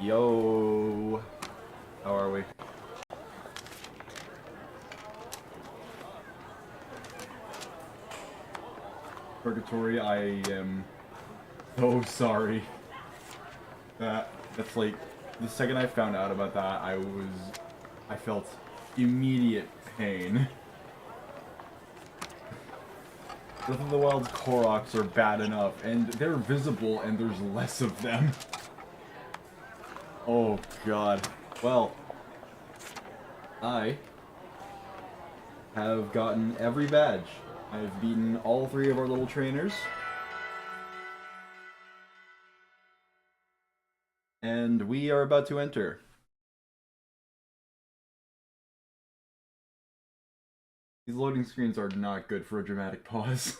Yo, how are we? Purgatory, I am so sorry. That's like, the second I found out about that, I felt immediate pain. Breath of the Wild's Koroks are bad enough, and they're visible and there's less of them. Oh god. Well, I have gotten every badge. I've beaten all 3 of our little trainers. And we are about to enter. These loading screens are not good for a dramatic pause.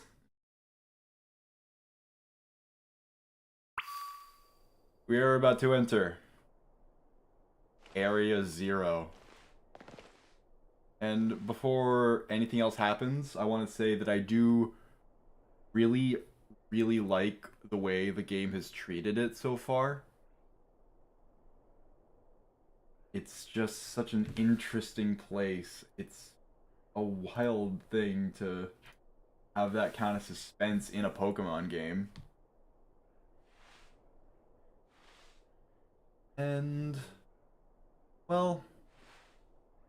We are about to enter Area Zero. And before anything else happens, I want to say that I do really, really like the way the game has treated it so far. It's just such an interesting place. It's a wild thing to have that kind of suspense in a Pokemon game. And, well,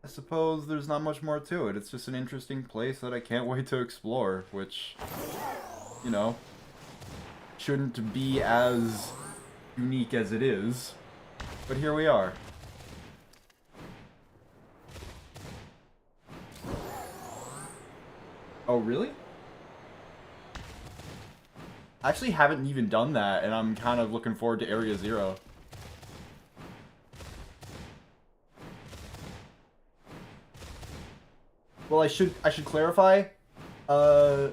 I suppose there's not much more to it. It's just an interesting place that I can't wait to explore, which, you know, shouldn't be as unique as it is. But here we are. Oh, really? I actually haven't even done that, and I'm kind of looking forward to Area Zero. Well, I should clarify. I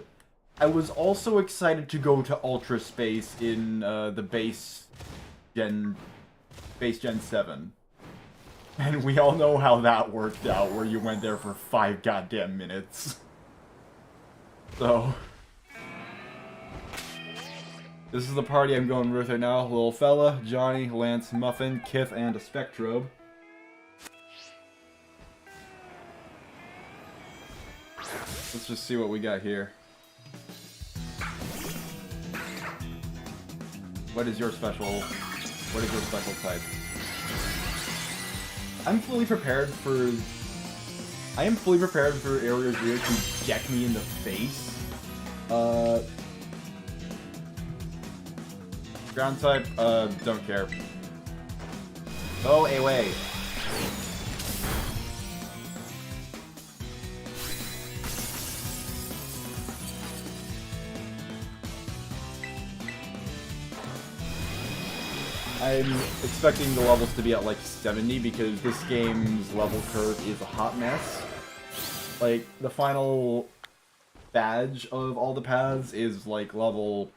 was also excited to go to Ultra Space in the base Gen 7. And we all know how that worked out, where you went there for 5 goddamn minutes. So, this is the party I'm going with right now. Little fella, Johnny, Lance, Muffin, Kith, and a Spectrobe. Let's just see what we got here. What is your special type? I am fully prepared for Area Zero to deck me in the face. Ground type, don't care. Go away. I'm expecting the levels to be at like 70 because this game's level curve is a hot mess. Like, the final badge of all the paths is like level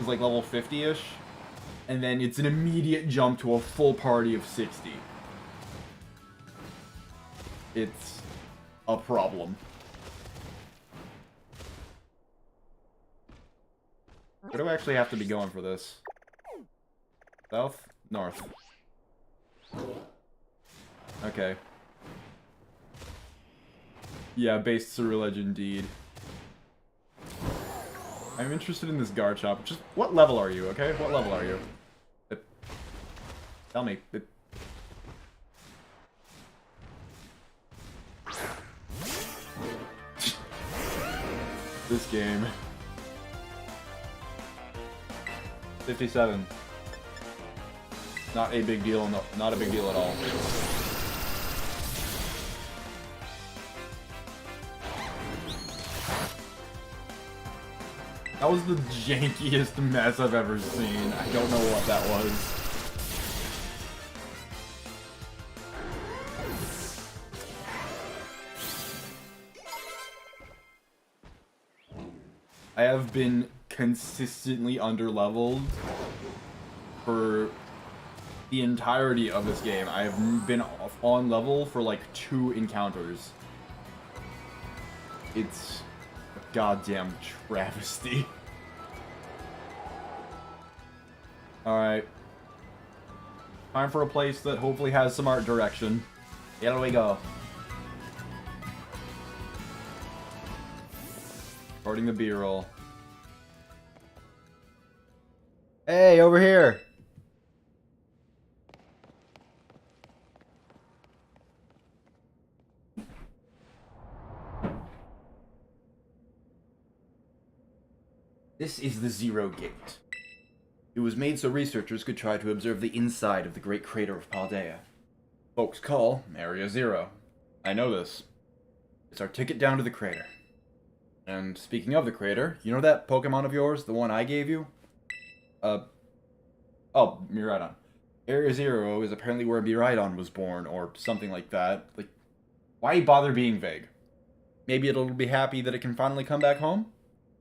50-ish, and then it's an immediate jump to a full party of 60. It's a problem. Where do I actually have to be going for this? South? North. Okay. Yeah, base Ceruledge indeed. I'm interested in this guard shop. Just, what level are you, okay? What level are you? Tell me. This game. 57. Not a big deal, no, not a big deal at all. That was the jankiest mess I've ever seen. I don't know what that was. I have been consistently underleveled for the entirety of this game. I have been on level for like 2 encounters. It's a goddamn travesty. Alright. Time for a place that hopefully has some art direction. Here we go. Recording the B-roll. Hey, over here! This is the Zero Gate. It was made so researchers could try to observe the inside of the great crater of Paldea. Folks call Area Zero. I know this. It's our ticket down to the crater. And speaking of the crater, you know that Pokemon of yours, the one I gave you? Oh, Miraidon. Area Zero is apparently where Miraidon was born, or something like that. Like, why bother being vague? Maybe it'll be happy that it can finally come back home?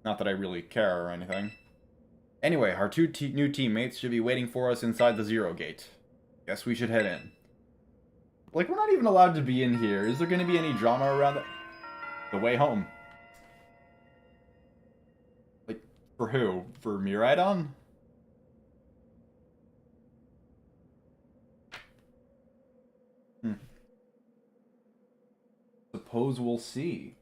Not that I really care or anything. Anyway, our two new teammates should be waiting for us inside the Zero Gate. Guess we should head in. Like, we're not even allowed to be in here. Is there going to be any drama around the way home? Like, for who? For Miraidon? Suppose we'll see.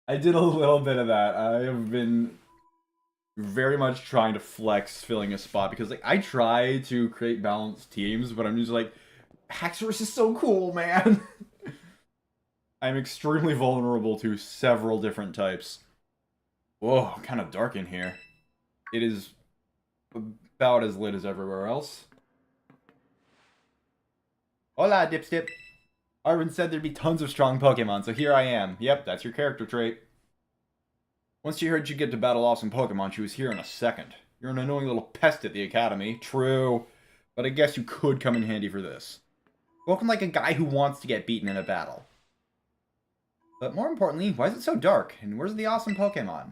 I did a little bit of that. I have been very much trying to flex filling a spot because, like, I try to create balanced teams, but I'm just like, Haxorus is so cool, man. I'm extremely vulnerable to several different types. Whoa, kind of dark in here. It is about as lit as everywhere else. Hola, Dipstip. Arvin said there'd be tons of strong Pokemon, so here I am. Yep, that's your character trait. Once she heard she'd get to battle off some Pokemon, she was here in a second. You're an annoying little pest at the academy. True. But I guess you could come in handy for this. Welcome like a guy who wants to get beaten in a battle. But more importantly, why is it so dark? And where's the awesome Pokemon?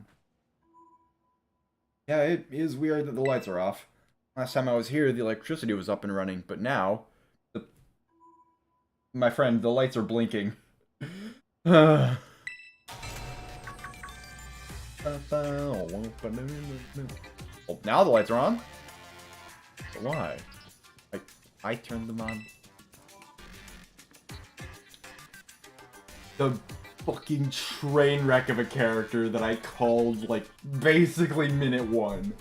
Yeah, it is weird that the lights are off. Last time I was here, the electricity was up and running, but now... My friend, the lights are blinking. Oh, now the lights are on? But why? I turned them on. The fucking train wreck of a character that I called, like, basically minute 1.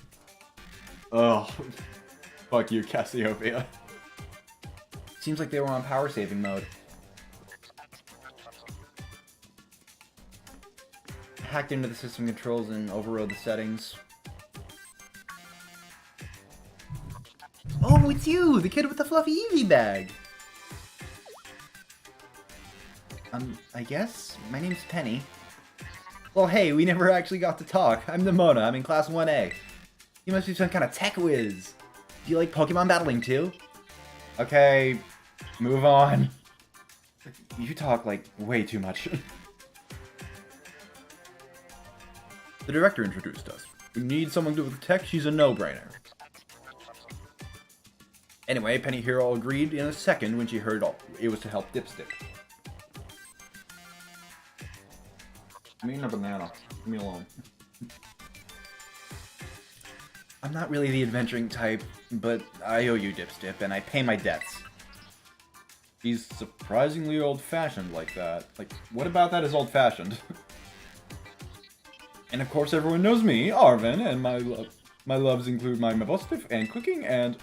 Ugh. Fuck you, Cassiopeia. Seems like they were on power saving mode. Hacked into the system controls and overrode the settings. Oh, it's you! The kid with the fluffy Eevee bag! I guess? My name's Penny. Well, hey, we never actually got to talk. I'm Nimona. I'm in Class 1A. You must be some kind of tech whiz. Do you like Pokemon battling too? Okay, move on. You talk, like, way too much. The director introduced us. We need someone good with tech, she's a no-brainer. Anyway, Penny Hero agreed in a second when she heard it was to help Dipstick. I'm eating a banana. Leave me alone. I'm not really the adventuring type, but I owe you, Dipstip, and I pay my debts. He's surprisingly old-fashioned like that. Like, what about that is old-fashioned? And of course everyone knows me, Arvin, and my loves include my Mabostif and cooking and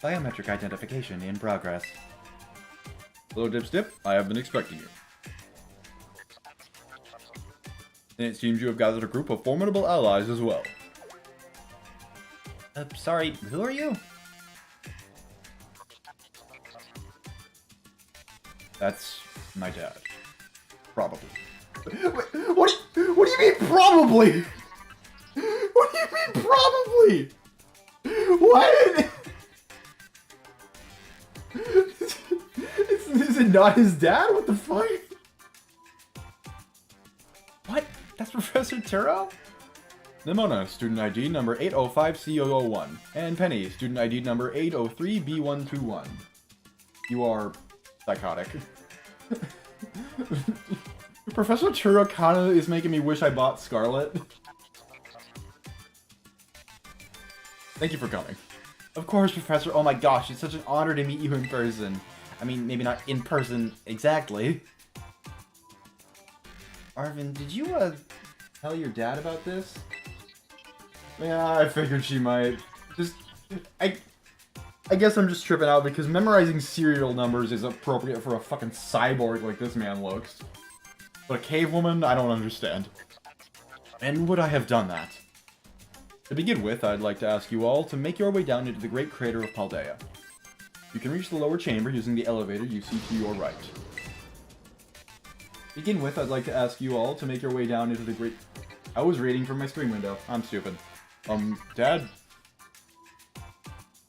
biometric identification in progress. Hello, Dipstip. I have been expecting you. And it seems you have gathered a group of formidable allies as well. Sorry, who are you? That's my dad. Probably. What do you mean, probably? What do you mean, probably? What? Is it not his dad? What the fuck? What? That's Professor Turo? Nimona, student ID number 805C001. And Penny, student ID number 803B121. You are psychotic. Professor Turo kinda is making me wish I bought Scarlet. Thank you for coming. Of course, Professor. Oh my gosh, it's such an honor to meet you in person. I mean, maybe not in person exactly. Arvin, did you, tell your dad about this? Yeah, I figured she might. I guess I'm just tripping out because memorizing serial numbers is appropriate for a fucking cyborg like this man looks. But a cave woman, I don't understand. And would I have done that? To begin with, I'd like to ask you all to make your way down into the great crater of Paldea. You can reach the lower chamber using the elevator you see to your right. To begin with, I'd like to ask you all to make your way down into the great... I was reading from my screen window. I'm stupid. Dad?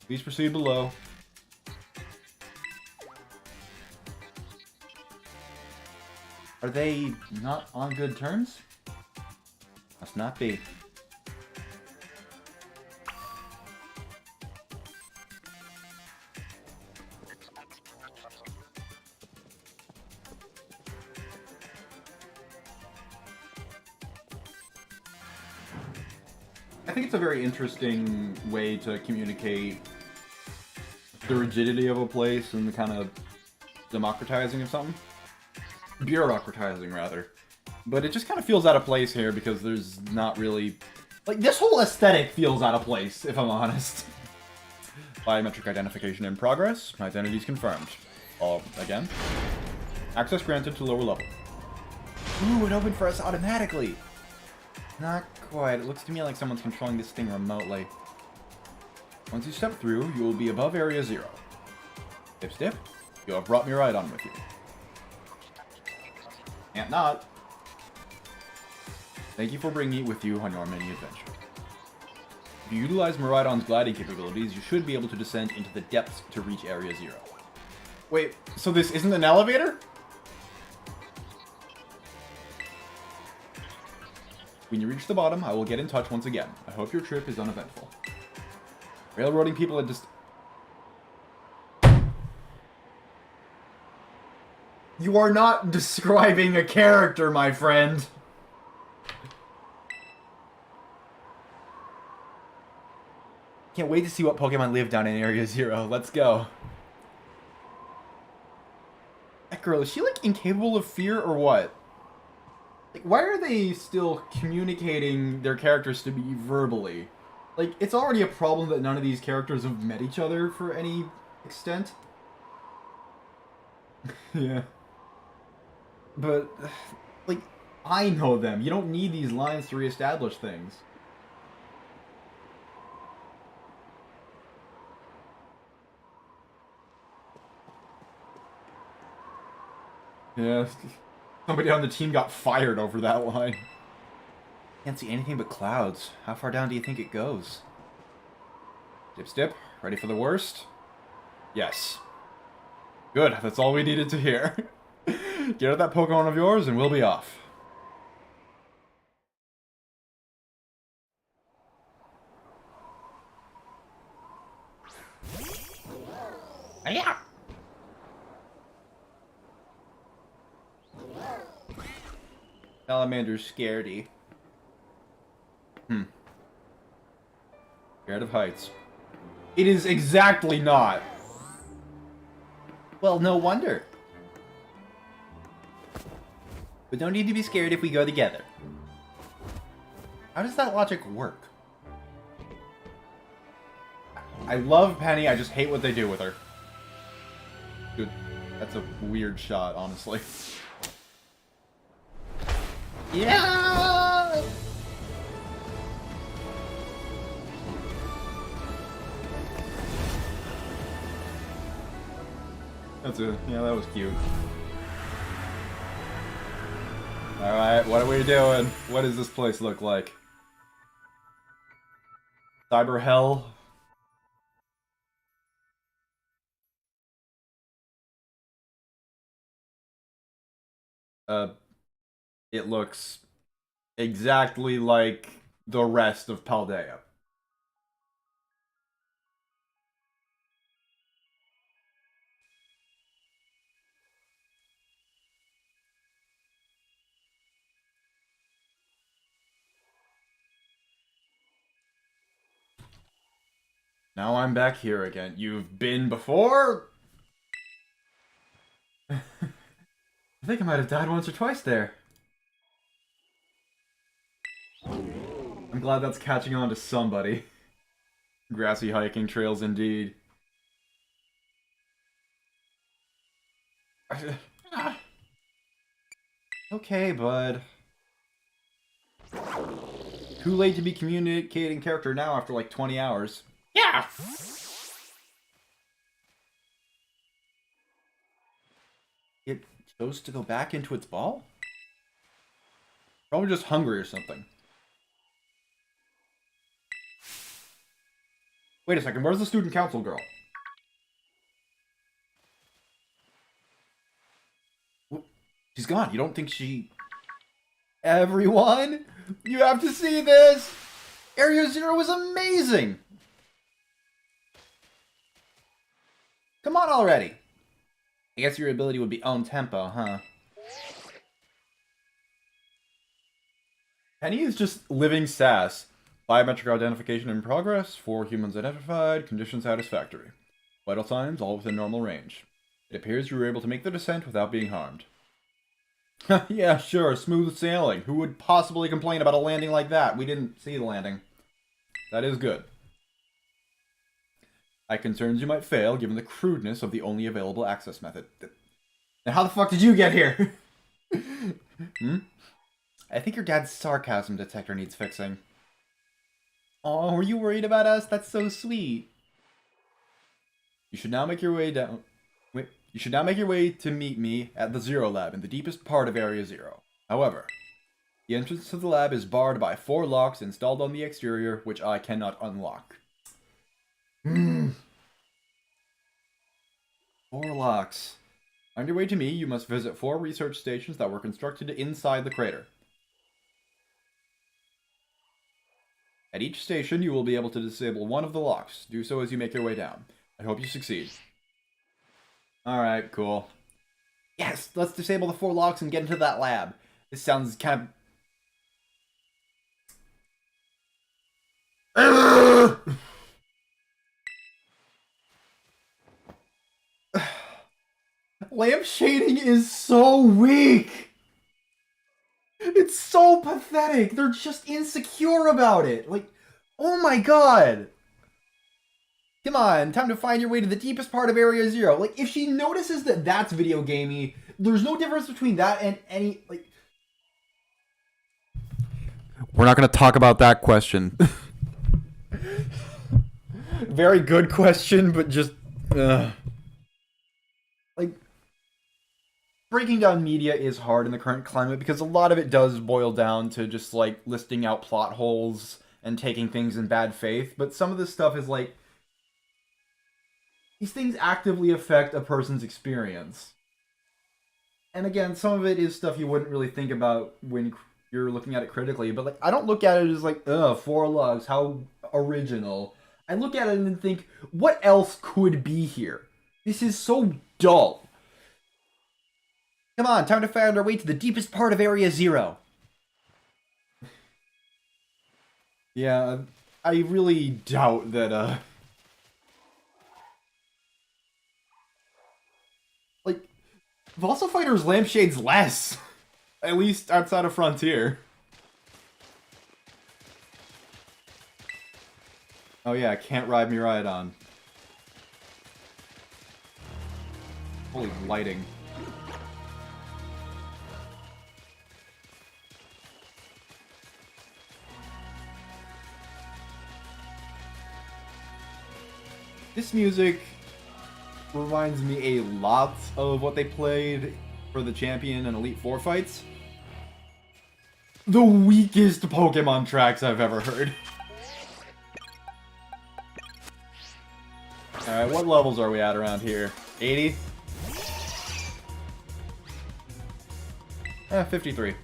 Please proceed below. Are they not on good terms? Must not be. I think it's a very interesting way to communicate the rigidity of a place and the kind of democratizing of something. Bureaucratizing, rather. But it just kind of feels out of place here because there's not really... Like, this whole aesthetic feels out of place, if I'm honest. Biometric identification in progress. Identities confirmed. Again. Access granted to lower level. Ooh, it opened for us automatically! Not quite. It looks to me like someone's controlling this thing remotely. Once you step through, you will be above Area Zero. Stip, stip. You have brought me right on with you. Can't not. Thank you for bringing it with you on your mini adventure. If you utilize Miraidon's gliding capabilities, you should be able to descend into the depths to reach Area Zero. Wait, so this isn't an elevator? When you reach the bottom, I will get in touch once again. I hope your trip is uneventful. Railroading people and just... You are not describing a character, my friend. Can't wait to see what Pokemon live down in Area Zero. Let's go. That girl, is she, like, incapable of fear or what? Like, why are they still communicating their characters to me verbally? Like, it's already a problem that none of these characters have met each other for any extent. Yeah. But, like, I know them. You don't need these lines to reestablish things. Yeah. Somebody on the team got fired over that line. Can't see anything but clouds. How far down do you think it goes? Dip, stip. Ready for the worst? Yes. Good. That's all we needed to hear. Get out that Pokemon of yours and we'll be off. Yeah. Salamander's scaredy. Scared of heights. It is exactly not. Well, no wonder. But don't need to be scared if we go together. How does that logic work? I love Penny, I just hate what they do with her. Dude, that's a weird shot, honestly. Yeah! Yeah, that was cute. Alright, what are we doing? What does this place look like? Cyber hell? It looks exactly like the rest of Paldea. Now I'm back here again. You've been before? I think I might have died once or twice there. I'm glad that's catching on to somebody. Grassy hiking trails indeed. Okay, bud. Too late to be communicating character now after like 20 hours. Yeah! It chose to go back into its ball? Probably just hungry or something. Wait a second, where's the student council girl? She's gone. You don't think she... Everyone, you have to see this! Area Zero is amazing! Come on already! I guess your ability would be on tempo, huh? Penny is just living sass. Biometric identification in progress. 4 humans identified. Condition satisfactory. Vital signs all within normal range. It appears you were able to make the descent without being harmed. Yeah, sure, smooth sailing. Who would possibly complain about a landing like that? We didn't see the landing. That is good. I concerns you might fail, given the crudeness of the only available access method. Now how the fuck did you get here? I think your dad's sarcasm detector needs fixing. Oh, were you worried about us? That's so sweet. You should now make your way down... Wait. You should now make your way to meet me at the Zero Lab in the deepest part of Area Zero. However, the entrance to the lab is barred by 4 locks installed on the exterior, which I cannot unlock. 4 locks. On your way to me, you must visit 4 research stations that were constructed inside the crater. At each station, you will be able to disable one of the locks. Do so as you make your way down. I hope you succeed. Alright, cool. Yes, let's disable the 4 locks and get into that lab. This sounds kind of... Lamp shading is so weak! It's so pathetic! They're just insecure about it! Like, oh my god! Come on, time to find your way to the deepest part of Area Zero. Like, if she notices that that's video gamey, there's no difference between that and any, like... We're not going to talk about that question. Very good question, but just... Like, breaking down media is hard in the current climate because a lot of it does boil down to just, like, listing out plot holes and taking things in bad faith, but some of this stuff is, like... These things actively affect a person's experience. And again, some of it is stuff you wouldn't really think about when you're looking at it critically, but like I don't look at it as like, ugh, 4 lugs, how original. I look at it and think, what else could be here? This is so dull. Come on, time to find our way to the deepest part of Area Zero. Yeah, I really doubt that, like, Vassal Fighter's lampshades less. At least outside of Frontier. Oh yeah, Can't Ride Me Ride On. Holy lighting. This music reminds me a lot of what they played for the Champion and Elite Four fights. The weakest Pokemon tracks I've ever heard. Alright, what levels are we at around here? 80? 53.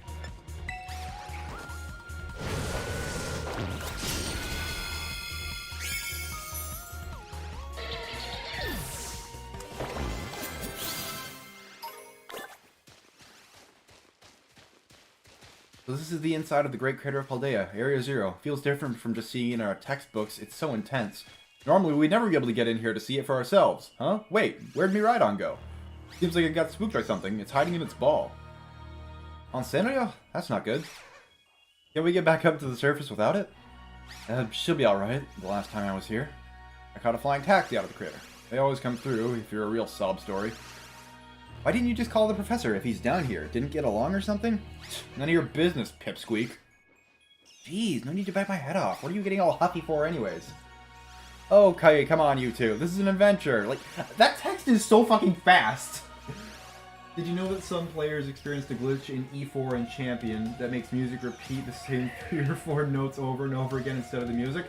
So this is the inside of the Great Crater of Paldea, Area Zero. Feels different from just seeing it in our textbooks. It's so intense. Normally, we'd never be able to get in here to see it for ourselves. Huh? Wait, where'd Miraidon go? Seems like it got spooked by something. It's hiding in its ball. On Sanrio? That's not good. Can we get back up to the surface without it? She'll be alright. The last time I was here, I caught a flying taxi out of the crater. They always come through if you're a real sob story. Why didn't you just call the professor if he's down here? Didn't get along or something? None of your business, pipsqueak. Jeez, no need to bite my head off. What are you getting all huffy for anyways? Okay, come on, you two. This is an adventure. Like, that text is so fucking fast. Did you know that some players experienced a glitch in E4 and Champion that makes music repeat the same 3 or 4 notes over and over again instead of the music?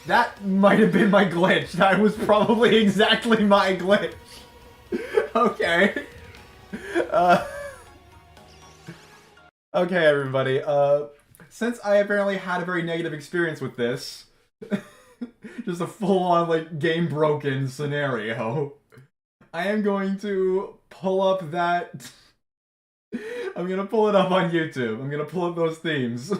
That might have been my glitch. That was probably exactly my glitch. Okay. Okay, everybody. Since I apparently had a very negative experience with this, just a full-on, like, game-broken scenario, I am going to pull up that... I'm gonna pull it up on YouTube. I'm gonna pull up those themes.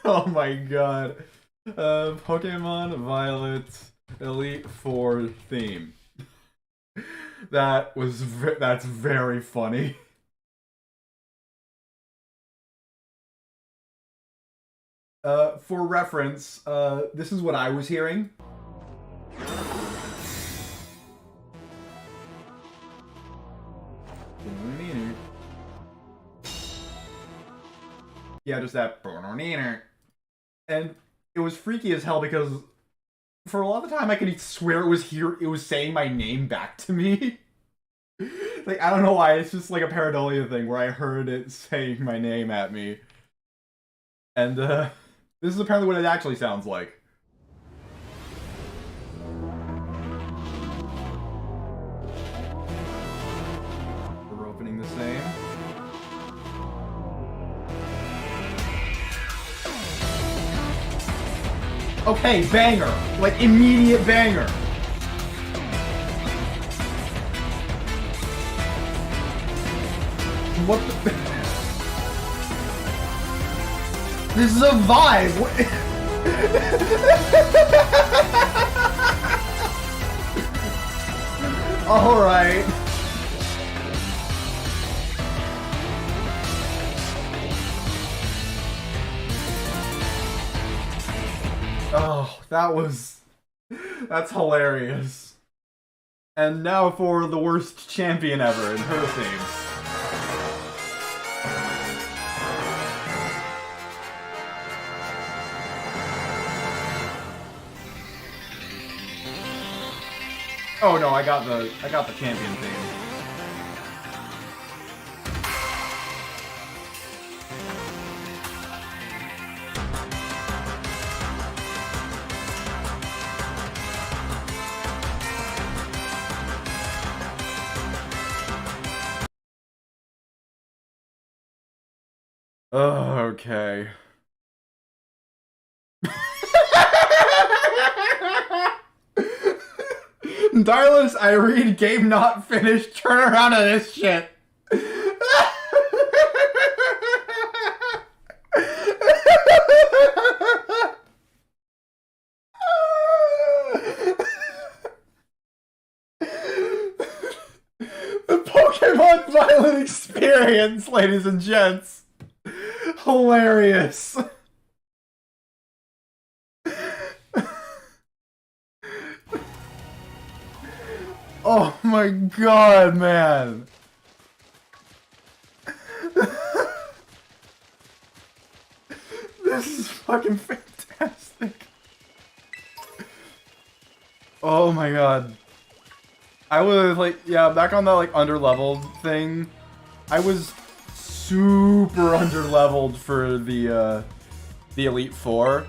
Oh my god. Pokemon Violet Elite Four theme. That's very funny. For reference, this is what I was hearing. Yeah, just that. And it was freaky as hell because for a lot of the time I could swear it was saying my name back to me. Like, I don't know why, it's just like a pareidolia thing where I heard it saying my name at me. And this is apparently what it actually sounds like. We're opening the same. Okay, banger! Like, immediate banger! What the... This is a vibe! Alright. Oh, that's hilarious. And now for the worst champion ever in her theme. Oh no, I got the champion theme. Oh, okay. Darless, I read, game not finished, turn around on this shit. The Pokemon Violet experience, ladies and gents. Hilarious. Oh my god, man. This is fucking fantastic. Oh my god. I was like, yeah, back on that like underleveled thing, I was super underleveled for the Elite Four.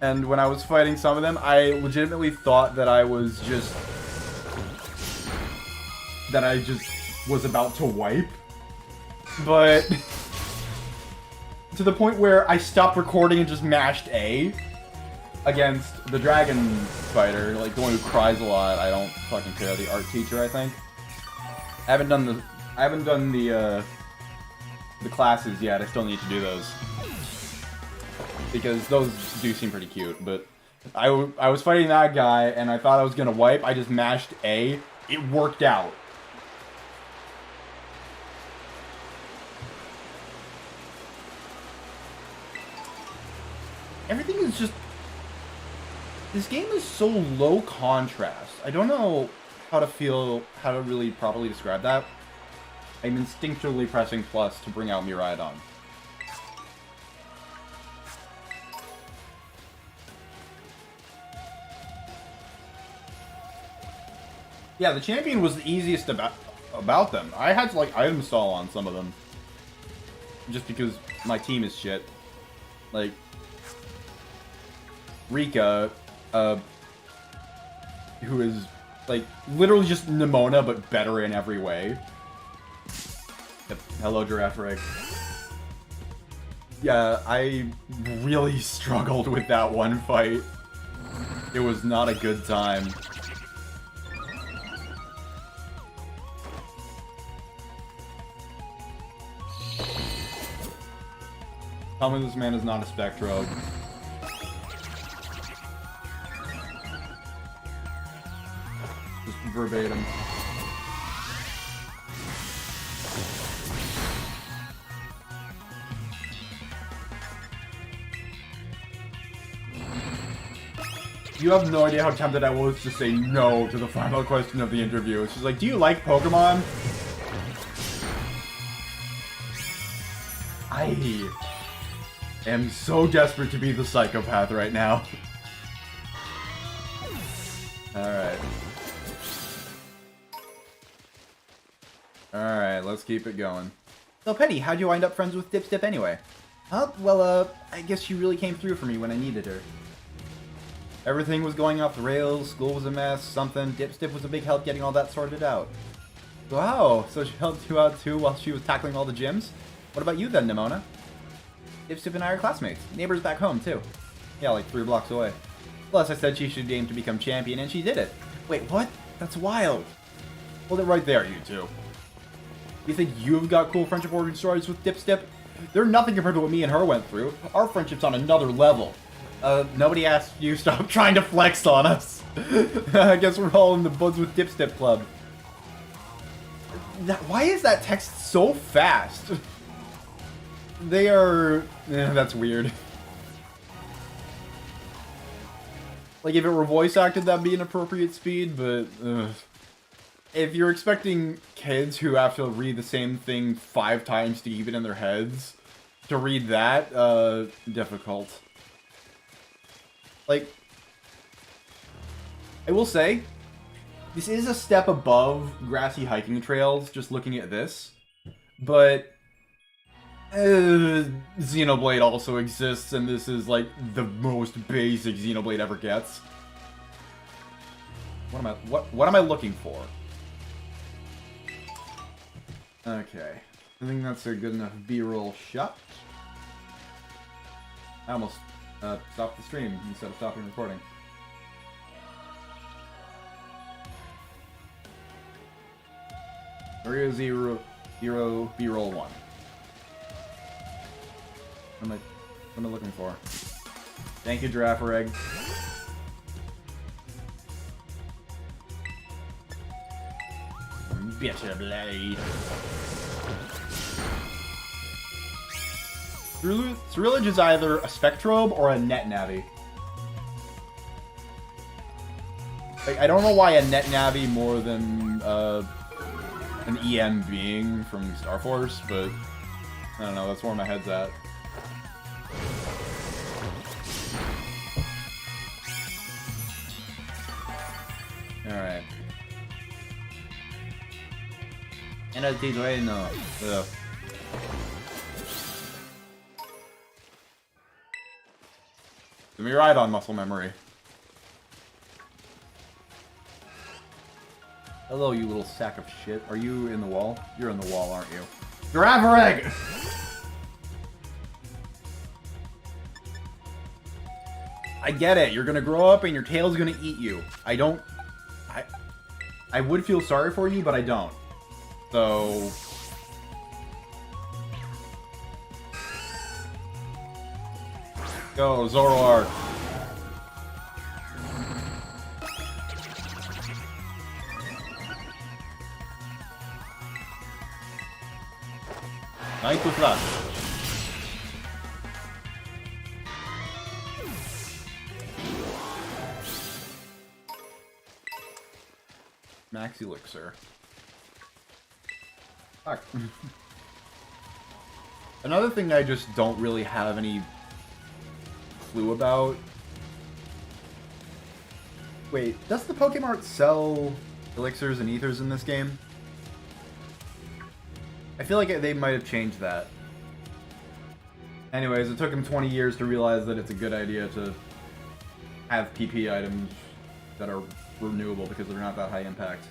And when I was fighting some of them, I legitimately thought that I just was about to wipe. But to the point where I stopped recording and just mashed A against the dragon fighter, like the one who cries a lot. I don't fucking care. The art teacher, I think. I haven't done the classes yet. I still need to do those because those do seem pretty cute. But I was fighting that guy, and I thought I was gonna wipe. I just mashed A. It worked out. Everything is just... This game is so low contrast. I don't know how to really properly describe that. I'm instinctually pressing plus to bring out Miraidon. Yeah, the champion was the easiest about them. I had to, like, item stall on some of them. Just because my team is shit. Like... Rika, who is, like, literally just Nimona, but better in every way. Yep. Hello, Giraffe Rig. Yeah, I really struggled with that one fight. It was not a good time. Tell me this man is not a Spectro. Just verbatim. You have no idea how tempted I was to say no to the final question of the interview. She's like, do you like Pokemon? I am so desperate to be the psychopath right now. Alright. Alright, let's keep it going. So, Penny, how'd you wind up friends with Dipstip anyway? Well, I guess she really came through for me when I needed her. Everything was going off the rails, school was a mess, something. Dipstip was a big help getting all that sorted out. Wow, so she helped you out too while she was tackling all the gyms? What about you then, Nimona? Dipstip and I are classmates. Neighbors back home, too. Yeah, like 3 blocks away. Plus, I said she should aim to become champion, and she did it. Wait, what? That's wild. Hold it right there, you two. You think you've got cool friendship origin stories with Dipstip? They're nothing compared to what me and her went through. Our friendship's on another level. Nobody asked you stop trying to flex on us. I guess we're all in the Buds with Dipstip club. Why is that text so fast? They are... that's weird. Like, if it were voice acted, that'd be an appropriate speed, but... If you're expecting kids who have to read the same thing 5 times to keep it in their heads, to read that, difficult. Like, I will say, this is a step above grassy hiking trails, just looking at this, but Xenoblade also exists, and this is like the most basic Xenoblade ever gets. What am I looking for? Okay, I think that's a good enough B-roll shot. I almost stopped the stream instead of stopping recording. Area Zero B-roll 1. What am I looking for? Thank you, Giraffe Egg. Bitter Blade. Ceruledge is either a Spectrobe or a Net Navi. Like, I don't know why a Net Navi more than an EM being from Star Force, but I don't know, that's where my head's at. Alright. And I did right now. Give me a ride on muscle memory. Hello, you little sack of shit. Are you in the wall? You're in the wall, aren't you? Giraffe Egg! I get it. You're gonna grow up and your tail's gonna eat you. I would feel sorry for you, but I don't. So... Go, Zoroark. Ninth with that. Max Elixir. Fuck. Another thing I just don't really have any clue about. Wait, does the Pokemart sell elixirs and ethers in this game? I feel like they might have changed that. Anyways, it took him 20 years to realize that it's a good idea to have PP items that are renewable because they're not that high impact.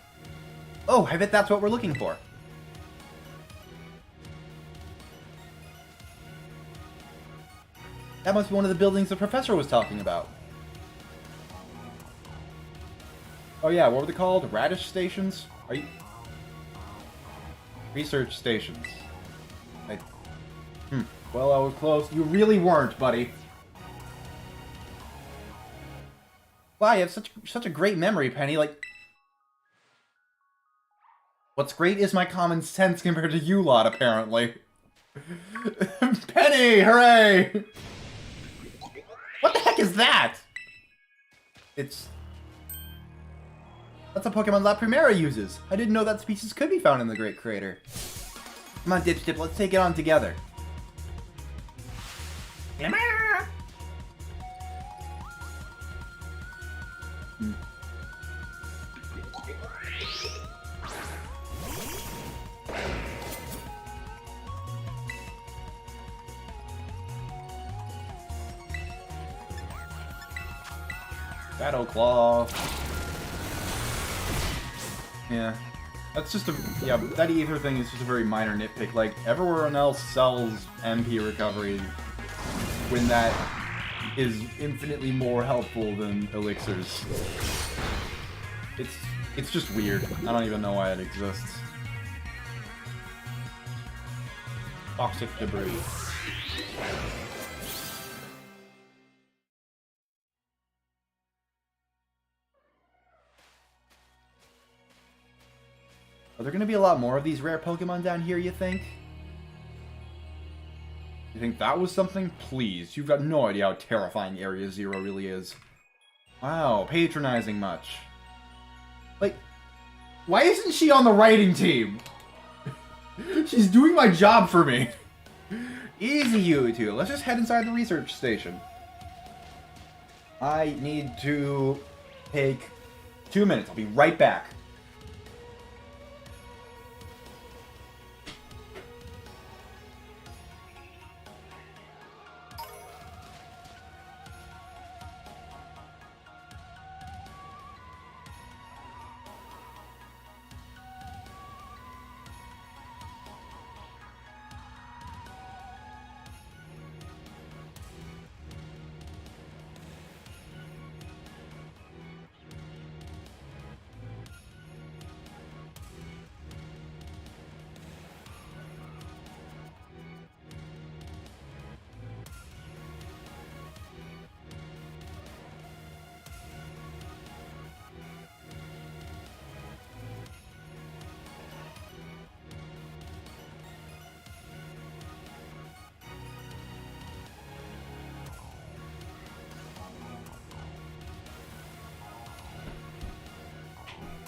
Oh, I bet that's what we're looking for. That must be one of the buildings the professor was talking about. Oh yeah, what were they called? Radish stations? Are you... Research stations. Well, I was close. You really weren't, buddy. Wow, you have such a great memory, Penny. Like, what's great is my common sense compared to you lot, apparently. Penny, hooray! What the heck is that? That's a Pokemon La Primera uses. I didn't know that species could be found in the Great Crater. Come on, Dipstip, let's take it on together. Shadow Claw. Yeah. That's just a... Yeah, that ether thing is just a very minor nitpick. Like, everyone else sells MP recovery when that is infinitely more helpful than elixirs. It's just weird. I don't even know why it exists. Toxic debris. Are there going to be a lot more of these rare Pokemon down here, you think? You think that was something? Please, you've got no idea how terrifying Area Zero really is. Wow, patronizing much. Like, why isn't she on the writing team? She's doing my job for me. Easy, you two. Let's just head inside the research station. I need to take 2 minutes. I'll be right back.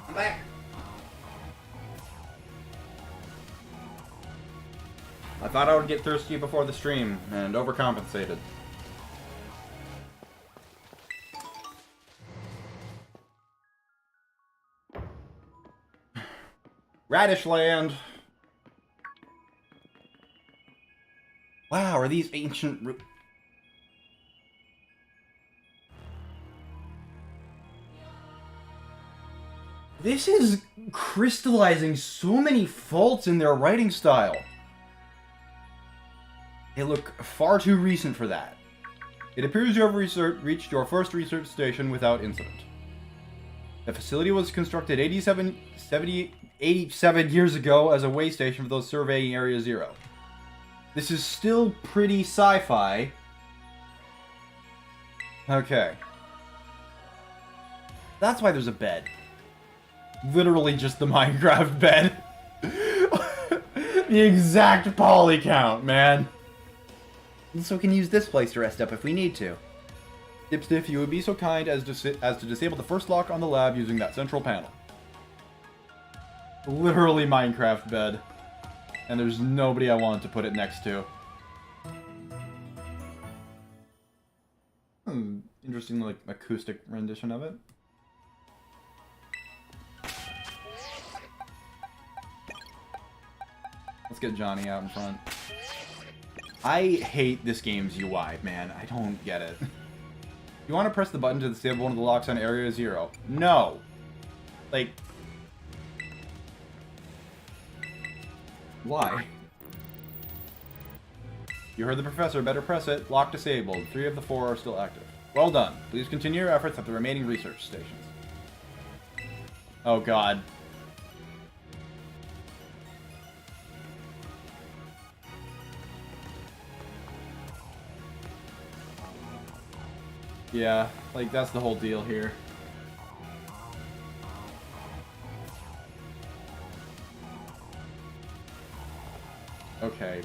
I'm back. I thought I would get thirsty before the stream, and overcompensated. Radish Land! Wow, are these ancient... This is crystallizing so many faults in their writing style. They look far too recent for that. It appears you have reached your first research station without incident. The facility was constructed 87 years ago as a way station for those surveying Area Zero. This is still pretty sci-fi. Okay. That's why there's a bed. Literally just the Minecraft bed. The exact poly count, man. So we can use this place to rest up if we need to. Dipstiff, you would be so kind as to disable the first lock on the lab using that central panel. Literally Minecraft bed. And there's nobody I want to put it next to. Interesting, like, acoustic rendition of it. Let's get Johnny out in front. I hate this game's UI, man. I don't get it. You want to press the button to disable one of the locks on Area Zero? No. Like... Why? You heard the professor. Better press it. Lock disabled. 3 of the 4 are still active. Well done. Please continue your efforts at the remaining research stations. Oh, God. Yeah, like, that's the whole deal here. Okay.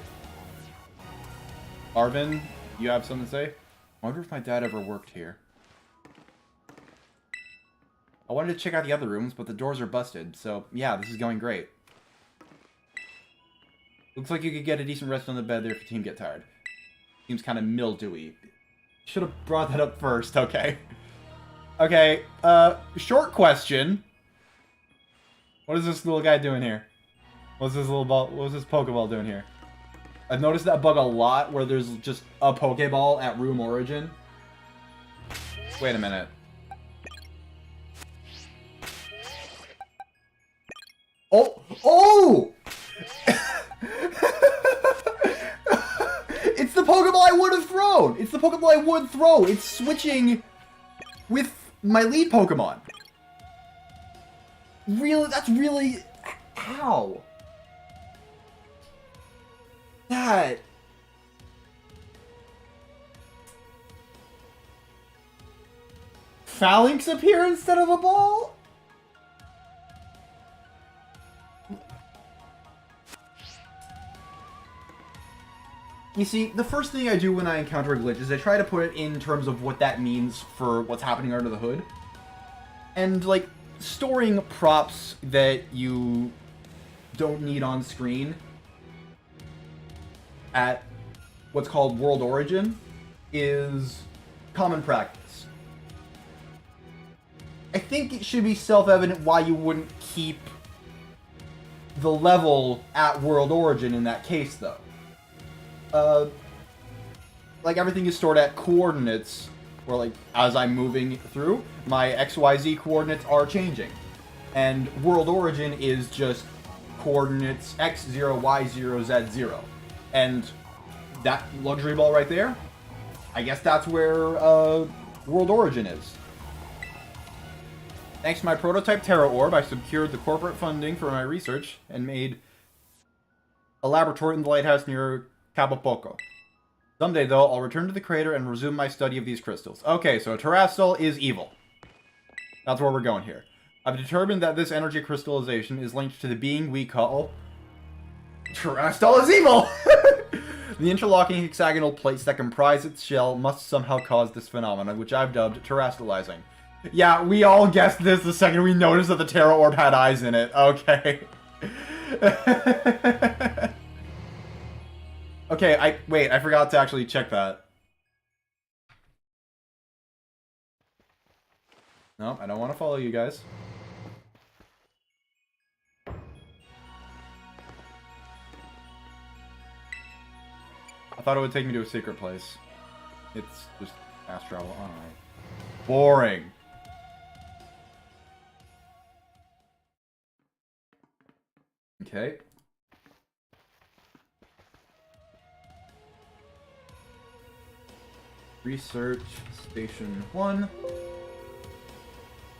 Arvin, you have something to say? I wonder if my dad ever worked here. I wanted to check out the other rooms, but the doors are busted, so yeah, this is going great. Looks like you could get a decent rest on the bed there if your team get tired. Seems kind of mildewy. Should have brought that up first, okay. Okay, short question. What is this little guy doing here? What's this little ball? What's this Pokeball doing here? I've noticed that bug a lot, where there's just a Pokeball at room origin. Wait a minute. Oh! Oh! It's the Pokeball I would have thrown! It's the Pokeball I would throw! It's switching with my lead Pokemon. Really? That's really... How? That... Phalanx appear instead of a ball? You see, the first thing I do when I encounter a glitch is I try to put it in terms of what that means for what's happening under the hood. And, like, storing props that you don't need on screen at what's called World Origin is common practice. I think it should be self-evident why you wouldn't keep the level at World Origin in that case, though. Like, everything is stored at coordinates, or, like, as I'm moving through, my XYZ coordinates are changing. And World Origin is just coordinates X0, Y0, Z0. And that luxury ball right there, I guess that's where, World Origin is. Thanks to my prototype Turo Orb, I secured the corporate funding for my research and made a laboratory in the lighthouse near Cabo Poco. Someday, though, I'll return to the crater and resume my study of these crystals. Okay, so Terastal is evil. That's where we're going here. I've determined that this energy crystallization is linked to the being we call... Terastal is evil! The interlocking hexagonal plates that comprise its shell must somehow cause this phenomenon, which I've dubbed terastalizing. Yeah, we all guessed this the second we noticed that the Taro Orb had eyes in it. Okay. Okay, wait, I forgot to actually check that. No, I don't want to follow you guys. I thought it would take me to a secret place. It's just fast travel. Alright. Boring. Okay. Research Station 1.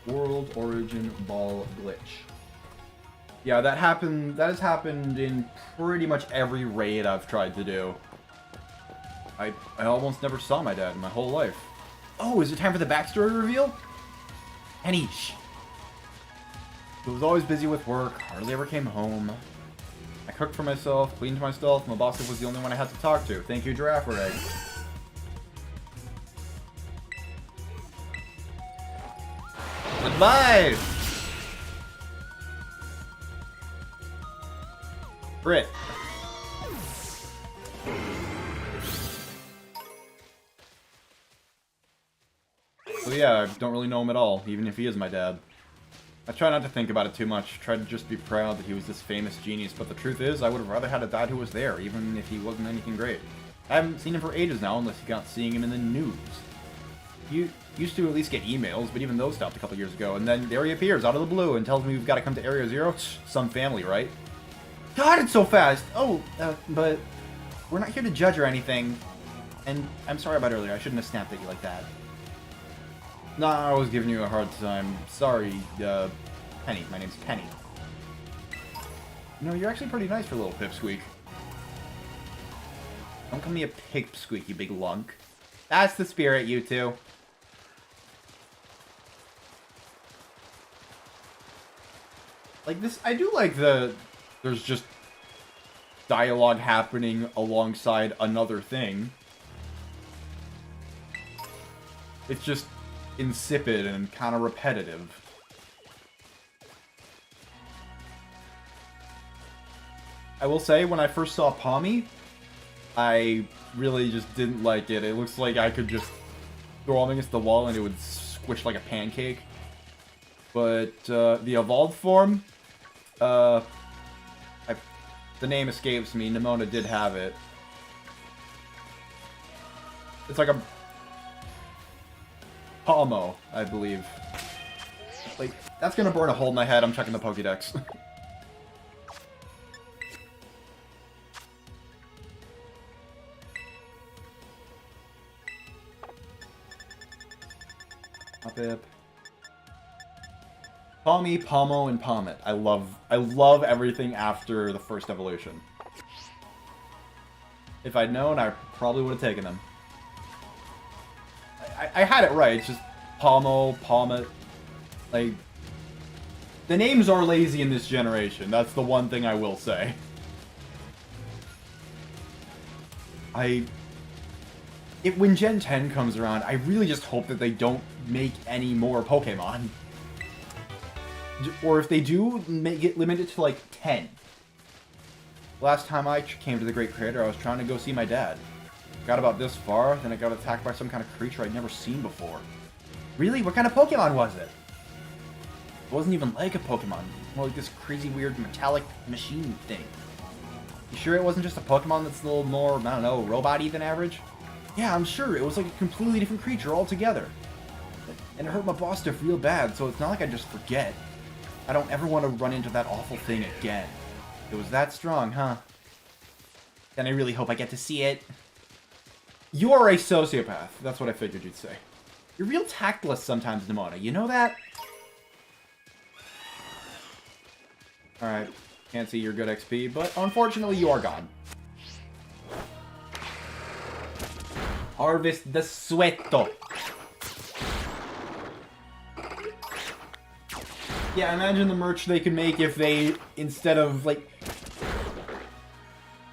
World Origin Ball Glitch. Yeah, that has happened in pretty much every raid I've tried to do. I almost never saw my dad in my whole life. Oh, is it time for the backstory reveal? Anish. He was always busy with work, hardly ever came home. I cooked for myself, cleaned myself, my boss was the only one I had to talk to. Thank you, Giraffe Egg. Goodbye! Brit. So yeah, I don't really know him at all, even if he is my dad. I try not to think about it too much, try to just be proud that he was this famous genius, but the truth is, I would have rather had a dad who was there, even if he wasn't anything great. I haven't seen him for ages now, unless you got seeing him in the news. You used to at least get emails, but even those stopped a couple years ago, and then there he appears out of the blue and tells me we've got to come to Area Zero. Some family, right? God, it's so fast! Oh, but we're not here to judge or anything, and I'm sorry about earlier, I shouldn't have snapped at you like that. Nah, I was giving you a hard time. Sorry, Penny. My name's Penny. You know, you're actually pretty nice for a little pipsqueak. Don't call me a pipsqueak, you big lunk. That's the spirit, you two. Like this, I do like there's just dialogue happening alongside another thing. It's just insipid and kind of repetitive. I will say, when I first saw Pommy, I really just didn't like it. It looks like I could just throw him against the wall and it would squish like a pancake. But the evolved form, the name escapes me. Nimona did have it. It's like a Palmo, I believe. Like, that's gonna burn a hole in my head. I'm checking the Pokédex. Pip. Palmy, Palmo, and Palmet. I love everything after the first evolution. If I'd known, I probably would have taken them. I had it right. It's just Palmo, Palmet. Like, the names are lazy in this generation. That's the one thing I will say. When Gen 10 comes around, I really just hope that they don't make any more Pokemon. Or if they do, make it limited to like 10. Last time I came to the Great Crater, I was trying to go see my dad. Got about this far, then I got attacked by some kind of creature I'd never seen before. Really? What kind of Pokemon was it? It wasn't even like a Pokemon. More like this crazy weird metallic machine thing. You sure it wasn't just a Pokemon that's a little more, I don't know, robot-y than average? Yeah, I'm sure. It was like a completely different creature altogether. And it hurt my boss stuff real bad, so it's not like I just forget. I don't ever want to run into that awful thing again. It was that strong, huh? Then I really hope I get to see it. You are a sociopath. That's what I figured you'd say. You're real tactless sometimes, Nimona. You know that? Alright. Can't see your good XP, but unfortunately you are gone. Harvest the sueto. Yeah, imagine the merch they could make if they, instead of, like...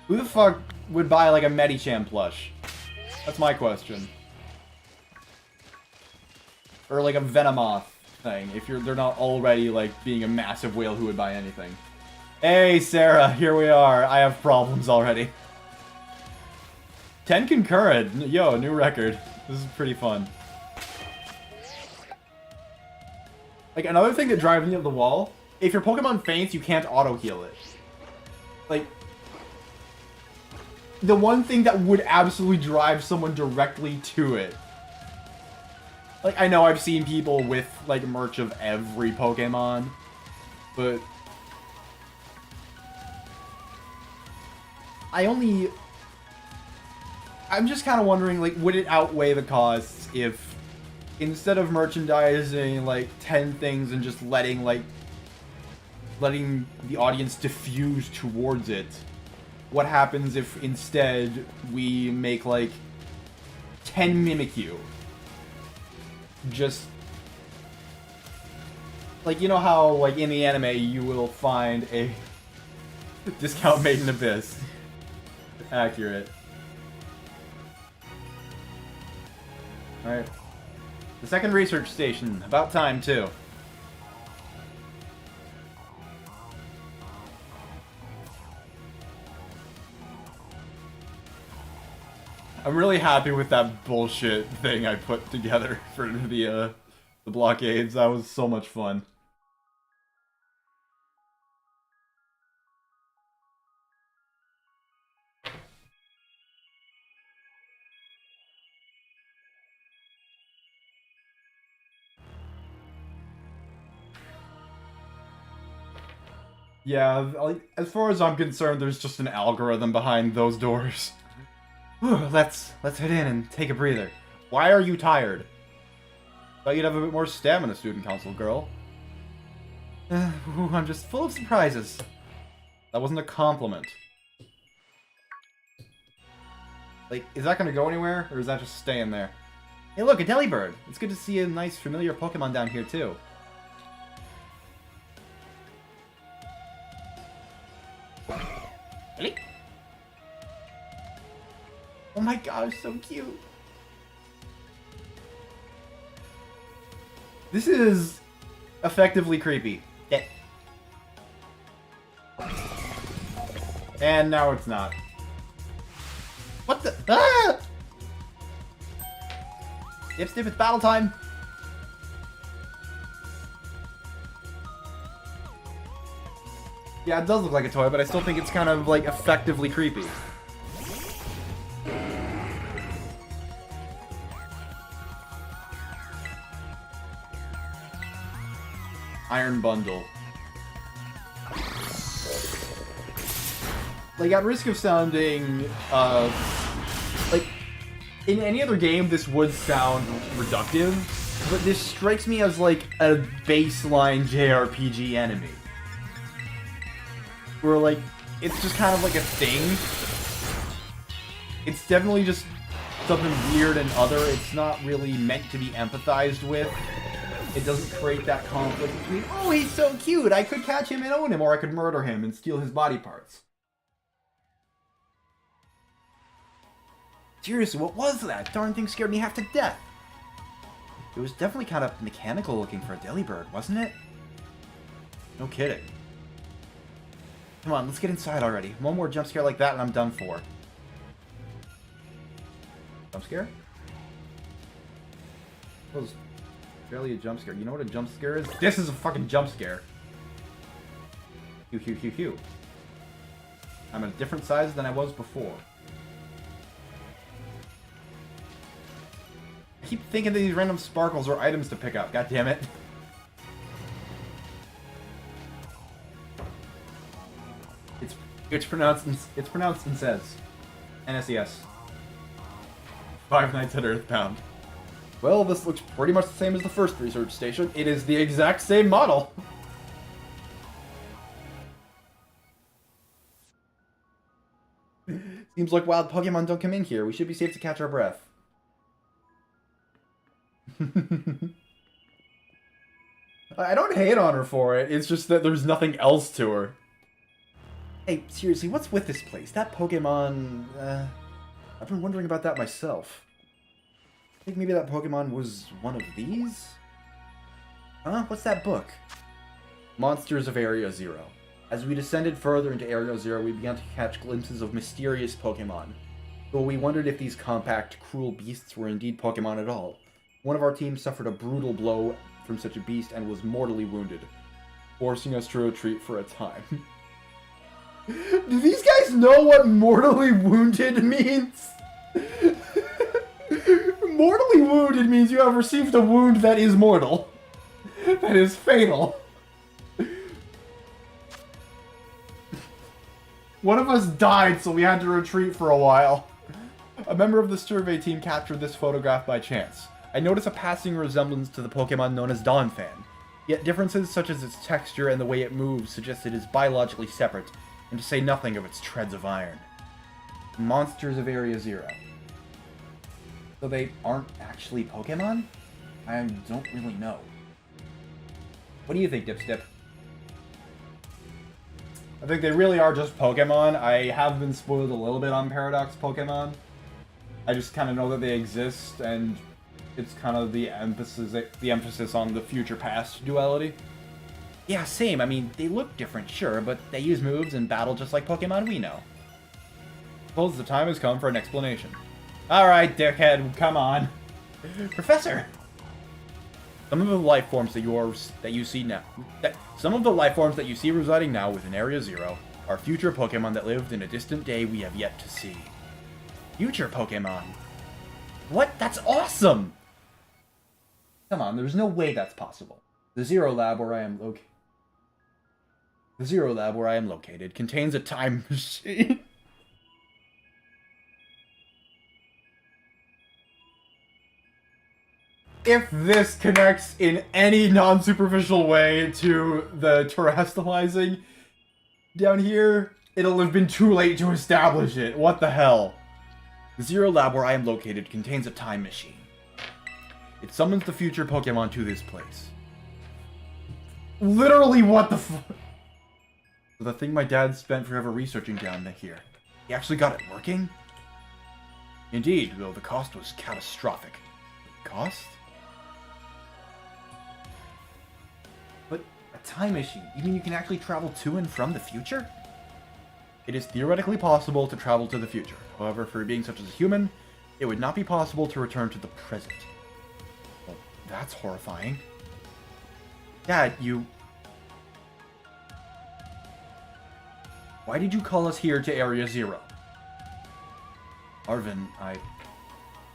Who the fuck would buy, like, a Medicham plush? That's my question. Or, like, a Venomoth thing, if they're not already, like, being a massive whale who would buy anything. Hey, Sarah, here we are. I have problems already. 10 concurrent. Yo, new record. This is pretty fun. Like, another thing that drives me up the wall, if your Pokemon faints, you can't auto-heal it. Like, the one thing that would absolutely drive someone directly to it. Like, I know I've seen people with, like, merch of every Pokemon, but... I'm just kind of wondering, like, would it outweigh the costs if, instead of merchandising, like, 10 things and just letting the audience diffuse towards it, what happens if instead we make, like, 10 Mimikyu? Just, like, you know how, like, in the anime you will find Discount made in Abyss. Accurate. Alright. The second research station. About time, too. I'm really happy with that bullshit thing I put together for the blockades. That was so much fun. Yeah, like, as far as I'm concerned, there's just an algorithm behind those doors. Let's head in and take a breather. Why are you tired? Thought you'd have a bit more stamina, student council girl. I'm just full of surprises. That wasn't a compliment. Like, is that gonna go anywhere, or is that just staying there? Hey look, a Delibird! It's good to see a nice, familiar Pokemon down here, too. Really? Oh my gosh, so cute! This is effectively creepy. Yeah. And now it's not. What the? Ah! Dip, it's battle time! Yeah, it does look like a toy, but I still think it's kind of, like, effectively creepy. Iron Bundle. Like, at risk of sounding, like, in any other game, this would sound reductive, but this strikes me as, like, a baseline JRPG enemy. Where, like, it's just kind of like a thing. It's definitely just something weird and other. It's not really meant to be empathized with. It doesn't create that conflict between, oh, he's so cute, I could catch him and own him, or I could murder him and steal his body parts. Seriously, what was that? Darn thing scared me half to death. It was definitely kind of mechanical looking for a Delibird, wasn't it? No kidding. Come on, let's get inside already. One more jump scare like that and I'm done for. Jump scare? That was barely a jump scare. You know what a jump scare is? This is a fucking jump scare. Hew. I'm a different size than I was before. I keep thinking that these random sparkles are items to pick up. God damn it. It's pronounced and says NSES. Five Nights at Earthbound. Well, this looks pretty much the same as the first research station. It is the exact same model. Seems like wild Pokemon don't come in here. We should be safe to catch our breath. I don't hate on her for it. It's just that there's nothing else to her. Hey, seriously, what's with this place? That Pokemon, I've been wondering about that myself. I think maybe that Pokemon was one of these? Huh? What's that book? Monsters of Area Zero. As we descended further into Area Zero, we began to catch glimpses of mysterious Pokemon. Though we wondered if these compact, cruel beasts were indeed Pokemon at all. One of our team suffered a brutal blow from such a beast and was mortally wounded, forcing us to retreat for a time. Do these guys know what mortally wounded means? Mortally wounded means you have received a wound that is mortal. That is fatal. One of us died, so we had to retreat for a while. A member of the survey team captured this photograph by chance. I noticed a passing resemblance to the Pokemon known as Donphan, yet differences such as its texture and the way it moves suggest it is biologically separate, and to say nothing of its treads of iron. Monsters of Area Zero. So they aren't actually Pokemon? I don't really know. What do you think, Dipstip? I think they really are just Pokemon. I have been spoiled a little bit on Paradox Pokemon. I just kind of know that they exist, and it's kind of the emphasis on the future-past duality. Yeah, same. I mean, they look different, sure, but they use moves and battle just like Pokemon we know. Suppose the time has come for an explanation. Alright, dickhead, come on. Professor! Some of the life forms that you see residing now within Area Zero are future Pokemon that lived in a distant day we have yet to see. Future Pokemon? What? That's awesome! Come on, there's no way that's possible. The Zero Lab where I am located contains a time machine. If this connects in any non-superficial way to the terrestrializing down here, it'll have been too late to establish it. What the hell? The Zero Lab where I am located contains a time machine. It summons the future Pokemon to this place. Literally, what the fuck? The thing my dad spent forever researching down here. He actually got it working? Indeed, though the cost was catastrophic. Cost? But a time machine? You mean you can actually travel to and from the future? It is theoretically possible to travel to the future. However, for being such as a human, it would not be possible to return to the present. Well, that's horrifying. Dad, why did you call us here to Area Zero? Arvin,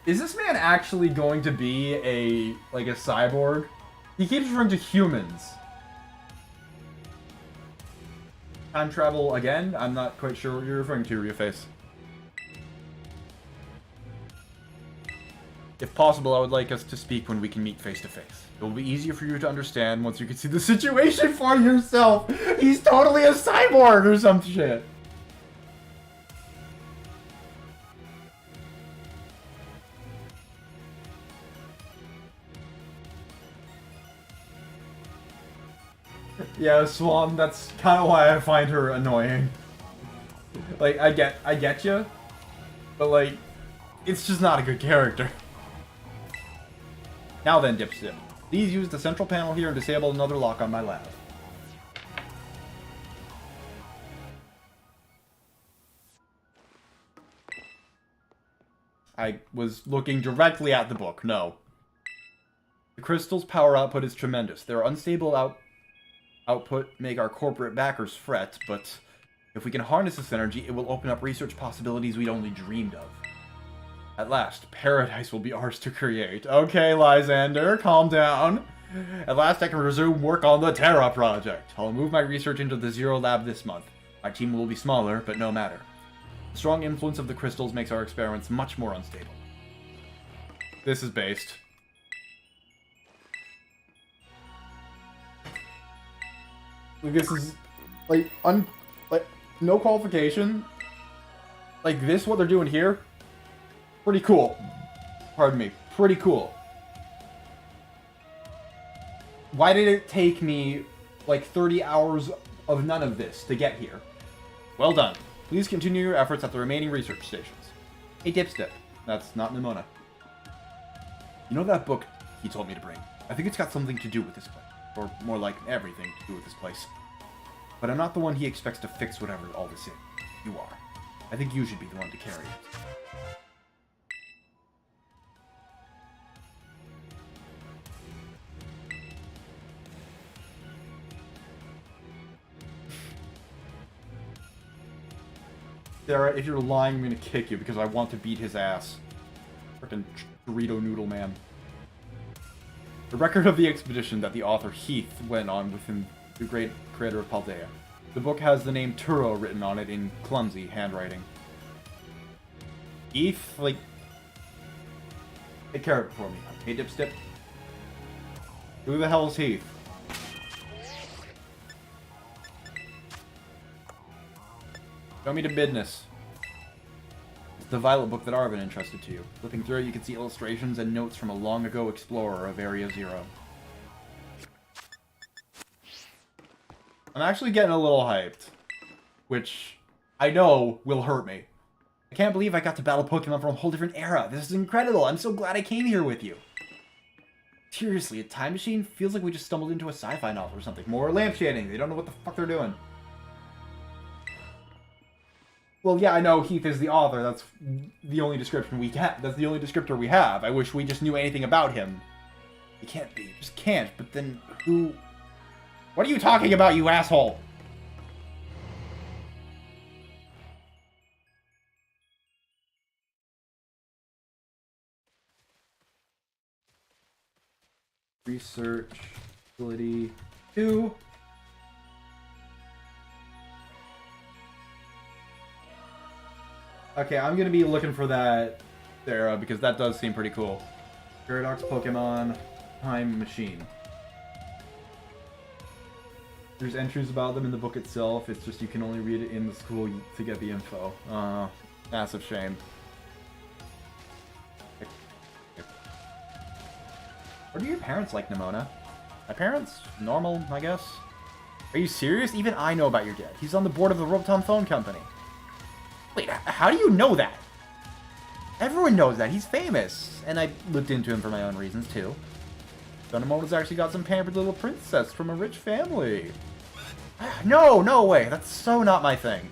Is this man actually going to be a cyborg? He keeps referring to humans. Time travel again? I'm not quite sure what you're referring to, your face. If possible, I would like us to speak when we can meet face to face. It will be easier for you to understand once you can see the situation for yourself. He's totally a cyborg or some shit. Yeah, Swan, that's kind of why I find her annoying. Like, I get you, but like, it's just not a good character. Now then, Dipstick. Please use the central panel here and disable another lock on my lab. I was looking directly at the book, no. The crystal's power output is tremendous. Their unstable output make our corporate backers fret, but if we can harness this energy, it will open up research possibilities we'd only dreamed of. At last, paradise will be ours to create. Okay, Lysander, calm down. At last I can resume work on the Terra project. I'll move my research into the Zero Lab this month. My team will be smaller, but no matter. The strong influence of the crystals makes our experiments much more unstable. This is based. This is, like, no qualification. Like, this, what they're doing here, pretty cool. Pardon me. Pretty cool. Why did it take me, like, 30 hours of none of this to get here? Well done. Please continue your efforts at the remaining research stations. Hey, Dipstick. That's not Nimona. You know that book he told me to bring? I think it's got something to do with this place. Or more like everything to do with this place. But I'm not the one he expects to fix whatever all this is. You are. I think you should be the one to carry it. Sarah, if you're lying, I'm gonna kick you because I want to beat his ass. Frickin' Dorito Noodle Man. The record of the expedition that the author Heath went on within the great creator of Paldea. The book has the name Turo written on it in clumsy handwriting. Heath, like... Take care of it for me. Hey, Dipstick. Who the hell is Heath? Show me the business. It's the Violet book that Arvin entrusted to you. Flipping through it, you can see illustrations and notes from a long-ago explorer of Area Zero. I'm actually getting a little hyped. which I know will hurt me. I can't believe I got to battle Pokemon from a whole different era. This is incredible. I'm so glad I came here with you. Seriously, a time machine? Feels like we just stumbled into a sci-fi novel or something. More lampshading. They don't know what the fuck they're doing. Well, yeah, I know Heath is the author. That's the only description we have. That's the only descriptor we have. I wish we just knew anything about him. It can't be. Just can't. But then who... What are you talking about, you asshole? Research facility 2. Okay, I'm gonna be looking for that there because that does seem pretty cool. Paradox Pokemon Time Machine. There's entries about them in the book itself. It's just you can only read it in the school to get the info. Massive shame. What are your parents like, Nimona? My parents? Normal, I guess. Are you serious? Even I know about your dad. He's on the board of the Robotom Phone Company. Wait, how do you know that? Everyone knows that. He's famous. And I looked into him for my own reasons, too. Niimona's actually got some pampered little princess from a rich family. No way. That's so not my thing.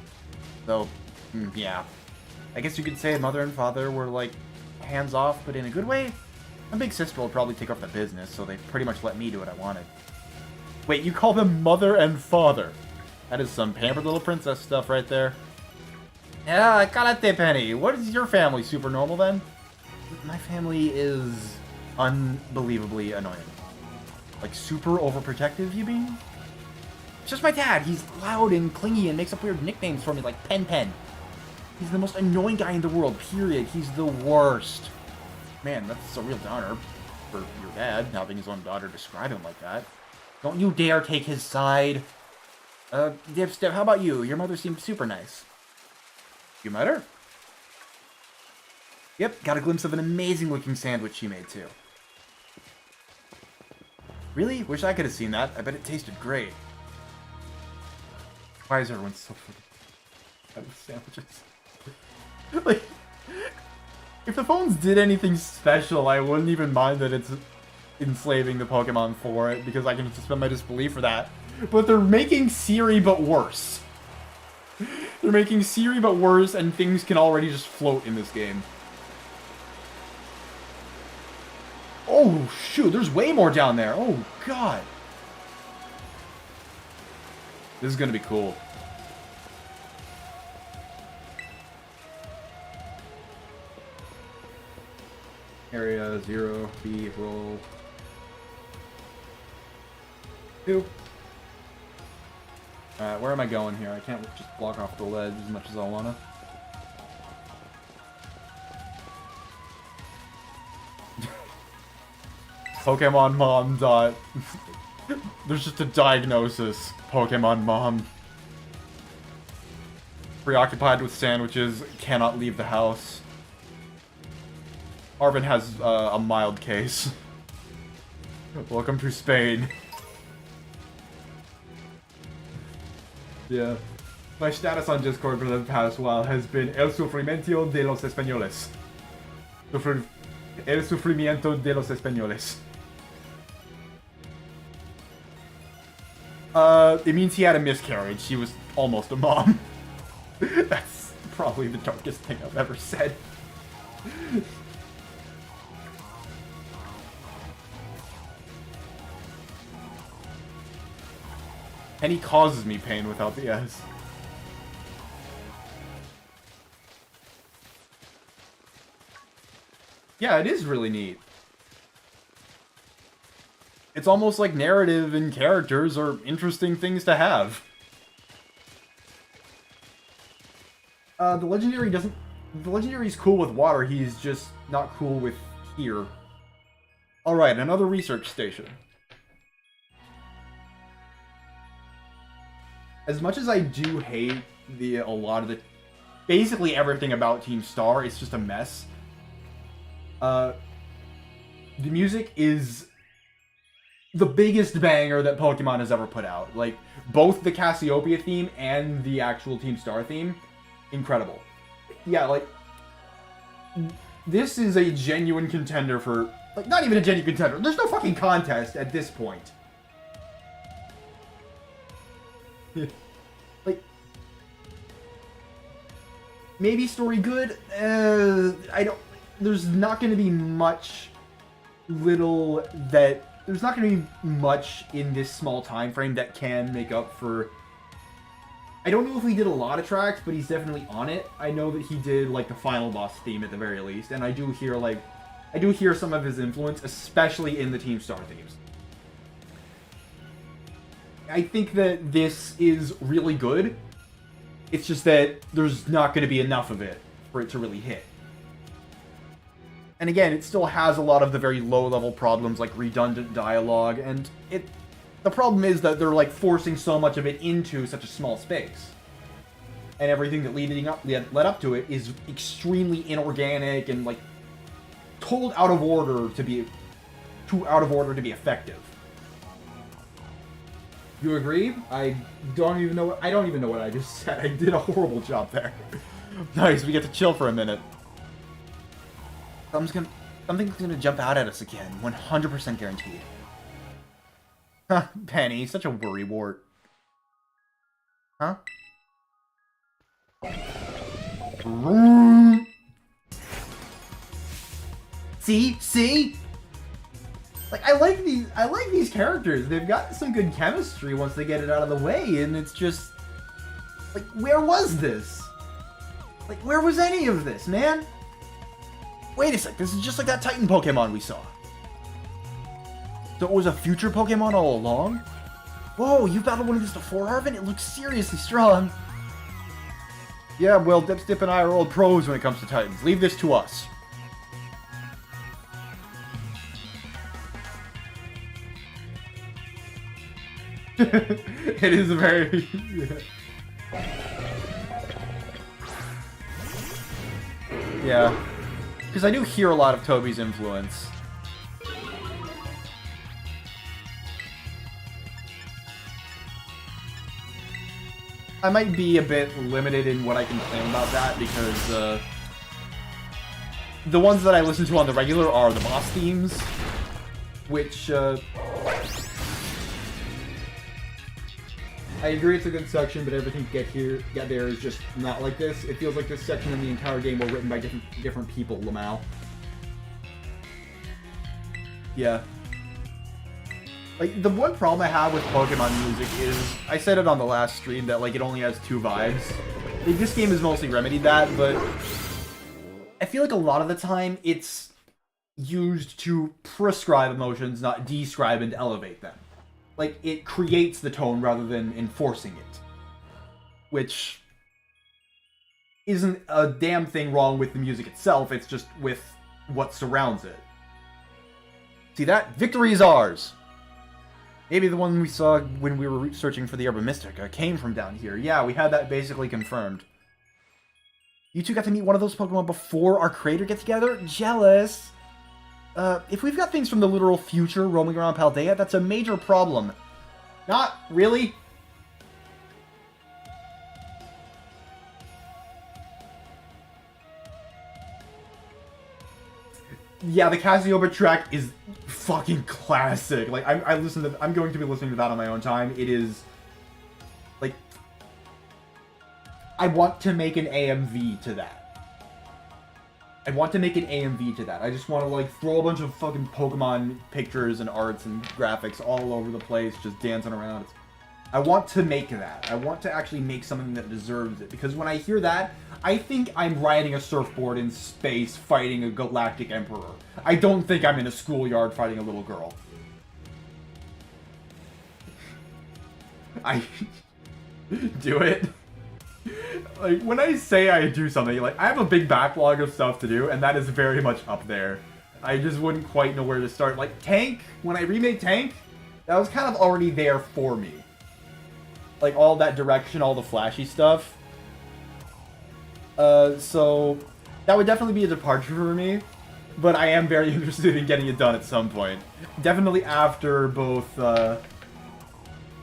Though, yeah. I guess you could say mother and father were, like, hands-off, but in a good way. My big sister will probably take off the business, so they pretty much let me do what I wanted. Wait, you call them mother and father? That is some pampered little princess stuff right there. Yeah, karate Penny. What is your family, super normal then? My family is unbelievably annoying. Like super overprotective, you mean? It's just my dad. He's loud and clingy and makes up weird nicknames for me like Pen. He's the most annoying guy in the world, period. He's the worst. Man, that's a real downer for your dad, having his own daughter describe him like that. Don't you dare take his side. Dipstep, how about you? Your mother seemed super nice. You met her? Yep, got a glimpse of an amazing-looking sandwich she made, too. Really? Wish I could have seen that. I bet it tasted great. Why is everyone so fucking out of sandwiches? Like... If the phones did anything special, I wouldn't even mind that it's enslaving the Pokemon for it, because I can suspend my disbelief for that. But they're making Siri but worse. They're making Siri but worse, and things can already just float in this game. Oh, shoot, there's way more down there. Oh, God. This is gonna be cool. Area Zero B roll 2. Where am I going here? I can't just block off the ledge as much as I wanna. Pokemon Mom dot. There's just a diagnosis. Pokemon Mom. Preoccupied with sandwiches, cannot leave the house. Arvin has a mild case. Welcome to Spain. Yeah. My status on Discord for the past while has been El sufrimiento de los españoles. El sufrimiento de los españoles. It means he had a miscarriage. He was almost a mom. That's probably the darkest thing I've ever said. And he causes me pain without the S. Yeah, it is really neat. It's almost like narrative and characters are interesting things to have. The Legendary's cool with water, he's just not cool with here. Alright, another research station. As much as I do hate a lot of the... Basically everything about Team Star, it's just a mess. The music is the biggest banger that Pokemon has ever put out. Like, both the Cassiopeia theme and the actual Team Star theme, incredible. Yeah, like, this is a genuine contender for, like, not even a genuine contender. There's no fucking contest at this point. Like, maybe story good? I don't, there's not going to be much there's not going to be much in this small time frame that can make up for... I don't know if he did a lot of tracks, but he's definitely on it. I know that he did, like, the final boss theme at the very least, and I do hear some of his influence, especially in the Team Star themes. I think that this is really good. It's just that there's not going to be enough of it for it to really hit. And again, it still has a lot of the very low-level problems like redundant dialogue, and the problem is that they're like forcing so much of it into such a small space. And everything that led up to it is extremely inorganic and like told out of order to be effective. You agree? I don't even know what I just said. I did a horrible job there. Nice, we get to chill for a minute. Something's gonna jump out at us again. 100% guaranteed. Huh, Penny, such a worrywart. Huh? See? Like, I like these characters. They've got some good chemistry once they get it out of the way, and it's just... Like, where was this? Like, where was any of this, man? Wait a sec, this is just like that Titan Pokemon we saw. So it was a future Pokemon all along? Whoa, you battled one of these before, Arvin? It looks seriously strong. Yeah, well, Dipstip and I are old pros when it comes to Titans. Leave this to us. It is a very... Yeah. Because I do hear a lot of Toby's influence. I might be a bit limited in what I can claim about that, because the ones that I listen to on the regular are the boss themes, which I agree it's a good section, but everything to get there is just not like this. It feels like this section and the entire game were written by different people, Lamau. Yeah. Like, the one problem I have with Pokemon music is, I said it on the last stream that, like, it only has 2 vibes. Like, this game has mostly remedied that, but I feel like a lot of the time it's used to prescribe emotions, not describe and elevate them. Like, it creates the tone rather than enforcing it. Which isn't a damn thing wrong with the music itself, it's just with what surrounds it. See that? Victory is ours! Maybe the one we saw when we were searching for the Area Mystique came from down here. Yeah, we had that basically confirmed. You two got to meet one of those Pokemon before our creator get-together? Jealous! If we've got things from the literal future roaming around Paldea, that's a major problem. Not really. Yeah, the Cassiopeia track is fucking classic. Like, I'm going to be listening to that on my own time. It is, like, I want to make an AMV to that. I want to make an AMV to that. I just want to, like, throw a bunch of fucking Pokemon pictures and arts and graphics all over the place, just dancing around. I want to make that. I want to actually make something that deserves it. Because when I hear that, I think I'm riding a surfboard in space fighting a galactic emperor. I don't think I'm in a schoolyard fighting a little girl. I... do it. Like, when I say I do something, like, I have a big backlog of stuff to do, and that is very much up there. I just wouldn't quite know where to start. Like, Tank, when I remade Tank, that was kind of already there for me. Like, all that direction, all the flashy stuff. So, that would definitely be a departure for me. but I am very interested in getting it done at some point. Definitely after both the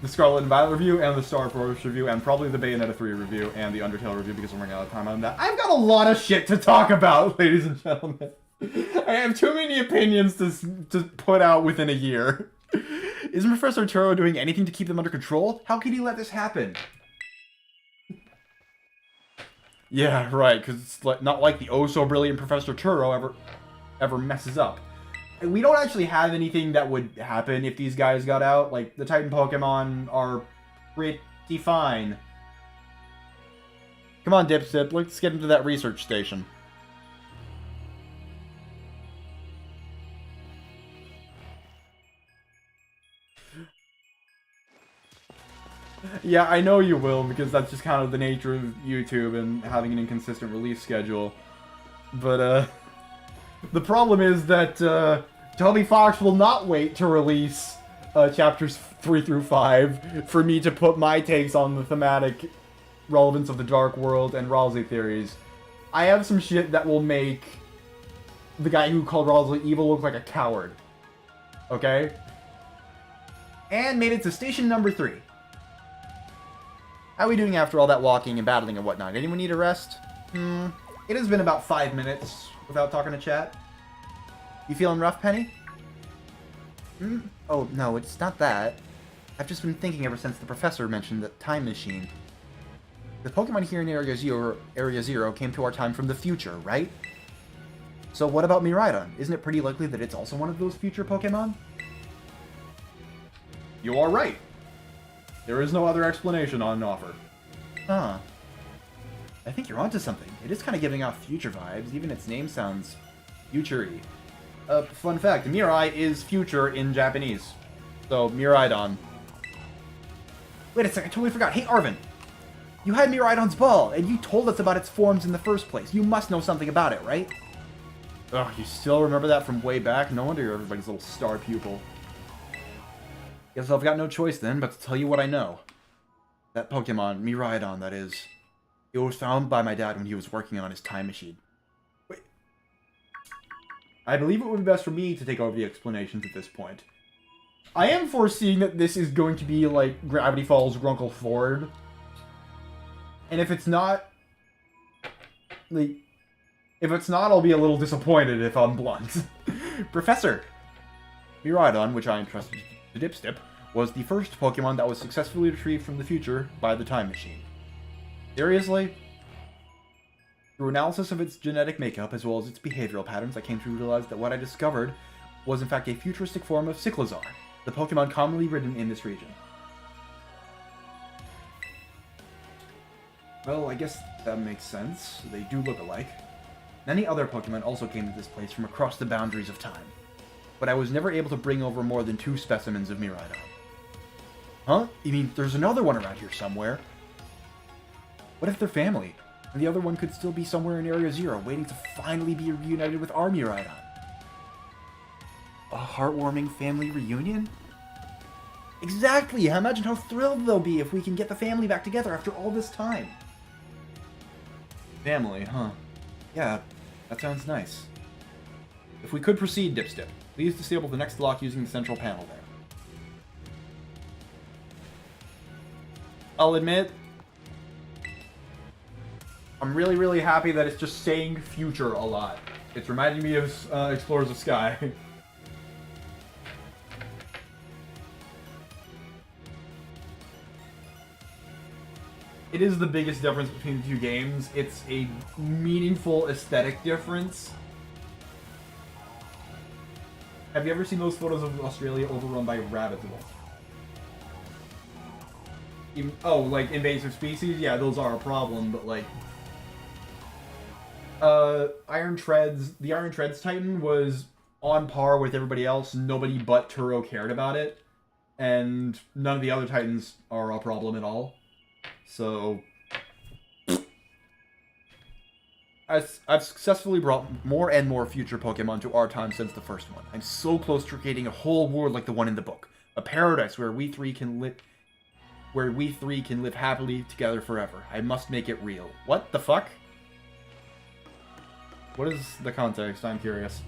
Scarlet and Violet review and the Star Force review, and probably the Bayonetta 3 review and the Undertale review, because I'm running out of time on that. I've got a lot of shit to talk about, ladies and gentlemen. I have too many opinions to put out within a year. Isn't Professor Turo doing anything to keep them under control? How can he let this happen? Yeah, right, because it's not like the oh-so-brilliant Professor Turo ever messes up. And we don't actually have anything that would happen if these guys got out. Like, the Titan Pokemon are pretty fine. Come on, Dipsip, let's get into that research station. Yeah, I know you will, because that's just kind of the nature of YouTube and having an inconsistent release schedule. But, the problem is that, Toby Fox will not wait to release, chapters 3 through 5 for me to put my takes on the thematic relevance of the Dark World and Ralsei theories. I have some shit that will make the guy who called Ralsei evil look like a coward. Okay? And made it to station number 3. How are we doing after all that walking and battling and whatnot? Anyone need a rest? It has been about 5 minutes without talking to chat. You feeling rough, Penny? Oh, no, it's not that. I've just been thinking ever since the professor mentioned the time machine. The Pokemon here in Area Zero came to our time from the future, right? So what about Miraidon? Isn't it pretty likely that it's also one of those future Pokemon? You are right. There is no other explanation on offer. Huh. I think you're onto something. It is kind of giving off future vibes. Even its name sounds future-y. Fun fact, Mirai is future in Japanese. So, Miraidon. Wait a second, I totally forgot. Hey, Arvin! You had Miraidon's ball, and you told us about its forms in the first place. You must know something about it, right? Ugh, you still remember that from way back? No wonder you're everybody's little star pupil. Guess I've got no choice then, but to tell you what I know. That Pokemon, Miraidon, that is. It was found by my dad when he was working on his time machine. Wait. I believe it would be best for me to take over the explanations at this point. I am foreseeing that this is going to be like Gravity Falls Grunkle Ford. And if it's not... like... if it's not, I'll be a little disappointed if I'm blunt. Professor! Miraidon, which I entrusted to Dipstip, was the first Pokemon that was successfully retrieved from the future by the Time Machine. Seriously? Through analysis of its genetic makeup as well as its behavioral patterns, I came to realize that what I discovered was in fact a futuristic form of Cyclizar, the Pokemon commonly ridden in this region. Well, I guess that makes sense. They do look alike. Many other Pokemon also came to this place from across the boundaries of time, but I was never able to bring over more than 2 specimens of Miraidon. Huh? You mean there's another one around here somewhere? What if they're family, and the other one could still be somewhere in Area Zero, waiting to finally be reunited with our Miraidon? A heartwarming family reunion? Exactly! Imagine how thrilled they'll be if we can get the family back together after all this time. Family, huh? Yeah, that sounds nice. If we could proceed, Dipstip, please disable the next lock using the central panel there. I'll admit, I'm really, really happy that it's just saying future a lot. It's reminding me of Explorers of Sky. It is the biggest difference between the two games. It's a meaningful aesthetic difference. Have you ever seen those photos of Australia overrun by rabbits? Oh, like invasive species? Yeah, those are a problem, but like... the Iron Treads Titan was on par with everybody else. Nobody but Turo cared about it. And none of the other Titans are a problem at all. So... I've successfully brought more and more future Pokemon to our time since the first one. I'm so close to creating a whole world like the one in the book. A paradise where we three can live happily together forever. I must make it real. What the fuck? What is the context? I'm curious.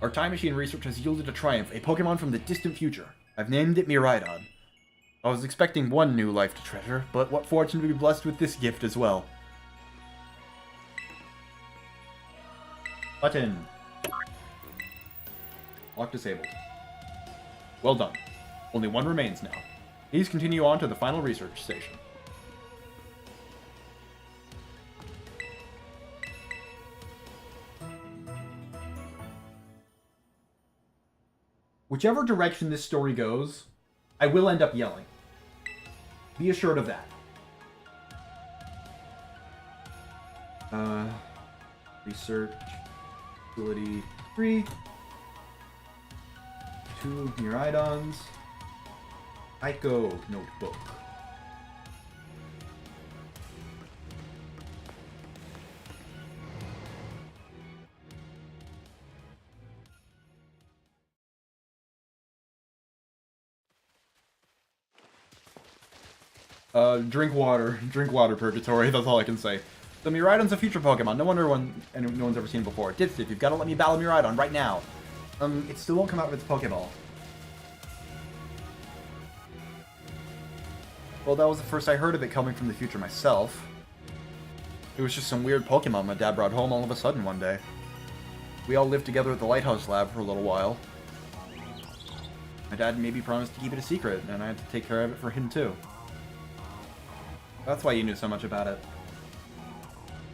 Our time machine research has yielded a triumph, a Pokemon from the distant future. I've named it Miraidon. I was expecting one new life to treasure, but what fortune to be blessed with this gift as well. Button. Lock disabled. Well done. Only one remains now. Please continue on to the final research station. Whichever direction this story goes, I will end up yelling. Be assured of that. Research. Ability 3. 2 Miraidons. Ico notebook. Drink water. Drink water, Purgatory. That's all I can say. The Miraidon's a future Pokemon. No wonder no one's ever seen it before. Dipstick, you've got to let me battle Miraidon right now. It still won't come out of its Pokeball. Well, that was the first I heard of it coming from the future myself. It was just some weird Pokemon my dad brought home all of a sudden one day. We all lived together at the Lighthouse Lab for a little while. My dad maybe promised to keep it a secret, and I had to take care of it for him too. That's why you knew so much about it.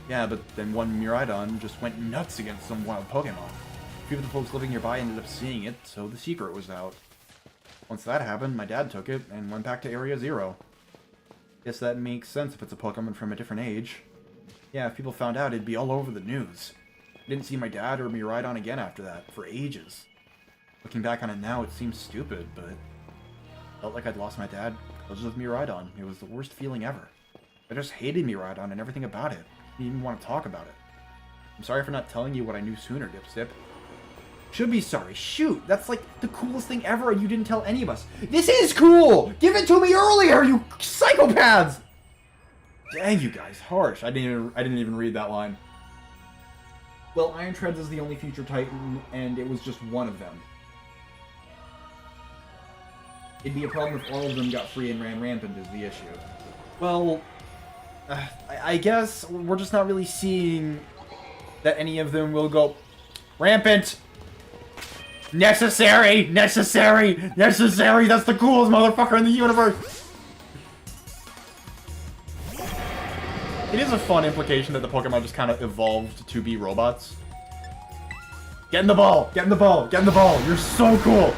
Yeah, but then one Miraidon just went nuts against some wild Pokemon. A few of the folks living nearby ended up seeing it, so the secret was out. Once that happened, my dad took it and went back to Area Zero. Guess that makes sense if it's a Pokemon from a different age. Yeah, if people found out, it'd be all over the news. I didn't see my dad or Miraidon again after that, for ages. Looking back on it now, it seems stupid, but... felt like I'd lost my dad because of Miraidon. It was the worst feeling ever. I just hated Miraidon and everything about it. I didn't even want to talk about it. I'm sorry for not telling you what I knew sooner, Dipsip. Should be sorry. Shoot, that's like the coolest thing ever and you didn't tell any of us. This is cool! Give it to me earlier, you psychopaths! Dang, you guys, harsh. I didn't even read that line. Well, Iron Treads is the only future Titan, and it was just one of them. It'd be a problem if all of them got free and ran rampant is the issue. Well, I guess we're just not really seeing that any of them will go rampant. Necessary! Necessary! Necessary! That's the coolest motherfucker in the universe! It is a fun implication that the Pokemon just kind of evolved to be robots. Get in the ball! Get in the ball! Get in the ball! You're so cool!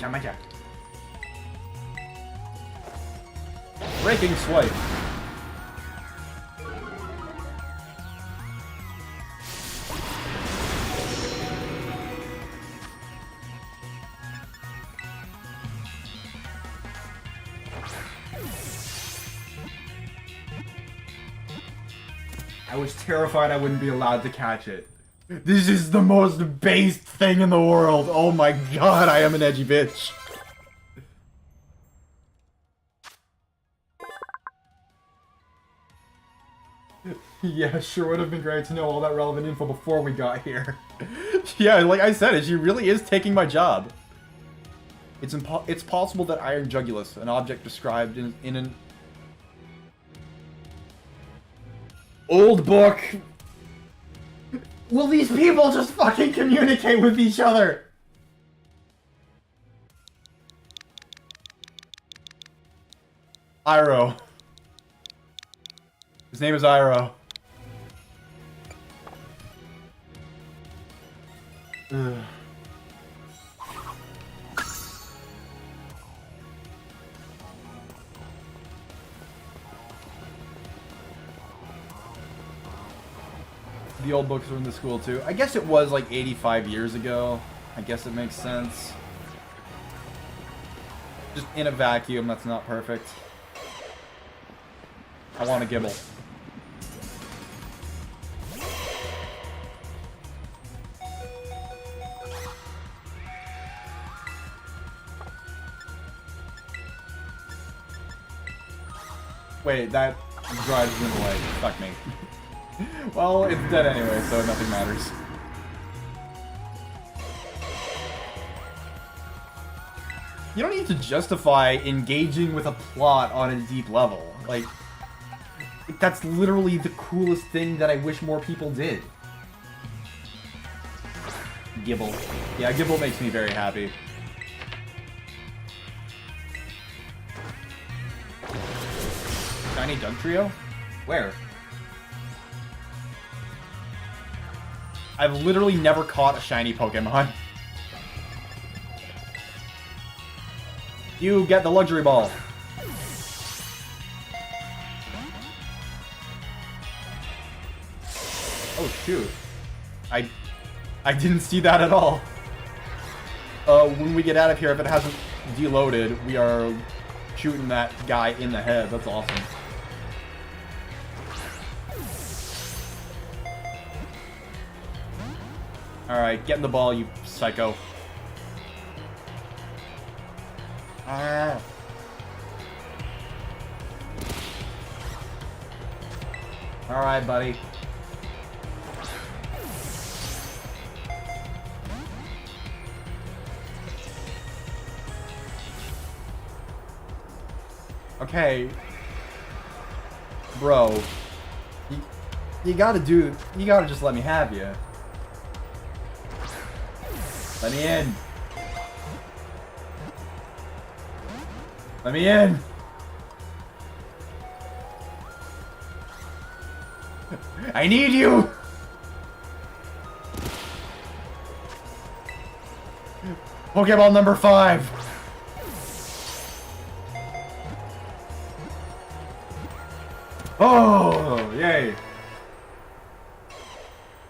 Macha. Breaking swipe. I was terrified I wouldn't be allowed to catch it. This is the most based thing in the world. Oh my god, I am an edgy bitch. Yeah, sure would have been great to know all that relevant info before we got here. Yeah, like I said, she really is taking my job. It's possible that Iron Jugulus, an object described in an old book. Will these people just fucking communicate with each other? Iroh. His name is Iroh. Ugh. The old books were in the school too. I guess it was like 85 years ago. I guess it makes sense. Just in a vacuum, that's not perfect. I want a Gibble. Wait, that drives them away. Fuck me. Well, it's dead anyway, so nothing matters. You don't need to justify engaging with a plot on a deep level. Like, that's literally the coolest thing that I wish more people did. Gibble. Yeah, Gibble makes me very happy. Shiny Dugtrio? Where? I've literally never caught a shiny Pokemon. You get the luxury ball. Oh shoot. I didn't see that at all. When we get out of here, if it hasn't deloaded, we are shooting that guy in the head. That's awesome. Alright, get in the ball, you psycho. Ah. Alright, buddy. Okay. Bro. You gotta just let me have you. Let me in. Let me in. I need you. Pokeball number 5. Oh, yay.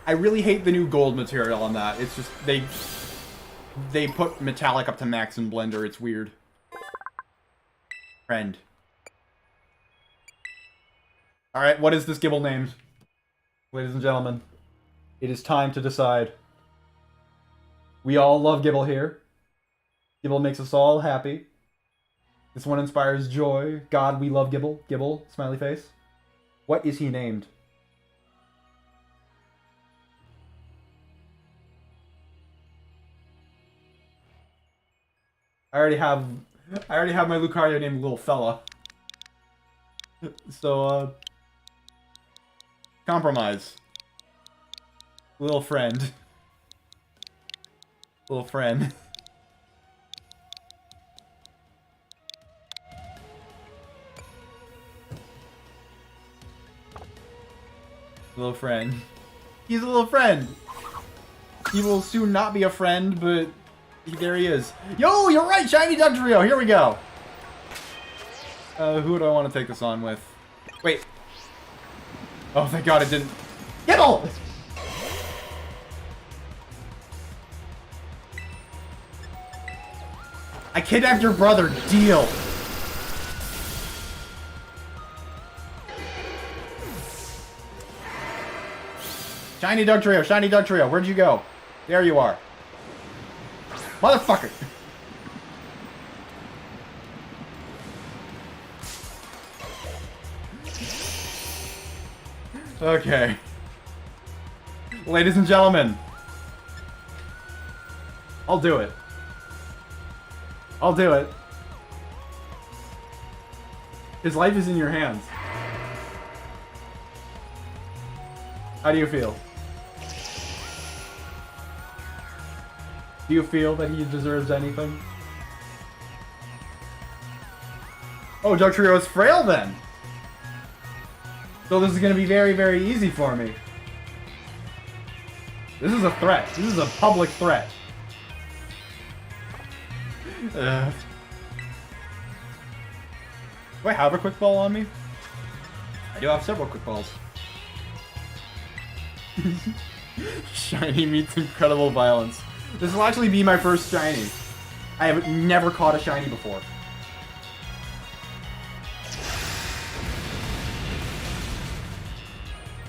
I really hate the new gold material on that. It's just, they put metallic up to max in Blender. It's weird. Friend. Alright, what is this Gibble named? Ladies and gentlemen, it is time to decide. We all love Gibble here. Gibble makes us all happy. This one inspires joy. God, we love Gibble. Gibble, smiley face. What is he named? I already have my Lucario named Little Fella. So, compromise. Little friend. Little friend. Little friend. He's a little friend. He will soon not be a friend, but there he is. Yo, you're right, Shiny Dugtrio. Here we go. Who do I want to take this on with? Wait. Oh, thank God it didn't. Gibble! I kidnapped your brother. Deal. Shiny Dugtrio, Shiny Dugtrio, where'd you go? There you are. Motherfucker! Okay. Ladies and gentlemen. I'll do it. I'll do it. His life is in your hands. How do you feel? Do you feel that he deserves anything? Oh, Dugtrio is frail then! So this is gonna be very, very easy for me. This is a threat. This is a public threat. Do I have a quick ball on me? I do have several quick balls. Shiny meets incredible violence. This will actually be my first shiny. I have never caught a shiny before.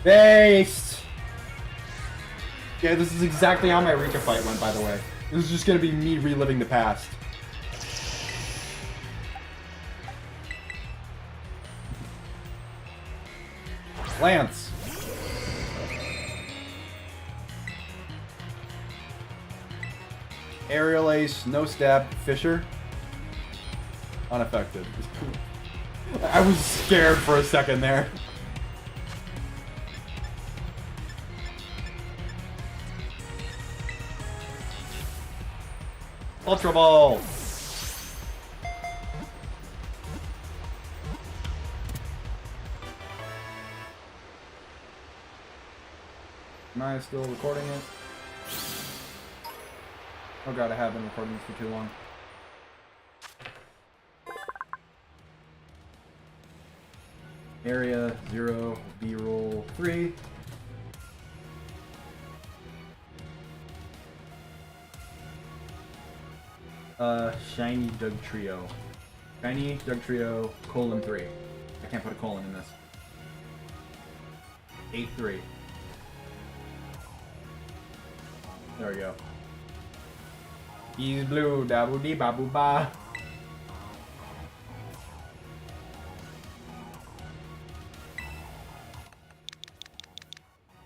Based! Yeah, this is exactly how my Rika fight went, by the way. This is just gonna be me reliving the past. Lance. Aerial Ace, no stab, Fisher. Unaffected. I was scared for a second there. Ultra Ball! Am I still recording it? Oh god, I have been recording this for too long. Area Zero B-roll 3. Shiny Doug Trio. Shiny Doug Trio, :3. I can't put a colon in this. 8-3. There we go. He's blue, daboo dee baboo ba.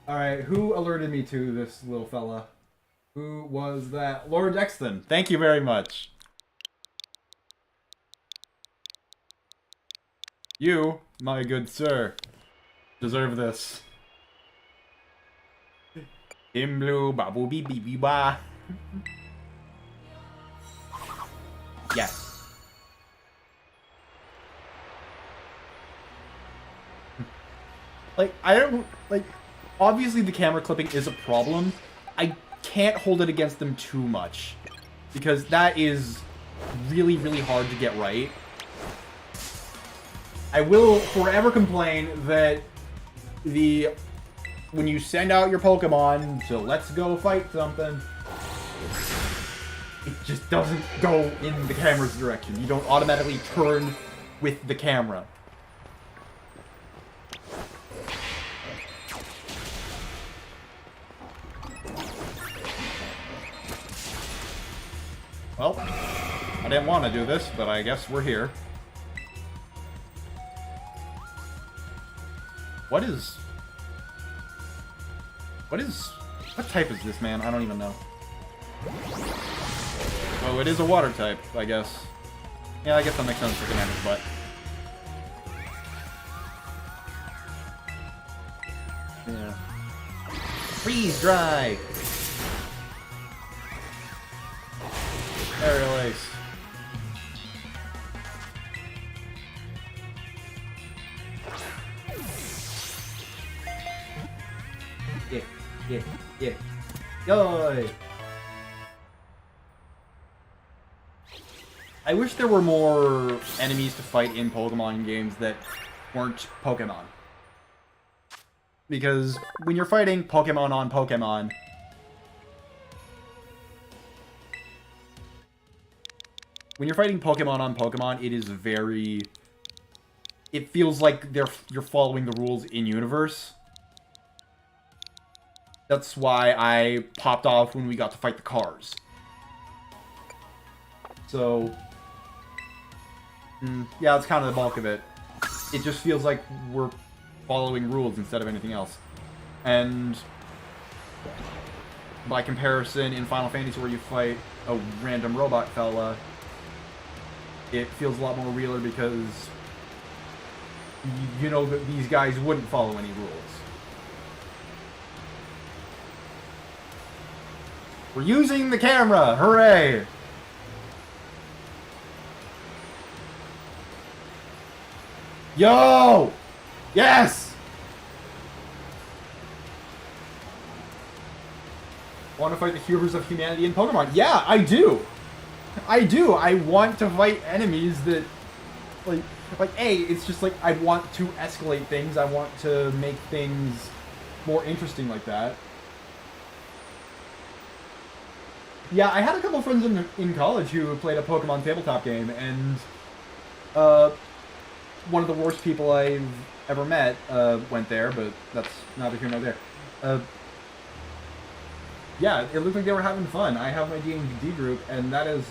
Alright, who alerted me to this little fella? Who was that? Lord Dexton. Thank you very much. You, my good sir, deserve this. Him blue, babu bee bee bee ba. Yes. Like, I don't, like, obviously the camera clipping is a problem. I can't hold it against them too much, because that is really, really hard to get right. I will forever complain that when you send out your Pokemon to let's go fight something, it just doesn't go in the camera's direction. You don't automatically turn with the camera. Well, I didn't want to do this, but I guess we're here. What type is this, man? I don't even know. Oh, it is a water type, I guess. Yeah, I guess that makes sense for Commander's butt. Yeah. Freeze dry! Aerial Ace. Yeah. Yoy! I wish there were more enemies to fight in Pokemon games that weren't Pokemon. Because when you're fighting Pokemon on Pokemon, it is very... It feels like you're following the rules in-universe. That's why I popped off when we got to fight the cars. So... yeah, that's kind of the bulk of it. It just feels like we're following rules instead of anything else. And... by comparison, in Final Fantasy where you fight a random robot fella, it feels a lot more realer because you know that these guys wouldn't follow any rules. We're using the camera! Hooray! Yo! Yes! Want to fight the heroes of humanity in Pokemon? Yeah, I do! I do! I want to fight enemies that... it's just like, I want to escalate things, I want to make things more interesting like that. Yeah, I had a couple friends in college who played a Pokemon tabletop game, and one of the worst people I've ever met went there, but that's neither here nor there. Yeah, it looked like they were having fun. I have my D&D group, and that has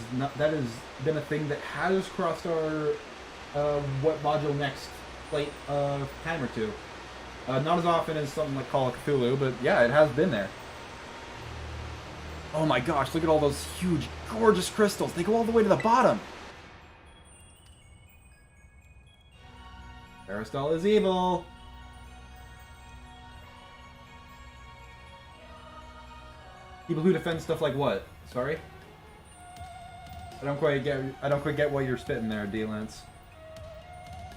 been a thing that has crossed our what module next time or two. Not as often as something like Call of Cthulhu, but yeah, it has been there. Oh my gosh, look at all those huge, gorgeous crystals. They go all the way to the bottom. Aristal is evil. People who defend stuff like what? Sorry? I don't quite get what you're spitting there, D-Lance.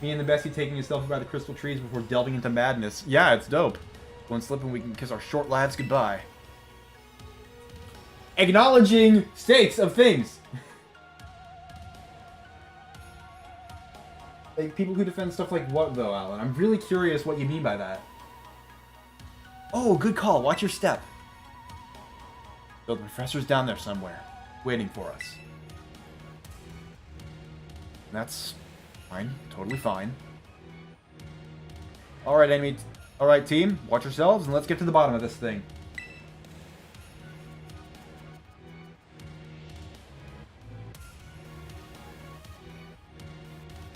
Me and the Bessie taking yourself by the crystal trees before delving into madness. Yeah, it's dope. One slip and we can kiss our short lives goodbye. Acknowledging states of things. Like, people who defend stuff like what, though, Alan? I'm really curious what you mean by that. Oh, good call. Watch your step. So the professor's down there somewhere, waiting for us. That's fine. Totally fine. Alright, enemy. Alright, team. Watch yourselves, and let's get to the bottom of this thing.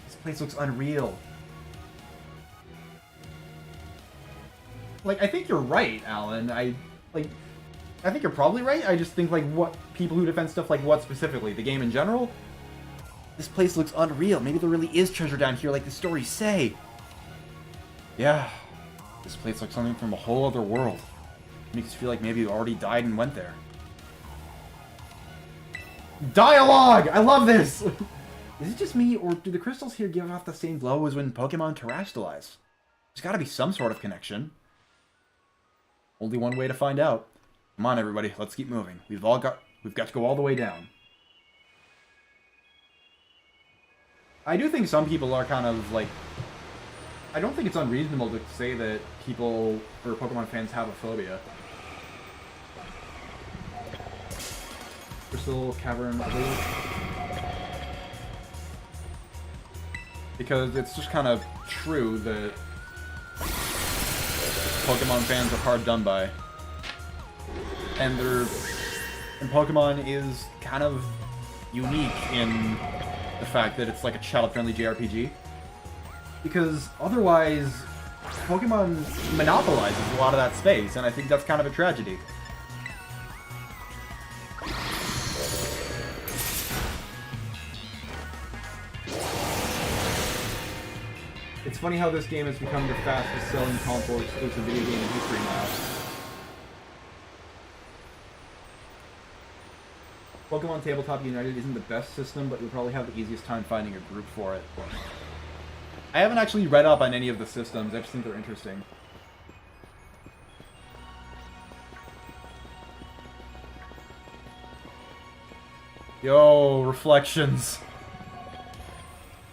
This place looks unreal. Like, I think you're right, Alan. I think you're probably right. I just think, like, what people who defend stuff like what specifically? The game in general? This place looks unreal. Maybe there really is treasure down here like the stories say. Yeah. This place looks something from a whole other world. It makes you feel like maybe you already died and went there. Dialogue! I love this! Is it just me, or do the crystals here give off the same glow as when Pokemon terrestrialize? There's gotta be some sort of connection. Only one way to find out. Come on, everybody. Let's keep moving. We've got to go all the way down. I do think some people are kind of, like... I don't think it's unreasonable to say that people, or Pokemon fans, have a phobia. Crystal Cavern, I believe. Because it's just kind of true that Pokemon fans are hard done by. And Pokemon is kind of unique in the fact that it's like a child-friendly JRPG. Because otherwise, Pokemon monopolizes a lot of that space, and I think that's kind of a tragedy. It's funny how this game has become the fastest-selling console-exclusive video game in history now. Pokemon Tabletop United isn't the best system, but you'll probably have the easiest time finding a group for it. I haven't actually read up on any of the systems, I just think they're interesting. Yo, reflections.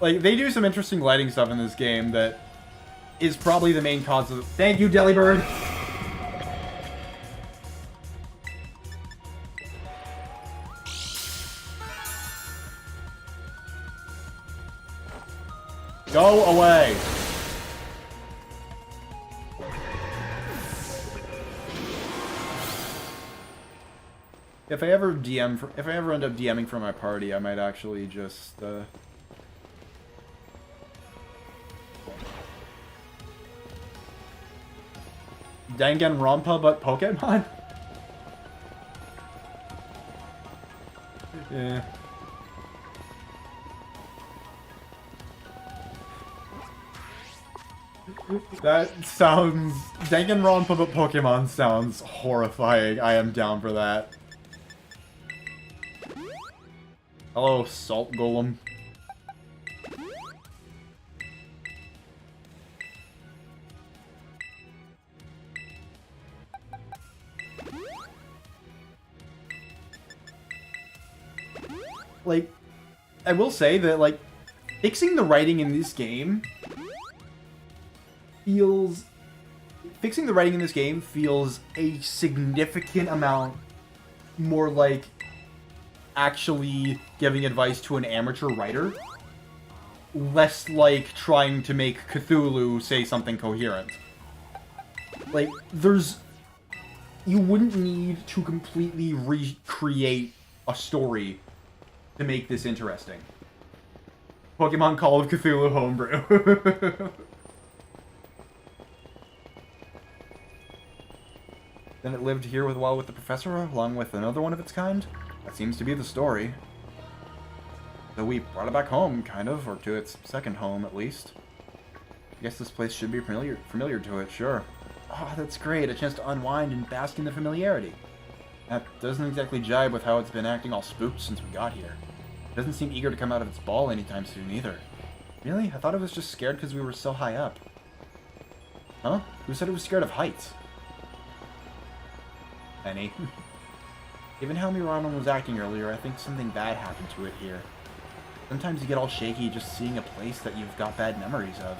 Like, they do some interesting lighting stuff in this game that is probably the main cause of... Thank you, Delibird! Go away! If I ever end up DMing for my party, I might actually just Danganronpa but Pokemon? Yeah. That sounds... Danganronpa but Pokemon sounds horrifying. I am down for that. Hello, Salt Golem. Like, I will say that, like, fixing the writing in this game feels... Fixing the writing in this game feels a significant amount more like actually giving advice to an amateur writer, less like trying to make Cthulhu say something coherent. Like, you wouldn't need to completely recreate a story to make this interesting. Pokemon Call of Cthulhu homebrew. Then it lived here while with the professor, along with another one of its kind? That seems to be the story. Though we brought it back home, kind of, or to its second home, at least. I guess this place should be familiar to it, sure. Oh, that's great, a chance to unwind and bask in the familiarity. That doesn't exactly jibe with how it's been acting all spooked since we got here. It doesn't seem eager to come out of its ball anytime soon, either. Really? I thought it was just scared because we were so high up. Huh? Who said it was scared of heights? Penny. Given how Miranon was acting earlier, I think something bad happened to it here. Sometimes you get all shaky just seeing a place that you've got bad memories of.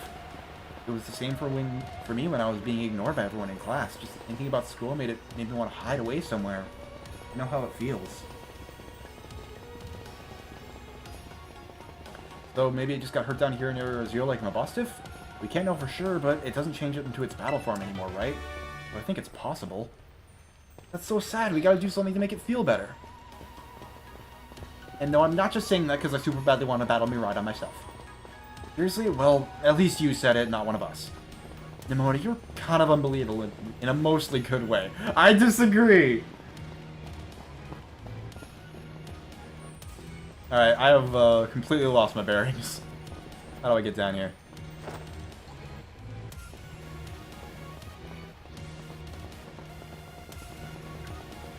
It was the same for me when I was being ignored by everyone in class. Just thinking about school made me want to hide away somewhere. You know how it feels. So maybe it just got hurt down here in Area Zero like Mabostiff? We can't know for sure, but it doesn't change it into its battle form anymore, right? But I think it's possible. That's so sad. We gotta do something to make it feel better. And no, I'm not just saying that because I super badly want to battle Miraidon myself. Seriously? Well, at least you said it, not one of us. Nemona, you're kind of unbelievable in a mostly good way. I disagree! Alright, I have completely lost my bearings. How do I get down here?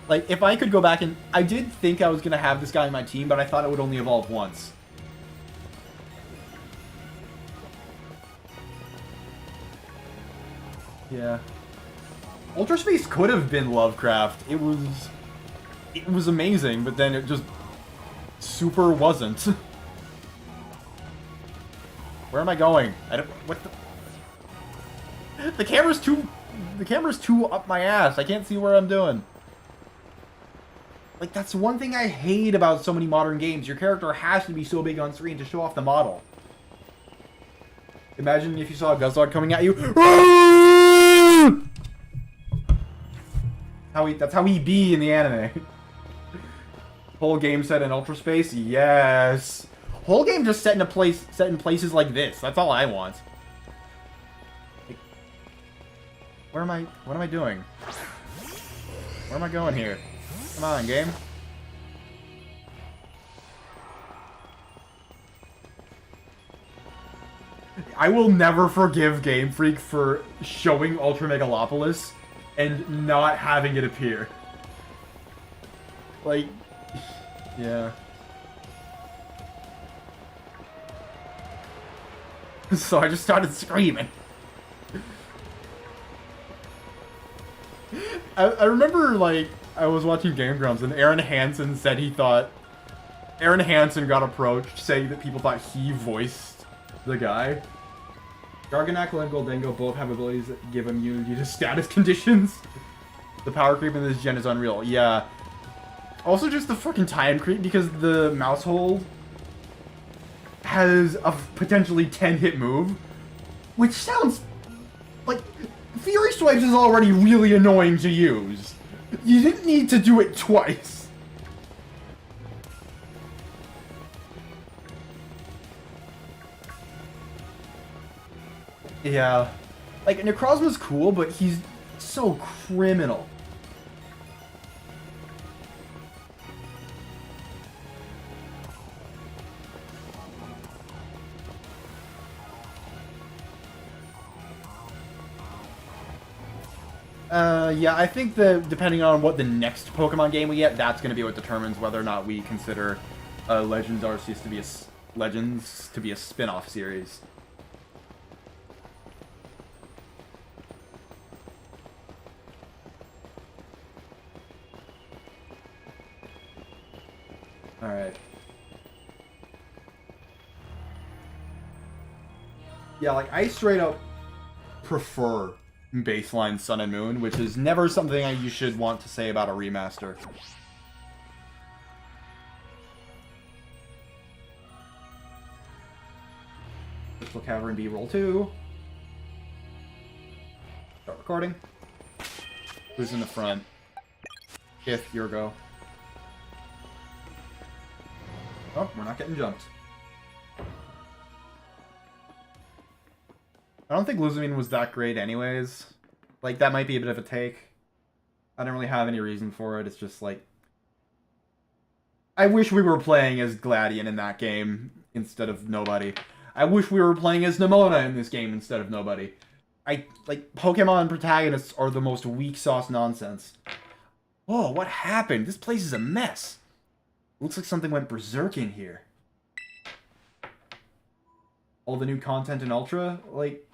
Like, if I could go back and... I did think I was going to have this guy in my team, but I thought it would only evolve once. Yeah. Ultra Space could have been Lovecraft. It was amazing, but then it just super wasn't. Where am I going? I don't... What the... The camera's too up my ass. I can't see where I'm doing. Like, that's one thing I hate about so many modern games. Your character has to be so big on screen to show off the model. Imagine if you saw a Guzzlord coming at you. That's how he be in the anime. Whole game set in Ultra Space? Yes. Whole game just set in places like this. That's all I want. Like, what am I doing? Where am I going here? Come on, game. I will never forgive Game Freak for showing Ultra Megalopolis and not having it appear. Like, yeah. So I just started screaming. I remember, like, I was watching Game Grumps and Aaron Hansen said he thought... Aaron Hansen got approached saying that people thought he voiced the guy. Garganackle and Goldengo both have abilities that give immunity to status conditions. The power creep in this gen is unreal. Yeah. Also just the fucking time creep because the Mousehold has a potentially 10-hit move. Which sounds... like... Fury Swipes is already really annoying to use. You didn't need to do it twice. Yeah. Like, Necrozma's cool, but he's so criminal. Yeah, I think that depending on what the next Pokemon game we get, that's going to be what determines whether or not we consider Legends Arceus to be a spin-off series. Alright. Yeah, like, I straight up prefer baseline Sun and Moon, which is never something you should want to say about a remaster. Crystal Cavern B roll 2. Start recording. Who's in the front? If your go. Oh, we're not getting jumped. I don't think Luzamine was that great anyways. Like, that might be a bit of a take. I don't really have any reason for it. It's just like I wish we were playing as Gladian in that game instead of nobody. I wish we were playing as Nimona in this game instead of nobody. Pokemon protagonists are the most weak sauce nonsense. Whoa, what happened? This place is a mess. Looks like something went berserk in here. All the new content in Ultra? Like,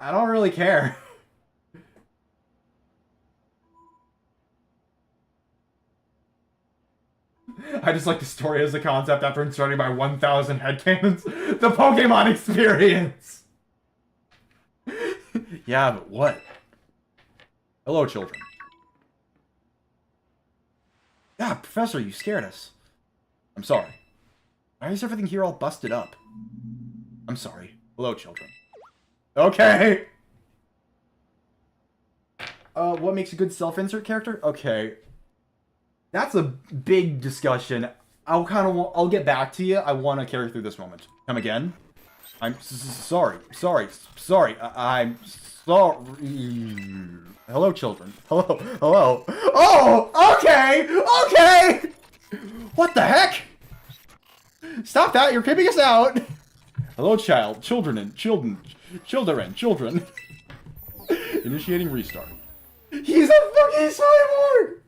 I don't really care. I just like the story as a concept after inserting my 1,000 headcanons. The Pokemon experience! Yeah, but what? Hello, children. Yeah, Professor, you scared us. I'm sorry. Why is everything here all busted up? I'm sorry. Hello, children. Okay! What makes a good self-insert character? Okay. That's a big discussion. I'll get back to you. I want to carry through this moment. Come again? I'm sorry. I'm sorry. Hello, children. Hello. Oh! Okay! What the heck? Stop that, you're creeping us out! Hello, children. Initiating restart. He's a fucking cyborg!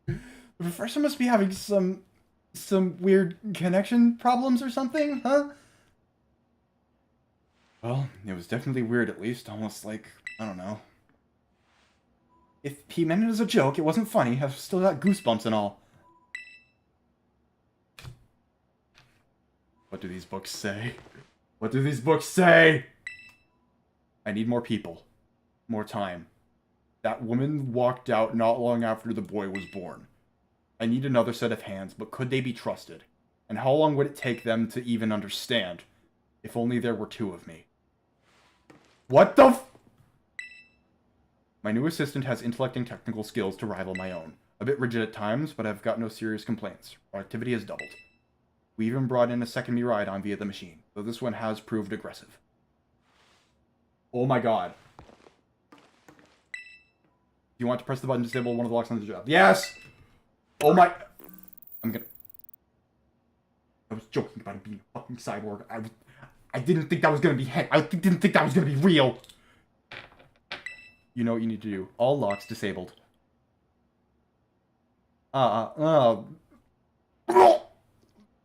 The Professor must be having some weird connection problems or something, huh? Well, it was definitely weird at least, almost like, I don't know. If he meant it as a joke, it wasn't funny. I've still got goosebumps and all. What do these books say? What do these books say? I need more people. More time. That woman walked out not long after the boy was born. I need another set of hands, but could they be trusted? And how long would it take them to even understand? If only there were two of me. What the f- My new assistant has intellect and technical skills to rival my own. A bit rigid at times, but I've got no serious complaints. Productivity has doubled. We even brought in a second Miraidon via the machine, though this one has proved aggressive. Oh my god. You want to press the button to disable one of the locks on the job? Yes! Oh my... I was joking about him being a fucking cyborg. I didn't think that was gonna be I didn't think that was gonna be real. You know what you need to do. All locks disabled.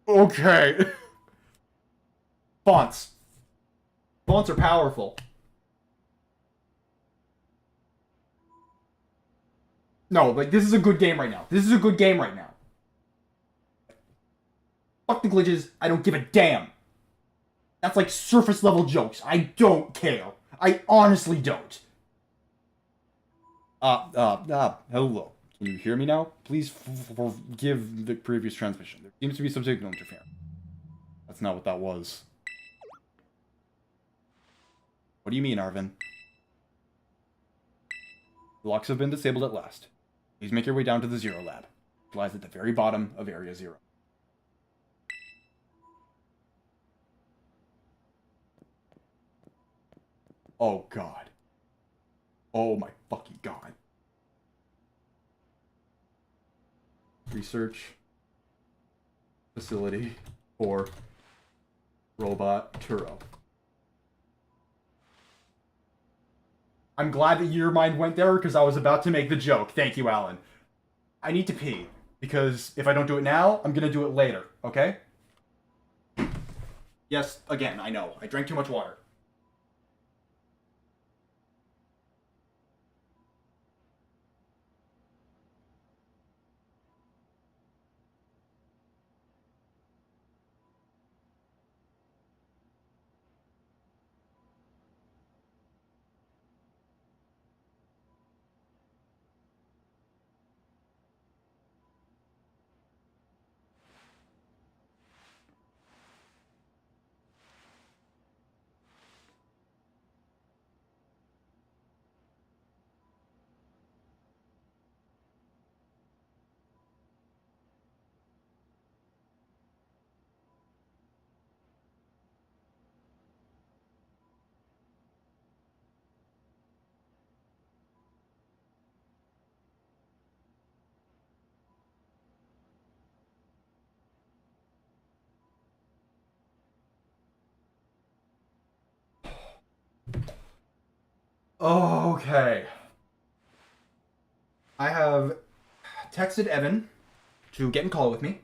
Okay. Fonts. Fonts are powerful. No, like, this is a good game right now. Fuck the glitches. I don't give a damn. That's like surface level jokes. I don't care. I honestly don't. Hello. Can you hear me now? Please forgive the previous transmission. There seems to be some signal interference. That's not what that was. What do you mean, Arvin? The locks have been disabled at last. Please make your way down to the Zero Lab. It lies at the very bottom of Area Zero. Oh god. Oh my fucking god. Research facility for robot Turo. I'm glad that your mind went there because I was about to make the joke. Thank you, Alan. I need to pee because if I don't do it now, I'm gonna do it later, okay? Yes, again, I know. I drank too much water. Okay. I have texted Evan to get in call with me.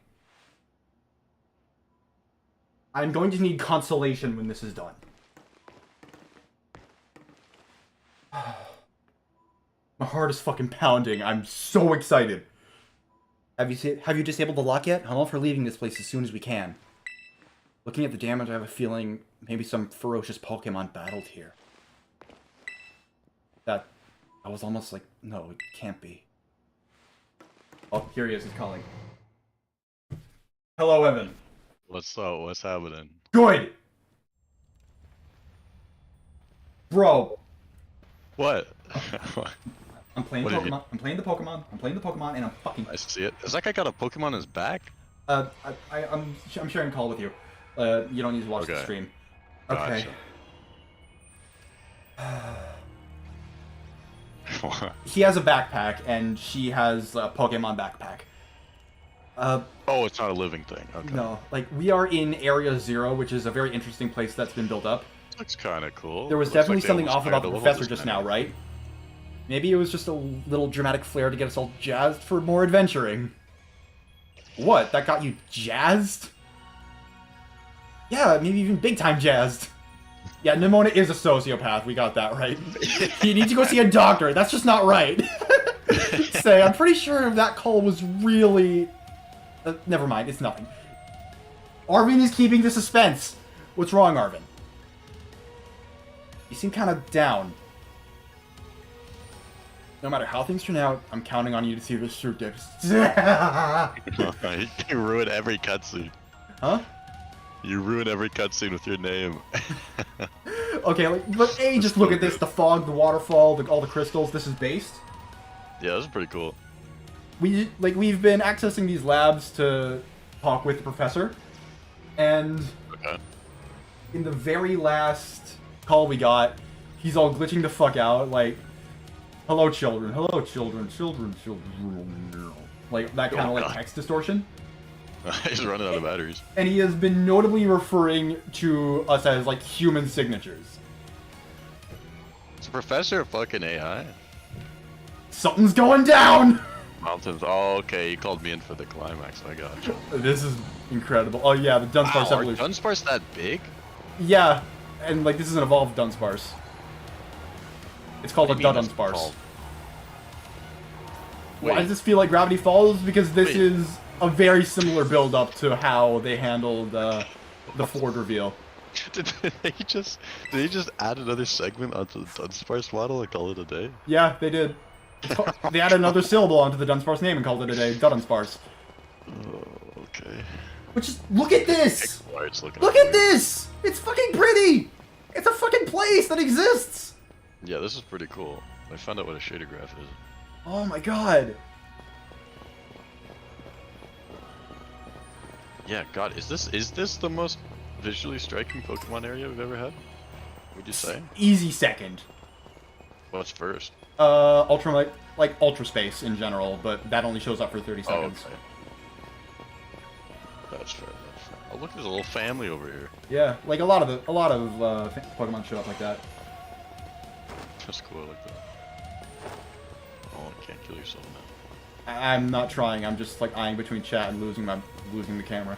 I'm going to need consolation when this is done. My heart is fucking pounding. I'm so excited. Have you disabled the lock yet? I'm all for leaving this place as soon as we can. Looking at the damage, I have a feeling maybe some ferocious Pokemon battled here. I was almost like, no, it can't be. Oh, here he is. He's calling. Hello, Evan. What's up? What's happening? Good! Bro. What? I'm playing What Pokemon. I'm playing the Pokemon. And I'm fucking... I see it. Is that guy got a Pokemon in his back? I'm sharing a call with you. You don't need to watch the stream. Okay. Gotcha. He has a backpack, and she has a Pokemon backpack. Oh, it's not a living thing. Okay. No, like, we are in Area Zero, which is a very interesting place that's been built up. Looks kind of cool. There was Looks definitely like they something almost off about the hired a professor level just designer. now, right? Maybe it was just a little dramatic flair to get us all jazzed for more adventuring. What? That got you jazzed? Yeah, maybe even big time jazzed. Yeah, Nimona is a sociopath. We got that right. You need to go see a doctor. That's just not right. Say, I'm pretty sure that call was really... never mind, it's nothing. Arvin is keeping the suspense. What's wrong, Arvin? You seem kind of down. No matter how things turn out, I'm counting on you to see this through, Dix. You ruin every cutscene. Huh? You ruin every cutscene with your name. Okay, but A, just look at this. The fog, the waterfall, all the crystals. This is based. Yeah, this is pretty cool. We've been accessing these labs to talk with the professor. And Okay. in the very last call we got, he's all glitching the fuck out, like, hello children, children. Like, that kind of like text distortion. He's running out of batteries. And he has been notably referring to us as, like, human signatures. Is the professor a fucking AI? Something's going down! Mountains. Oh, okay. You called me in for the climax. I got you. This is incredible. Oh yeah, the Dunsparce Wow, are evolution. Dunsparce that big? Yeah, and like this is an evolved Dunsparce. It's called a What do you mean Dunsparce. that's evolved? Why Wait. does this feel like Gravity Falls? Because this Wait. is a very similar build-up to how they handled the Ford reveal. Did they just add another segment onto the Dunsparce model and call it a day? Yeah, they did. They added another syllable onto the Dunsparce name and called it a day. Dunsparce. Oh, okay. But just look at this! It's looking Look weird. at this! It's fucking pretty! It's a fucking place that exists! Yeah, this is pretty cool. I found out what a shader graph is. Oh my god. Yeah, God, is this the most visually striking Pokemon area we've ever had? Would you say? Easy second. What's first? Ultra, like Ultra Space in general, but that only shows up for 30 Oh, seconds. okay. That's fair. Oh, look, there's a little family over here. Yeah, like a lot of Pokemon show up like that. That's cool. I like that. Oh, you can't kill yourself now. I'm not trying. I'm just like eyeing between chat and losing the camera.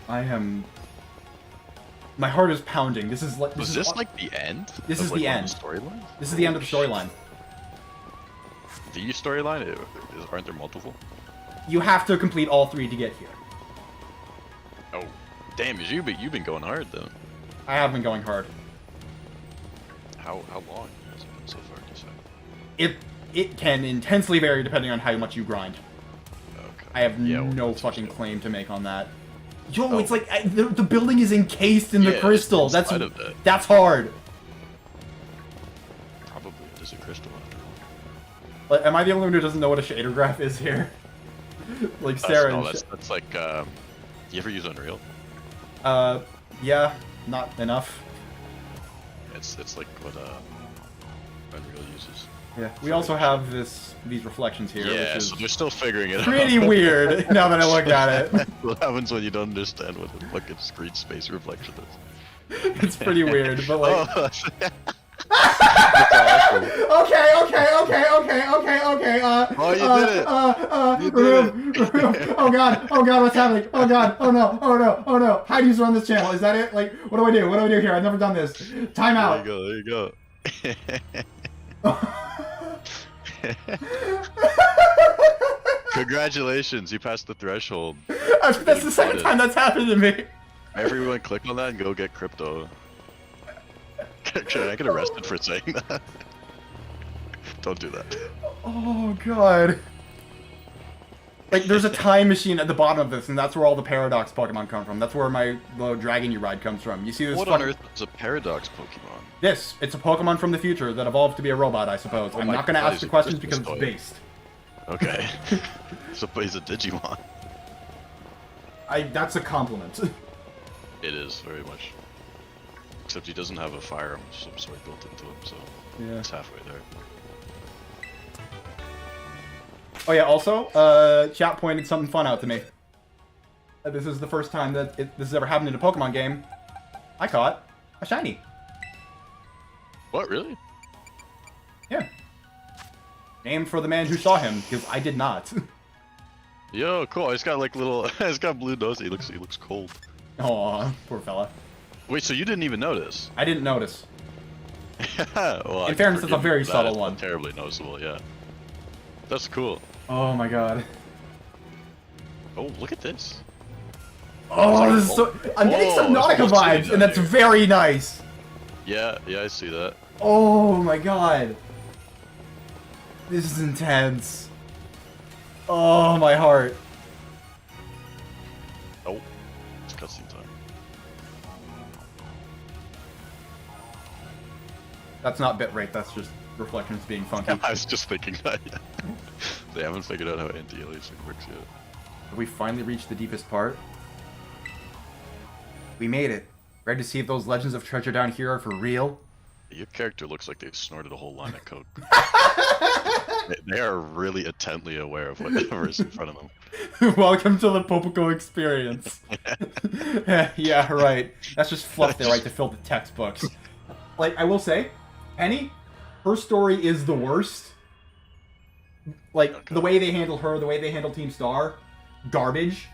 I am. My heart is pounding. This is like. Was this like the end? This of, is like, the one end. of the storyline? This is the end of the storyline. The storyline? Aren't there multiple? You have to complete all 3 to get here. Oh, damn! You've been going hard then. I have been going hard. How long has it been so far? Do you say? It can intensely vary depending on how much you grind. Okay. I have Yeah, no well, fucking that's claim to make on that. Yo, Oh. it's like the building is encased in the Yeah, crystal. it's That's inside of that. that's hard. Probably it is a crystal after all. Like, am I the only one who doesn't know what a shader graph is here? Like Sarah. No, and that's like. You ever use Unreal? Yeah, not enough. It's like what Unreal uses. Yeah. We also have these reflections here, Yeah, which is so they're still figuring it pretty out. weird now that I look at it. What happens when you don't understand what a fucking screen space reflection is? It's pretty weird, but like. Oh, That's awesome. Okay. Oh, you did it. You did Room. Oh god, what's happening? Oh god, oh no. How do you run this channel? Is that it? Like, what do I do? What do I do here? I've never done this. Time out. There you go. Congratulations, you passed the threshold. That's the second time that's happened to me. Everyone click on that and go get crypto. Should I get arrested for saying that? Don't do that. Oh god. Like, there's a time machine at the bottom of this, and that's where all the Paradox Pokemon come from. That's where the Dragon You ride comes from. You see this? What on earth is a Paradox Pokemon? It's a Pokemon from the future that evolved to be a robot, I suppose. I'm not going to ask the questions because it's based. Okay. So he's a Digimon. That's a compliment. It is, very much. Except he doesn't have a firearm of some sort built into him, so yeah. It's halfway there. Oh yeah, also, chat pointed something fun out to me. This is the first time that this has ever happened in a Pokemon game. I caught a shiny. What, really? Yeah. Named for the man who saw him, because I did not. Yo, cool. He's got like little. He's got blue nose. He looks cold. Aw, poor fella. Wait, so you didn't even notice? I didn't notice. Well, in fairness, it's a very subtle one. Terribly noticeable, yeah. That's cool. Oh my god. Oh, look at this. Oh, this is so. I'm getting some Nautica vibes, and that's very nice. Yeah, I see that. Oh my god. This is intense. Oh, my heart. Oh, it's cutscene time. That's not bitrate, that's just reflections being funky. I was just thinking that, yeah. They haven't figured out how anti-aliasing works yet. Have we finally reached the deepest part? We made it. Ready to see if those legends of treasure down here are for real? Your character looks like they've snorted a whole line of coke. They are really intently aware of whatever is in front of them. Welcome to the Popico experience. Yeah, right. That's just fluff there, right, to fill the textbooks. Like, I will say, Penny, her story is the worst. Like, okay. The way they handle her, the way they handle Team Star, garbage.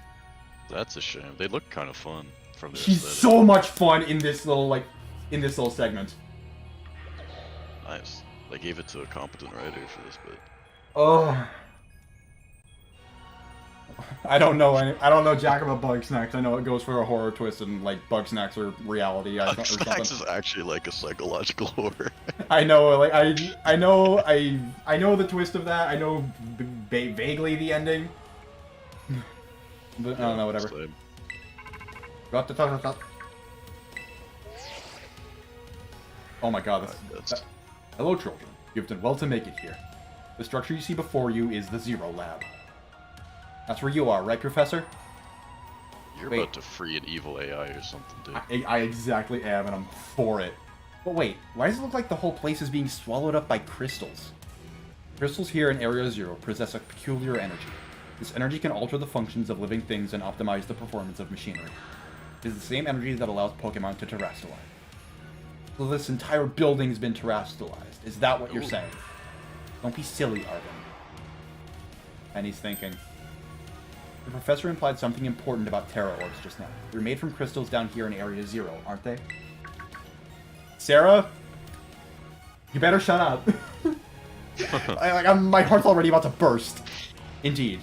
That's a shame. They look kind of fun from this. She's so much fun in this little, segment. Nice. They gave it to a competent writer for this bit. Oh. I don't know jack about Bugsnax. I know it goes for a horror twist and like Bugsnax are reality. Bugsnax is actually like a psychological horror. I know, like I know the twist of that. I know vaguely the ending. But I don't know, whatever. Oh my god, that's... Hello children, you've done well to make it here. The structure you see before you is the Zero Lab. That's where you are, right, Professor? You're about to free an evil AI or something, dude. I exactly am, and I'm for it. But wait, why does it look like the whole place is being swallowed up by crystals? Crystals here in Area Zero possess a peculiar energy. This energy can alter the functions of living things and optimize the performance of machinery. It is the same energy that allows Pokemon to terrestrialize. So this entire building's been terrestrialized. Is that what you're saying? Don't be silly, Arvin. And he's thinking. The professor implied something important about Terra Orbs just now. They're made from crystals down here in Area Zero, aren't they? Sarah? You better shut up. My heart's already about to burst. Indeed.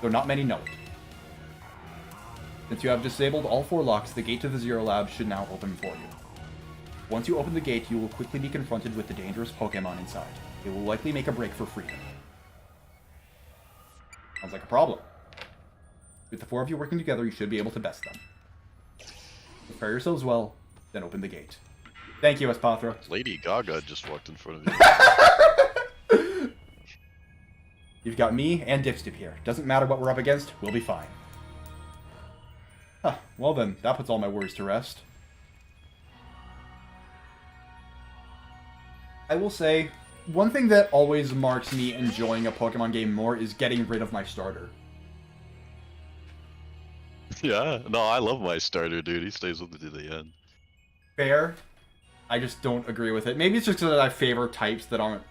Though not many know it. Since you have disabled all 4 locks, the gate to the Zero Lab should now open for you. Once you open the gate, you will quickly be confronted with the dangerous Pokemon inside. It will likely make a break for freedom. Sounds like a problem. With the 4 of you working together, you should be able to best them. Prepare yourselves well, then open the gate. Thank you, Espathra. Lady Gaga just walked in front of you. You've got me and Dipstip here. Doesn't matter what we're up against, we'll be fine. Huh, well then, that puts all my worries to rest. I will say, one thing that always marks me enjoying a Pokemon game more is getting rid of my starter. Yeah, no, I love my starter, dude. He stays with me to the end. Fair. I just don't agree with it. Maybe it's just because I favor types that aren't...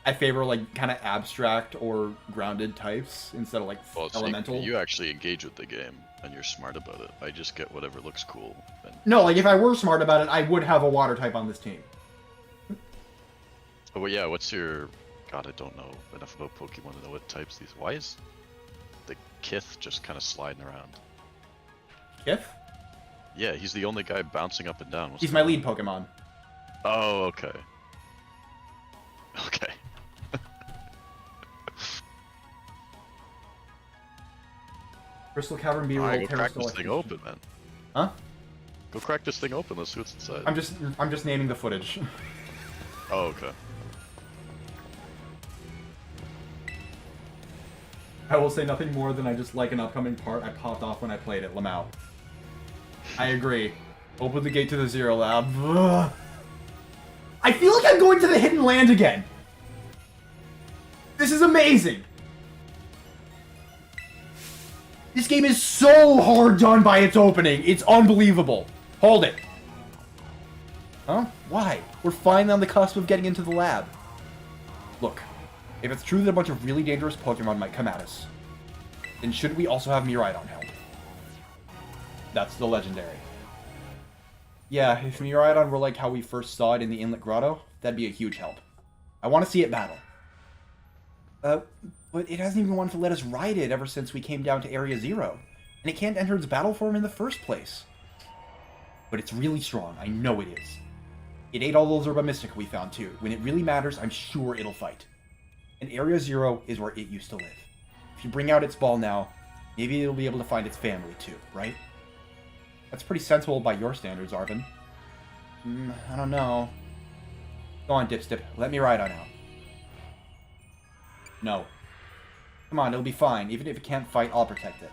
I favor, like, kind of abstract or grounded types instead of, like, Well, see, elemental. you actually engage with the game, and you're smart about it. I just get whatever looks cool. And... No, like, if I were smart about it, I would have a water type on this team. Oh, well, yeah, what's your... God, I don't know enough about Pokemon to know what types these... Why is the Kith just kind of sliding around? Kith? Yeah, he's the only guy bouncing up and down. He's my lead Pokemon. Oh, okay. Okay. Crystal Cavern B-roll. Alright, go crack this thing open, man. Huh? Go crack this thing open. Let's see what's inside. I'm just naming the footage. Oh, okay. I will say nothing more than I just like an upcoming part I popped off when I played it, Lamau. I agree. Open the gate to the Zero Lab. Ugh. I feel like I'm going to the Hidden Land again. This is amazing. This game is so hard done by its opening. It's unbelievable. Hold it. Huh? Why? We're finally on the cusp of getting into the lab. Look, if it's true that a bunch of really dangerous Pokemon might come at us, then shouldn't we also have Miraidon help? That's the legendary. Yeah, if Miraidon were like how we first saw it in the Inlet Grotto, that'd be a huge help. I want to see it battle. But it hasn't even wanted to let us ride it ever since we came down to Area Zero. And it can't enter its battle form in the first place. But it's really strong, I know it is. It ate all those Herba Mystica we found too. When it really matters, I'm sure it'll fight. And Area Zero is where it used to live. If you bring out its ball now, maybe it'll be able to find its family too, right? That's pretty sensible by your standards, Arvin. I don't know. Go on, Dipstip. Let me ride on out. No. Come on, it'll be fine. Even if it can't fight, I'll protect it.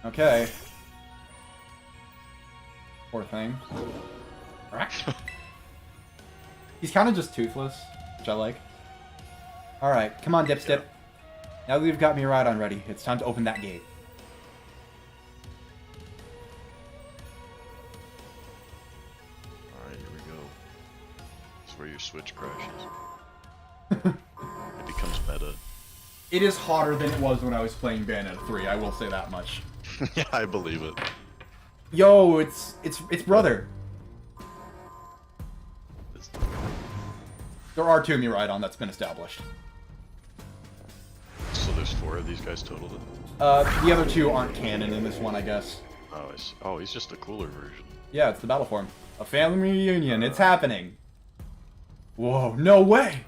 Okay. Poor thing. He's kind of just toothless, which I like. Alright, come on, Dipstip. Now that we've got Miraidon ready, it's time to open that gate. Alright, here we go. This is where your Switch crashes. It becomes meta. It is hotter than it was when I was playing Bayonetta 3, I will say that much. Yeah, I believe it. Yo, it's brother. There are 2 Miraidon, that's been established. So there's 4 of these guys total then? The other 2 aren't canon in this one, I guess. Oh, I see. Oh, he's just a cooler version. Yeah, it's the battle form. A family reunion, it's happening. Whoa, no way!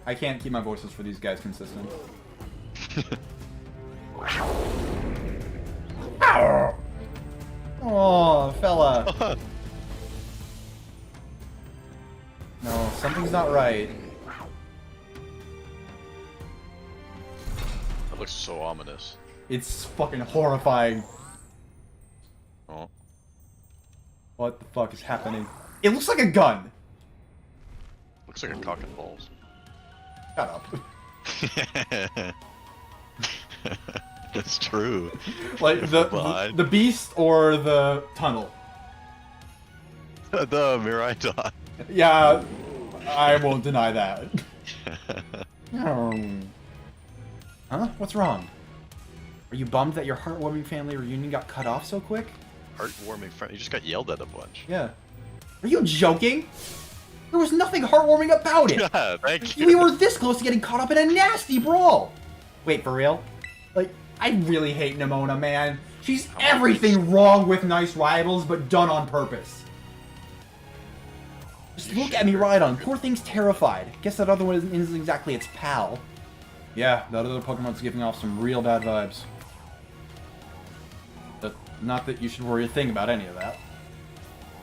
I can't keep my voices for these guys consistent. Oh, fella. No, something's not right. That looks so ominous. It's fucking horrifying. Oh. What the fuck is happening? It looks like a gun. Looks like a cock and balls. Shut up. It's true. Like the beast or the tunnel. The Miraidon. Yeah, I won't deny that. Huh? What's wrong? Are you bummed that your heartwarming family reunion got cut off so quick? Heartwarming friend. You just got yelled at a bunch. Yeah. Are you joking? There was nothing heartwarming about it. Yeah, thank you. We were this close to getting caught up in a nasty brawl. Wait, for real? Like, I really hate Nimona, man. She's everything wrong with nice rivals, but done on purpose. Just look at Miraidon. Poor thing's terrified. Guess that other one isn't exactly its pal. Yeah, that other Pokemon's giving off some real bad vibes. But not that you should worry a thing about any of that.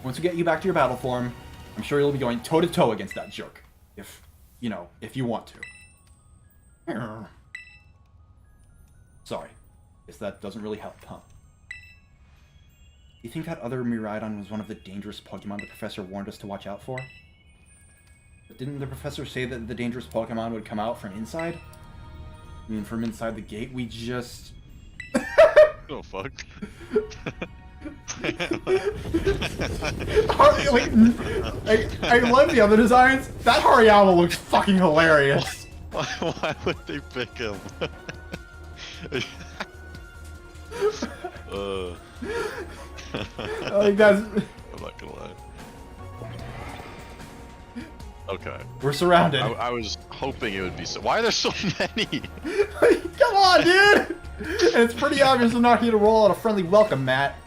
Once we get you back to your battle form, I'm sure you'll be going toe-to-toe against that jerk. If, you know, if you want to. Sorry. Guess that doesn't really help, huh? You think that other Miraidon was one of the dangerous Pokemon the professor warned us to watch out for? But didn't the professor say that the dangerous Pokemon would come out from inside? I mean, from inside the gate, we just... Oh, fuck. I love the other designs. That Hariyama looks fucking hilarious. Why would they pick him? Like that's. I'm not gonna lie. Okay. We're surrounded. I was hoping it would be so. Why are there so many? Come on, dude! And it's pretty obvious I'm not here to roll out a friendly welcome, Matt.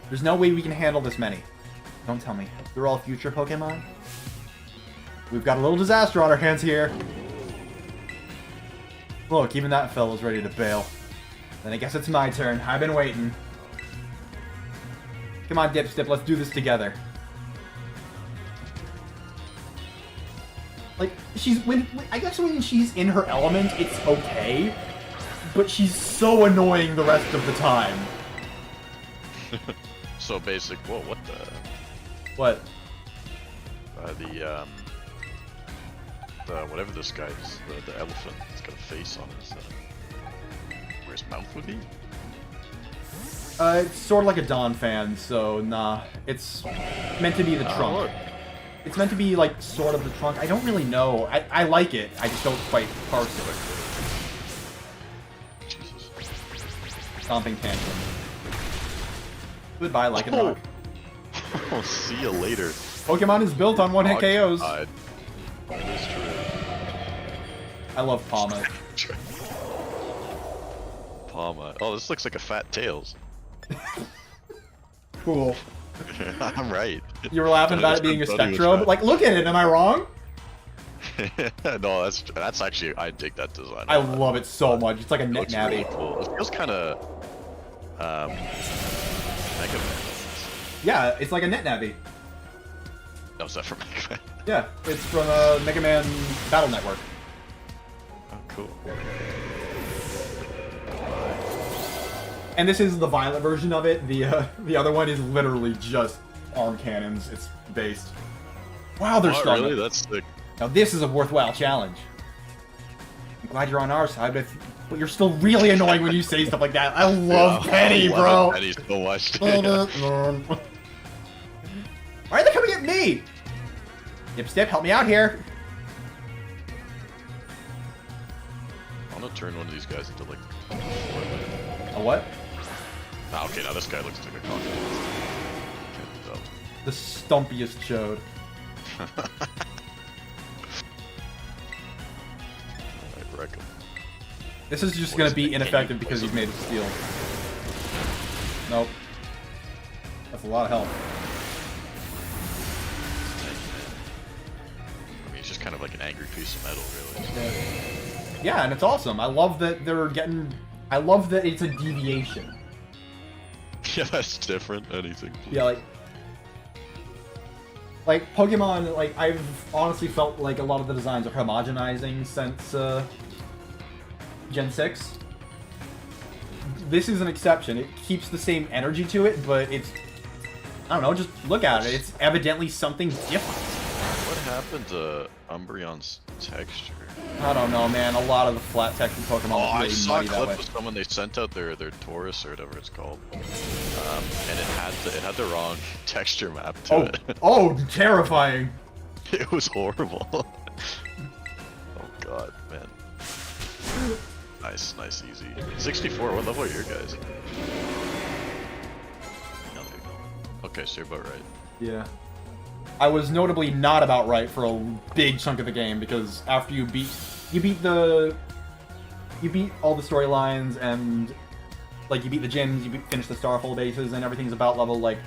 There's no way we can handle this many. Don't tell me. They're all future Pokemon? We've got a little disaster on our hands here. Look, even that fella's ready to bail. Then I guess it's my turn. I've been waiting. Come on, Dipstip, let's do this together. Like, I guess when she's in her element, it's okay. But she's so annoying the rest of the time. So basic. Whoa, what the? What? The whatever this guy's, the elephant. It's got a face on it. Where his mouth would be? It's sort of like a Dawn fan, so nah. It's meant to be the trunk. Look. It's meant to be like sort of the trunk. I don't really know. I like it. I just don't quite parse it. Jesus. Stomping tantrum. Goodbye, Lycanroc. Oh, see you later. Pokemon is built on one-hit KOs. That is true. I love Palma. Palma. Oh, this looks like a fat Tails. Cool. I'm right. You were laughing about it being a Spectrum? Like, look at it, am I wrong? No, that's actually, I dig that design. I love it so much. It's like a net navy. Really cool. It feels kind of, Mega Man. Yeah, it's like a net navy. No, is that from Mega Man? Yeah, it's from Mega Man Battle Network. Oh, cool. And this is the violent version of it. The other one is literally just arm cannons. It's based. Wow, they're strong. Really? That's sick. Now this is a worthwhile challenge. I'm glad you're on our side, but you're still really annoying when you say stuff like that. I love Penny, bro. Penny so much. Why are they coming at me? Dipstep, help me out here. I'm gonna turn one of these guys into like. A what? Ah, okay, now this guy looks like a cock. The stumpiest chode. Alright, wreck him. This is just gonna be ineffective because he's made of steel. Nope. That's a lot of help. I mean, he's just kind of like an angry piece of metal, really. Yeah, and it's awesome. I love that they're getting... I love that it's a deviation. Yeah, that's different. Anything. Yeah, like Pokemon, like, I've honestly felt like a lot of the designs are homogenizing since, Gen 6. This is an exception. It keeps the same energy to it, but it's... I don't know, just look at it. It's evidently something different. What happened to Umbreon's texture? I don't know, man. A lot of the flat textured Pokemon Oh, look I really saw a muddy that clip way. of someone, they sent out their Taurus or whatever it's called, and it had the wrong texture map to it. Oh, terrifying. It was horrible. Oh god, man. Nice, easy. 64, what level are your guys? No, there you go. Okay, so you're about right. Yeah. I was notably not about right for a big chunk of the game because after you beat all the storylines and like you beat the gyms, you finish the Starfall bases, and everything's about level like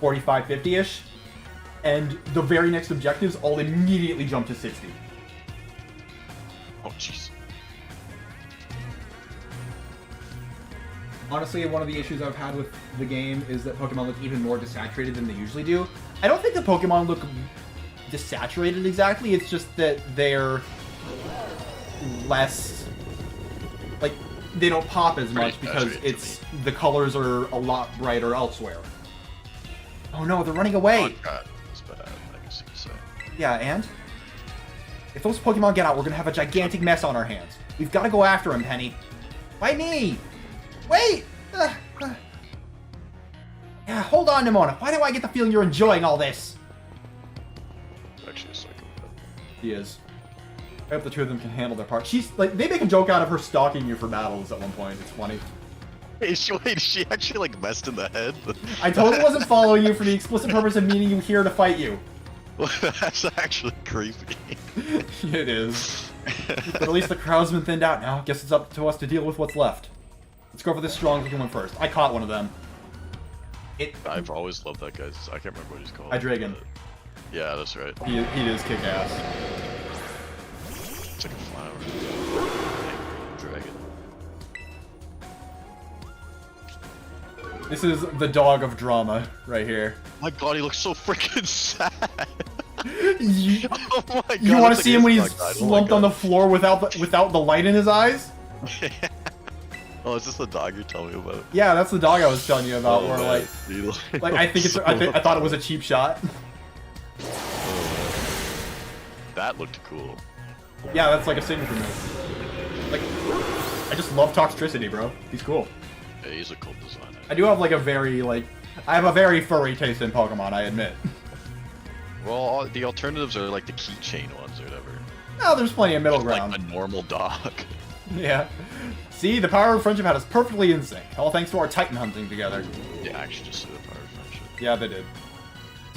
45, 50-ish, and the very next objectives all immediately jump to 60. Oh jeez. Honestly, one of the issues I've had with the game is that Pokemon look even more desaturated than they usually do. I don't think the Pokemon look desaturated exactly, it's just that they're less... like, they don't pop as much because the colors are a lot brighter elsewhere. Oh no, they're running away! That's bad, I guess you could say. Yeah, and? If those Pokemon get out, we're gonna have a gigantic mess on our hands. We've gotta go after him, Penny. Why me? Wait! on, Nimona. Why do I get the feeling you're enjoying all this? Actually a psychopath. He is. I hope the two of them can handle their part. She's like, they make a joke out of her stalking you for battles at one point. It's funny. Wait, she actually like messed in the head? I totally wasn't following you for the explicit purpose of meeting you here to fight you. Well, that's actually creepy. It is. But at least the crowd's been thinned out now. Guess it's up to us to deal with what's left. Let's go for this strong looking one first. I caught one of them. I've always loved that guy's. I can't remember what he's called. Dragon. Yeah, that's right. He is kick ass. It's like a flower. Dragon. This is the dog of drama right here. My god, he looks so freaking sad. You, Oh my god. you want to see him when he's slumped on the floor without the light in his eyes? Oh, is this the dog you're telling me about? Yeah, that's the dog I was telling you about. Oh, where man. like I think it's I thought it was a cheap shot. Oh, that looked cool. Yeah, that's like a signature move. Like, I just love Toxtricity, bro. He's cool. Yeah, he's a cool designer. I do have like a very I have a very furry taste in Pokemon, I admit. Well, the alternatives are like the keychain ones or whatever. No, there's plenty of middle Just ground. like a normal dog. Yeah. See, the power of friendship had us perfectly in sync. All thanks to our Titan hunting together. Yeah, I actually just said the power of friendship. Yeah, they did.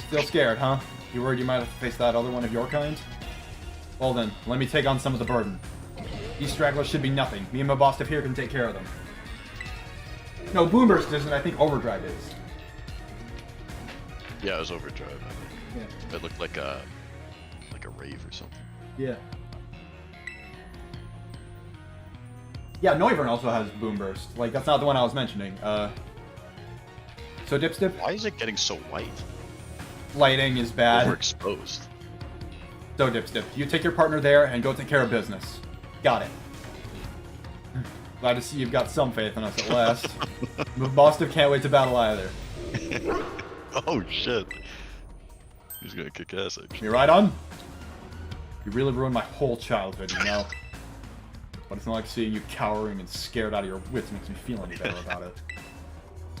Still scared, huh? You worried you might have to face that other one of your kind? Well then, let me take on some of the burden. These stragglers should be nothing. Me and my boss here can take care of them. No, Boomburst isn't. I think Overdrive is. Yeah, it was Overdrive, I think. Yeah. It looked like a rave or something. Yeah. Yeah, Noivern also has Boomburst. Like, that's not the one I was mentioning. So Dipstip, Why is it getting so white? lighting is bad. Overexposed. So Dipstip, you take your partner there and go take care of business. Got it. Glad to see you've got some faith in us at last. Boston can't wait to battle either. Oh shit. He's gonna kick ass, actually. You right on? You really ruined my whole childhood, you know? But it's not like seeing you cowering and scared out of your wits makes me feel any better about it.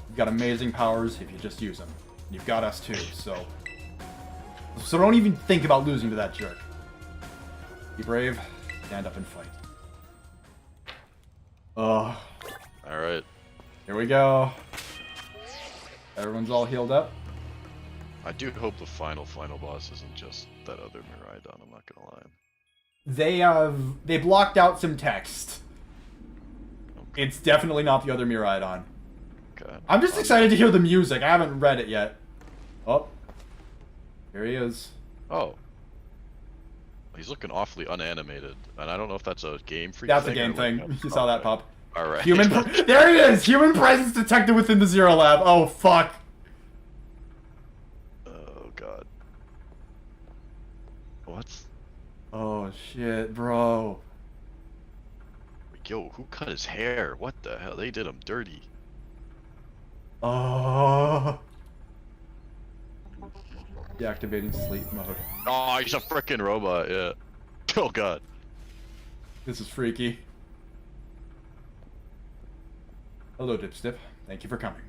You've got amazing powers if you just use them. You've got us too, so don't even think about losing to that jerk. Be brave, stand up and fight. Oh. Alright. Here we go. Everyone's all healed up. I do hope the final boss isn't just that other Miraidon, I'm not gonna lie. They blocked out some text. Okay. It's definitely not the other Miraidon. Okay. I'm just excited to hear the music. I haven't read it yet. Oh. Here he is. Oh. He's looking awfully unanimated, and I don't know if that's a game freak That's thing. a game thing. Like You saw that, pup. Alright. There he is! Human presence detected within the Zero Lab. Oh, fuck. Oh, God. What? Oh, shit, bro. Yo, who cut his hair? What the hell? They did him dirty. Oh. Deactivating sleep mode. Oh, he's a frickin' robot, yeah. Oh, God. This is freaky. Hello, Dipstip. Thank you for coming.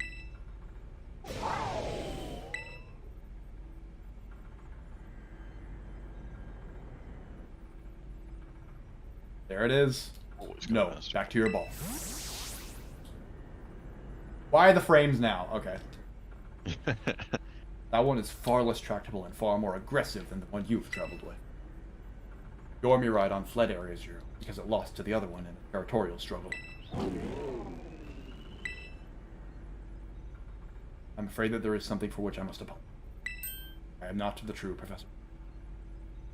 There it is. No, back to your ball. Why the frames now? Okay. That one is far less tractable and far more aggressive than the one you've traveled with. Your Miraidon fled Area Zero because it lost to the other one in a territorial struggle. I'm afraid that there is something for which I must apologize. I am not the true professor.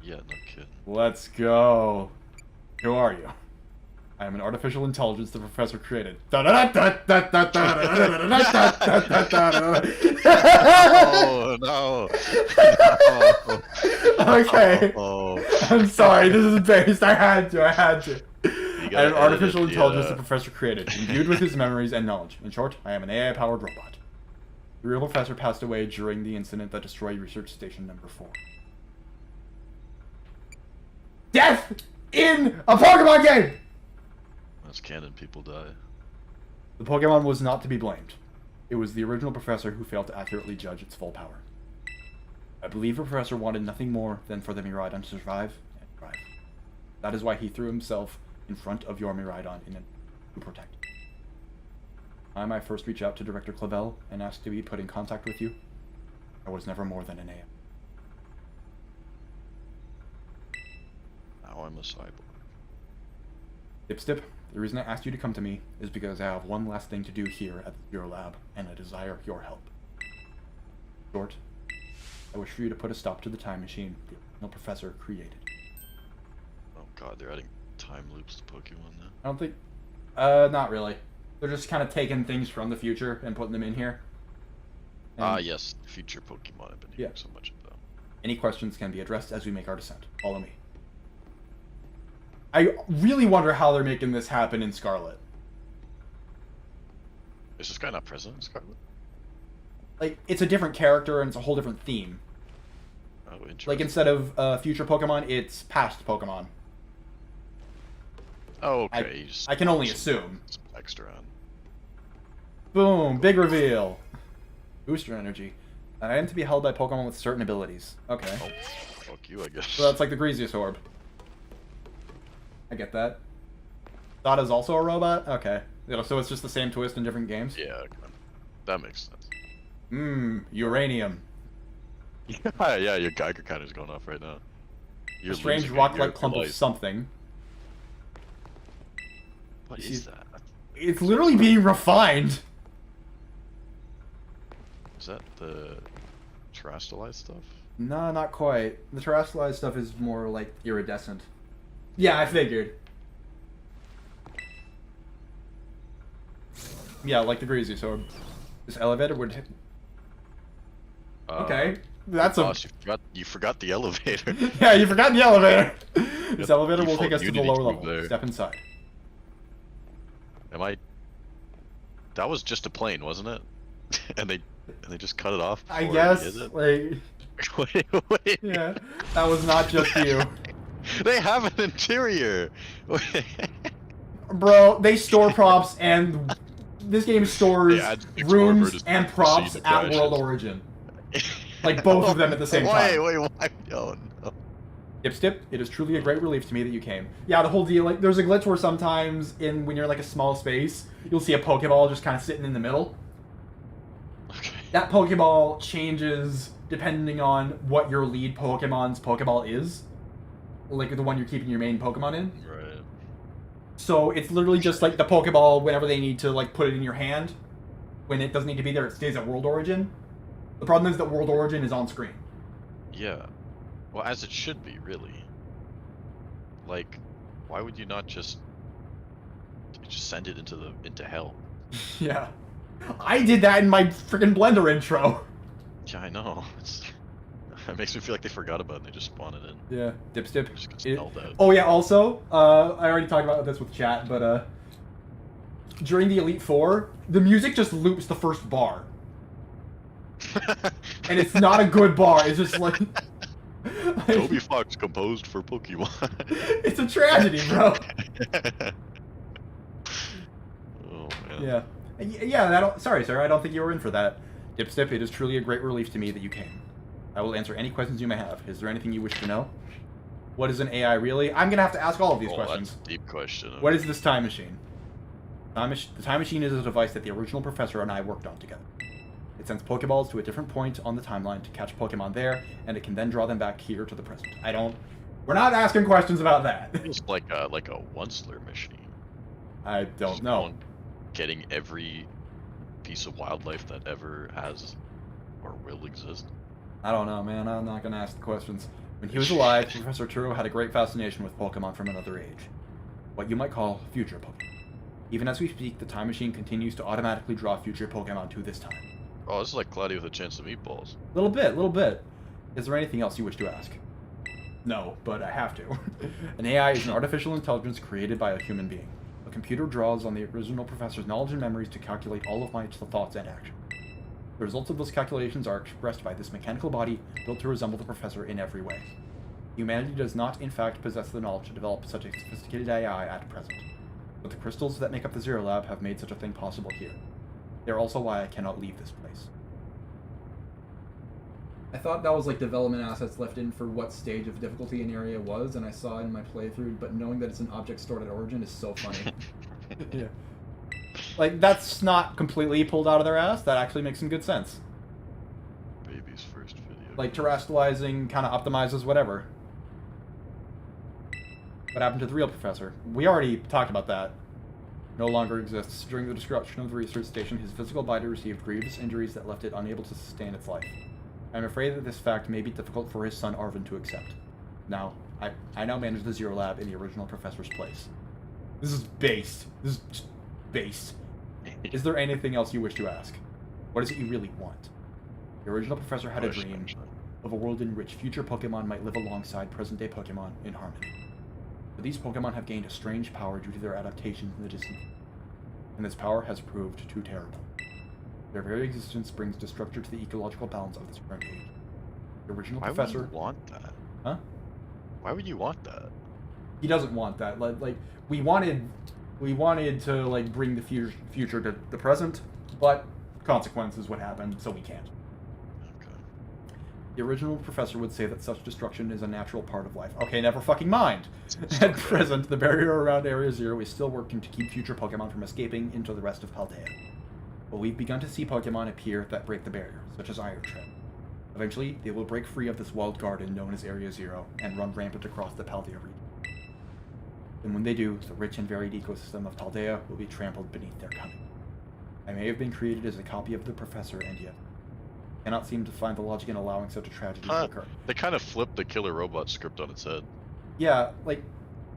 Yeah, no kidding. Let's go. Who are you? I am an artificial intelligence the professor created. Oh, no. Okay. Oh. I'm sorry, this is based. I had to. I am artificial intelligence the the professor created, imbued with his memories and knowledge. In short, I am an AI-powered robot. The real professor passed away during the incident that destroyed Research Station Number 4. Death in a Pokemon game! That's canon, people die. The Pokemon was not to be blamed. It was the original professor who failed to accurately judge its full power. I believe the professor wanted nothing more than for the Miraidon to survive and thrive. That is why he threw himself in front of your Miraidon to protect it. Time I first reached out to Director Clavel and asked to be put in contact with you, I was never more than an AI. Now I'm a cyborg. Dipstip, the reason I asked you to come to me is because I have one last thing to do here at the Zero Lab, and I desire your help. Short, I wish for you to put a stop to the time machine the original professor created. Oh god, they're adding time loops to Pokemon now. I don't think... not really. They're just kind of taking things from the future and putting them in here. Yes, future Pokemon I've been hearing so much about. Any questions can be addressed as we make our descent. Follow me. I really wonder how they're making this happen in Scarlet. Is this guy not present in Scarlet? Like, it's a different character and it's a whole different theme. Oh, interesting. Like, instead of future Pokemon, it's past Pokemon. Oh, okay. I can only assume. Some extra on. Boom! Big reveal! Booster energy. I am to be held by Pokemon with certain abilities. Okay. Oh, fuck you, I guess. So that's like the Greasius Orb. I get that. Sada's also a robot? Okay. So it's just the same twist in different games? Yeah, that makes sense. Uranium. Yeah, your Geiger counter's going off right now. A strange rock-like clump of something. What is that? It's literally being refined! Is that the terrestrialized stuff? No, not quite. The terrestrialized stuff is more like iridescent. Yeah, I figured. Yeah, like the Greasius Orb. This elevator would hit... Okay. That's boss, you forgot the elevator. Yeah, you forgot the elevator! This elevator will take us to the lower level. There. Step inside. That was just a plane, wasn't it? and they just cut it off. I guess, like... wait. Yeah, that was not just you. They have an interior! Bro, they store props, and this game stores runes and props at World Origin. Like, both of them at the same time. Wait, why? Oh, no. Dipstip, it is truly a great relief to me that you came. Yeah, the whole deal, like, there's a glitch where sometimes, when you're in, like, a small space, you'll see a Pokeball just kind of sitting in the middle. Okay. That Pokeball changes depending on what your lead Pokemon's Pokeball is. Like, the one you're keeping your main Pokemon in. Right. So, it's literally just, like, the Pokeball, whenever they need to, like, put it in your hand. When it doesn't need to be there, it stays at World Origin. The problem is that World Origin is on screen. Yeah. Well, as it should be, really. Like, why would you not just send it into hell? Yeah. I did that in my freaking Blender intro. Yeah, I know. It makes me feel like they forgot about it and they just spawned it in. Yeah, Dipstip. It just gets spelled out. Oh yeah, also, I already talked about this with chat, but during the Elite Four, the music just loops the first bar. And it's not a good bar, it's just like... Toby Fox composed for Pokemon. It's a tragedy, bro. Oh, man. Yeah. Yeah, sorry, sir, I don't think you were in for that. Dipstip, it is truly a great relief to me that you came. I will answer any questions you may have. Is there anything you wish to know? What is an AI really? I'm gonna have to ask all of these questions. That's a deep question. What is this time machine? The time machine is a device that the original professor and I worked on together. It sends Pokeballs to a different point on the timeline to catch Pokemon there, and it can then draw them back here to the present. We're not asking questions about that. It's like a Onceler machine. I don't know. Getting every piece of wildlife that ever has or will exist. I don't know, man. I'm not gonna ask the questions. When he was alive, Professor Turo had a great fascination with Pokemon from another age. What you might call future Pokemon. Even as we speak, the time machine continues to automatically draw future Pokemon to this time. Oh, this is like Cloudy with a chance of meatballs. Little bit. Is there anything else you wish to ask? No, but I have to. An AI is an artificial intelligence created by a human being. A computer draws on the original professor's knowledge and memories to calculate all of my thoughts and actions. The results of those calculations are expressed by this mechanical body built to resemble the professor in every way. Humanity does not, in fact, possess the knowledge to develop such a sophisticated AI at present. But the crystals that make up the Zero Lab have made such a thing possible here. They're also why I cannot leave this place. I thought that was like development assets left in for what stage of difficulty an area was, and I saw it in my playthrough, but knowing that it's an object stored at origin is so funny. Yeah. Like, that's not completely pulled out of their ass. That actually makes some good sense. Baby's first video. Like, terrestrializing kind of optimizes whatever. What happened to the real professor? We already talked about that. No longer exists. During the destruction of the research station, his physical body received grievous injuries that left it unable to sustain its life. I am afraid that this fact may be difficult for his son Arvin to accept. Now, I now manage the Zero Lab in the original professor's place. This is based. This is just based. Is there anything else you wish to ask? What is it you really want? The original professor had a dream of a world in which future Pokemon might live alongside present-day Pokemon in harmony. But these Pokemon have gained a strange power due to their adaptations in the distant future, and this power has proved too terrible. Their very existence brings destruction to the ecological balance of this current age. The original professor... Why would you want that? Huh? Why would you want that? He doesn't want that. Like we wanted to like bring the future to the present, but consequences what happened, so we can't. Okay. The original professor would say that such destruction is a natural part of life. Okay, never fucking mind. At present, the barrier around Area Zero is still working to keep future Pokemon from escaping into the rest of Paldea. But we've begun to see Pokemon appear that break the barrier, such as Iron Tread. Eventually, they will break free of this walled garden known as Area Zero and run rampant across the Paldea region. And when they do, the rich and varied ecosystem of Paldea will be trampled beneath their cunning. I may have been created as a copy of the professor, and yet cannot seem to find the logic in allowing such a tragedy to occur. They kind of flipped the Killer Robot script on its head. Yeah, like,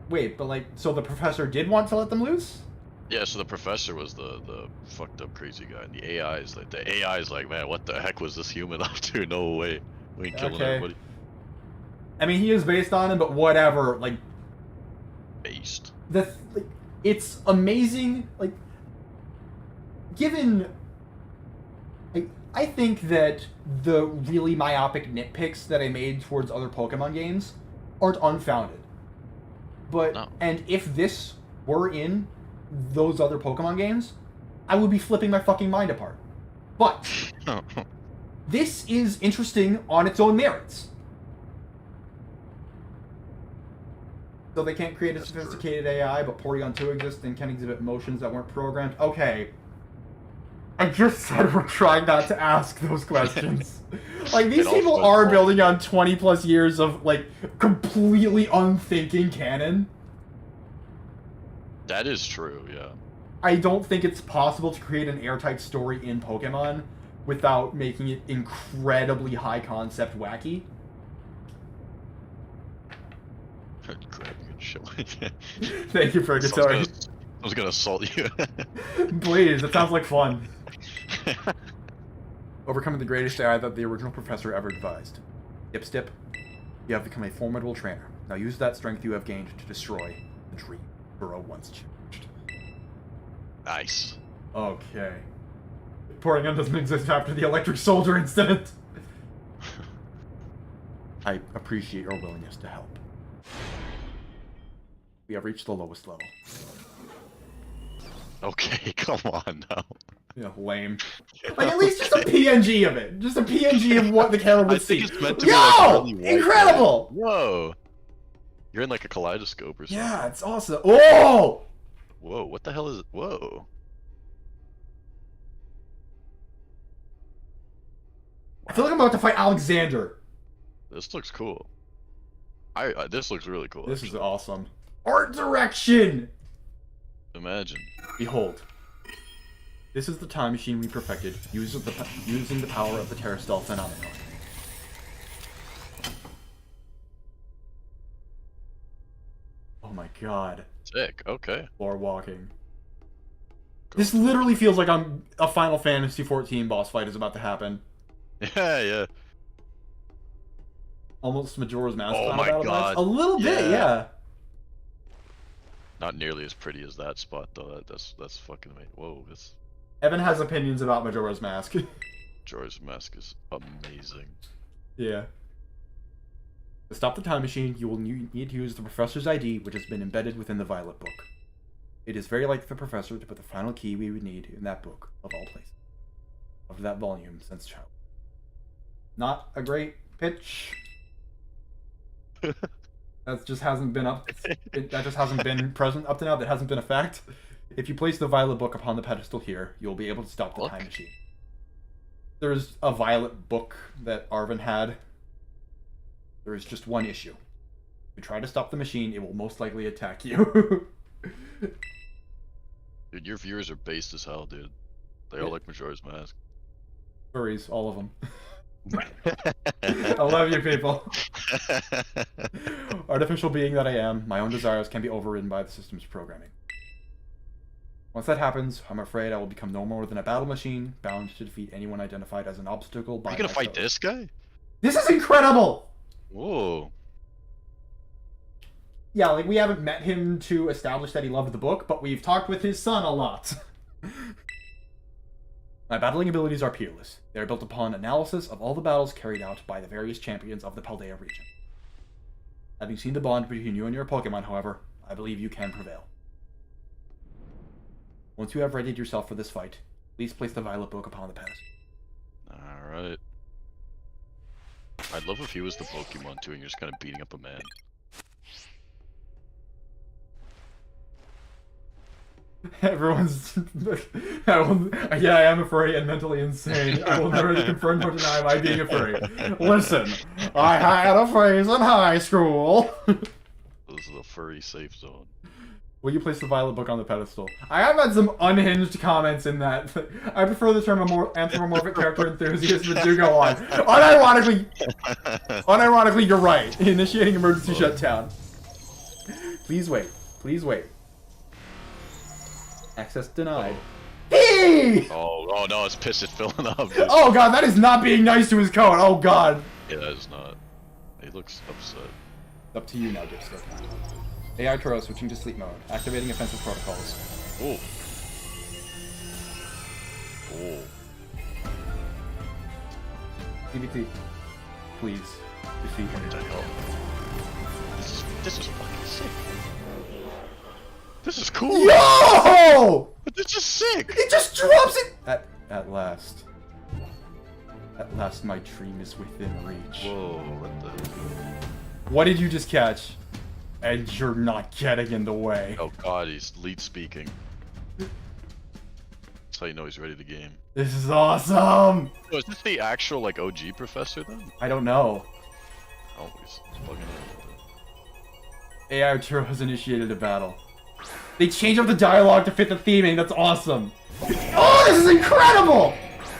wait, but like, so the professor did want to let them loose? Yeah, so the professor was the fucked up crazy guy, and the AI is like, man, what the heck was this human up to? No way, we ain't killing everybody. I mean, he is based on him, but whatever. Like, Based. It's amazing. Like, given, like, I think that the really myopic nitpicks that I made towards other Pokemon games aren't unfounded. But No. And if this were in those other Pokemon games, I would be flipping my fucking mind apart. But this is interesting on its own merits. So they can't create a sophisticated AI, but Porygon 2 exists and can exhibit motions that weren't programmed. Okay. I just said we're trying not to ask those questions. Like, these people are building on 20 plus years of, like, completely unthinking canon. That is true, yeah. I don't think it's possible to create an airtight story in Pokemon without making it incredibly high concept wacky. Grabbing and showing. Thank you, Purgatory. I was gonna assault you. Please, that sounds like fun. Overcoming the greatest AI that the original professor ever devised. Dipstip, you have become a formidable trainer. Now use that strength you have gained to destroy the dream Turo once cherished. Nice. Okay. Porygon doesn't exist after the electric soldier incident. I appreciate your willingness to help. We have reached the lowest level. Okay, come on now. Yeah, lame. Like, at least just a PNG of it. Just a PNG of what the camera would see. I think it's meant to be like really white, incredible! Right? Whoa! You're in like a kaleidoscope or something. Yeah, it's awesome. Oh! Whoa, what the hell is it? Whoa. I feel like I'm about to fight Alexander. This looks cool. This looks really cool. This is awesome. Art direction! Imagine. Behold. This is the time machine we perfected, using the power of the Terrastal phenomenon. Oh my god. Sick, okay. Floor walking. This literally feels like a Final Fantasy XIV boss fight is about to happen. Yeah, yeah. Almost Majora's Mask. Oh my god. A little bit, yeah. Not nearly as pretty as that spot though. That's fucking amazing. Whoa, this Evan has opinions about Majora's Mask. Majora's Mask is amazing. Yeah. To stop the time machine, you will need to use the Professor's ID, which has been embedded within the Violet Book. It is very like the professor to put the final key we would need in that book, of all places. Of that volume since child. Not a great pitch. That just hasn't been that just hasn't been present up to now. That hasn't been a fact. If you place the violet book upon the pedestal here, you'll be able to stop the time machine. There's a violet book that Arvin had. There is just one issue. If you try to stop the machine, it will most likely attack you. Dude, your viewers are based as hell, dude. They all like Majora's Mask. Furries, all of them. I love you people. Artificial being that I am, my own desires can be overridden by the system's programming. Once that happens, I'm afraid I will become no more than a battle machine, bound to defeat anyone identified as an obstacle by Are you gonna fight myself. this guy? This is incredible! Whoa. Yeah, like, we haven't met him to establish that he loved the book, but we've talked with his son a lot. My battling abilities are peerless. They are built upon analysis of all the battles carried out by the various champions of the Paldea region. Having seen the bond between you and your Pokemon, however, I believe you can prevail. Once you have readied yourself for this fight, please place the violet book upon the pedestal. Alright. I'd love if he was the Pokemon too and you're just kind of beating up a man. Everyone's... yeah, I am a furry and mentally insane. I will never confirm or deny my being a furry. Listen, I had a phase in high school. This is a furry safe zone. Will you place the violet book on the pedestal? I have had some unhinged comments in that. I prefer the term anthropomorphic character enthusiast, but do go on. Unironically, you're right. Initiating emergency shutdown. Please wait. Please wait. Access denied. Hey! Oh no, it's pissed, it's filling up. Dude. Oh god, that is not being nice to his code. Oh god. Yeah, that is not. He looks upset. Up to you now, Dipstick. AI Turo switching to sleep mode. Activating offensive protocols. Oh. Oh. CBT. Please. Defeat What the hell? This is fucking sick. This is cool. Yo! This is sick. It just drops it. At last. At last, my dream is within reach. Whoa! What the? What did you just catch? And you're not getting in the way. Oh god, he's lead speaking. That's how you know he's ready to game. This is awesome. Oh, is this the actual like OG professor then? I don't know. Oh, he's plugging in. AI Turo has initiated a battle. They changed up the dialogue to fit the theming. That's awesome. Oh, this is incredible!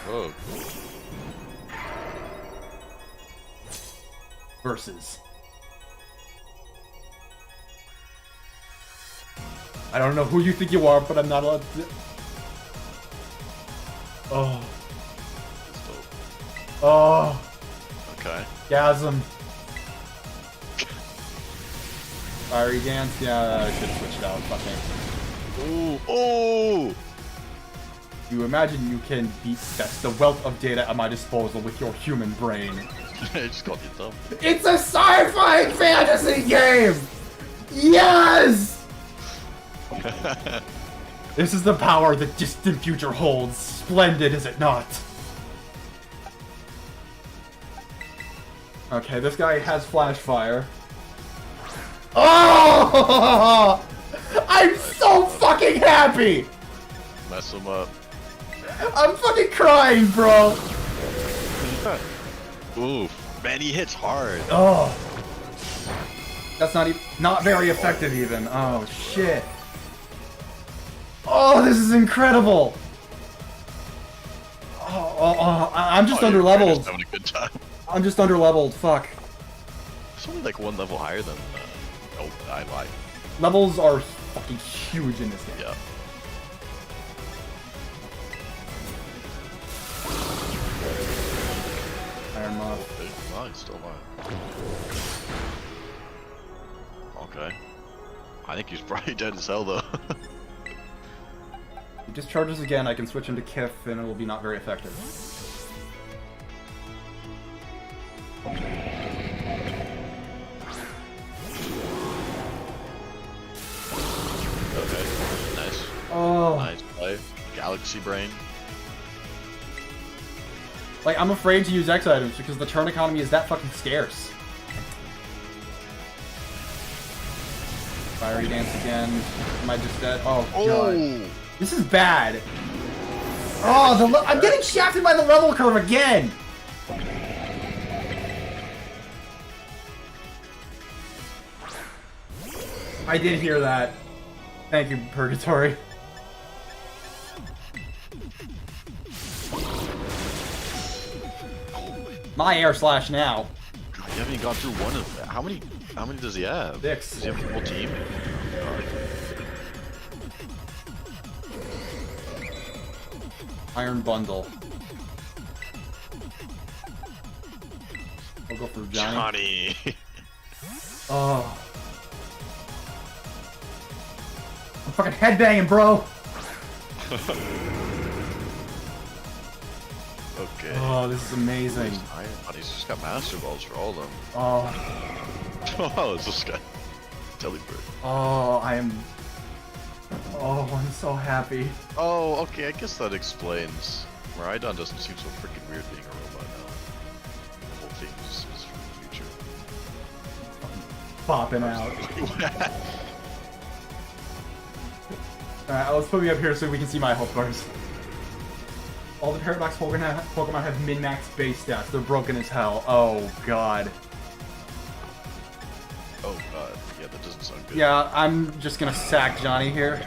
Whoa. Versus. I don't know who you think you are, but I'm not allowed to... Oh. That's dope. Oh. Okay. Gasm. Fiery Dance? Yeah, I should have switched out. Fucking. Ooh. Oh! You imagine you can beat the wealth of data at my disposal with your human brain. I just called you dumb. It's a sci-fi fantasy game! Yes! This is the power the distant future holds. Splendid, is it not? Okay, this guy has flash fire. Oh! I'm so fucking happy! Mess him up. I'm fucking crying, bro! Ooh, man, he hits hard. Oh. That's not very effective even. Oh, shit. Oh, this is incredible! I'm just underleveled. Having a good time. I'm just underleveled, fuck. It's only like one level higher than. Oh, I lied. Levels are fucking huge in this game. Yeah. Iron Moth. Oh, he's still alive. Okay. I think he's probably dead as hell though. If he discharges again, I can switch into Kif and it will be not very effective. Okay. galaxy brain. Like, I'm afraid to use X items because the turn economy is that fucking scarce. Fiery Dance again. Am I just dead? Oh, God. This is bad. Oh, I'm getting shafted by the level curve again! I did hear that. Thank you, Purgatory. My air slash now. God, you haven't even gone through one of them. How many does he have? 6. Does he have a full team? Iron Bundle. I'll go for Johnny. Johnny. Oh. I'm fucking headbanging, bro! Okay. Oh, this is amazing. He's just got master balls for all of them. Oh. Oh, it's this guy. Telebird. Oh, I'm so happy. Oh, okay, I guess that explains. Rhydon doesn't seem so freaking weird being a robot now. The whole thing is from the future. Popping out. Alright, let's put me up here so we can see my health bars. All the Paradox Pokemon have min-max base stats. They're broken as hell. Oh, God. Oh, God. Yeah, that doesn't sound good. Yeah, I'm just gonna sack Johnny here.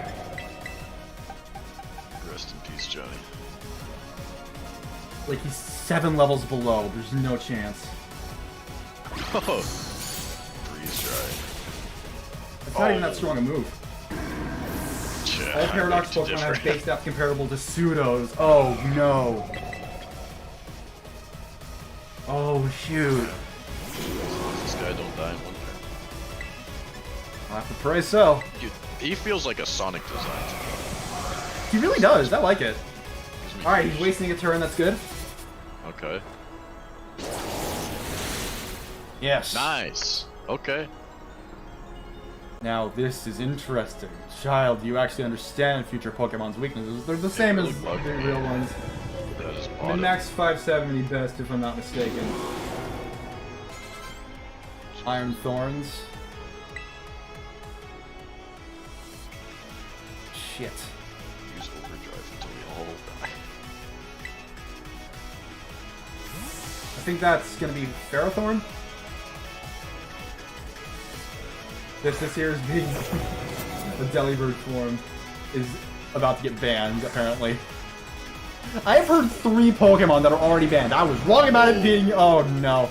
Rest in peace, Johnny. Like, he's 7 levels below. There's no chance. Oh. Freeze dry. It's not even that strong a move. Yeah, All Paradox Pokemon have base stats comparable to Pseudos. Oh, no. Oh, shoot. This guy don't die in one turn. I'll have to pray so. Dude, he feels like a Sonic design. He really does. I like it. Gives me Alright, he's goosebumps. wasting a turn. That's good. Okay. Yes. Nice. Okay. Now, this is interesting. Child, you actually understand future Pokemon's weaknesses. They're the same really as bug the me. real ones. That is Min bottom. max 570 best, if I'm not mistaken. Iron Thorns. Shit. Use overdrive until we all die. I think that's gonna be Ferrothorn. This here is being the Delibird form is about to get banned, apparently. I've heard 3 Pokemon that are already banned. I was wrong about it being. Oh no.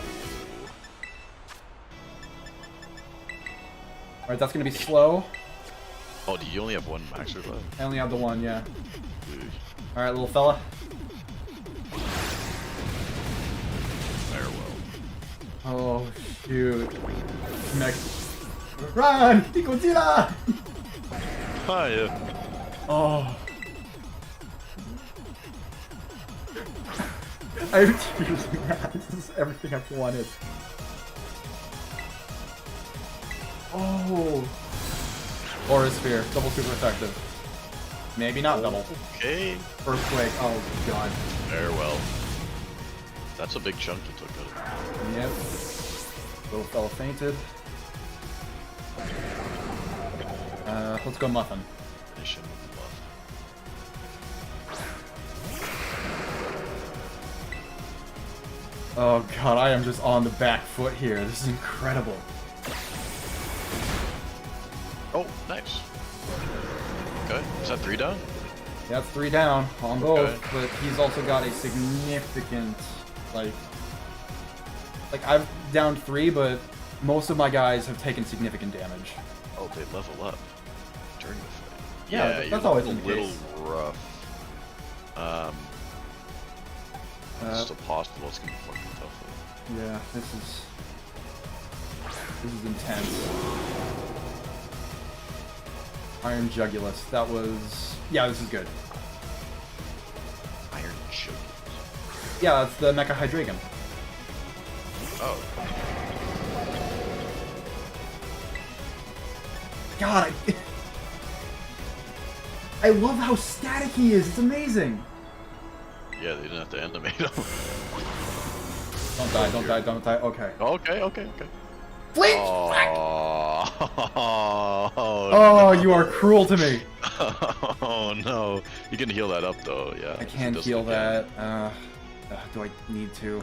Alright, that's gonna be slow. Oh, do you only have one maxer left? I only have the one, yeah. Dude. Alright, little fella. Farewell. Oh, shoot. Next. Run! Godzilla! Hi, yeah. Oh. I'm teasing that. This is everything I've wanted. Oh. Aura Sphere. Double super effective. Maybe not double. Okay. Earthquake. Oh, God. Farewell. That's a big chunk you took out of it. Yep. Little fella fainted. Let's go Muffin. Finish him with love. Oh, God. I am just on the back foot here. This is incredible. Oh, nice. Okay, is that 3 down? Yeah, it's 3 down on both, Okay. but he's also got a significant, like I've downed 3, but most of my guys have taken significant damage. Oh, they level up during the fight. Yeah, you're that's always a been the little case. rough. It's still possible. It's gonna be fucking tough. Though. Yeah, this is intense. Iron Jugulus. That was... Yeah, this is good. Iron Choke. Yeah, that's the Mecha Hydreigon. Oh, God, I love how static he is. It's amazing. Yeah, they didn't have to animate him. Don't die, don't die, don't die. Okay. Okay. Fleet! Oh, You are cruel to me. oh no. You can heal that up though, yeah. I can't Does it heal again. that. Do I need to?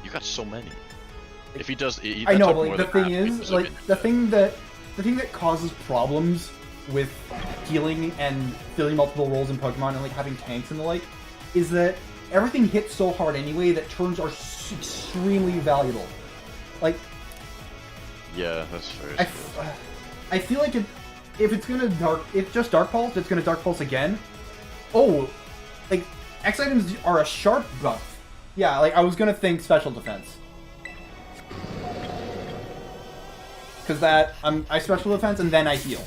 You got so many. If he does, I know, but like, the thing is, like, the thing that causes problems with healing and filling multiple roles in Pokemon and like having tanks and the like, is that everything hits so hard anyway that turns are extremely valuable. Like, yeah, that's fair. I feel like if it's gonna just Dark Pulse, it's gonna Dark Pulse again. Oh, like X items are a sharp buff. Yeah, like I was gonna think special defense. Because I special defense and then I heal.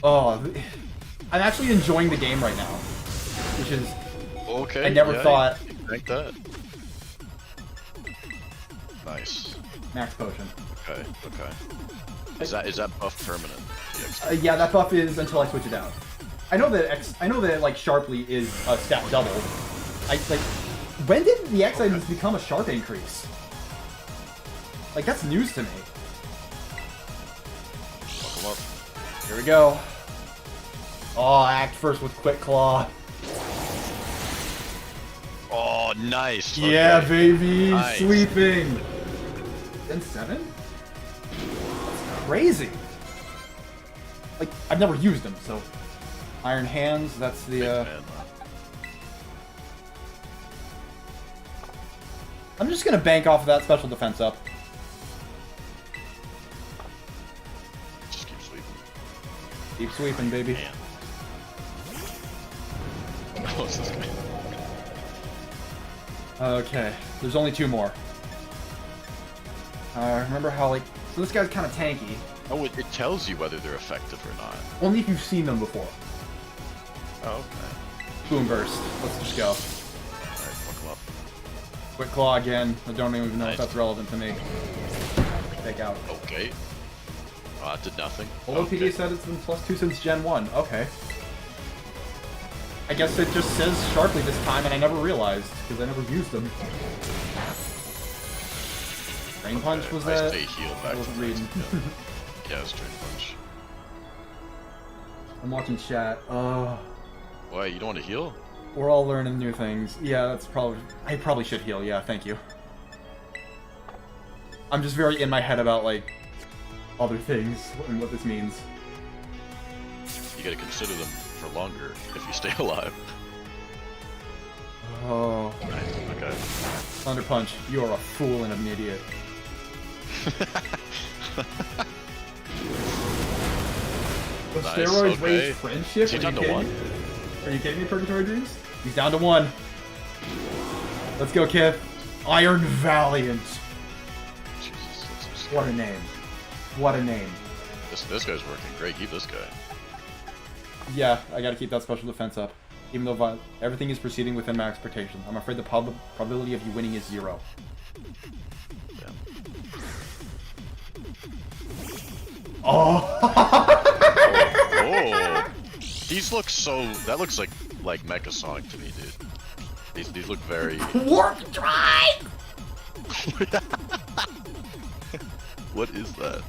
Oh, I'm actually enjoying the game right now, which is Okay. I never thought. Like that. Nice. Max potion. Okay. Is that buff permanent? Yeah, that buff is until I switch it out. I know that like Sharply is a stat double. When did the X items become a sharp increase? Like, that's news to me. Fuck him up. Here we go. Oh, act first with Quick Claw. Oh, nice. Yeah, Okay. baby. Nice. Sweeping. Then 7? That's crazy. Like, I've never used them, so. Iron Hands, that's the, Man. I'm just gonna bank off of that special defense up. Just keep sweeping. Keep sweeping, baby. Man. What's this guy? Okay, there's only 2 more. Remember how, like, so this guy's kind of tanky. Oh, it tells you whether they're effective or not. Only if you've seen them before. Oh, okay. Boom Burst. Let's just go. Alright, fuck him up. Quick Claw again. I don't even know Nice. if that's relevant to me. Take out. Okay. Oh, that did nothing. Holopedia said it's been +2 since Gen 1. Okay. I guess it just says Sharply this time, and I never realized, because I never used them. Drain Punch was I that? stay healed back I wasn't from reading. Yeah, it's Drain Punch. I'm watching chat. Why, you don't want to heal? We're all learning new things. Yeah, that's probably... I probably should heal, yeah, thank you. I'm just very in my head about, like, other things and what this means. You gotta consider them for longer if you stay alive. Oh. Nice, okay. Thunder Punch, you are a fool and an idiot. But Nice, steroids okay. raise friendship? Is he down to 1? Are you kidding me, Purgatory Dreams? He's down to 1. Let's go, Kith. Iron Valiant. Jesus, that's so What a scary. name. What a name. This guy's working great. Keep this guy. Yeah, I gotta keep that special defense up. Even though everything is proceeding within my expectation. I'm afraid the probability of you winning is 0. Yeah. Oh! Oh! These look so... That looks like Mecha Sonic to me, dude. These look very... Warp Drive! What is that?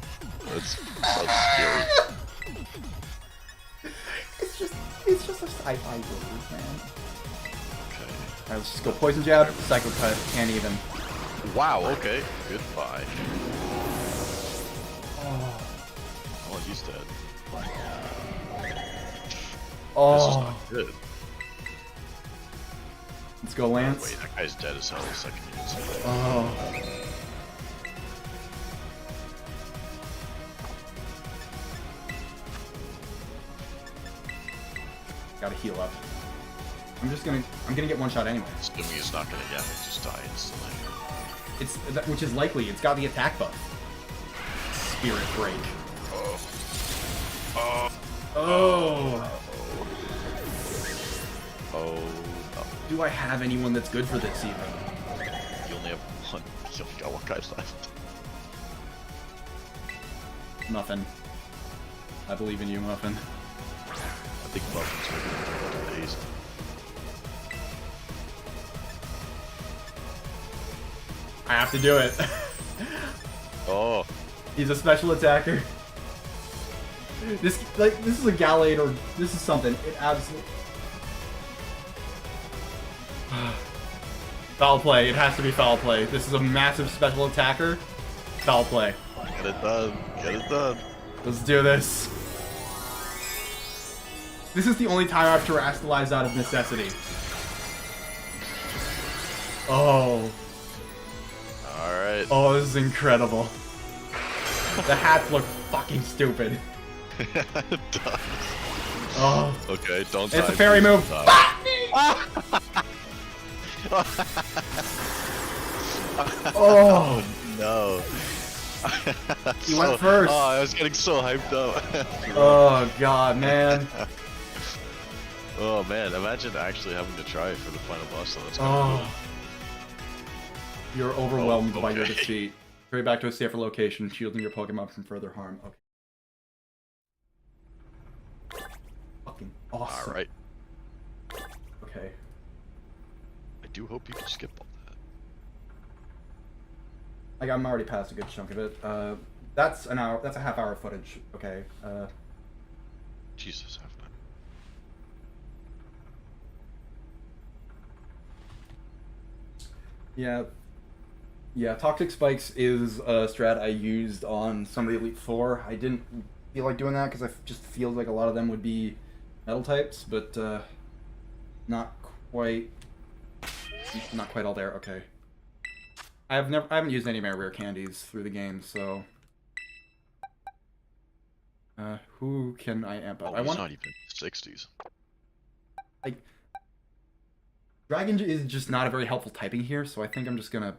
That's scary. It's just a sci-fi word, man. Okay. Alright, let's just go Poison Jab, Psycho Cut, can't even. Wow, okay. Goodbye. Oh. Oh, he's dead. This is Oh. not good. Let's go, Lance. Wait, that guy's dead as hell the second you did something. Oh. Gotta heal up. I'm gonna get one shot anyway. Assuming he's not gonna, yeah, he'll just die instantly. Which is likely. It's got the attack buff. Spirit Break. Oh. Oh. Oh, no. Do I have anyone that's good for this even? You only have one. You only got one guy left. Nothing. I believe in you, Muffin. I think Muffin's making it ace. I have to do it. Oh. He's a special attacker. This is a Gallade, or this is something. It absolutely. Foul play. It has to be foul play. This is a massive special attacker. Foul play. Get it done. Get it done. Let's do this. This is the only time I've terrestrialized out of necessity. Oh. Alright. Oh, this is incredible. The hats look fucking stupid. It does. Oh. Okay, don't It's die, a fairy please move. don't die. Oh. No. He went first. Oh, I was getting so hyped up. Oh god, man. Oh man, imagine actually having to try for the final boss though. That's kind of Oh. You're overwhelmed by your okay. defeat. Hurry back to a safer location, shielding your Pokemon from further harm. Okay. Fucking awesome. Alright. Okay. I do hope you can skip all that. Like, I'm already past a good chunk of it. That's an hour. That's a half-hour footage. Okay. Jesus, half an hour. Yeah. Yeah, Toxic Spikes is a strat I used on some of the Elite Four. I didn't feel like doing that because I just feel like a lot of them would be metal types, but not quite all there. Okay. I haven't used any of my rare candies through the game, so who can I amp up? Oh, he's not even 60s. Like, Dragon is just not a very helpful typing here, so I think I'm just gonna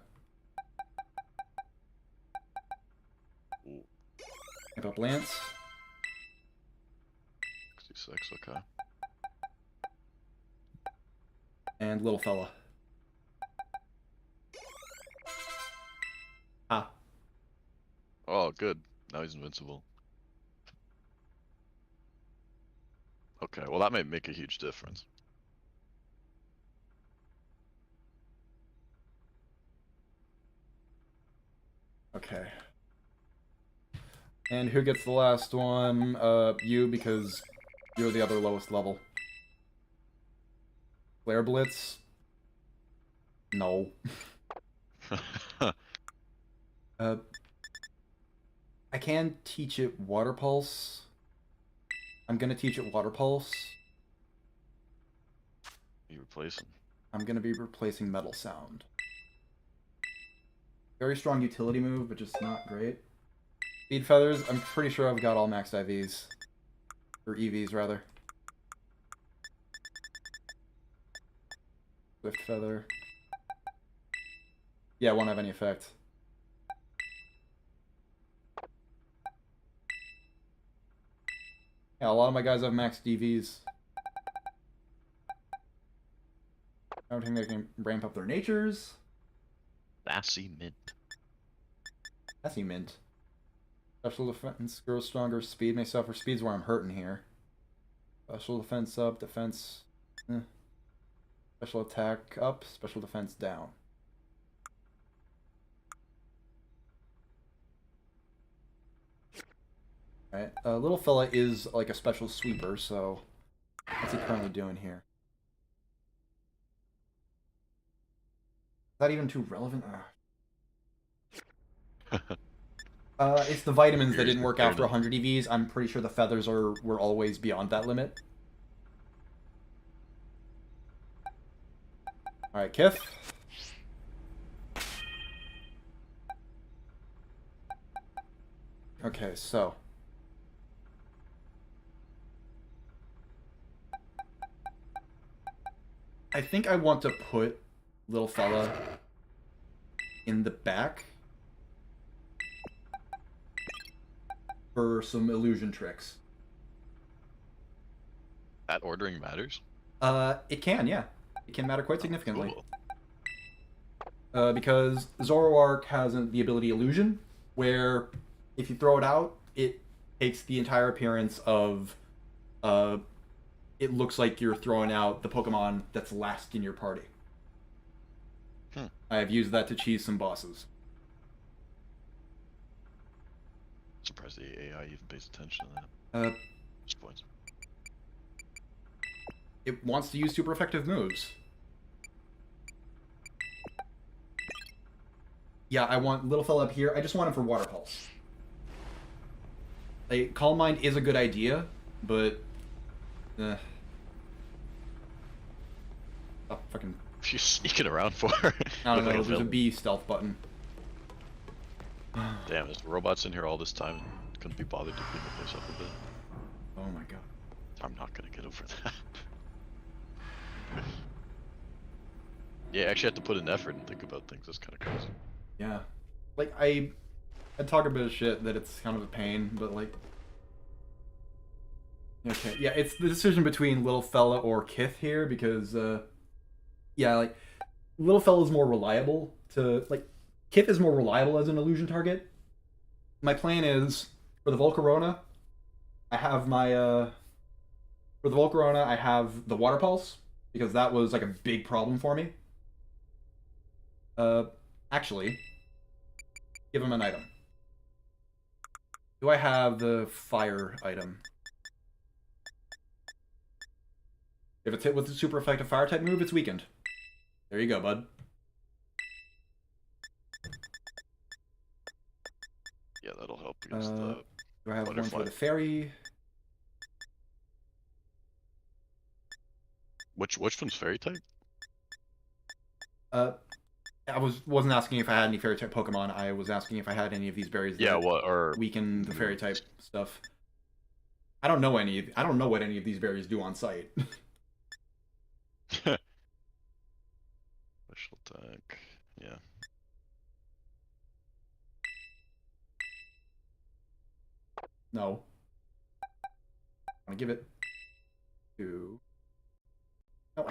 Ooh, amp up Lance. 66, okay. And little fella. Ah. Oh, good. Now he's invincible. Okay, well that might make a huge difference. Okay. And who gets the last one? You, because you're the other lowest level. Flare Blitz? No. I can teach it Water Pulse. I'm gonna teach it Water Pulse. You replace him. I'm gonna be replacing Metal Sound. Very strong utility move, but just not great. Speed Feathers, I'm pretty sure I've got all maxed IVs. Or EVs, rather. Swift Feather. Yeah, won't have any effect. Yeah, a lot of my guys have maxed DVs. I don't think they can ramp up their natures. Sassy Mint. That's mint. Special defense grows stronger. Speed may suffer. Speed's where I'm hurting here. Special defense up. Defense. Special attack up. Special defense down. Alright. Little fella is like a special sweeper, so what's he currently doing here? Is that even too relevant? It's the vitamins that didn't work after 100 EVs. I'm pretty sure the feathers were always beyond that limit. Alright, Kith. Okay, so. I think I want to put little fella in the back for some illusion tricks. That ordering matters? It can, yeah. It can matter quite significantly. Cool. Because Zoroark has the ability Illusion, where if you throw it out, it takes the entire appearance of, it looks like you're throwing out the Pokemon that's last in your party. I have used that to cheese some bosses. Surprised the AI even pays attention to that. Just points. It wants to use super effective moves. Yeah, I want little fella up here. I just want him for Water Pulse. Like, Calm Mind is a good idea, but... Stop fucking... If you're sneaking around for I don't know, like there's a villain. B stealth button. Damn, there's robots in here all this time. Couldn't be bothered to clean the place up a bit. Oh my god. I'm not gonna get over that. Yeah, actually have to put in effort and think about things. That's kind of crazy. Yeah. Like, I talk a bit of shit that it's kind of a pain, but like... Okay, yeah, it's the decision between Little Fella or Kith here, because, yeah, like, Little Fella's more reliable to, like, Kith is more reliable as an illusion target. My plan is, for the Volcarona, I have my, for the Volcarona, I have the Water Pulse, because that was, like, a big problem for me. Actually, give him an item. Do I have the fire item? If it's hit with a super effective fire type move, it's weakened. There you go, bud. Yeah, that'll help against the Do I have one butterfly. for the fairy? Which one's fairy type? I wasn't asking if I had any fairy type Pokemon. I was asking if I had any of these berries that Yeah, what or weaken the fairy type stuff. I don't know what any of these berries do on site. special attack? Yeah. No. I want to give it to... No,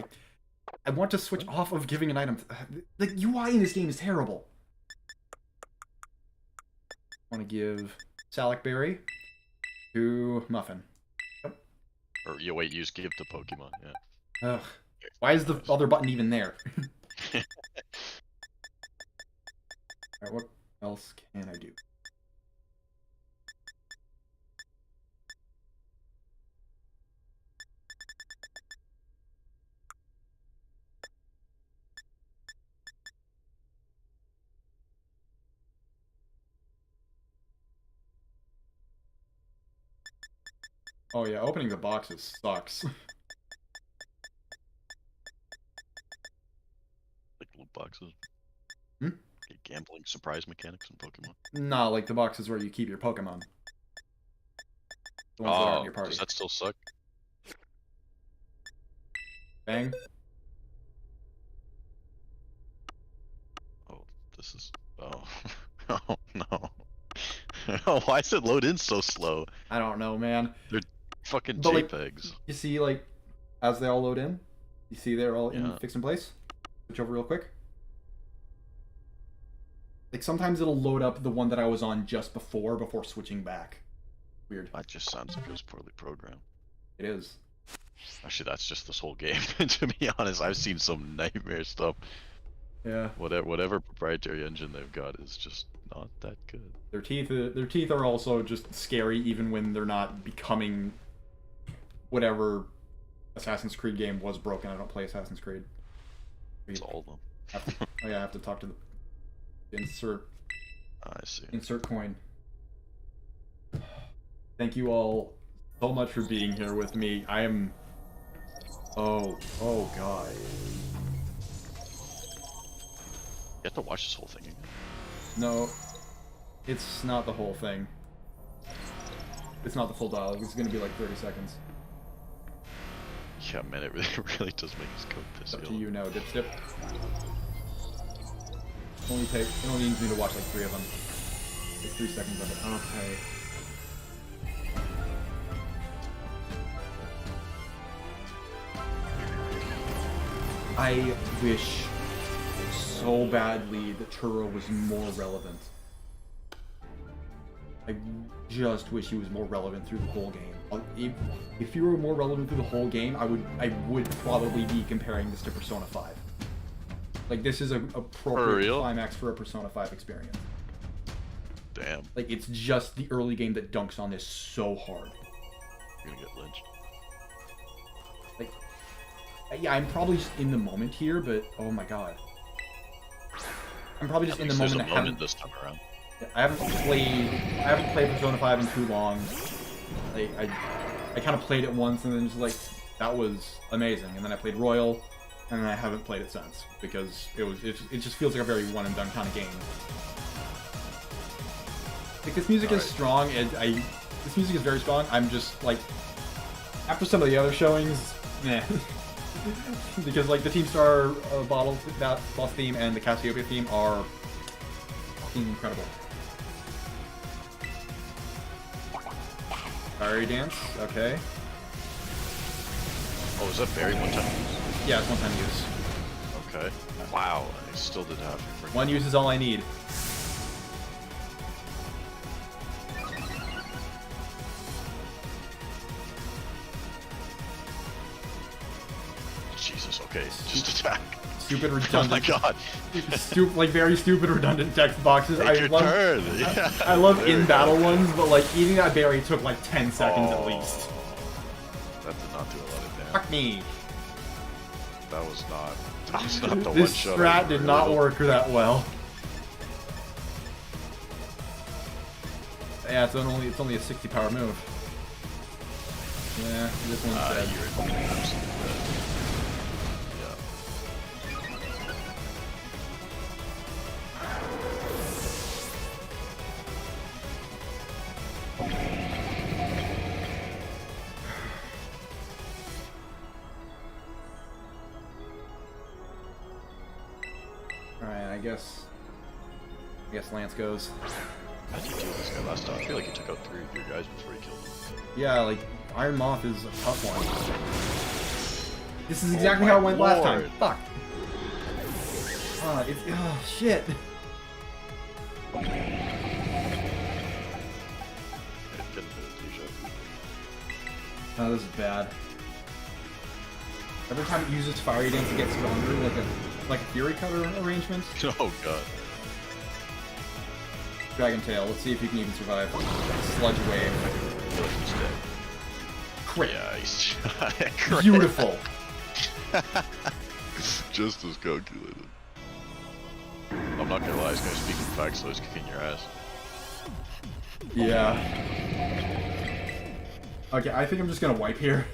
I want to switch off of giving an item. The UI in this game is terrible. I want to give Salac Berry to Muffin. Or yeah, wait, use give to Pokemon. Yeah. Ugh. Why is the other button even there? Alright, what else can I do? Oh yeah, opening the boxes sucks. Like loot boxes. Hmm? Like gambling surprise mechanics in Pokemon. Nah, like the boxes where you keep your Pokemon. The ones that aren't in your party. Does that still suck? Bang. Oh, this is. Oh, oh no. Oh, why does it load in so slow? I don't know, man. Fucking But, like, JPEGs. You see, like, as they all load in, you see they're all in Yeah. fixed in place. Switch over real quick. Like, sometimes it'll load up the one that I was on just before switching back. Weird. That just sounds like it was poorly programmed. It is. Actually, that's just this whole game. To be honest, I've seen some nightmare stuff. Yeah. Whatever proprietary engine they've got is just not that good. Their teeth are also just scary, even when they're not becoming whatever Assassin's Creed game was broken. I don't play Assassin's Creed. It's all of them. Oh yeah, I have to talk to the insert I see. coin. Thank you all so much for being here with me. I am... Oh god. You have to watch this whole thing again. No, it's not the whole thing. It's not the full dialogue. It's gonna be like 30 seconds. Yeah, man, it really does make his coat It's pissy. up to you now, Dipstip. It only needs me to watch like 3 of them. Like 3 seconds of it. Okay. I wish so badly that Turo was more relevant. I just wish he was more relevant through the whole game. If he were more relevant through the whole game, I would probably be comparing this to Persona 5. Like, this is an appropriate climax for a Persona 5 experience. Damn. Like, it's just the early game that dunks on this so hard. You're gonna get lynched. Like, yeah, I'm probably just in the moment here, but oh my god. I'm probably just in the moment. There's a moment this time around. I haven't played Persona 5 in too long. Like, I kind of played it once and then just like, that was amazing. And then I played Royal, and I haven't played it since because it just feels like a very one and done kind of game. Like, this music is strong, and this music is very strong. I'm just like, after some of the other showings, meh. Because like the Team Star boss theme and the Cassiopeia theme are fucking incredible. Fiery Dance, okay. Oh, is that very one-time use? Yeah, it's one-time use. Okay. Wow, I still didn't have it. One use is all I need. Jesus, okay, just attack. Stupid redundant. Oh my god. Like very stupid redundant text boxes. Take your turn. Yeah. I love in-battle ones, but like eating that berry took like 10 seconds at least. That did not do a lot of damage. Fuck me. That was not the This one-shot. strat did not work that well. Yeah, it's only a 60 power move. Yeah, this one's dead. You're absolutely dead. Alright, I guess Lance goes. How did you deal with this guy last time? I feel like you took out 3 of your guys before you killed him. Yeah, like, Iron Moth is a tough one. This is exactly how it went last time. Fuck. Oh, shit. Oh, this is bad. Every time it uses Fiery Dance, it gets stronger, like a Fury Cutter arrangement. Oh god. Dragon Tail, let's see if you can even survive. Sludge Wave. He's dead. Crit. Yeah, he's crit. Beautiful. Just as calculated. I'm not gonna lie, this guy's speaking facts, so he's kicking your ass. Yeah. Okay, I think I'm just gonna wipe here.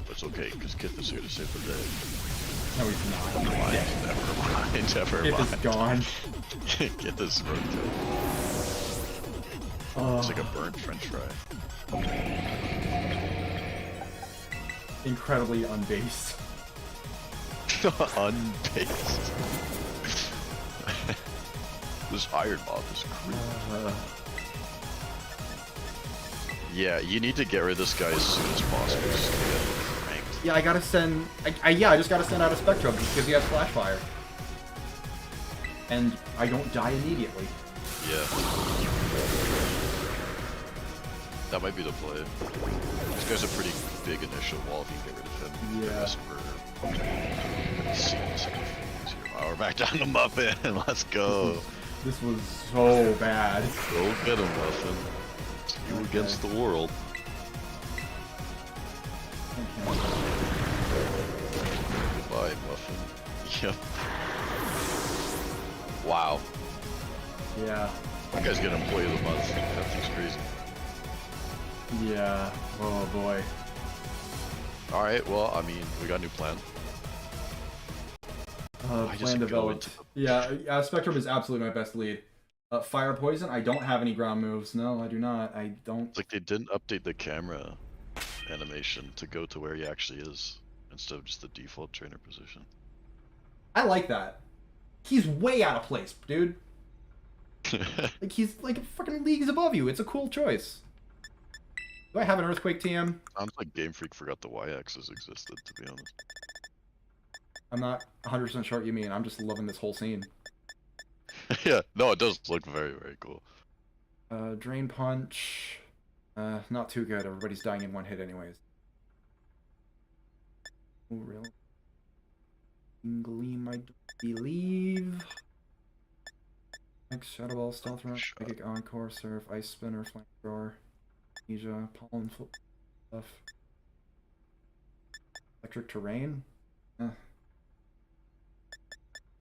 It's okay, because Kith is here to save the day. No, he's not. Never mind, never mind. Kith is gone. Kith is rooked. It's like a burnt french fry. Incredibly unbased. Unbased. This Iron Moth is creepy. Yeah, you need to get rid of this guy as soon as possible. Just to get ranked. Yeah, I gotta send... I just gotta send out a Spectrum because he has Flash Fire. And I don't die immediately. Yeah. That might be the play. This guy's a pretty big initial wall if you can get rid of him. Yeah. Let's see the second phase here. Wow, we're back down to Muffin. Let's go. This was so bad. Go get him, Muffin. It's you against the world. Goodbye, Muffin. Yep. Wow. Yeah. That guy's getting Employee of the Month. That thing's crazy. Yeah. Oh boy. Alright, well, I mean, we got a new plan. Plan developed. Yeah, Spectrum is absolutely my best lead. Fire Poison, I don't have any ground moves. No, I do not. I don't. It's like they didn't update the camera animation to go to where he actually is, instead of just the default trainer position. I like that. He's way out of place, dude. Like, he's like fucking leagues above you. It's a cool choice. Do I have an Earthquake TM? Sounds like Game Freak forgot the Y-axis existed, to be honest. I'm not 100% sure what you mean. I'm just loving this whole scene. Yeah, no, it does look very, very cool. Drain punch. Not too good. Everybody's dying in one hit anyways. Oh, really? Gleam, I believe. Next, Shadow Ball, Stealth Run, Psychic Encore, Surf, Ice Spinner, Flamethrower, Amnesia, Pollen Fluff, Electric Terrain.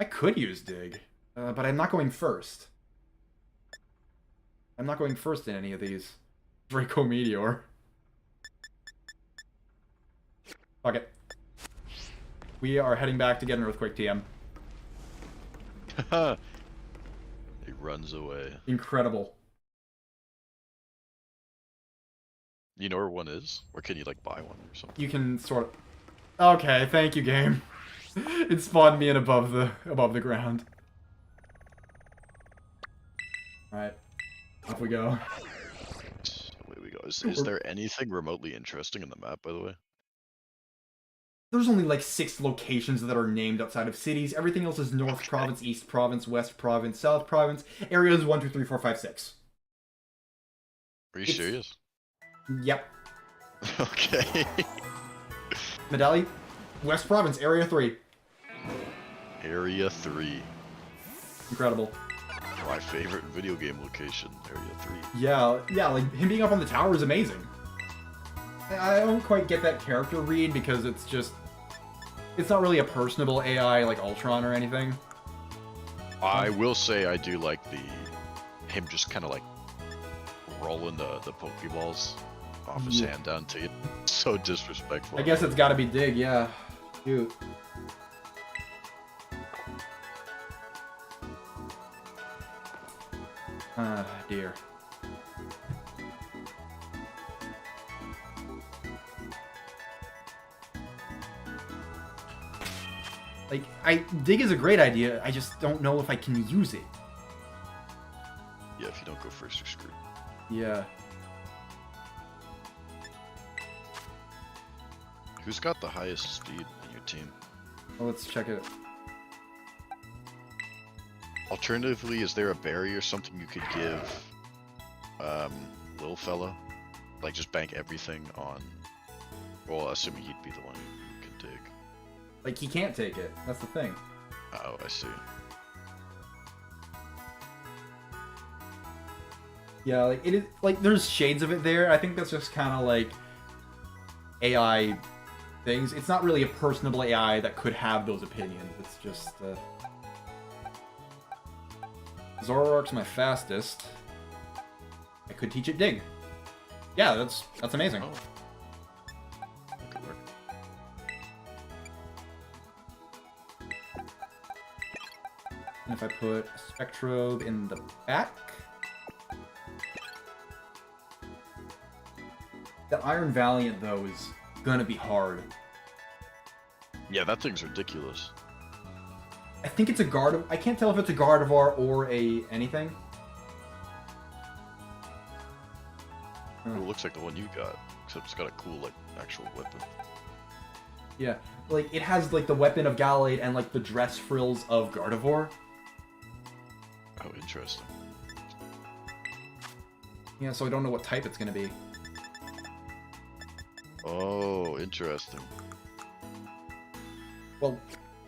I could use Dig, but I'm not going first. I'm not going first in any of these. Draco Meteor. Fuck it. We are heading back to get an Earthquake TM. He runs away. Incredible. You know where one is? Or can you, like, buy one or something? You can sort of... Okay, thank you, game. It spawned me in above the ground. Alright. Off we go. Away we go. Is there anything remotely interesting in the map, by the way? There's only like 6 locations that are named outside of cities. Everything else is North Province, East Province, West Province, South Province. Areas 1, 2, 3, 4, 5, 6. Are you serious? Yep. Okay. Medalli, West Province, Area 3. Area 3. Incredible. My favorite video game location, Area 3. Yeah, like him being up on the tower is amazing. I don't quite get that character read because it's just... It's not really a personable AI like Ultron or anything. I will say I do like him just kind of like rolling the Pokeballs off his hand down to you. So disrespectful. I guess it's gotta be Dig, yeah. Shoot. Ah, dear. Like, Dig is a great idea, I just don't know if I can use it. Yeah, if you don't go first, you're screwed. Yeah. Who's got the highest speed in your team? Well, let's check it. Alternatively, is there a berry or something you could give little fella? Like, just bank everything on... Well, assuming he'd be the one who can dig. Like, he can't take it. That's the thing. Oh, I see. Yeah, like, it is... Like, there's shades of it there. I think that's just kind of, like, AI things. It's not really a personable AI that could have those opinions. It's just, Zoroark's my fastest. I could teach it Dig. Yeah, that's amazing. Oh. That could work. And if I put Spectrobe in the back... The Iron Valiant, though, is gonna be hard. Yeah, that thing's ridiculous. I think it's a Gardevoir. I can't tell if it's a Gardevoir or a anything. It looks like the one you got, except it's got a cool, like, actual weapon. Yeah, like, it has, like, the weapon of Gallade and, like, the dress frills of Gardevoir. Oh, interesting. Yeah, so I don't know what type it's gonna be. Oh, interesting. Well,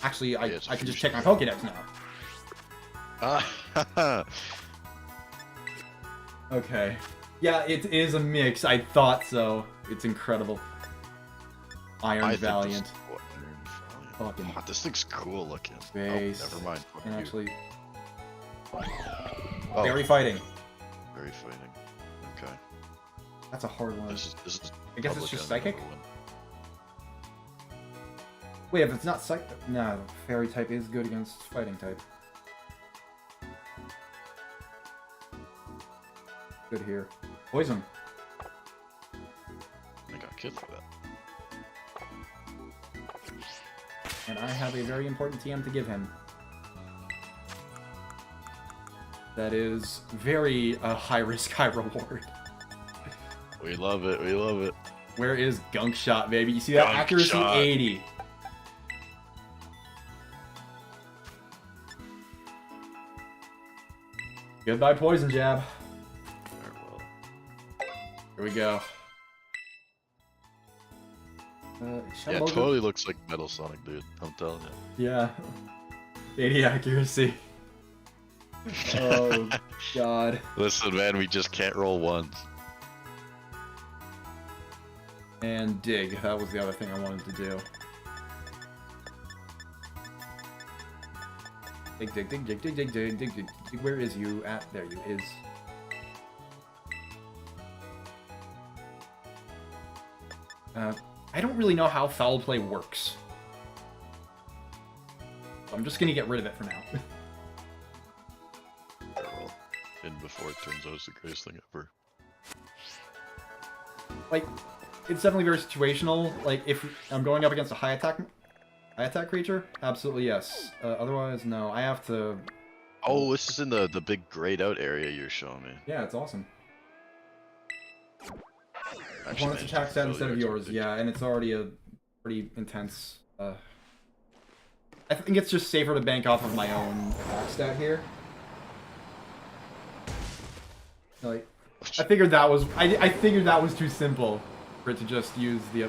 actually, I it's a can just fusion. check my Pokédex now. Ah, Okay. Yeah, it is a mix. I thought so. It's incredible. Iron Valiant. Fucking God, this thing's cool looking. base. Oh, never mind. Fuck And you. actually, Oh, Berry Fighting. very fighting. Okay. That's a hard one. This is I guess it's public just enemy Psychic? number one. Wait, if it's not Psychic... Nah, Fairy type is good against Fighting type. Good here. Poison. I got killed for that. And I have a very important TM to give him. That is very high risk, high reward. We love it. We love it. Where is Gunk Shot, baby? You see that? Gunk Accuracy Shot. 80. Goodbye, poison jab. Farewell. Here we go. Yeah, it totally looks like Metal Sonic, dude. I'm telling you. Yeah. 80 accuracy. Oh, God. Listen, man, we just can't roll ones. And dig. That was the other thing I wanted to do. Dig, dig, dig, dig, dig, dig, dig, dig, dig, dig. Where is you at? There you is. I don't really know how foul play works. So I'm just gonna get rid of it for now. Farewell. And before it turns out it's the greatest thing ever. Like, it's definitely very situational. Like, if I'm going up against a high attack creature, absolutely yes. Otherwise, no. I have to. Oh, this is in the big grayed out area you're showing me. Yeah, it's awesome. Actually, Opponent's attack stat instead of yours, yeah, and it's already a pretty intense. I think it's just safer to bank off of my own attack stat here. Like, I figured that was I figured that was too simple for it to just use the.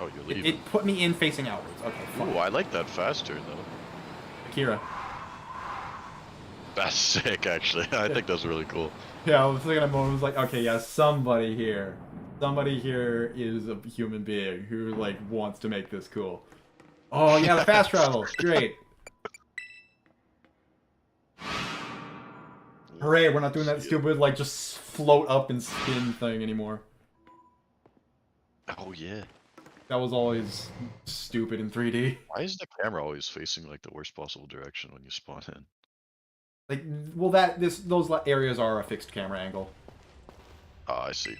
Oh, you're leaving. It put me in facing outwards. Okay, fine. Ooh, I like that fast turn though. Akira. That's sick, actually. I think that's really cool. Yeah, I was thinking a moment. I was like, okay, yeah, somebody here is a human being who like wants to make this cool. Oh yeah, the fast travel, great. Hooray, we're not doing that stupid like just float up and spin thing anymore. Oh yeah. That was always stupid in 3D. Why is the camera always facing like the worst possible direction when you spawn in? Like, well, those areas are a fixed camera angle. Ah, I see.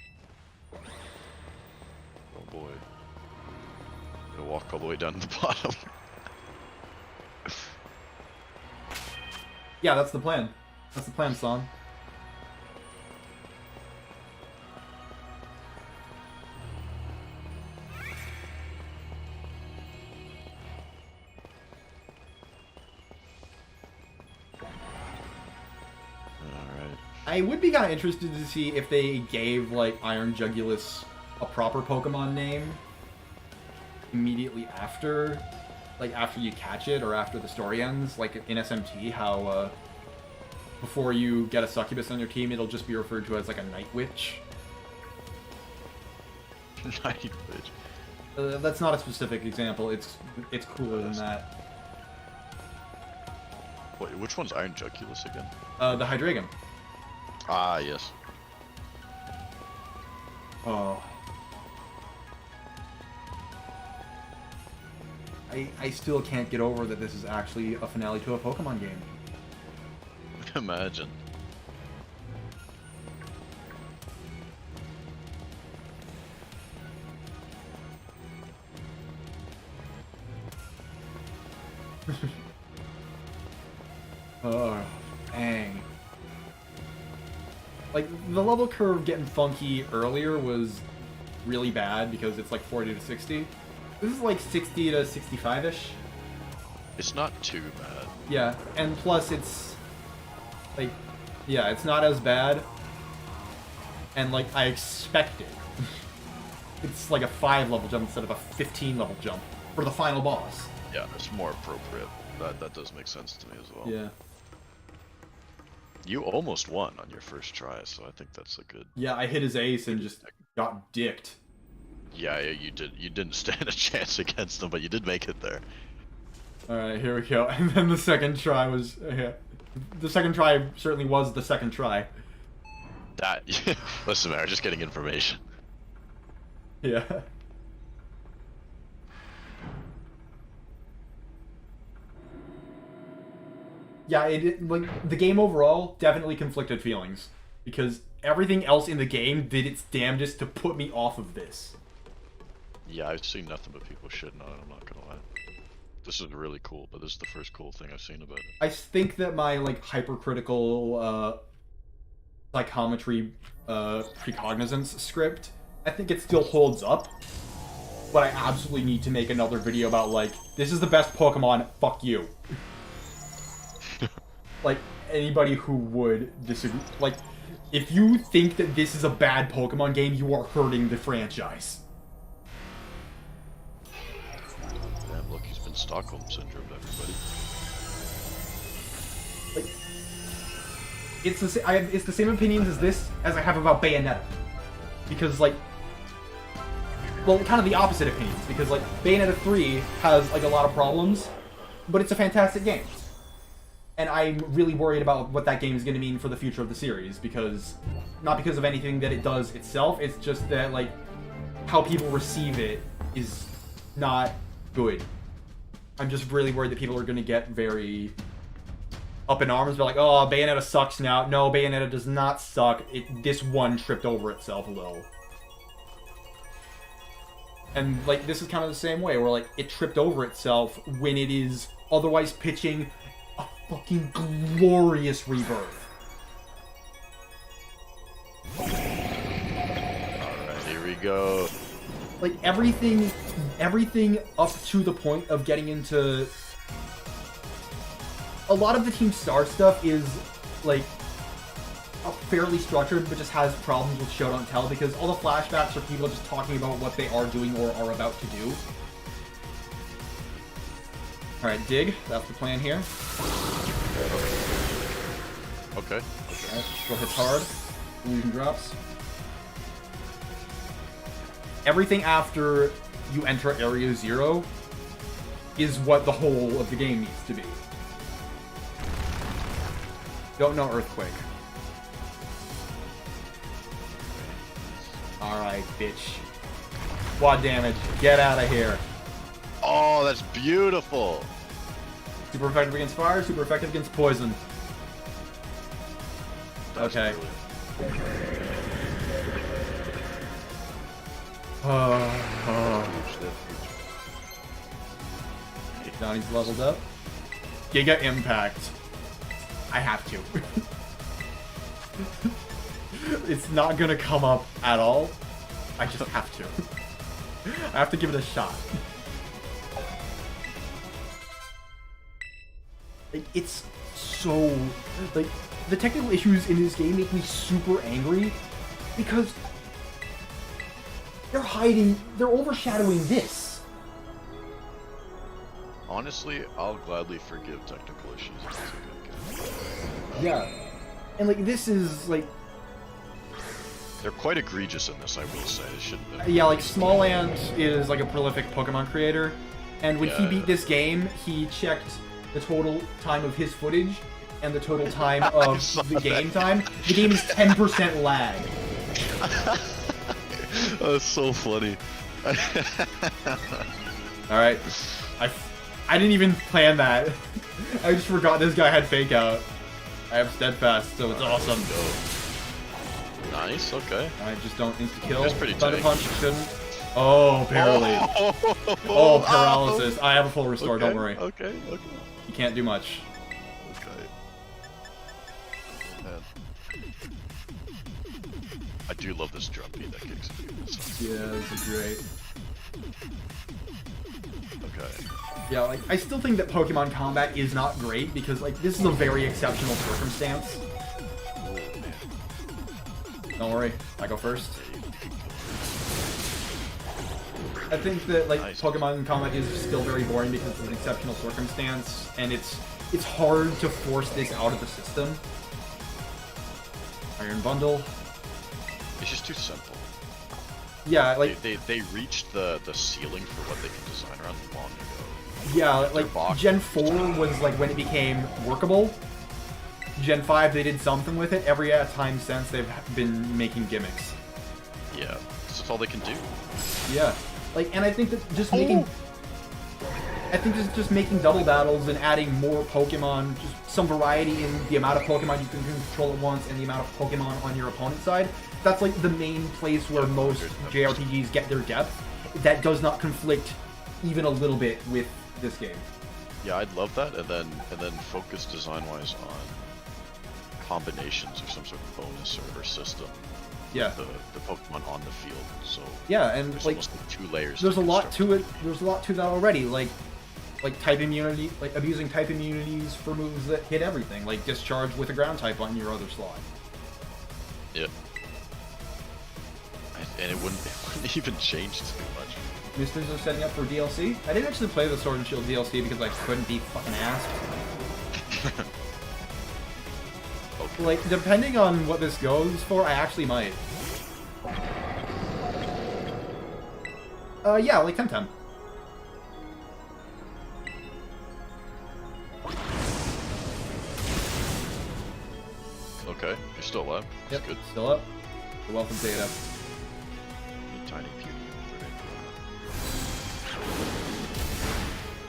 Oh boy. Gonna walk all the way down to the bottom. Yeah, that's the plan. That's the plan, son. I would be kind of interested to see if they gave, like, Iron Jugulus a proper Pokemon name immediately after, like, after you catch it or after the story ends, like in SMT, how, before you get a Succubus on your team, it'll just be referred to as, like, a Night Witch. Night Witch. That's not a specific example, it's cooler than that. Wait, which one's Iron Jugulus again? The Hydreigon. Ah, yes. Oh. I still can't get over that this is actually a finale to a Pokemon game. Imagine. Oh, dang. Like, the level curve getting funky earlier was really bad because it's like 40 to 60. This is like 60 to 65-ish. It's not too bad. Yeah, and plus it's... like, yeah, it's not as bad. And, like, I expected. It's like a 5-level jump instead of a 15-level jump for the final boss. Yeah, it's more appropriate. That does make sense to me as well. Yeah. You almost won on your first try, so I think that's a good... Yeah, I hit his ace and just got dicked. Yeah, you did. You didn't stand a chance against him, but you did make it there. Alright, here we go. And then the second try was... yeah. The second try certainly was the second try. That... Listen, man, I'm just getting information. Yeah. Yeah, like, the game overall definitely conflicted feelings. Because everything else in the game did its damnedest to put me off of this. Yeah, I've seen nothing but people shitting on it, I'm not gonna lie. This is really cool, but this is the first cool thing I've seen about it. I think that my, like, hypercritical, psychometry, precognizance script, I think it still holds up. But I absolutely need to make another video about, like, this is the best Pokemon, fuck you. like, anybody who would disagree, like, if you think that this is a bad Pokemon game, you are hurting the franchise. Damn, look, he's been Stockholm Syndrome, everybody. Like, it's the same opinions as I have about Bayonetta. Because, like, well, kind of the opposite opinions, because, like, Bayonetta 3 has, like, a lot of problems, but it's a fantastic game. And I'm really worried about what that game is going to mean for the future of the series, because, not because of anything that it does itself, it's just that, like, how people receive it is not good. I'm just really worried that people are going to get very up in arms, but like, oh, Bayonetta sucks now. No, Bayonetta does not suck. This one tripped over itself a little. And, like, this is kind of the same way, where, like, it tripped over itself when it is otherwise pitching a fucking glorious rebirth. Alright, here we go. Like, everything up to the point of getting into... A lot of the Team Star stuff is, like, fairly structured, but just has problems with show don't tell, because all the flashbacks are people just talking about what they are doing or are about to do. Alright, dig. That's the plan here. Okay. Alright, go hits hard. Illusion drops. Everything after you enter Area Zero is what the whole of the game needs to be. Don't know Earthquake. Alright, bitch. Quad damage. Get out of here. Oh, that's beautiful. Super effective against fire, super effective against poison. That's Okay. brilliant. Donnie's leveled up. Giga Impact. I have to. It's not gonna come up at all. I just have to. I have to give it a shot. Like, it's so... Like, the technical issues in this game make me super angry because they're overshadowing this. Honestly, I'll gladly forgive technical issues if it's a good game. Yeah. And, like, this is, like... They're quite egregious in this, I will say. It shouldn't have. Yeah, like, Smalland is, like, a prolific Pokemon creator, and when he Yeah. beat this game, he checked the total time of his footage and the total time of saw the game that. time. The game is 10% lag. That's so funny. Alright. I didn't even plan that. I just forgot this guy had Fake Out. I have Steadfast, so it's awesome. Nice, okay. I just don't insta-kill. That's pretty Thunder tight. Punch shouldn't. Oh, barely. Oh, paralysis. I have a full restore, Okay, don't worry. Okay, okay. You can't do much. Okay. Man. I do love this drum beat that kicks in. Yeah, this is great. Okay. Yeah, like, I still think that Pokemon combat is not great because, like, this is a very exceptional circumstance. Oh, man. Don't worry, I go first. I think that, like, Nice. Pokemon combat is still very boring because it's an exceptional circumstance, and it's hard to force this out of the system. Iron Bundle. It's just too simple. Yeah, like, They reached the ceiling for what they can design around long ago. yeah, Their like, box Gen is 4 just- was, like, when it became workable. Gen 5, they did something with it. Every time since, they've been making gimmicks. Yeah, that's all they can do. Yeah. Like, and I think that just making... I think just making double battles and adding more Pokemon, just some variety in the amount of Pokemon you can control at once and the amount of Pokemon on your opponent's side, that's, like, the main place where most JRPGs get their depth. That does not conflict even a little bit with this game. Yeah, I'd love that, and then focus design-wise on combinations or some sort of bonus or system. Yeah. The Pokemon on the field. So Yeah, and, there's like, almost like 2 layers. there's to a lot construct. to it. There's a lot to that already. Like like type immunity, like abusing type immunities for moves that hit everything, like discharge with a ground type on your other slot. Yep. And it wouldn't even change too much. Misters are setting up for DLC. I didn't actually play the Sword and Shield DLC because I couldn't be fucking asked. Okay. Like, depending on what this goes for, I actually might. Yeah, like Temtem. Okay, you're still alive. That's Yep, good. still up. You're welcome, Data. Tiny puny.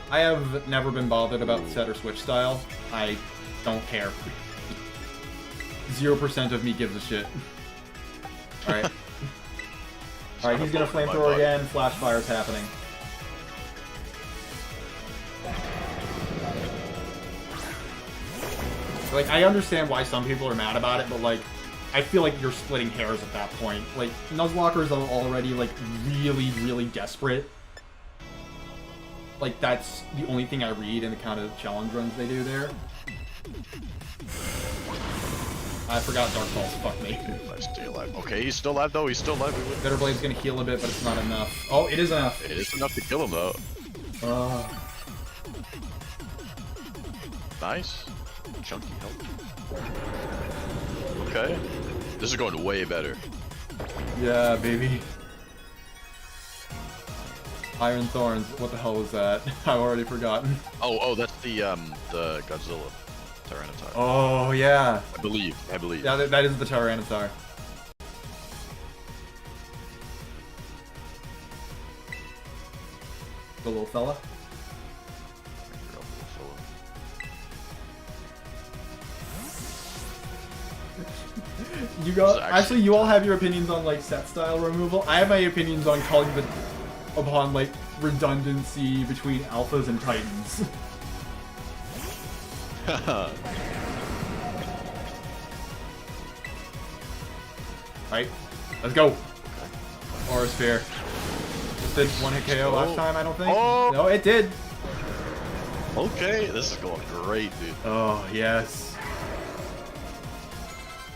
I have never been bothered about set or switch style. I don't care. 0% of me gives a shit. Alright. Alright, he's gonna flamethrower again. Flash fire's happening. Like, I understand why some people are mad about it, but like, I feel like you're splitting hairs at that point. Like, Nuzlockers are already like really, really desperate. Like, that's the only thing I read in the kind of challenge runs they do there. I forgot Dark Pulse, fuck me. I stay alive. Okay, he's still alive though, he's still alive. Bitterblade's gonna heal a bit, but it's not enough. Oh, it is enough. It is enough to kill him though. Nice. Chunky health. Okay. This is going way better. Yeah, baby. Iron Thorns, what the hell was that? I've already forgotten. Oh, that's the Godzilla Tyranitar. Oh, yeah. I believe. Yeah, that is the Tyranitar. The little fella? You got actually you all have your opinions on like set style removal. I have my opinions on calling upon like redundancy between alphas and titans. Right, let's go. Aura Sphere. This did one hit KO last time, I don't think. Oh. No, it did. Okay, this is going great, dude. Oh yes.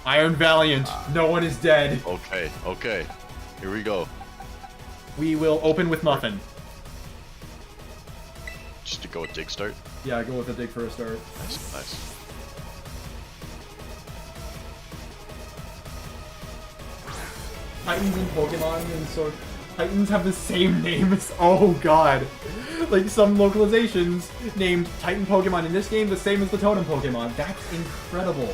Iron Valiant, no one is dead. Okay. Here we go. We will open with Muffin. Just to go with dig start. Yeah, go with the dig for a start. Nice. Titans and Pokemon and so Titans have the same name as oh god. Like some localizations named Titan Pokemon in this game the same as the Totem Pokemon. That's incredible.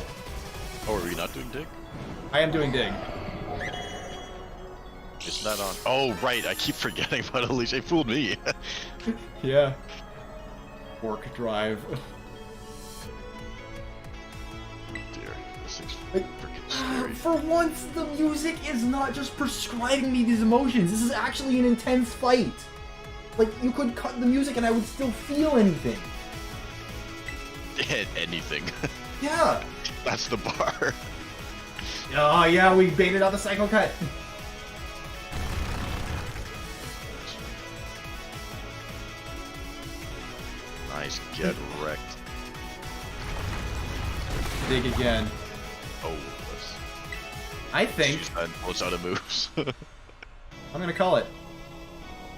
Oh, are we not doing dig? I am doing dig. It's not on. Oh, right. I keep forgetting about Alicia. It fooled me. Yeah. Work drive. Dear, this is Like, freaking scary. for once, the music is not just prescribing me these emotions. This is actually an intense fight. Like, you could cut the music and I would still feel anything. Anything. Yeah. That's the bar. Oh, yeah, we baited out the Psycho Cut. Nice. Get wrecked. Dig again. Oh, I think what's out of moves? I'm gonna call it.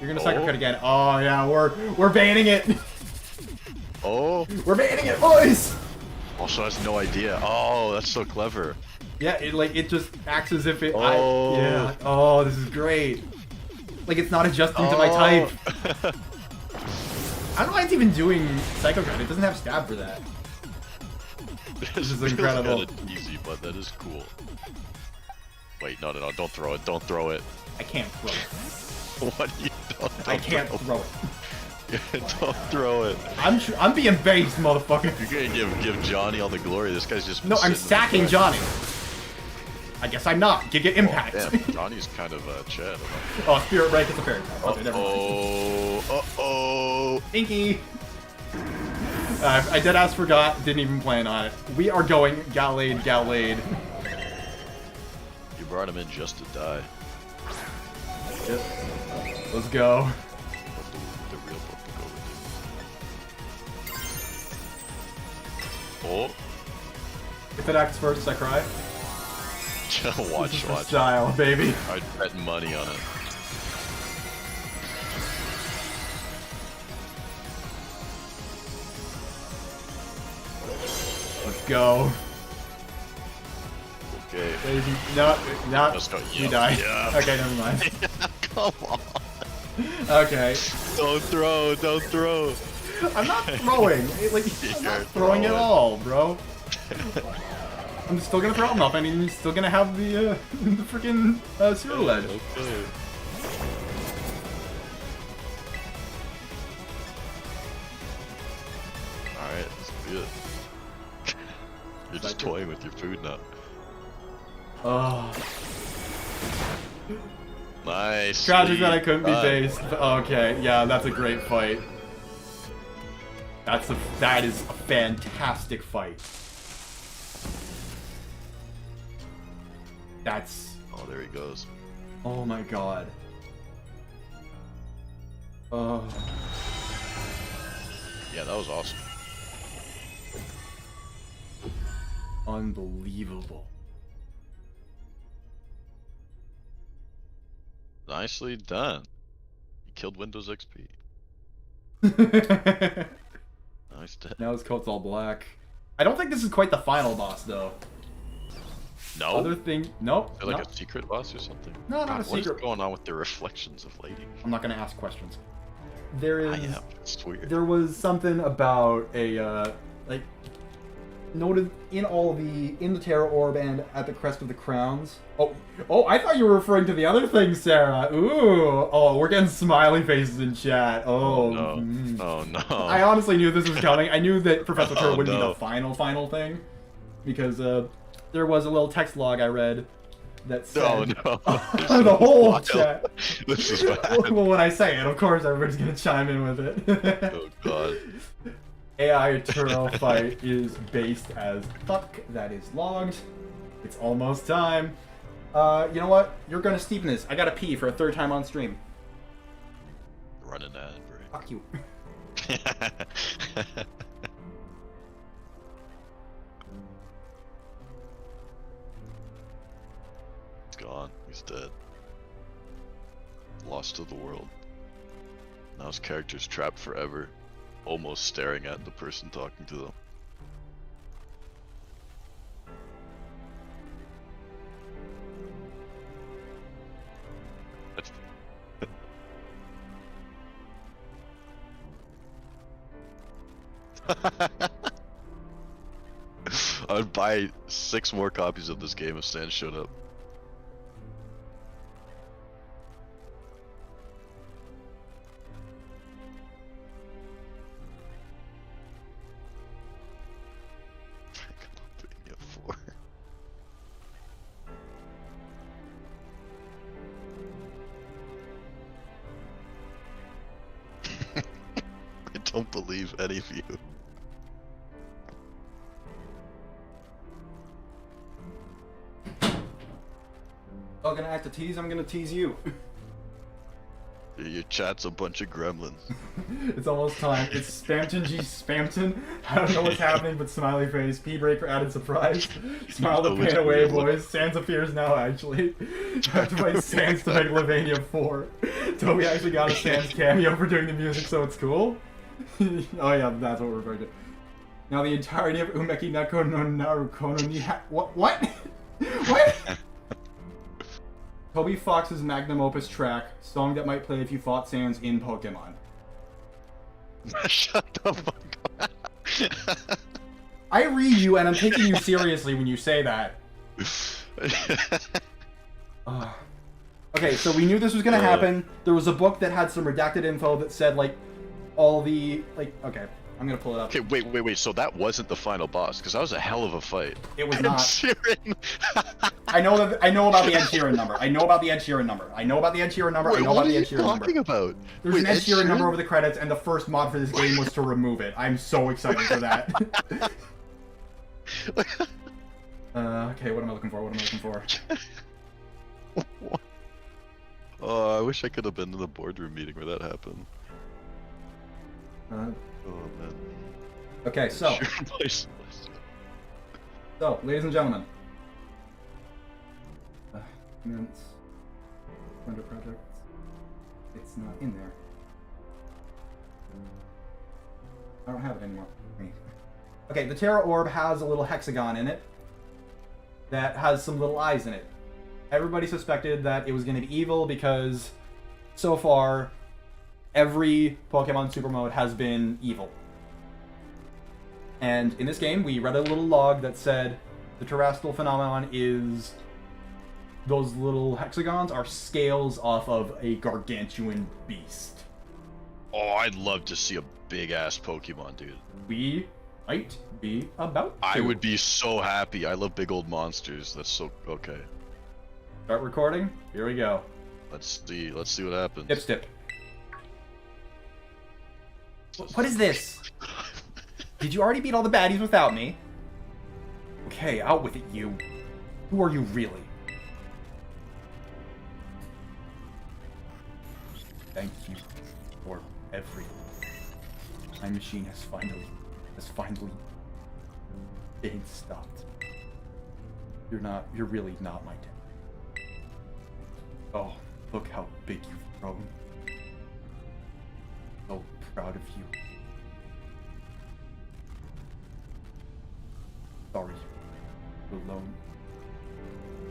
You're gonna Psycho Cut again. Oh yeah, we're banning it. Oh. We're banning it, boys. Also has no idea. Oh, that's so clever. Yeah, it just acts as if it. Oh. Yeah. Oh, this is great. Like it's not adjusting to my type. I don't know why it's even doing Psycho Cut. It doesn't have stab for that. This is incredible. Kind of easy, but that is cool. Wait, no, don't throw it. Don't throw it. I can't throw it. What? You don't I can't throw it. Don't throw it. I'm being based, motherfucker. You're gonna give Johnny all the glory. This guy's just. No, I'm sacking Johnny. I guess I'm not. Giga Impact. Oh, damn, Johnny's kind of Chad. Oh, Spirit Break is a fairy type. Okay, never mind. Oh. Stinky. I deadass forgot. Didn't even plan on it. We are going Gallade. You brought him in just to die. Yep. Let's go. The real book to go with Oh. If it acts first, I cry. Watch. Style, baby. I'd bet money on it. Let's go. Okay. Baby. No. Let's go. You died. Yeah. Okay, never mind. Come on. Okay. Don't throw. I'm not throwing. Like, I'm not throwing at all, bro. I'm still gonna throw him up, and he's still gonna have the freaking zero ledge. Okay. Alright, let's do it. You're just toying with your food now. Oh. Nice. Tragic that I couldn't be based. Okay, yeah, that's a great fight. That is a fantastic fight. That's... Oh, there he goes. Oh my god. Oh. Yeah, that was awesome. Unbelievable. Nicely done. You killed Windows XP. Nice dead. Now his coat's all black. I don't think this is quite the final boss, though. No? Other thing... Nope. Is there like no. a secret boss or something? No, not a What secret. is going on with the reflections of lady? I'm not gonna ask questions. There is... I am. It's weird. There was something about a, like... Noted in the Terra Orb and at the crest of the crowns. Oh, I thought you were referring to the other thing, Sarah. Ooh, oh, we're getting smiley faces in chat. Oh, no. Oh no. I honestly knew this was coming. I knew that Professor Turo wouldn't be no. the final thing, because there was a little text log I read that said No. the whole Wild. chat. This is bad. Well, when I say it, of course everybody's gonna chime in with it. Oh god. AI Turo fight is based as fuck. That is logged. It's almost time. You know what? You're gonna steepen this. I gotta pee for a third time on stream. Running ad break. Fuck you. He's gone. He's dead. Lost to the world. Now his character's trapped forever, almost staring at the person talking to them. I would buy 6 more copies of this game if Stan showed up. Pennsylvania 4. I don't believe any of you. Oh, gonna act a tease? I'm gonna tease you. Your chat's a bunch of gremlins. It's almost time. It's Spamton G Spamton. I don't know what's happening, but smiley face. P break for added surprise. Smile the pain away, boys. Sans appears now, actually. I have to fight Sans to make Lavania 4. Toby actually got a Sans cameo for doing the music, so it's cool. Oh yeah, that's what we're referring to. Now the entirety of Umeki Neko no Naruko no ni What? What? Toby Fox's magnum opus track, song that might play if you fought Sans in Pokemon. Shut the fuck up. I read you and I'm taking you seriously when you say that. Okay, so we knew this was gonna happen. There was a book that had some redacted info that said, like, all the, like, okay, I'm gonna pull it up. Okay, wait, so that wasn't the final boss, because that was a hell of a fight. It was Ed not. Sheeran. I know about the Ed Sheeran number. I know about the Ed Sheeran number. Wait, what are you talking about? There's an Ed Sheeran number over the credits, and the first mod for this game was to remove it. I'm so excited for that. Okay, what am I looking for? Oh, I wish I could have been in the boardroom meeting where that happened. Oh man. Okay, so Sheeran plays So, ladies and gentlemen. Documents. Render projects. It's not in there. I don't have it anymore. Okay, the Terra Orb has a little hexagon in it that has some little eyes in it. Everybody suspected that it was going to be evil because so far every Pokemon Super Mode has been evil. And in this game, we read a little log that said the terrestrial phenomenon is those little hexagons are scales off of a gargantuan beast. Oh, I'd love to see a big-ass Pokemon, dude. We might be about to. I would be so happy. I love big old monsters. That's so... Okay. Start recording. Here we go. Let's see what happens. Dipstip. What is this? Did you already beat all the baddies without me? Okay, out with it, you. Who are you really? Thank you for everything. My machine has finally been stopped. You're really not my dad. Oh, look how big you've grown. So proud of you. Sorry, you're alone.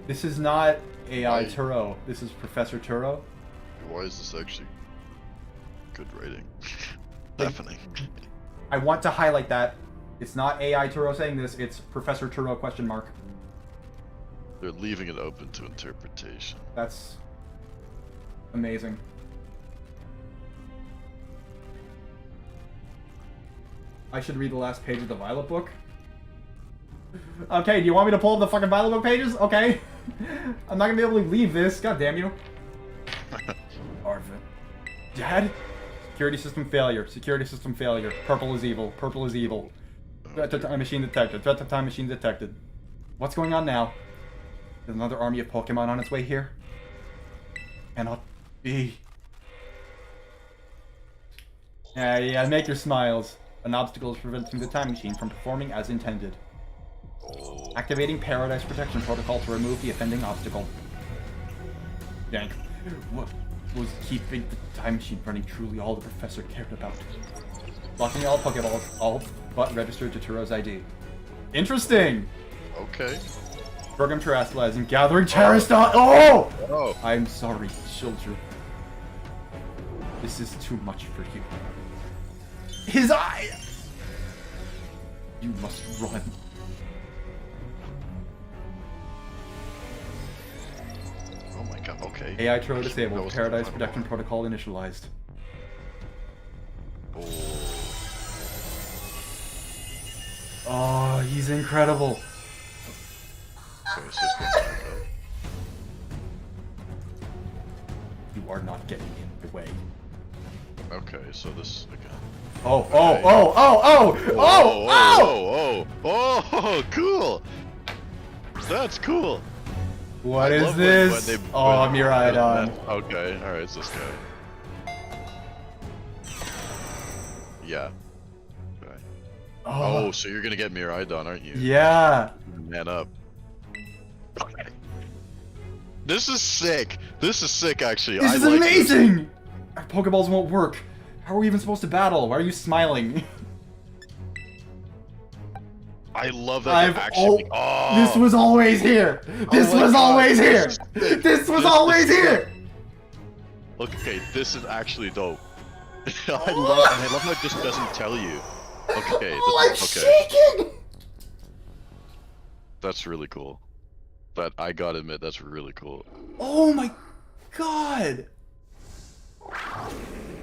This is not AI Turo. This is Professor Turo. Why is this actually good writing? Deafening. I want to highlight that. It's not AI Turo saying this, it's Professor Turo question mark. They're leaving it open to interpretation. That's amazing. I should read the last page of the Violet book. Okay, do you want me to pull up the fucking Violet book pages? Okay. I'm not gonna be able to leave this. God damn you. Arvin. Dad? Security system failure. Security system failure. Purple is evil. Purple is evil. Threat to time machine detected. Threat to time machine detected. What's going on now? There's another army of Pokemon on its way here? Cannot be. Yeah, make your smiles. An obstacle is preventing the time machine from performing as intended. Activating Paradise Protection Protocol to remove the offending obstacle. Yank. What was keeping the time machine running truly all the professor cared about? Blocking all Pokeballs, all but registered to Turo's ID. Interesting! Okay. Program terrestrializing, gathering Terraston. Oh! Oh! I'm sorry, children. This is too much for you. His eye! You must run. Oh my god, okay. AI Turo disabled. was Paradise the Protection Protocol initialized. Oh. Oh, he's incredible. Okay, so it's going back up. You are not getting in the way. Okay, so this again. Oh, Okay. Oh, cool! That's cool! What I is love this? when Oh, Miraidon. Okay, alright, it's this guy. Yeah. Okay. Oh, so you're gonna get Miraidon, aren't you? Yeah. Man up. This is sick. This is sick, actually. This is like amazing! Our Pokeballs won't work. How are we even supposed to battle? Why are you smiling? I love that. This was always here. This was always here. This was always here. Okay, this is actually dope. I love how it just doesn't tell you. Okay, I'm shaking. That's really cool. But I gotta admit, that's really cool. Oh my god.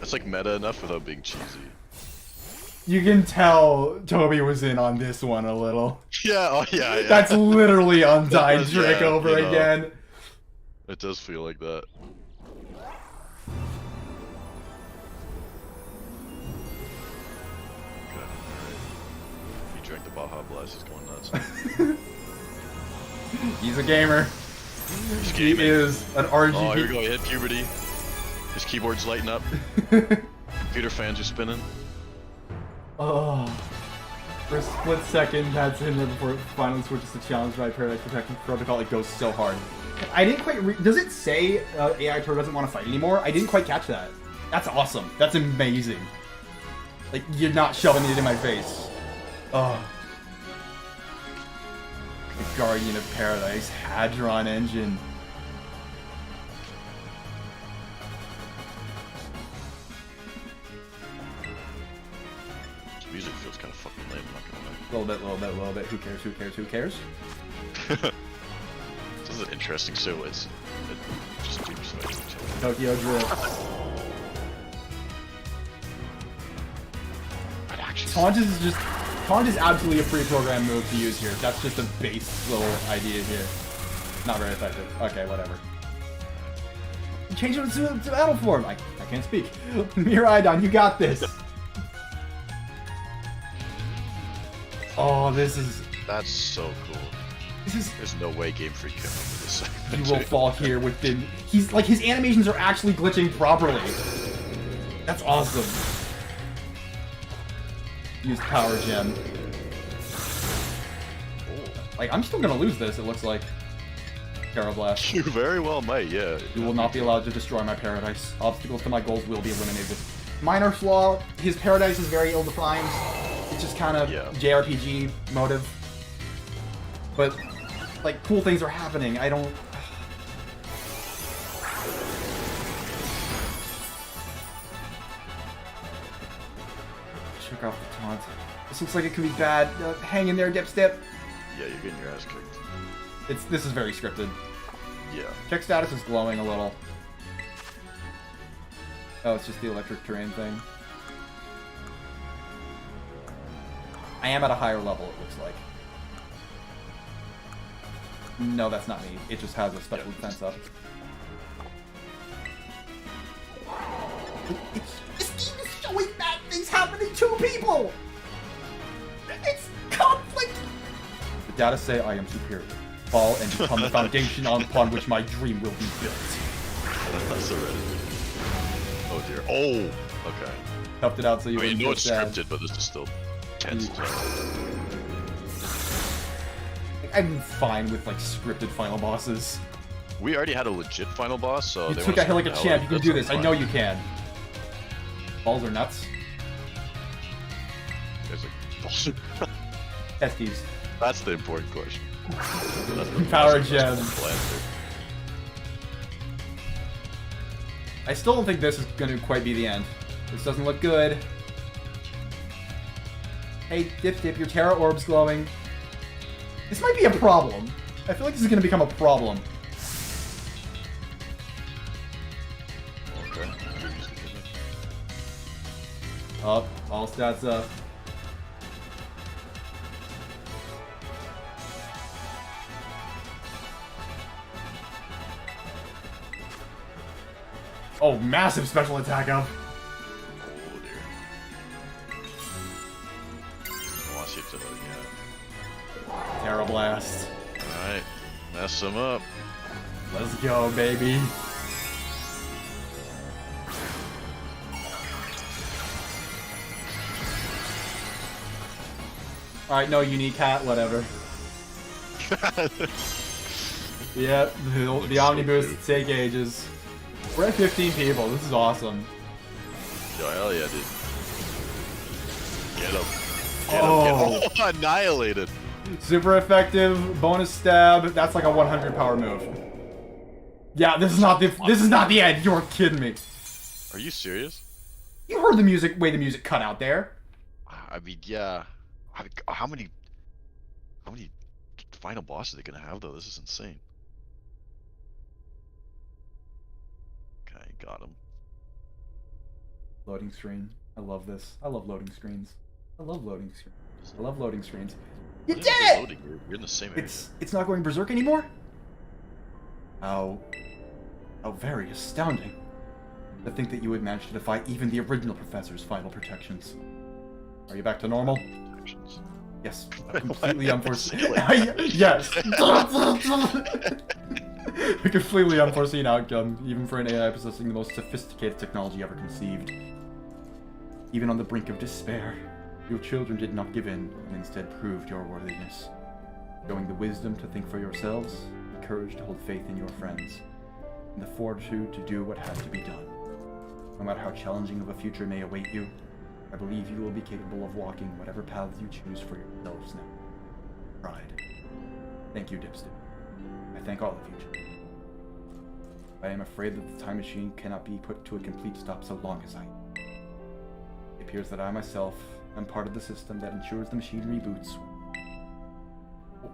It's like meta enough without being cheesy. You can tell Toby was in on this one a little. Yeah, oh yeah. That's literally Undyne trick over you know. again. It does feel like that. Okay, alright. He drank the Baja Blast, he's going nuts. He's a gamer. He's He gaming. is an RGB. Oh, here we go, he hit puberty. His keyboard's lighting up. Computer fans are spinning. Oh. For a split second, that's in there before it finally switches to challenge by Paradise Protection Protocol. It goes so hard. I didn't quite does it say AI Turo doesn't want to fight anymore? I didn't quite catch that. That's awesome. That's amazing. Like, you're not shoving it in my face. Oh. The Guardian of Paradise, Hadron Engine. This music feels kind of fucking lame, I'm not gonna lie. Little bit. Who cares? This is interesting, so it just dupes me. Tokyo Drift. I'd actually Taunt is absolutely a pre-programmed move to use here. That's just a base little idea here. Not very effective. Okay, whatever. Change it to battle form. I can't speak. Miraidon, you got this. Oh, That's so cool. There's no way Game Freak can remember this. You will fall here within. He's like, his animations are actually glitching properly. That's awesome. Use Power Gem. Like, I'm still gonna lose this, it looks like. Terra Blast. You very well might, yeah. You will not be allowed to destroy my paradise. Obstacles to my goals will be eliminated. Minor flaw, his paradise is very ill-defined. It's just kind of JRPG motive. But, like, cool things are happening. I don't... Shook off the taunt. This looks like it could be bad. Hang in there, Dipstep. Yeah, you're getting your ass kicked. This is very scripted. Yeah. Check status is glowing a little. Oh, it's just the electric terrain thing. I am at a higher level, it looks like. No, that's not me. It just has a special defense up. This game is showing bad things happening to people! It's conflict! The data say I am superior. Fall and become the foundation upon which my dream will be built. That's already. Oh dear. Oh! Okay. Toughed it out so you I mean, wouldn't you know feel it's sad. scripted, but this is still tense. I'm fine with, like, scripted final bosses. We already had a legit final boss, so You they took wanna a hit like a hell champ, out you of can do that's this, I fine. know you can. Balls are nuts. There's a Testes. That's the important question. That's the Power that's gem. the blaster. I still don't think this is gonna quite be the end. This doesn't look good. Hey, Dip, your Terra Orb's glowing. This might be a problem. I feel like this is gonna become a problem. Okay. Up, all stats up. Oh, massive special attack up. Oh dear. I want you to, yeah. Terra Blast. Alright. Mess him up. Let's go, baby. Alright, no unique hat, whatever. Yep, the Omni boosts take ages. We're at 15 people, this is awesome. Yo, hell yeah, dude. Get him. Oh. Get him. Oh, annihilated. Super effective, bonus stab, that's like a 100 power move. Yeah, this is not the end, you're kidding me. Are you serious? You heard the music, way the music cut out there. I mean, yeah. How many final bosses are they gonna have though? This is insane. Okay, got him. Loading screen. I love this. I love loading screens. I love loading screens. I love loading screens. You What did is it! loading? You're in the same area. It's not going berserk anymore? How very astounding. To think that you would manage to defy even the original professor's final protections. Are you back to normal? Protections. Yes. Completely unforeseen. Yes. A completely unforeseen outcome, even for an AI possessing the most sophisticated technology ever conceived. Even on the brink of despair, Your children did not give in, and instead proved your worthiness, showing the wisdom to think for yourselves, the courage to hold faith in your friends, and the fortitude to do what had to be done. No matter how challenging of a future may await you, I believe you will be capable of walking whatever paths you choose for yourselves now. Pride. Thank you, Dipstick. I thank all of you. I am afraid that the time machine cannot be put to a complete stop so long as I. It appears that I myself am part of the system that ensures the machine reboots.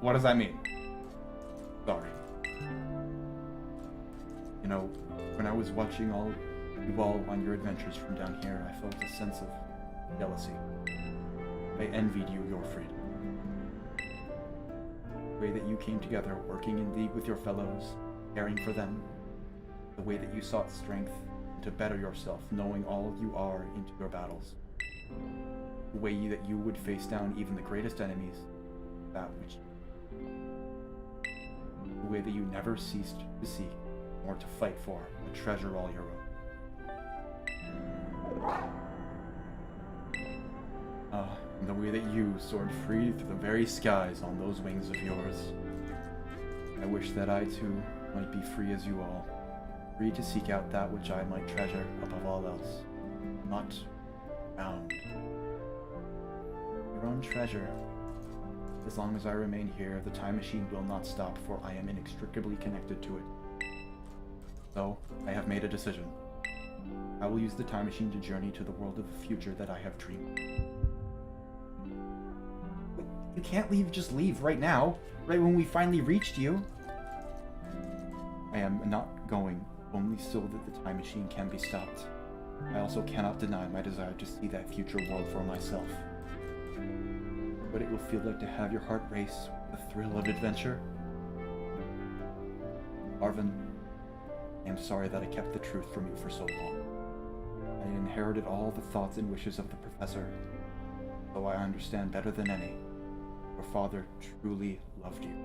What does that mean? Sorry. You know, when I was watching you all on your adventures from down here, I felt a sense of jealousy. I envied you your freedom. The way that you came together, working in league with your fellows, caring for them. The way that you sought strength to better yourself, knowing all you are into your battles. The way that you would face down even the greatest enemies, that which. The way that you never ceased to seek, or to fight for, but treasure all your own. And the way that you soared free through the very skies on those wings of yours. I wish that I too might be free as you all. Free to seek out that which I might treasure above all else. Not found. Your own treasure. As long as I remain here, the time machine will not stop, for I am inextricably connected to it. So, I have made a decision. I will use the time machine to journey to the world of the future that I have dreamed. You can't just leave right now, right when we finally reached you. I am not going, only so that the time machine can be stopped. I also cannot deny my desire to see that future world for myself. What it will feel like to have your heart race with the thrill of adventure. Arvin, I am sorry that I kept the truth from you for so long. I inherited all the thoughts and wishes of the professor, though I understand better than any. Your father truly loved you.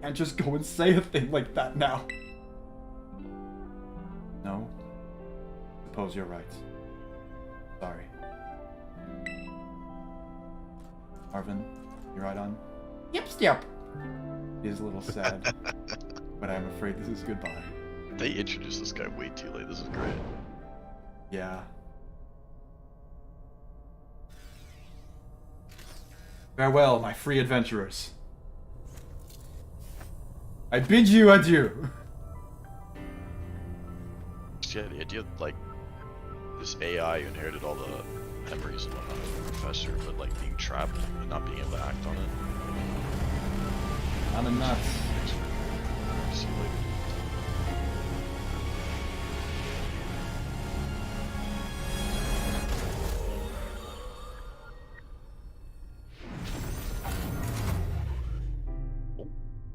And just go and say a thing like that now. No? Suppose you're right. Sorry. Arvin, you right on? Yep. He is a little sad, but I'm afraid this is goodbye. They introduced this guy way too late. This is great. Yeah. Farewell, my free adventurers. I bid you adieu. Yeah, the idea of, like, this AI who inherited all the memories and whatnot from the professor, but like being trapped and not being able to act on it. I'm a nuts. See you later.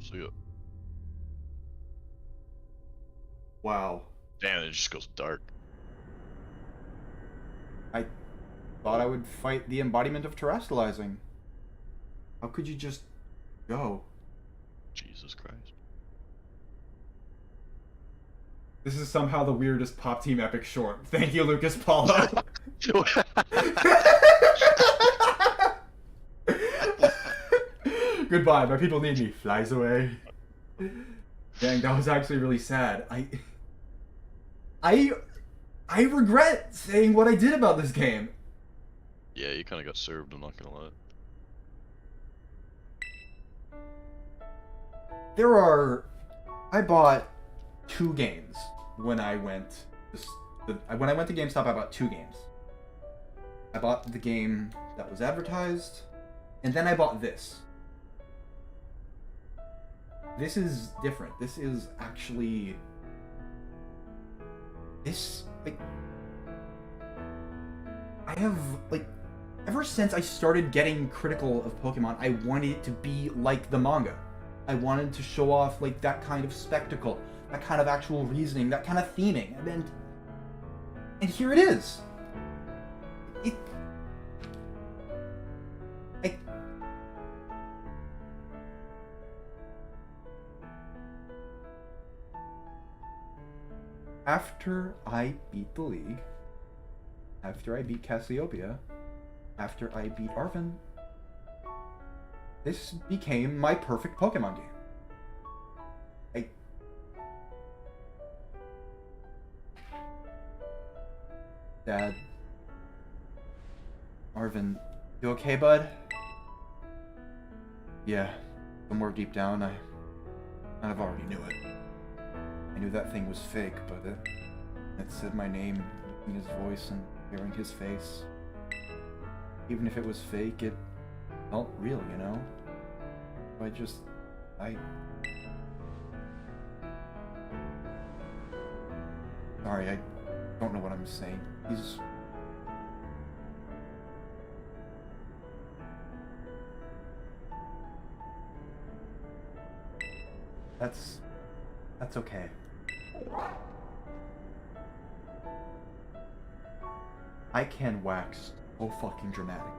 See ya. Wow. Damn, it just goes dark. I thought I would fight the embodiment of terrestrializing. How could you just go? Jesus Christ. This is somehow the weirdest Pop Team Epic short. Thank you, Lucas Paulo. Goodbye, my people need me. Flies away. Dang, that was actually really sad. I regret saying what I did about this game. Yeah, you kind of got served, I'm not gonna lie. I bought 2 games when I went to GameStop. I bought 2 games. I bought the game that was advertised, and then I bought this. This is different. This is actually... I have, ever since I started getting critical of Pokemon, I wanted it to be like the manga. I wanted to show off, that kind of spectacle, that kind of actual reasoning, that kind of theming, and here it is. After I beat the league, After I beat Cassiopeia, after I beat Arven, this became my perfect Pokemon game. Dad. Arven, you okay, bud? Yeah, somewhere deep down, I kind of already knew it. I knew that thing was fake, but it said my name, hearing his voice and hearing his face. Even if it was fake, it felt real, you know? Sorry, I don't know what I'm saying. That's okay. I can wax so fucking dramatic.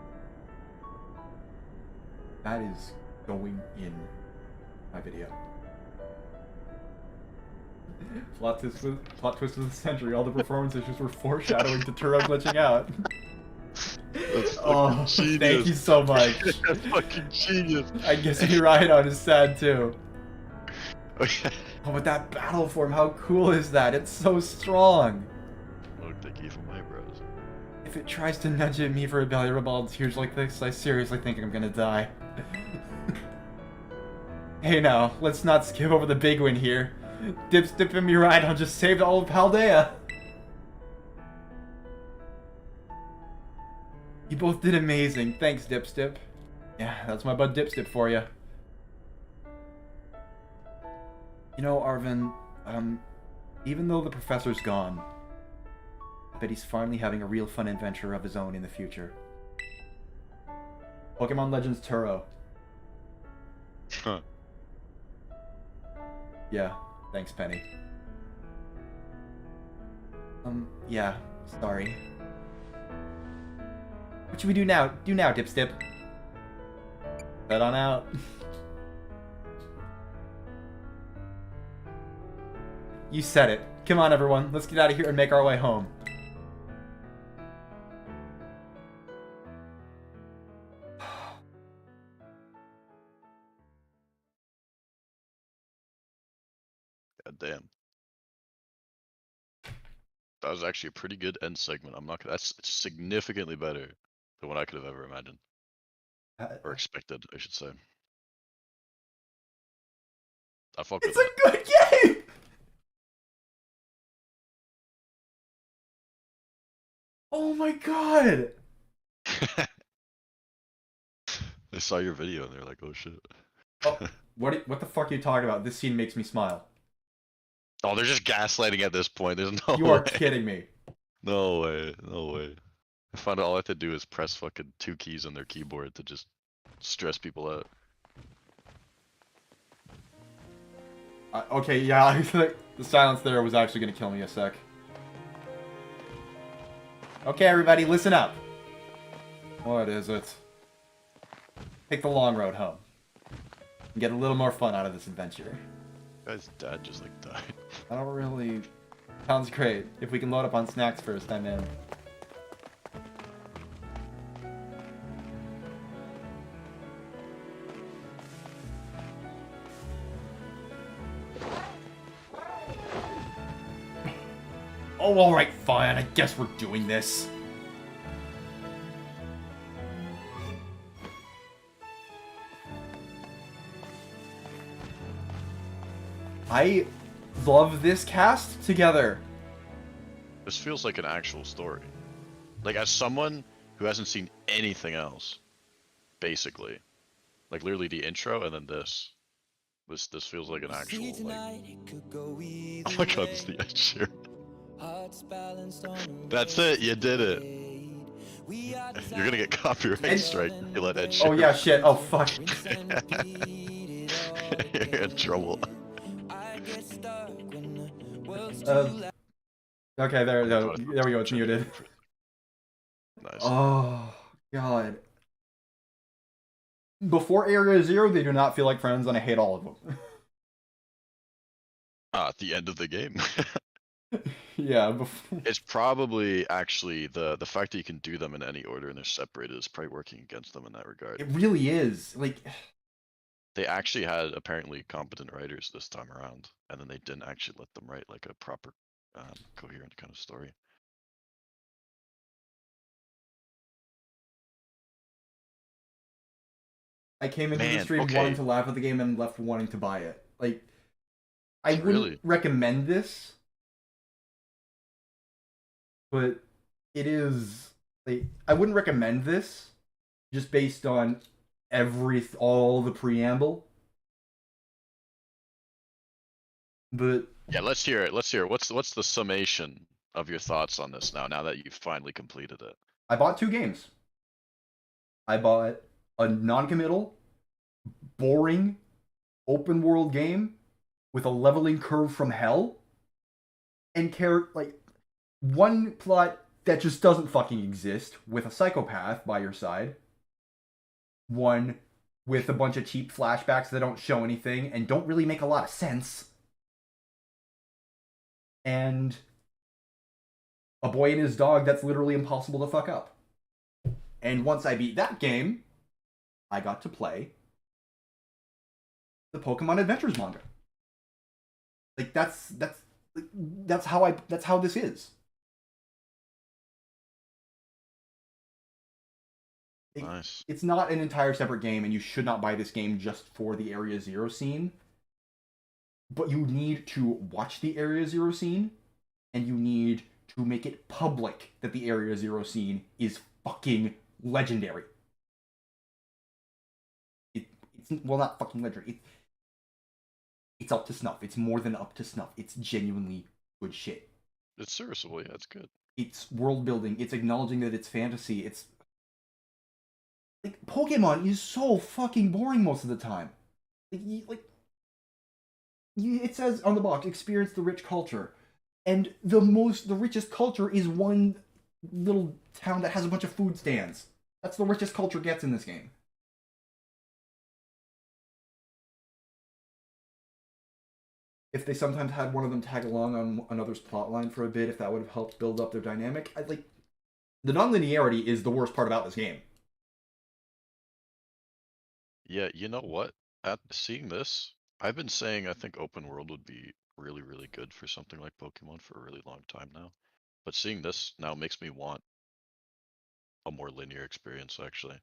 That is going in my video. Plot twist of the century. All the performance issues were foreshadowing to Turo glitching out. That's Oh, genius. thank you so much. That's fucking genius. I guess me right on is sad too. Okay. Oh, but that battle form, how cool is that? It's so strong. Look, thank you for my bros. If it tries to nudge at me for a belly rub all tears like this, I seriously think I'm gonna die. Hey now, let's not skip over the big win here. Dip and me right on just saved all of Paldea. You both did amazing. Thanks, Dipstip. Yeah, that's my bud Dipstip for you. You know, Arven, even though the professor's gone, I bet he's finally having a real fun adventure of his own in the future. Pokemon Legends Turo. Huh. Yeah, thanks, Penny. Yeah, sorry. What should we do now? Do now, Dipstip. Head on out. You said it. Come on, everyone. Let's get out of here and make our way home. God damn. That was actually a pretty good end segment. I'm not gonna. That's significantly better than what I could have ever imagined or expected, I should say. I fuck with It's a good game! Oh my god! that. They saw your video and they're like, "Oh shit." Oh, what the fuck are you talking about? This scene makes me smile. Oh, they're just gaslighting at this point. There's no You way. are kidding me. No way. No way. I found out all I have to do is press fucking 2 keys on their keyboard to just stress people out. Okay, yeah, I think the silence there was actually gonna kill me a sec. Okay, everybody, listen up. What is it? Take the long road home. And get a little more fun out of this adventure. Guy's dad just like died. I don't really... Sounds great. If we can load up on snacks first, I'm in. Oh, alright, fine. I guess we're doing this. I love this cast together. This feels like an actual story. Like, as someone who hasn't seen anything else, basically. Like, literally the intro and then this. This feels like an actual, like... Oh my god, this is the Ed Sheeran. That's it, you did it. You're gonna get copyright strike if you let Ed Sheeran. Oh yeah, shit. Oh fuck. You're in trouble. Okay, there we go. It's muted. Nice. Oh god. Before Area Zero, they do not feel like friends, and I hate all of them. At the end of the game. Yeah, before... It's probably actually the fact that you can do them in any order and they're separated is probably working against them in that regard. It really is. Like, They actually had apparently competent writers this time around, and then they didn't actually let them write like a proper, coherent kind of story. I came into the Man, stream wanting okay, to laugh at the game and left wanting to buy it. Like, I wouldn't really? recommend this, but it is like I wouldn't recommend this just based on all the preamble. But Yeah, let's hear it. Let's hear it. What's the summation of your thoughts on this now? Now that you've finally completed it. I bought 2 games. I bought a non-committal, boring, open world game with a leveling curve from hell, and like one plot that just doesn't fucking exist with a psychopath by your side. One with a bunch of cheap flashbacks that don't show anything and don't really make a lot of sense. And a boy and his dog that's literally impossible to fuck up. And once I beat that game, I got to play the Pokemon Adventures manga. Like that's how this is. Nice. It's not an entire separate game, and you should not buy this game just for the Area Zero scene. But you need to watch the Area Zero scene, and you need to make it public that the Area Zero scene is fucking legendary. It's well, not fucking legendary. It's up to snuff. It's more than up to snuff. It's genuinely good shit. It's serviceable. Yeah, it's good. It's world building. It's acknowledging that it's fantasy. It's like Pokemon is so fucking boring most of the time. It says on the box, experience the rich culture, and the richest culture is one little town that has a bunch of food stands. That's the richest culture gets in this game. If they sometimes had one of them tag along on another's plotline for a bit, if that would have helped build up their dynamic, the non-linearity is the worst part about this game. Yeah, you know what? Seeing this, I've been saying I think open world would be really, really good for something like Pokemon for a really long time now. But seeing this now makes me want a more linear experience, actually.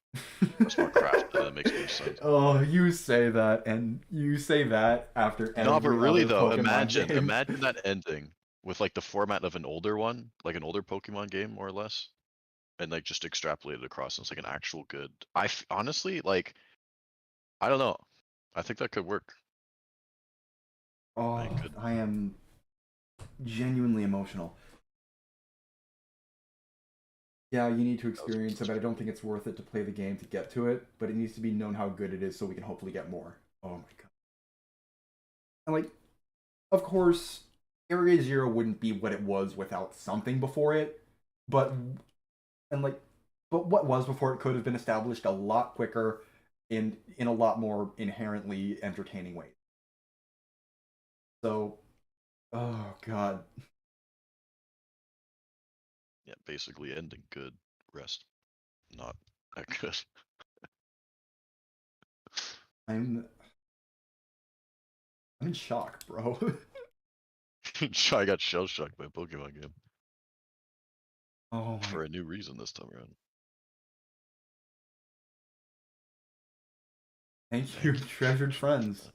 That's more crafted and it makes more sense. Oh, you say that, and you say that after every No, but really other though, Pokemon game. imagine that ending with like the format of an older one, like an older Pokemon game, more or less, and like just extrapolate it across. And it's like an actual good. Honestly, like, I don't know. I think that could work. Oh, I am genuinely emotional. Yeah, you need to experience it, but I don't think it's worth it to play the game to get to it. But it needs to be known how good it is so we can hopefully get more. Oh my god. And like, of course, Area Zero wouldn't be what it was without something before it. But what was before it could have been established a lot quicker and in a lot more inherently entertaining ways. So, oh god. Yeah, basically ending good, rest not that good. I'm in shock, bro. I got shell shocked by a Pokemon game. Oh my. For a new reason this time around. Thank you, treasured friends.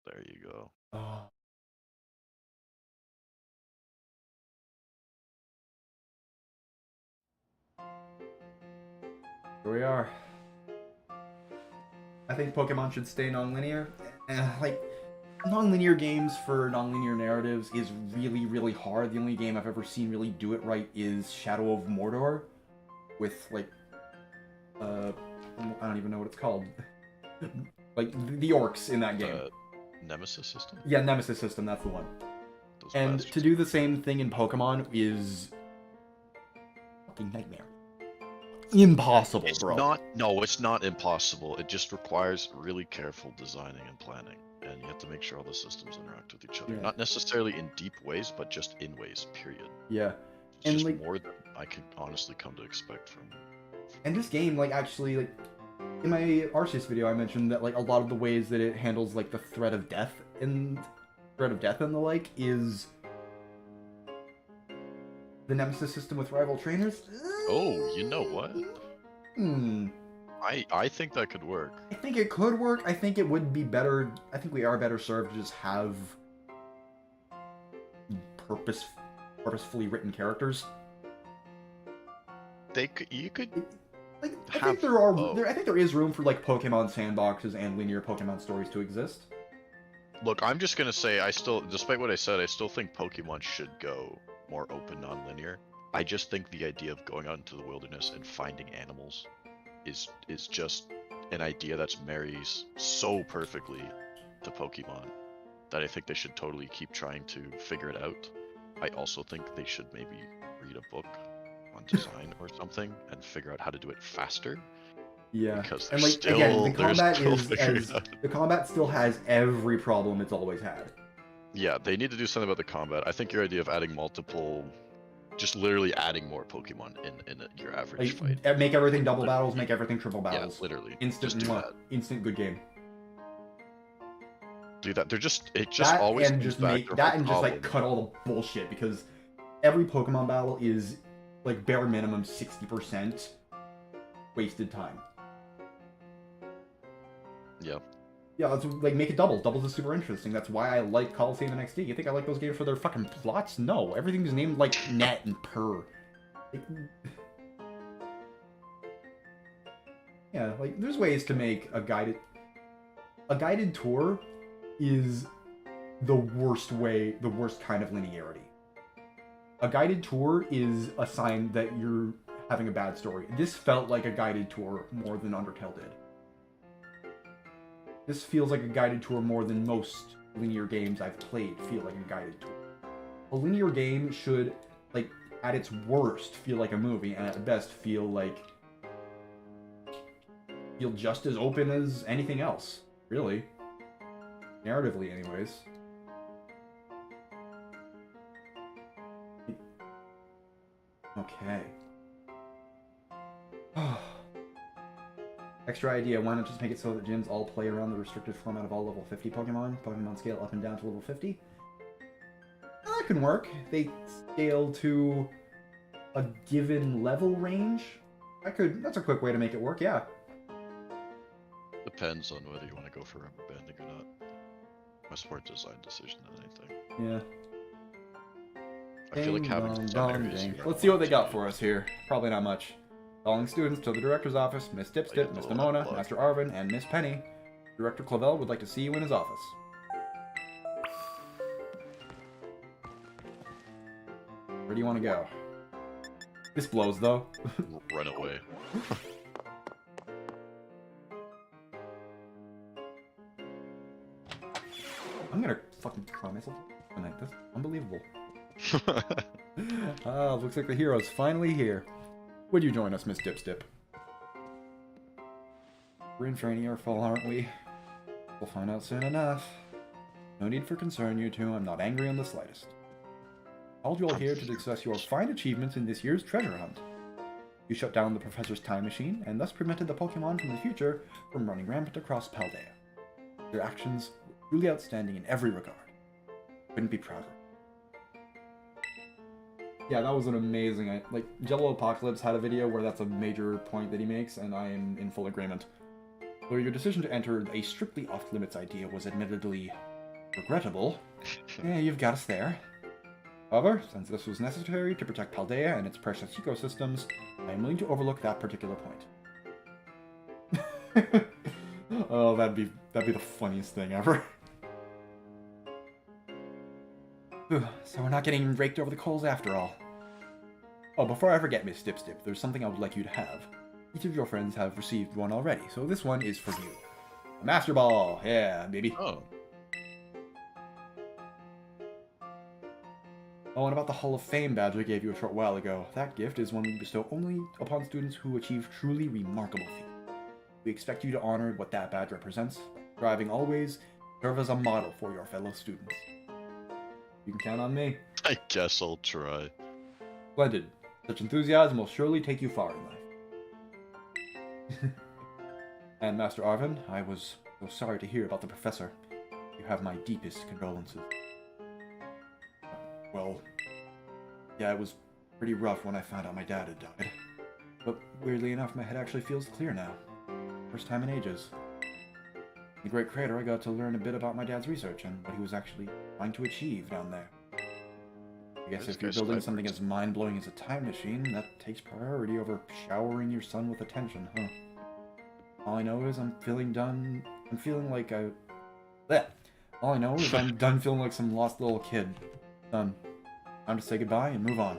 There you go. Oh. Here we are. I think Pokemon should stay non-linear. Like, non-linear games for non-linear narratives is really, really hard. The only game I've ever seen really do it right is Shadow of Mordor, with like, I don't even know what it's called. Like the orcs in that game. Nemesis system? Yeah, Nemesis system. That's the one. Those And bastards. to do the same thing in Pokemon is fucking nightmare. impossible, It's bro. not. No, it's not impossible. It just requires really careful designing and planning, and you have to make sure all the systems interact with each other. Yeah. Not necessarily in deep ways, but just in ways. Period. Yeah. It's And, just like- more than I could honestly come to expect from. And this game, like, actually, like, in my Arceus video, I mentioned that, like, a lot of the ways that it handles, like, the threat of death and the like is the Nemesis system with rival trainers. Oh, you know what? Hmm. I think that could work. I think it could work. I think it would be better. I think we are better served to just have purposefully written characters. You could. Like, I Have think there are. both. I think there is room for like Pokemon sandboxes and linear Pokemon stories to exist. Look, I'm just gonna say I still, despite what I said, I still think Pokemon should go more open, non-linear. I just think the idea of going out into the wilderness and finding animals is just an idea that marries so perfectly to Pokemon that I think they should totally keep trying to figure it out. I also think they should maybe read a book on design or something and figure out how to do it faster. Yeah. Because And they're like again, the they're combat still is figuring as it out. the combat still has every problem it's always had. Yeah, they need to do something about the combat. I think your idea of adding multiple, just literally adding more Pokemon in your average Like fight. make everything double battles, make everything triple Yeah, battles. literally. Instant, just do mwah, that. instant good game. Do that. They're just it just That always and comes just back make to that her and just like problem. cut all the bullshit because every Pokemon battle is like bare minimum 60% wasted time. Yeah. Yeah, let's like make it double. Doubles is super interesting. That's why I like Coliseum and XD. You think I like those games for their fucking plots? No, everything's named like Net and Purr. Like, yeah, like there's ways to make a guided tour is the worst kind of linearity. A guided tour is a sign that you're having a bad story. This felt like a guided tour more than Undertale did. This feels like a guided tour more than most linear games I've played feel like a guided tour. A linear game should, like, at its worst, feel like a movie, and at best feel just as open as anything else, really. Narratively, anyways. Okay. Extra idea, why not just make it so that gyms all play around the restricted format of all level 50 Pokemon? Pokemon scale up and down to level 50? That can work. They scale to a given level range. That's a quick way to make it work, yeah. Depends on whether you want to go for rubber banding or not. Much more design decision than anything. Yeah. I feel like having some areas you Let's see what they got for us here. Probably not much. Calling students to the director's office, Miss Dipstip, Miss Nimona, Master Arvin, and Miss Penny. Director Clavel would like to see you in his office. Where do you want to go? This blows, though. Run away. I'm gonna fucking cry myself tonight. That's unbelievable. Looks like the hero's finally here. Would you join us, Miss Dipstip? We're in for an earful, aren't we? We'll find out soon enough. No need for concern, you two. I'm not angry in the slightest. Called you all here to discuss your fine achievements in this year's treasure hunt. You shut down the professor's time machine, and thus prevented the Pokemon from the future from running rampant across Paldea. Your actions were truly outstanding in every regard. Couldn't be prouder. Yeah, that was an amazing... Like, Jello Apocalypse had a video where that's a major point that he makes, and I am in full agreement. Though your decision to enter a strictly off-limits idea was admittedly regrettable, you've got us there. However, since this was necessary to protect Paldea and its precious ecosystems, I am willing to overlook that particular point. Oh, that'd be the funniest thing ever. So we're not getting raked over the coals after all. Oh, before I forget, Miss Dipstip, there's something I would like you to have. Each of your friends have received one already, so this one is for you. A Master Ball! Yeah, baby. Oh. Oh, and about the Hall of Fame badge I gave you a short while ago. That gift is one we bestow only upon students who achieve truly remarkable feats. We expect you to honor what that badge represents, striving always serve as a model for your fellow students. You can count on me. I guess I'll try. Splendid. Such enthusiasm will surely take you far in life. And Master Arvin, I was so sorry to hear about the professor. You have my deepest condolences. Well, yeah, it was pretty rough when I found out my dad had died. But weirdly enough, my head actually feels clear now. First time in ages. In the Great Crater, I got to learn a bit about my dad's research and what he was actually trying to achieve down there. I guess if you're building something as mind-blowing as a time machine, that takes priority over showering your son with attention, huh? All I know is I'm feeling done. I'm feeling like I... Blech. All I know is I'm done feeling like some lost little kid. Done. Time to say goodbye and move on.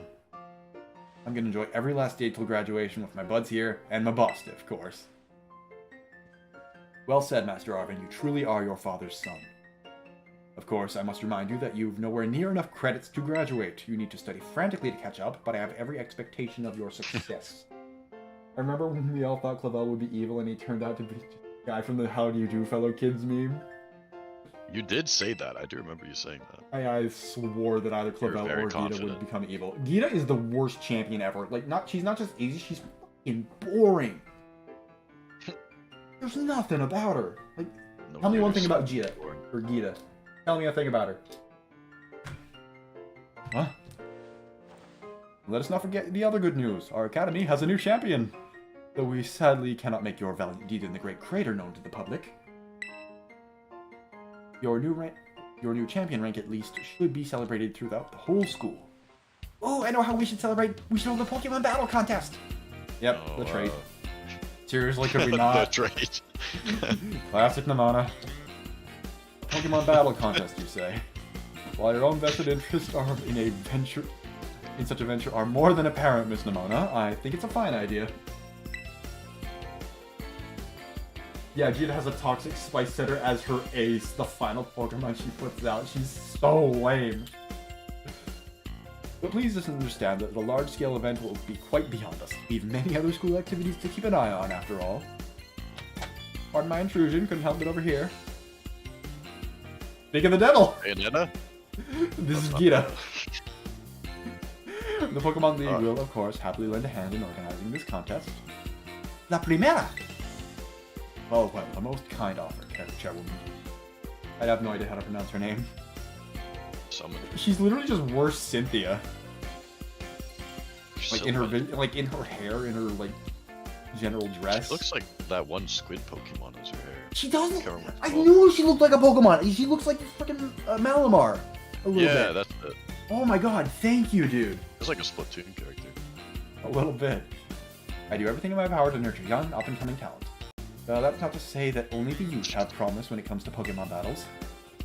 I'm gonna enjoy every last day till graduation with my buds here, and my boss, of course. Well said, Master Arvin. You truly are your father's son. Of course, I must remind you that you've nowhere near enough credits to graduate. You need to study frantically to catch up, but I have every expectation of your success. I remember when we all thought Clavel would be evil and he turned out to be the guy from the How Do You Do Fellow Kids meme. You did say that. I do remember you saying that. I swore that either Clavel or Gita would become evil. Gita is the worst champion ever. Like, she's not just easy, she's fucking boring. There's nothing about her. Like, tell me one thing about Gita. Or Gita. Tell me a thing about her. Huh? Let us not forget the other good news. Our academy has a new champion. Though we sadly cannot make your valiant deed in the Great Crater known to the public. Your new champion rank at least should be celebrated throughout the whole school. Oh, I know how we should celebrate. We should hold the Pokemon Battle Contest. Yep, the trait. Seriously, could we not? The trait. Classic Nimona. Pokemon Battle Contest, you say? While your own vested interests are in such a venture are more than apparent, Miss Nimona, I think it's a fine idea. Yeah, Gita has a Toxic Spice Setter as her ace, the final Pokemon she puts out. She's so lame. But please just understand that the large-scale event will be quite beyond us. We have many other school activities to keep an eye on, after all. Pardon my intrusion, couldn't help it over here. Speak of the devil! Bayonetta? This is Gita. The Pokemon League will, of course, happily lend a hand in organizing this contest. La Primera! Oh, well, the most kind offer, Chairwoman. I have no idea how to pronounce her name. She's literally just worse Cynthia. Like in her hair, in her like general dress. She looks like that one squid Pokemon as her hair. She doesn't. I knew she looked like a Pokemon. She looks like freaking Malamar. A little bit. Yeah, that's it. Oh my god, thank you, dude. It's like a Splatoon character. A little bit. I do everything in my power to nurture young, up-and-coming talent. That's not to say that only the youth have promise when it comes to Pokemon battles.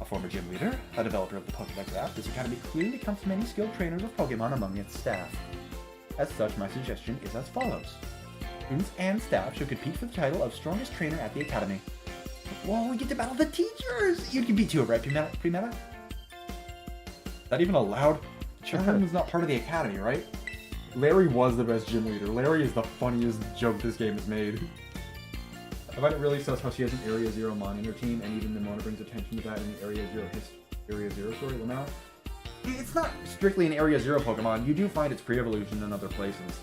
A former gym leader, a developer of the Pokédex app, this academy clearly counts many skilled trainers of Pokemon among its staff. As such, my suggestion is as follows. Students and staff should compete for the title of strongest trainer at the academy. Whoa, we get to battle the teachers! You can beat too, right, Primeta? Is that even allowed? Chairman was not part of the academy, right? Larry was the best gym leader. Larry is the funniest joke this game has made. I find it really sus how she has an Area Zero Mon in her team, and even Nimona brings attention to that in the Area Zero story, Lamau. It's not strictly an Area Zero Pokemon. You do find its pre-evolution in other places.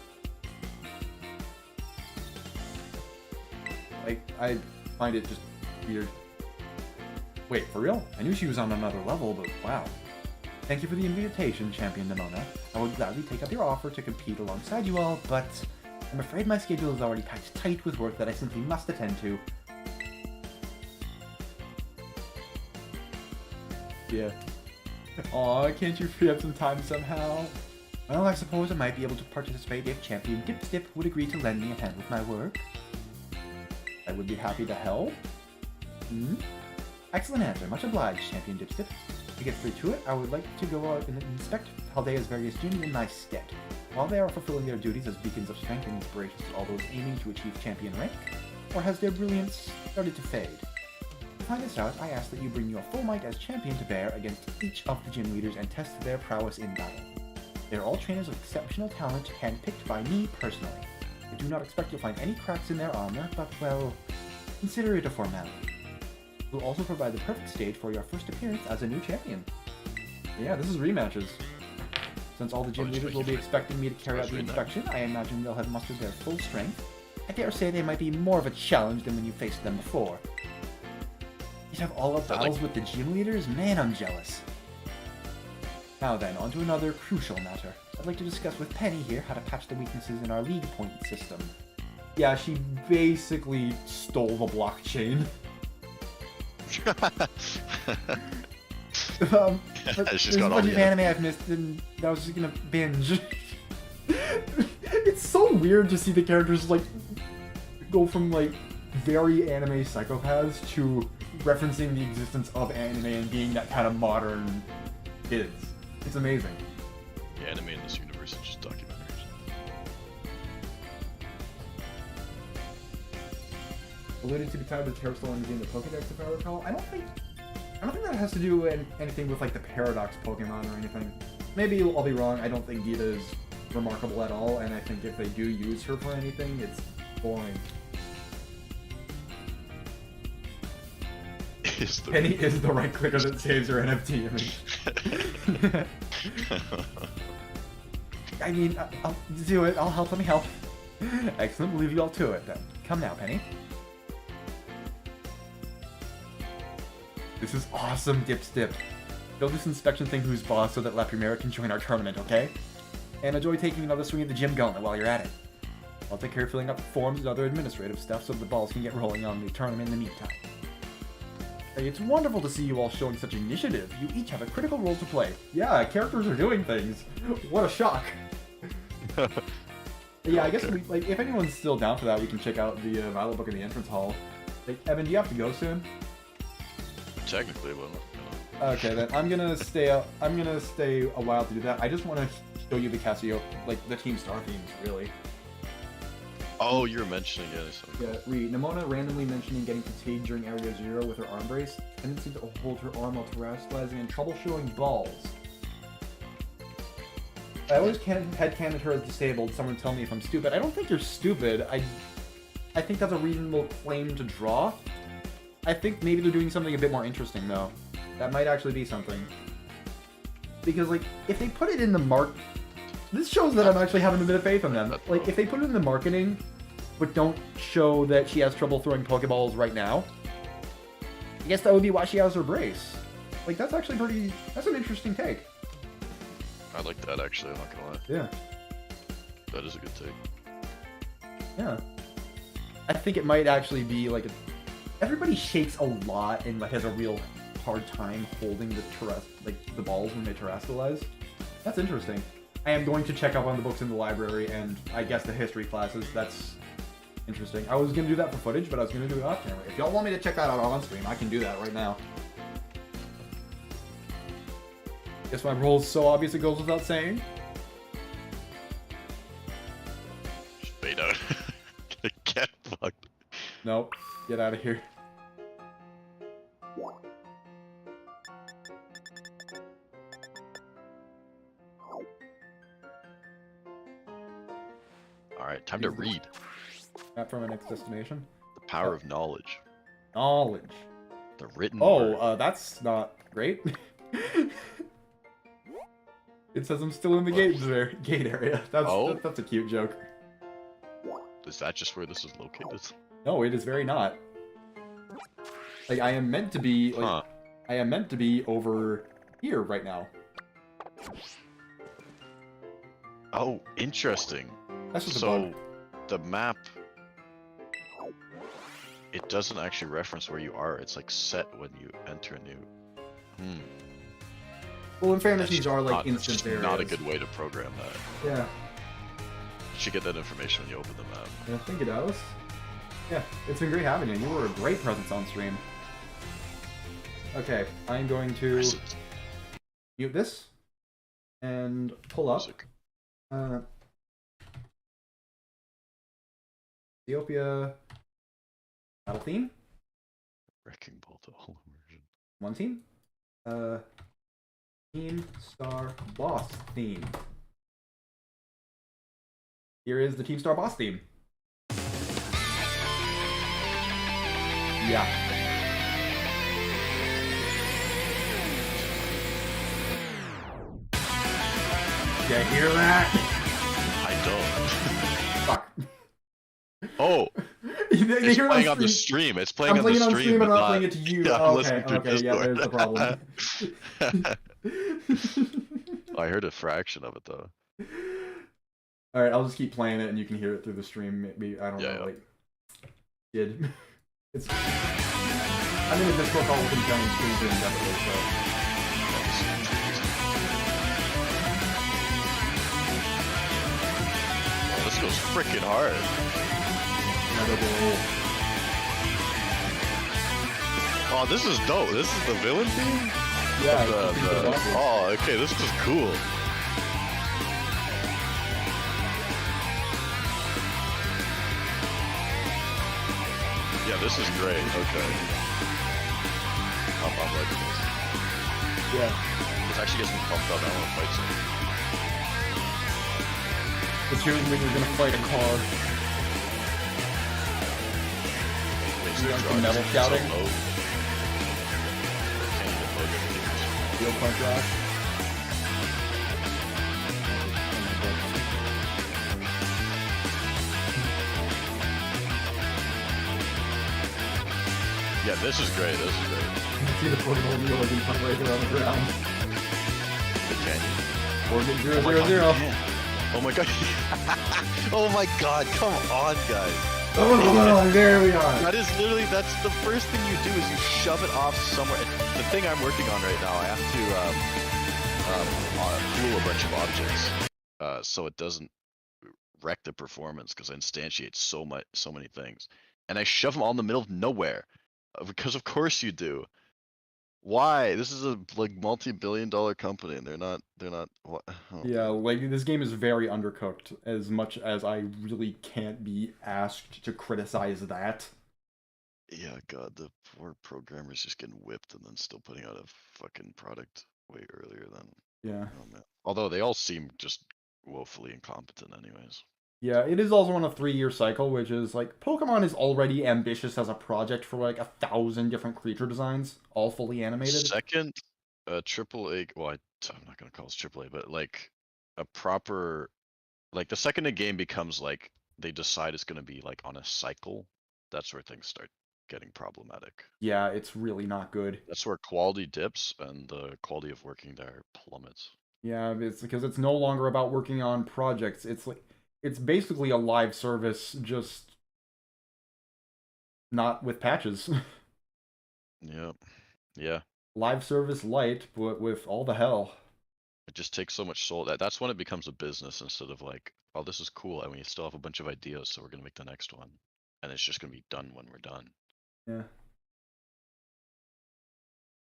Like, I find it just weird. Wait, for real? I knew she was on another level, but wow. Thank you for the invitation, Champion Nimona. I would gladly take up your offer to compete alongside you all, but I'm afraid my schedule is already packed tight with work that I simply must attend to. Yeah. Aw, can't you free up some time somehow? Well, I suppose I might be able to participate if Champion Dipstip would agree to lend me a hand with my work. I would be happy to help. Excellent answer. Much obliged, Champion Dipstip. To get straight to it, I would like to go out and inspect Paldea's various gyms in my stead. While they are fulfilling their duties as beacons of strength and inspiration to all those aiming to achieve champion rank, or has their brilliance started to fade? To find this out, I ask that you bring your full might as champion to bear against each of the gym leaders and test their prowess in battle. They're all trainers of exceptional talent, handpicked by me personally. I do not expect you'll find any cracks in their armor, but, well, consider it a formality. We'll also provide the perfect stage for your first appearance as a new champion. Yeah, this is rematches. Since all the gym leaders will be expecting me to carry out the inspection, I imagine they'll have mustered their full strength. I dare say they might be more of a challenge than when you faced them before. You'd have all-out battles with the gym leaders? Man, I'm jealous. Now then, on to another crucial matter. I'd like to discuss with Penny here how to patch the weaknesses in our league point system. Yeah, she basically stole the blockchain. There's a bunch of anime I've missed, and I was just gonna binge. It's so weird to see the characters, like, go from, like, very anime psychopaths to referencing the existence of anime and being that kind of modern kids. It's amazing. The anime in this universe is just documentaries. Alluded to the time of the Terra still in the Pokédex, if I recall. I don't think that has to do with anything with, like, the Paradox Pokemon or anything. Maybe I'll be wrong. I don't think Gita is remarkable at all, and I think if they do use her for anything, it's boring. Penny is the right clicker that saves her NFT image. I mean, I'll do it. I'll help. Let me help. Excellent. We'll leave you all to it then. Come now, Penny. This is awesome, Dipstip. Build this inspection thing who's boss so that La Primera can join our tournament, okay? And enjoy taking another swing at the gym gauntlet while you're at it. I'll take care of filling out the forms and other administrative stuff so the balls can get rolling on the tournament in the meantime. Hey, it's wonderful to see you all showing such initiative. You each have a critical role to play. Yeah, characters are doing things. What a shock. Yeah, I guess we, like, if anyone's still down for that, we can check out the Violet Book in the entrance hall. Like, Evan, do you have to go soon? Technically, but okay, then I'm gonna stay a while to do that. I just want to show you the Casio, like the Team Star themes, really. Oh, you're mentioning it. Yeah, read. Nimona randomly mentioning getting fatigued during Area Zero with her arm brace, tendency to hold her arm while terastallizing, and trouble showing balls. I always headcanoned her as disabled. Someone tell me if I'm stupid. I don't think you're stupid. I think that's a reasonable claim to draw. I think maybe they're doing something a bit more interesting, though. That might actually be something. Because, like, if they put it in the this shows that I'm actually having a bit of faith in them. Like, if they put it in the marketing, but don't show that she has trouble throwing Pokeballs right now, I guess that would be why she has her brace. Like, that's actually that's an interesting take. I like that, actually, I'm not gonna lie. Yeah. That is a good take. Yeah. I think it might actually be, like, everybody shakes a lot and, like, has a real hard time holding the balls when they terastallize. That's interesting. I am going to check up on the books in the library and I guess the history classes. That's interesting. I was going to do that for footage, but I was going to do it off camera. If y'all want me to check that out on stream, I can do that right now. Guess my role's so obvious it goes without saying. Just bait out. Get fucked. Nope. Get out of here. Alright, time to read. Map from our next destination. The power of knowledge. Knowledge. The written word. That's not great. It says I'm still in the gate area. That's a cute joke. Is that just where this is located? No, it is very not. Like, I am meant to be, like, I am meant to be over here right now. Oh, interesting. That's just a so, bug. the map, it doesn't actually reference where you are. It's like set when you enter a new. Well, in fairness, these are like It's instant just areas. not a good way to program that. Yeah. You should get that information when you open the map. I think it does. Yeah, it's been great having you. You were a great presence on stream. Okay, I'm going to mute this and pull up. Ethiopia battle theme. Wrecking Ball to all immersion. One team. Team Star Boss theme. Here is the Team Star boss theme. Yeah. You hear that? I don't. Fuck. Oh, it's playing on the stream. It's playing on the stream. I'm playing on stream, but not playing it to you. Yeah, Okay, yeah, there's the problem. I heard a fraction of it though. Alright, I'll just keep playing it and you can hear it through the stream. Maybe, I don't know, like... Did. It's... I'm in a Discord call with him giant screens indefinitely, so... Oh, this goes freaking hard. Oh, this is dope. This is the villain theme? Yeah. Oh, okay, this is cool. Yeah, this is great. Okay. I'm liking this. Yeah. This actually gets me pumped up. I want to fight something. It's usually when you're gonna fight a car. You got some metal shouting. Steel punch rock. Yeah, this is great. This is great. You can see the portable wheel as you put right around the ground. The canyon. Orbit 000. Oh my god. Oh my god. Come on, guys. Oh, there we are. That is literally, that's the first thing you do is you shove it off somewhere. The thing I'm working on right now, I have to pool a bunch of objects so it doesn't wreck the performance because I instantiate so many things. And I shove them all in the middle of nowhere because of course you do. Why? This is a like multi-billion-dollar company, and they're not. What? Oh. Yeah, like this game is very undercooked. As much as I really can't be asked to criticize that. Yeah, God, the poor programmers just getting whipped and then still putting out a fucking product way earlier than. Yeah. Oh, man. Although they all seem just woefully incompetent, anyways. Yeah, it is also on a 3-year cycle, which is like Pokemon is already ambitious as a project for like 1,000 different creature designs, all fully animated. Second, AAA. Well, I'm not gonna call this AAA, but like a proper, like the second a game becomes like they decide it's gonna be like on a cycle, that's where things start getting problematic. Yeah, it's really not good. That's where quality dips and the quality of working there plummets. Yeah, it's because it's no longer about working on projects. It's like it's basically a live service, just not with patches. Yep. Yeah. Live service light, but with all the hell. It just takes so much soul. That's when it becomes a business instead of like, oh, this is cool, and we still have a bunch of ideas, so we're gonna make the next one, and it's just gonna be done when we're done. Yeah.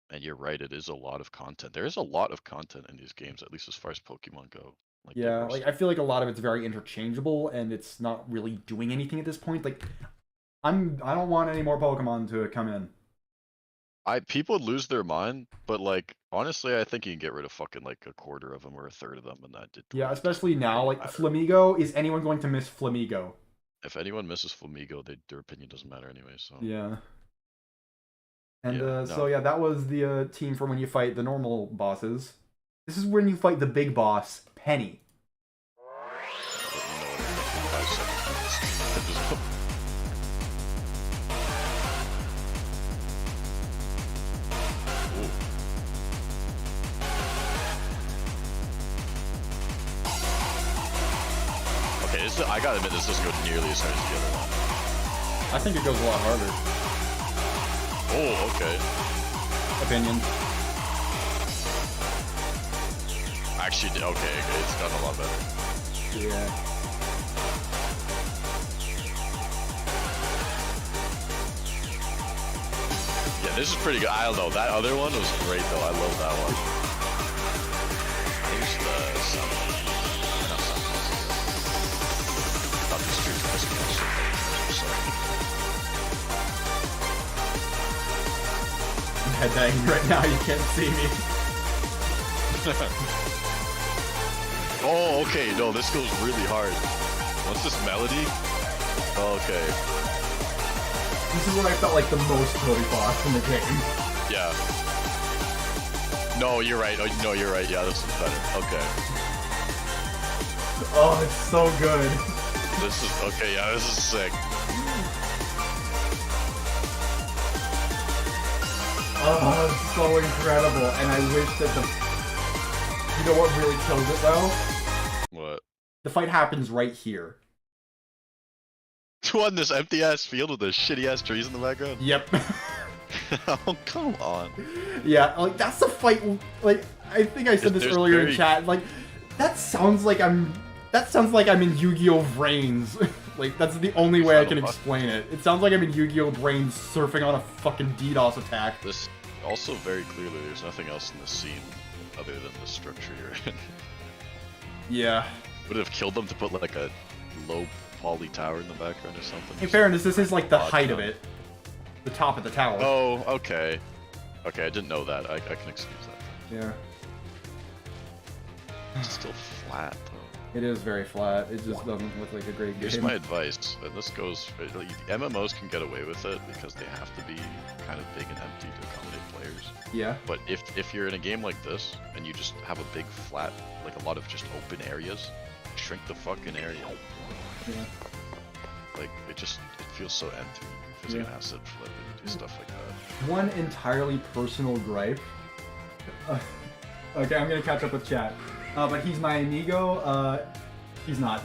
And you're right, it is a lot of content. There is a lot of content in these games, at least as far as Pokemon go. Like, yeah, like I feel like a lot of it's very interchangeable, and it's not really doing anything at this point. Like, I don't want any more Pokemon to come in. People lose their mind, but like honestly, I think you can get rid of fucking like a quarter of them or a third of them, and that did. Yeah, especially now, like Flamigo. Is anyone going to miss Flamigo? If anyone misses Flamigo, their opinion doesn't matter anyway. So yeah. And yeah, so yeah, that was the team for when you fight the normal bosses. This is when you fight the big boss, Penny. Okay, I gotta admit, this doesn't go nearly as hard as the other one. I think it goes a lot harder. Oh, okay. Opinion. Actually, okay, it's done a lot better. Yeah. Yeah, this is pretty good. I don't know. That other one was great, though. I love that one. Here's the sound. Not sound. Not the street. I'm head banging right now. You can't see me. Oh, okay. No, this goes really hard. What's this melody? Oh, okay. This is when I felt like the most Cody Fox in the game. Yeah. No, you're right. Oh, no, you're right. Yeah, this is better. Okay. Oh, it's so good. This is okay. Yeah, this is sick. Oh, it's so incredible. And I wish that the... You know what really kills it, though? What? The fight happens right here. On this empty-ass field with those shitty-ass trees in the background? Yep. Oh, come on. Yeah, like, that's the fight... Like, I think I said this There's earlier very- in chat. Like, that sounds like I'm in Yu-Gi-Oh! Brains. Like, that's the only way I can explain it. It sounds like I'm in Yu-Gi-Oh! Brains surfing on a fucking DDoS attack. This also very clearly there's nothing else in the scene other than the structure you're in. Yeah. Would it have killed them to put like a low poly tower in the background or something? In fairness, this is like the height of down. it. The top of the tower. Oh, okay. Okay, I didn't know that. I can excuse that. Yeah. It's still flat though. It is very flat. It just doesn't look like a great Here's game. my advice, and this goes. MMOs can get away with it because they have to be kind of big and empty to accommodate players. Yeah. But if you're in a game like this and you just have a big flat, like a lot of just open areas, shrink the fucking area. Yeah. Like it feels so empty. It feels like an asset flip and do stuff like that. One entirely personal gripe. Okay, I'm gonna catch up with chat. But he's my amigo. He's not.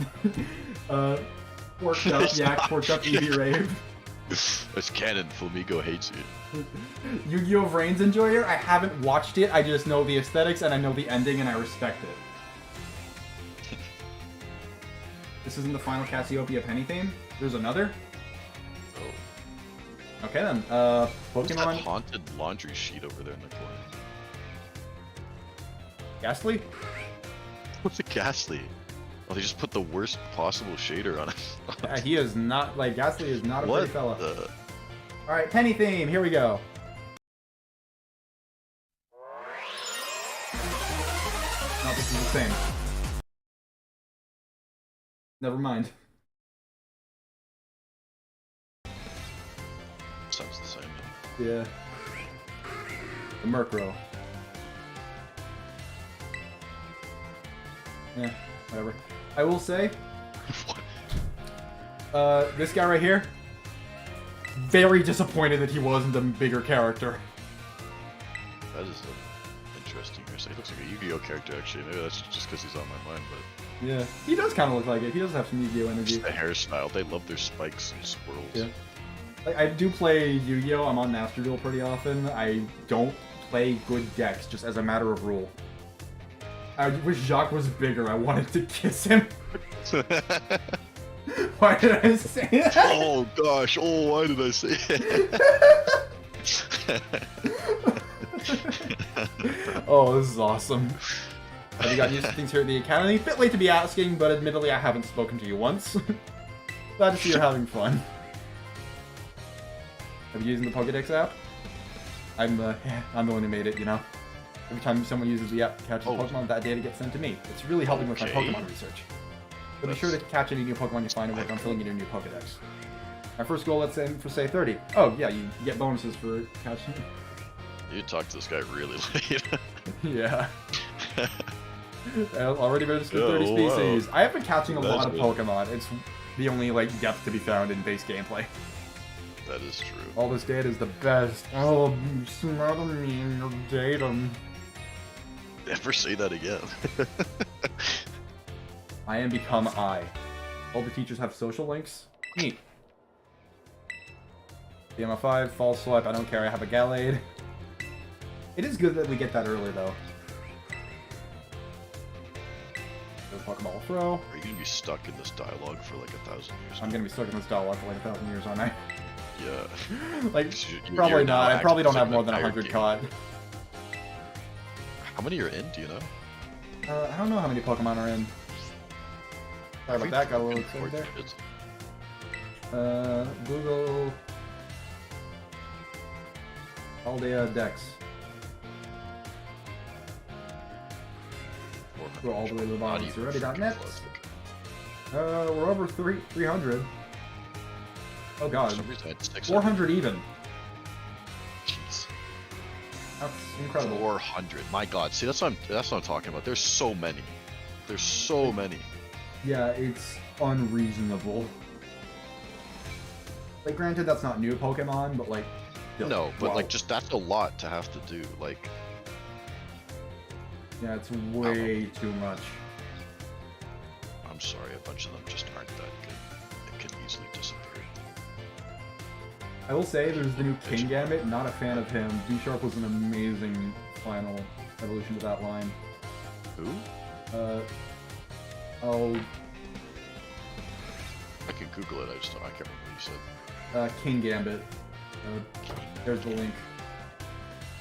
Porked up, yak, porked up, EV rave. It's canon. Flamingo hates you. Yu-Gi-Oh! Vrains enjoyer. I haven't watched it. I just know the aesthetics and I know the ending and I respect it. This isn't the final Cassiopeia Penny theme. There's another. Oh. Okay then. What's that Pokemon. haunted laundry sheet over there in the corner? Ghastly. What's a ghastly? Oh, they just put the worst possible shader on it. He is not like Ghastly is not a What pretty fella. the? All right, Penny theme. Here we go. No, this is the same. Never mind. Sounds the same. Yeah. The Murkrow. Yeah, whatever. I will say, What? this guy right here, very disappointed that he wasn't a bigger character. That is interesting. He looks like a Yu-Gi-Oh character actually. Maybe that's just because he's on my mind, but Yeah, he does kind of look like it. He does have some Yu-Gi-Oh energy. just the hairstyle. They love their spikes and swirls. Yeah. Like, I do play Yu-Gi-Oh! I'm on Master Duel pretty often. I don't play good decks, just as a matter of rule. I wish Jacques was bigger. I wanted to kiss him. Why did I say that? Oh gosh! Oh, why did I say it? Oh, this is awesome. Have you got new things here at the Academy? Bit late to be asking, but admittedly I haven't spoken to you once. Glad to see you're having fun. Have you using the Pokédex app? I'm the one who made it, you know? Every time someone uses the app to catch a Pokemon, that data gets sent to me. It's really helping with my Pokemon research. So be sure to catch any new Pokemon you find and work on filling in your new Pokédex. My first goal, let's aim for, say, 30. Oh, yeah, you get bonuses for catching. You talked to this guy really late. Yeah. Already registered Oh, 30 species. wow. I have been catching a lot of That's good. Pokemon. It's the only, like, depth to be found in base gameplay. That is true. All this data is the best. Oh, you smother me in your datum. Never say that again. I am become I. All the teachers have social links. Neat. DMO5, false swipe, I don't care, I have a Gallade. It is good that we get that early, though. Pokeball throw. Are you gonna be stuck in this dialogue for like 1,000 years? I'm gonna be stuck in this dialogue for like 1,000 years, aren't I? Yeah. Like, So probably you're not. now I probably don't have accessing more the than entire 100 game. caught. How many are in? Do you know? I don't know how many Pokemon are in. Sorry about that, got a little excited there. It's- Google... Aldea Dex. Go all the way to the bottom. It's already.net. We're over 300. Oh For god. some reason I had 600. 400 even. Jeez. That's incredible. 400. My god. See, that's what I'm talking about. There's so many. There's so many. Yeah, it's unreasonable. Like, granted, that's not new Pokemon, but like... still, No, but wow. like just that's a lot to have to do. Like, Yeah, it's way too much. I'm sorry, a bunch of them just aren't that good. It can easily disappear. I will say, there's the new King Gambit. Not a fan of him. B-Sharp was an amazing final evolution to that line. Who? Oh, I can Google it. I can't remember what you said. King Gambit. There's the link.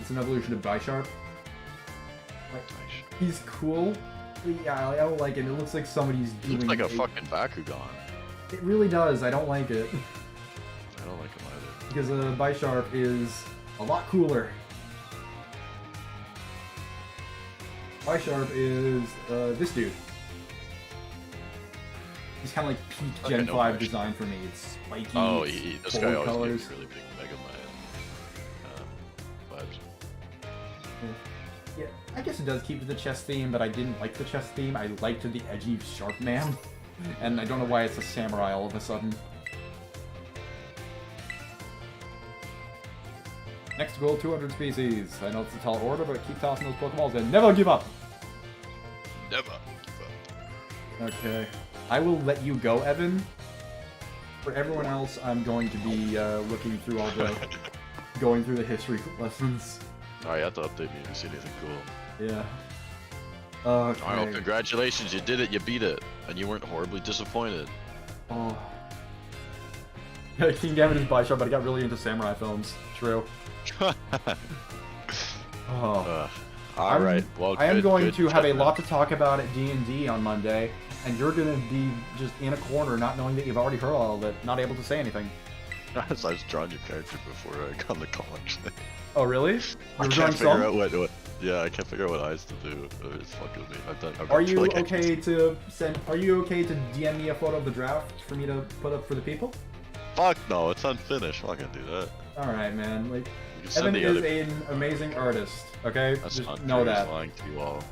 It's an evolution of Bisharp. Like, Nice. he's cool. Yeah, I don't like him. It looks like somebody's He doing... looks like a fucking Bakugan. It really does. I don't like it. I don't like him either. Because Bisharp is a lot cooler. Bisharp is this dude. He's kind of like peak Okay, Gen no 5 question. design for me. It's spiky, Oh, it's this bold guy always colors. gives me really big Mega Man vibes. Yeah, I guess it does keep to the chess theme, but I didn't like the chess theme. I liked the edgy sharp man. And I don't know why it's a samurai all of a sudden. Next goal, 200 species. I know it's a tall order, but keep tossing those Pokeballs and never give up! Never give up. Okay. I will let you go, Evan. For everyone else, I'm going to be looking through all the... going through the history lessons. Alright, you have to update me if you see anything cool. Yeah. Okay. Alright, well, congratulations, you did it, you beat it. And you weren't horribly disappointed. Oh. Yeah, King Gambit is Bisharp, but I got really into samurai films. True. Oh. Alright, well, I am good- going good to have a judgment. lot to talk about at D&D on Monday, and you're going to be just in a corner, not knowing that you've already heard all of it, not able to say anything. I was drawing your character before I got on the call, actually. Oh, really? You I were can't drawing figure some? out what. Yeah, I can't figure out what eyes to do. It's fucking with me. Are you like I okay can- to send? Are you okay to DM me a photo of the draft for me to put up for the people? Fuck no, it's unfinished. I'm not gonna do that. All right, man. Like, You can send Evan the is other. an amazing artist. Okay, That's just not know true, he's that. lying to you all.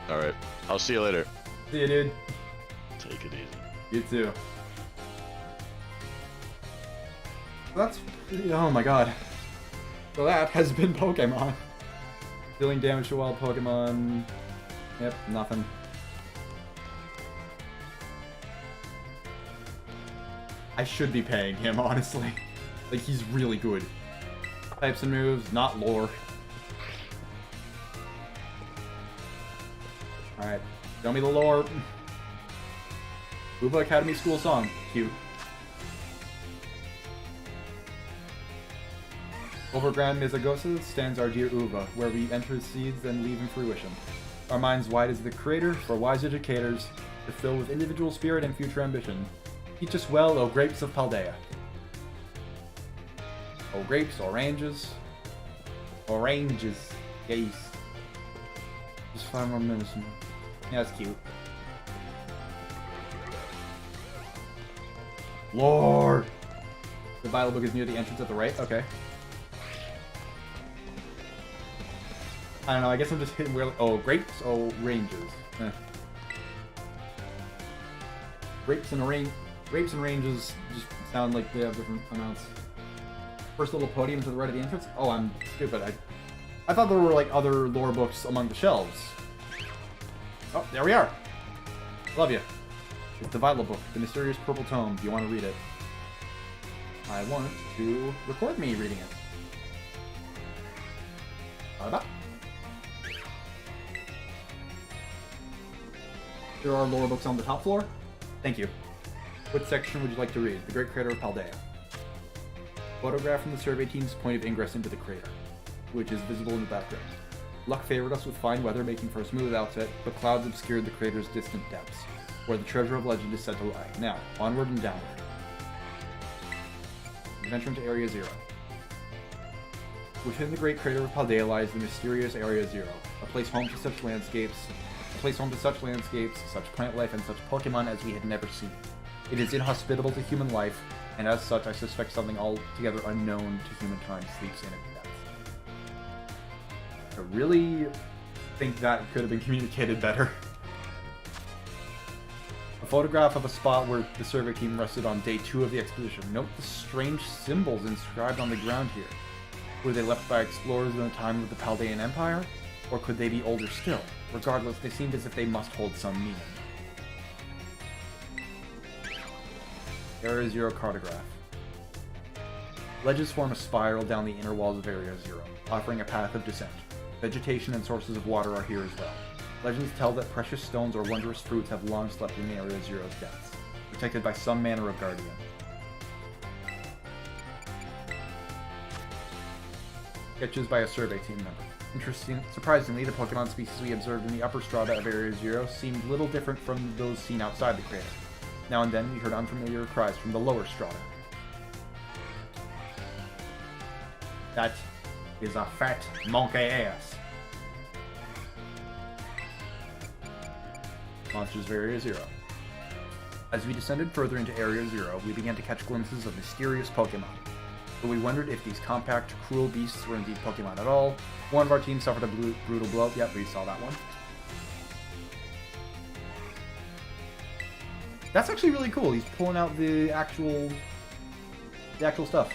Alright, I'll see you later. See you, dude. Take it easy. You too. That's... oh my god. So that has been Pokemon. Dealing damage to wild Pokemon. Yep, nothing. I should be paying him, honestly. Like, he's really good. Types and moves, not lore. Alright, show me the lore. Uva Academy School Song. Cute. Over Grand Mizagosa stands our dear Uva, where we enter seeds and leave in fruition. Our minds wide as the Creator, for wise educators, to fill with individual spirit and future ambition. Teach us well, O grapes of Paldea. O grapes, oranges. Oranges. Yes. Just 5 more minutes. Yeah, that's cute. Lord! The Bible book is near the entrance at the right? Okay. I don't know, I guess I'm just hitting where... oh, grapes? Oh, ranges. Grapes and ranges just sound like they have different amounts. First little podium to the right of the entrance? Oh, I'm stupid. I thought there were, like, other lore books among the shelves. Oh, there we are! Love you. It's the Vital Book, the mysterious purple tome. Do you want to read it? I want to record me reading it. Bye-bye. There are lore books on the top floor. Thank you. What section would you like to read? The Great Crater of Paldea. Photograph from the survey team's point of ingress into the crater, which is visible in the background. Luck favored us with fine weather, making for a smooth outset, but clouds obscured the crater's distant depths, where the treasure of legend is said to lie. Now, onward and downward. Adventure into Area Zero. Within the Great Crater of Paldea lies the mysterious Area Zero, a place home to such landscapes place home to such landscapes, such plant life, and such Pokemon as we had never seen. It is inhospitable to human life, and as such, I suspect something altogether unknown to humankind sleeps in its depths. I really think that could have been communicated better. A photograph of a spot where the survey team rested on day 2 of the expedition. Note the strange symbols inscribed on the ground here. Were they left by explorers in the time of the Paldean Empire? Or could they be older still? Regardless, they seemed as if they must hold some meaning. Area Zero cartograph. Ledges form a spiral down the inner walls of Area Zero, offering a path of descent. Vegetation and sources of water are here as well. Legends tell that precious stones or wondrous fruits have long slept in Area Zero's depths, protected by some manner of guardian. Sketches by a survey team member. Surprisingly, the Pokemon species we observed in the upper strata of Area Zero seemed little different from those seen outside the crater. Now and then, we heard unfamiliar cries from the lower strata. That is a fat monkey ass. Monsters of Area Zero. As we descended further into Area Zero, we began to catch glimpses of mysterious Pokemon. But we wondered if these compact, cruel beasts were indeed Pokemon at all. One of our team suffered a brutal blow. Yep, we saw that one. That's actually really cool. He's pulling out the actual stuff.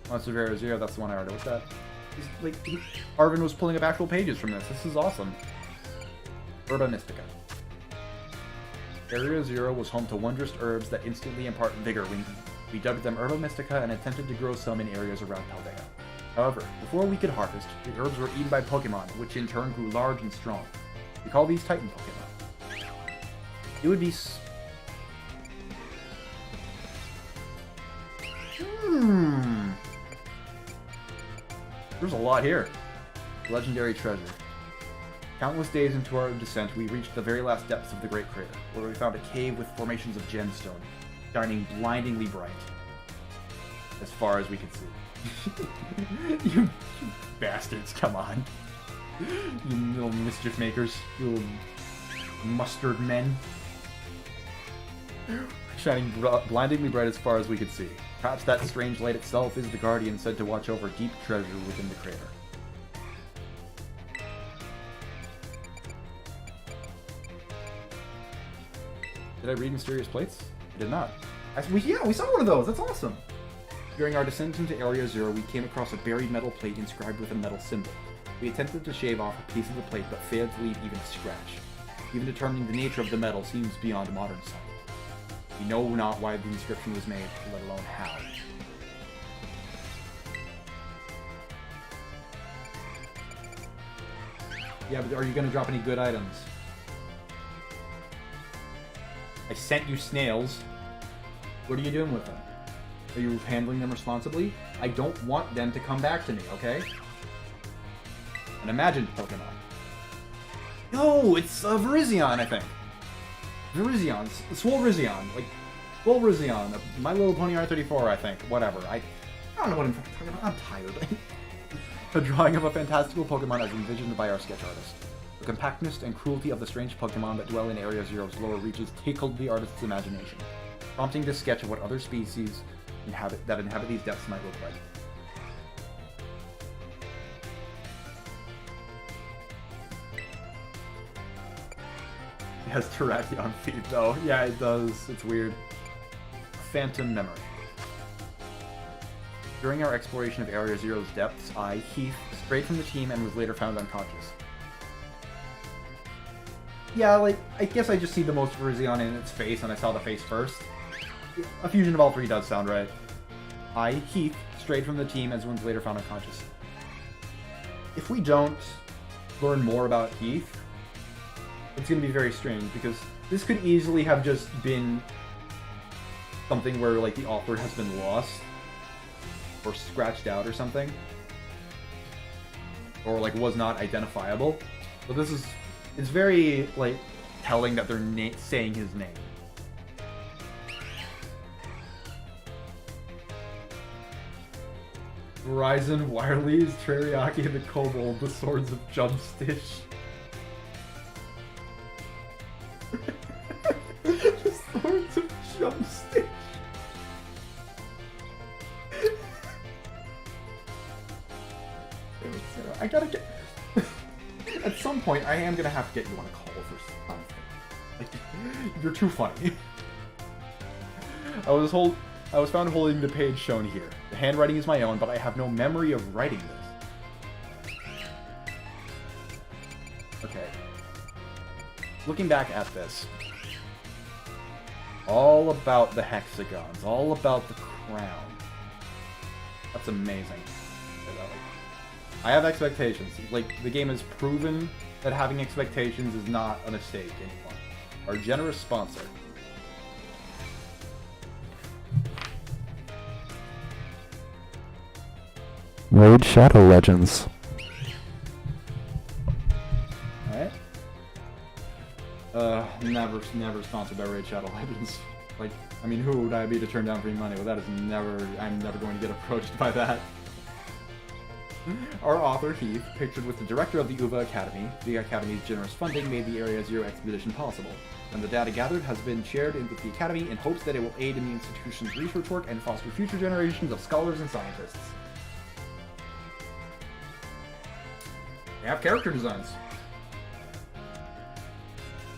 Monsters of Area Zero, that's the one I already looked at. He's like, Arvin was pulling up actual pages from this. This is awesome. Herba Mystica. Area Zero was home to wondrous herbs that instantly impart vigor. We dubbed them Herba Mystica and attempted to grow some in areas around Paldea. However, before we could harvest, the herbs were eaten by Pokemon, which in turn grew large and strong. We call these Titan Pokemon. It would be... There's a lot here. Legendary treasure. Countless days into our descent, we reached the very last depths of the Great Crater, where we found a cave with formations of gemstone, shining blindingly bright, as far as we could see. You bastards, come on. You little mischief makers. You little mustard men. Shining blindingly bright as far as we could see. Perhaps that strange light itself is the guardian said to watch over deep treasure within the crater. Did I read Mysterious Plates? I did not. Yeah, we saw one of those. That's awesome. During our descent into Area Zero, we came across a buried metal plate inscribed with a metal symbol. We attempted to shave off a piece of the plate, but failed to leave even a scratch. Even determining the nature of the metal seems beyond modern science. We know not why the inscription was made, let alone how. Yeah, but are you going to drop any good items? I sent you snails. What are you doing with them? Are you handling them responsibly? I don't want them to come back to me, okay? An imagined Pokemon. No, it's Virizion, I think. Virizion. Swolrizion. Like, Swolrizion. My Little Pony R34, I think. Whatever. I don't know what I'm talking about. I'm tired. A drawing of a fantastical Pokemon as envisioned by our sketch artist. The compactness and cruelty of the strange Pokemon that dwell in Area Zero's lower reaches tickled the artist's imagination, prompting this sketch of what other species that inhabit these depths might look like. It has Terrakion feet, though. Yeah, it does. It's weird. Phantom memory. During our exploration of Area Zero's depths, I, Heath, strayed from the team and was later found unconscious. Yeah, like, I guess I just see the most Virizion in its face, and I saw the face first. A fusion of all three does sound right. I, Heath, strayed from the team and was later found unconscious. If we don't learn more about Heath, it's going to be very strange, because this could easily have just been something where, like, the author has been lost, or scratched out or something, or, like, was not identifiable. But this is... It's very, like, telling that they're saying his name. Verizon, Wireless, Teriyaki, and the Kobold, the Swords of Jumpstitch. The Swords of Jumpstick. I gotta get... At some point, I am gonna have to get you on a call for something. Like, you're too funny. I was found holding the page shown here. The handwriting is my own, but I have no memory of writing this. Okay. Looking back at this, all about the hexagons, all about the crown. That's amazing. I have expectations. Like, the game has proven that having expectations is not a mistake anymore. Our generous sponsor. Raid Shadow Legends. Alright. Never sponsored by Raid Shadow Legends. Like, I mean, who would I be to turn down free money? Well, that is never, I'm never going to get approached by that. Our author, Heath, pictured with the director of the UVA Academy, the Academy's generous funding made the Area Zero expedition possible, and the data gathered has been shared with the Academy in hopes that it will aid in the institution's research work and foster future generations of scholars and scientists. They have character designs.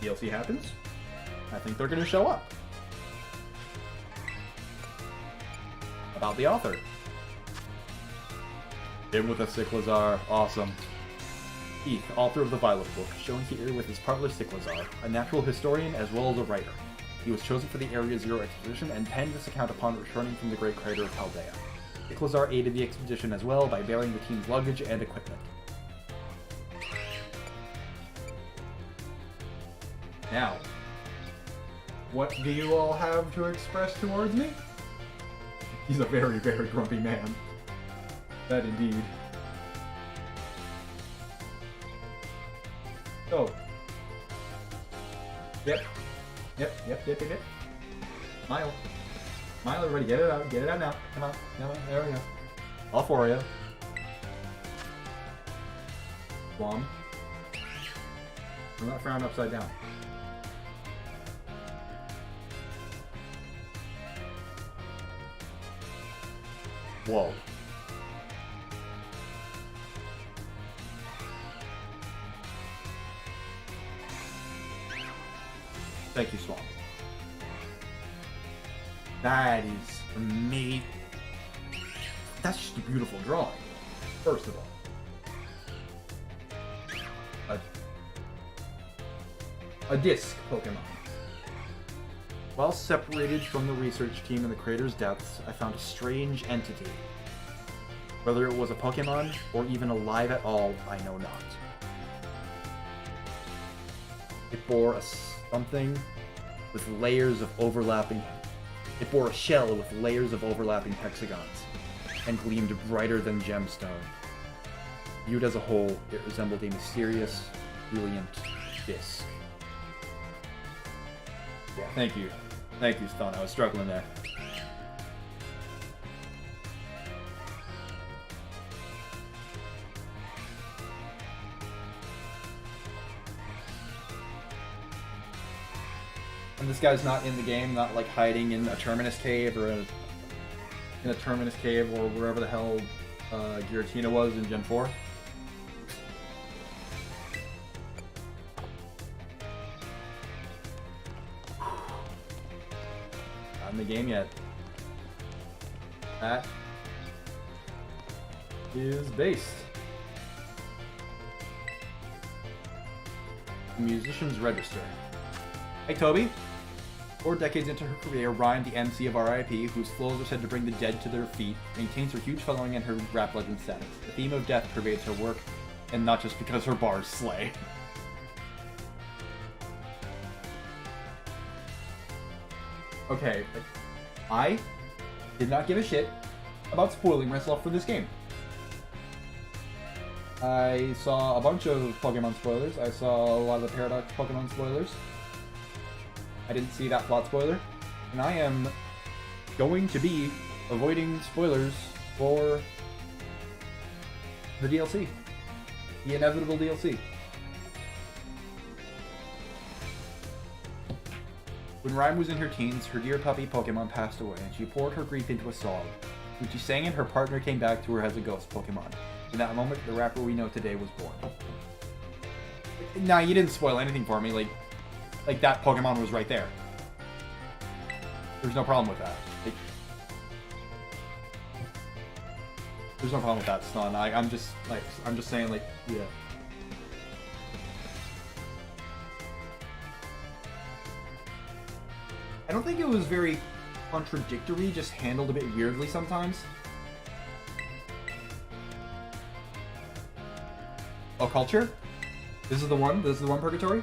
DLC happens. I think they're going to show up. About the author. Him with a Cyclazar. Awesome. Heath, author of the Violet Book, shown here with his partner Cyclazar, a natural historian as well as a writer. He was chosen for the Area Zero expedition and penned this account upon returning from the Great Crater of Paldea. Cyclazar aided the expedition as well by bearing the team's luggage and equipment. Now, what do you all have to express towards me? He's a very, very grumpy man. That indeed. Oh. Yep. Smile. Smile, everybody. Get it out. Get it out now. Come on. There we go. All for you. Swam. I'm not frowned upside down. Whoa. Thank you, Swamp. That is amazing. That's just a beautiful drawing, first of all. A disc Pokemon. While separated from the research team in the crater's depths, I found a strange entity. Whether it was a Pokemon, or even alive at all, I know not. It bore a something with layers of overlapping... It bore a shell with layers of overlapping hexagons, and gleamed brighter than gemstone. Viewed as a whole, it resembled a mysterious, brilliant disc. Yeah, thank you. Thank you, Stone. I was struggling there. And this guy's not in the game, not like hiding in a Terminus cave or in a Terminus cave or wherever the hell Giratina was in Gen 4. Not in the game yet. That is based. Musician's Register. Hey, Toby. 4 decades into her career, Ryan, the MC of RIP, whose flows are said to bring the dead to their feet, maintains her huge following and her rap legend status. The theme of death pervades her work, and not just because her bars slay. Okay, I did not give a shit about spoiling myself for this game. I saw a bunch of Pokemon spoilers. I saw a lot of the Paradox Pokemon spoilers. I didn't see that plot spoiler. And I am going to be avoiding spoilers for the DLC. The inevitable DLC. When Rhyme was in her teens, her dear puppy Pokemon passed away, and she poured her grief into a song. When she sang it, her partner came back to her as a ghost Pokemon. In that moment, the rapper we know today was born. Nah, you didn't spoil anything for me. Like that Pokemon was right there. There's no problem with that. Like, there's no problem with that, son. I'm just saying, like, yeah. I don't think it was very contradictory, just handled a bit weirdly sometimes. Oh, culture? This is the one? This is the one, Purgatory?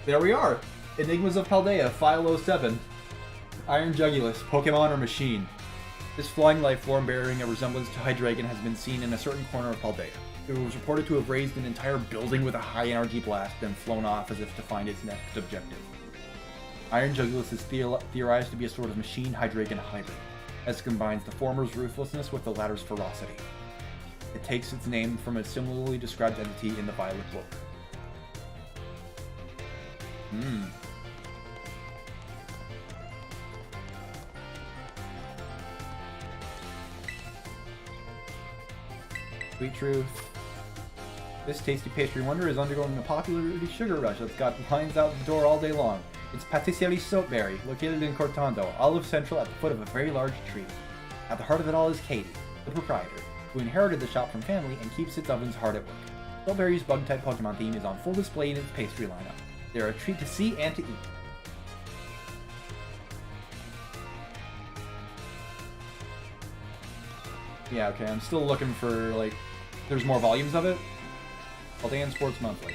There we are! Enigmas of Paldea, File 07. Iron Jugulus, Pokemon or Machine. This flying life form bearing a resemblance to Hydreigon has been seen in a certain corner of Paldea. It was reported to have raised an entire building with a high energy blast, then flown off as if to find its next objective. Iron Jugulus is theorized to be a sort of machine Hydreigon hybrid, as it combines the former's ruthlessness with the latter's ferocity. It takes its name from a similarly described entity in the Violet Book. Sweet truth. This tasty pastry wonder is undergoing a popularity sugar rush that's got lines out the door all day long. It's Patisserie Soapberry, located in Cortando, Olive Central at the foot of a very large tree. At the heart of it all is Katie, the proprietor, who inherited the shop from family and keeps its ovens hard at work. Soapberry's bug-type Pokemon theme is on full display in its pastry lineup. They're a treat to see and to eat. Yeah, okay, I'm still looking for, like, there's more volumes of it. Paldean Sports Monthly.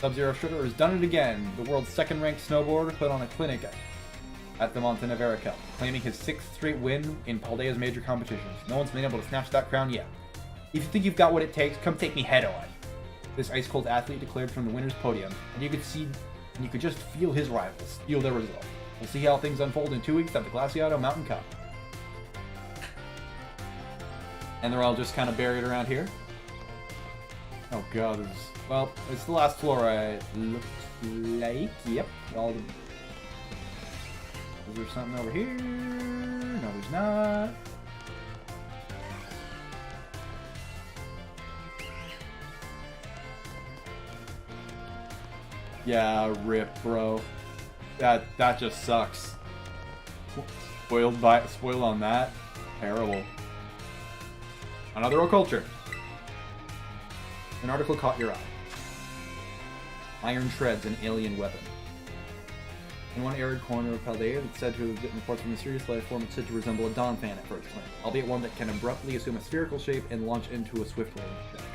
Sub-Zero Sugar has done it again. The world's second-ranked snowboarder put on a clinic at the Montenevera Cup, claiming his 6th straight win in Paldea's major competitions. No one's been able to snatch that crown yet. If you think you've got what it takes, come take me head-on. This ice-cold athlete declared from the winner's podium, and you could just feel his rivals steal their result. We'll see how things unfold in 2 weeks at the Glaciado Mountain Cup. And they're all just kind of buried around here. Oh god, this is... Well, it's the last floor, it looks like. Yep. All the... Is there something over here? No, there's not. Yeah, rip, bro. That just sucks. Spoiled on that? Terrible. Another occulture. An article caught your eye. Iron Treads, an alien weapon. In one arid corner of Paldea, it's said to have been reports of a mysterious life form that's said to resemble a Dawn fan at first glance, albeit one that can abruptly assume a spherical shape and launch into a swift landing attack.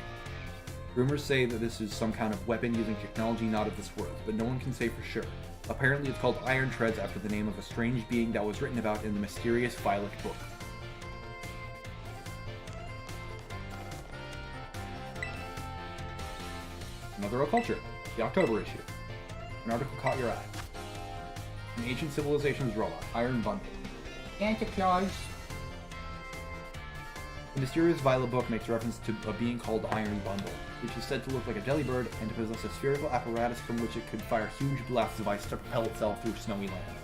Rumors say that this is some kind of weapon using technology not of this world, but no one can say for sure. Apparently it's called Iron Treads after the name of a strange being that was written about in the mysterious Violet Book. Another occulture, the October issue. An article caught your eye. An ancient civilization's robot, Iron Bundle. Anticlause. The mysterious Violet Book makes reference to a being called Iron Bundle, which is said to look like a jellybird and to possess a spherical apparatus from which it could fire huge blasts of ice to propel itself through snowy land.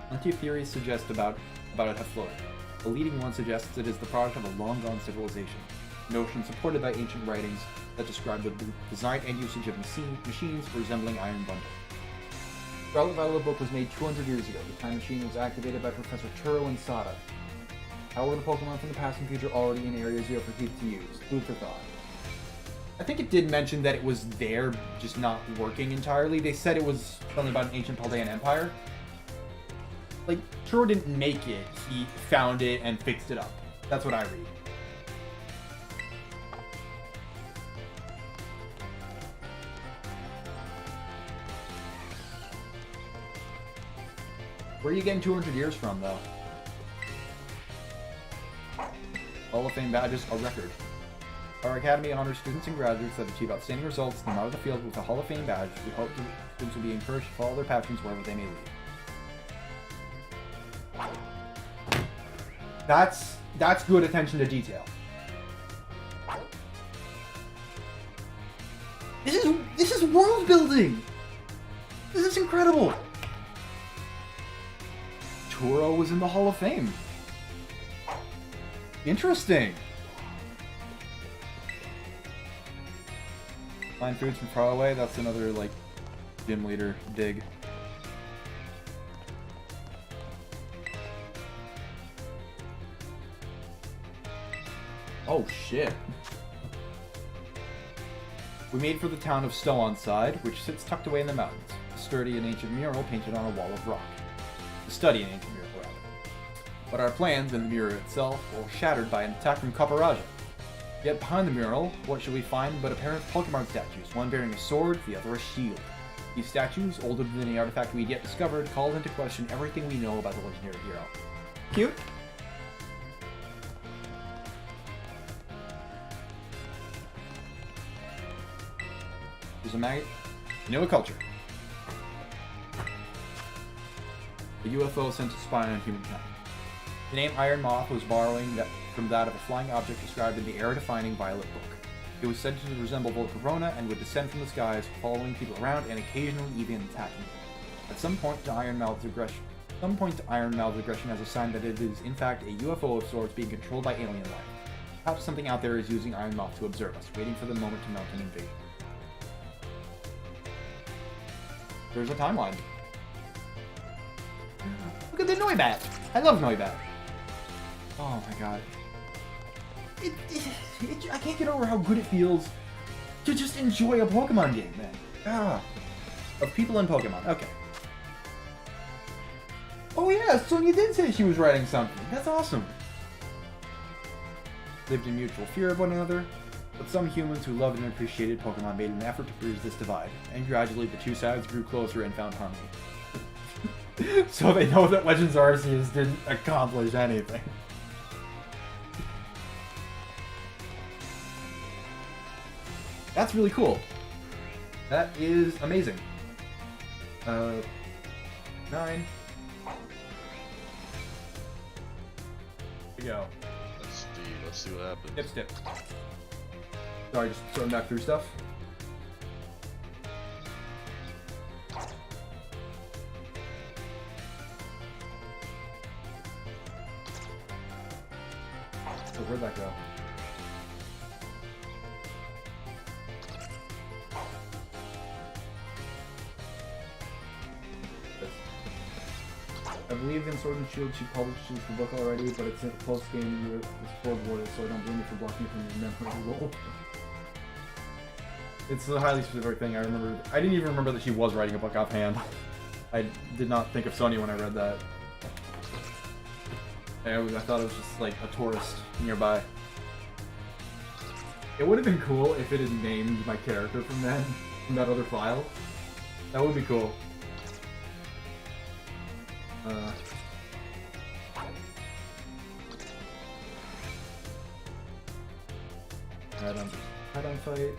Plenty of theories suggest about it have floated. The leading one suggests it is the product of a long-gone civilization, a notion supported by ancient writings that describe the design and usage of machines resembling Iron Bundle. The Violet Book was made 200 years ago. The time machine was activated by Professor Turo and Sada. How were the Pokemon from the past and future already in Area Zero for Keith to use? Food for thought. I think it did mention that it was there, just not working entirely. They said it was something about an ancient Paldean empire. Like, Turo didn't make it. He found it and fixed it up. That's what I read. Where are you getting 200 years from, though? Hall of Fame badges, a record. Our Academy honors students and graduates that achieve outstanding results in the of the field with a Hall of Fame badge. We hope the students will be encouraged to follow their passions wherever they may lead. That's good attention to detail. This is world building! This is incredible! Turo was in the Hall of Fame. Interesting. Find foods from far away. That's another, like, gym leader dig. Oh, shit. We made for the town of Stow-on-Side, which sits tucked away in the mountains. A sturdy and ancient mural painted on a wall of rock. To study an ancient mural, rather. But our plans and the mirror itself were shattered by an attack from Kaparaja. Yet behind the mural, what should we find but a pair of Pokemon statues, one bearing a sword, the other a shield. These statues, older than any artifact we'd yet discovered, called into question everything we know about the legendary hero. Cute? There's a maggot. Vanilla culture. A UFO sent to spy on humankind. The name Iron Moth was borrowing from that of a flying object described in the era-defining Violet Book. It was said to resemble Volcarona and would descend from the skies, following people around and occasionally even attacking them. At some point to Iron Mouth's aggression as a sign that it is in fact a UFO of sorts being controlled by alien life. Perhaps something out there is using Iron Moth to observe us, waiting for the moment to mount an invasion. There's a timeline. Look at the Noibat! I love Noibat. Oh my god. I can't get over how good it feels to just enjoy a Pokemon game, man. Ah. Of people in Pokemon. Okay. Oh yeah, Sonya did say she was writing something. That's awesome. Lived in mutual fear of one another, but some humans who loved and appreciated Pokemon made an effort to bridge this divide, and gradually the two sides grew closer and found harmony. So they know that Legends Arceus didn't accomplish anything. That's really cool. That is amazing. 9. Here we go. Let's see what happens. Dip. Sorry, just throwing back through stuff. So where'd that go? I believe in Sword and Shield she publishes the book already, but it's a close game with forwarded, so I don't blame you for blocking it from your memory roll. It's a highly specific thing. I didn't even remember that she was writing a book offhand. I did not think of Sonya when I read that. I thought it was just like a tourist nearby. It would have been cool if it had named my character from that other file. That would be cool. Head-on fight.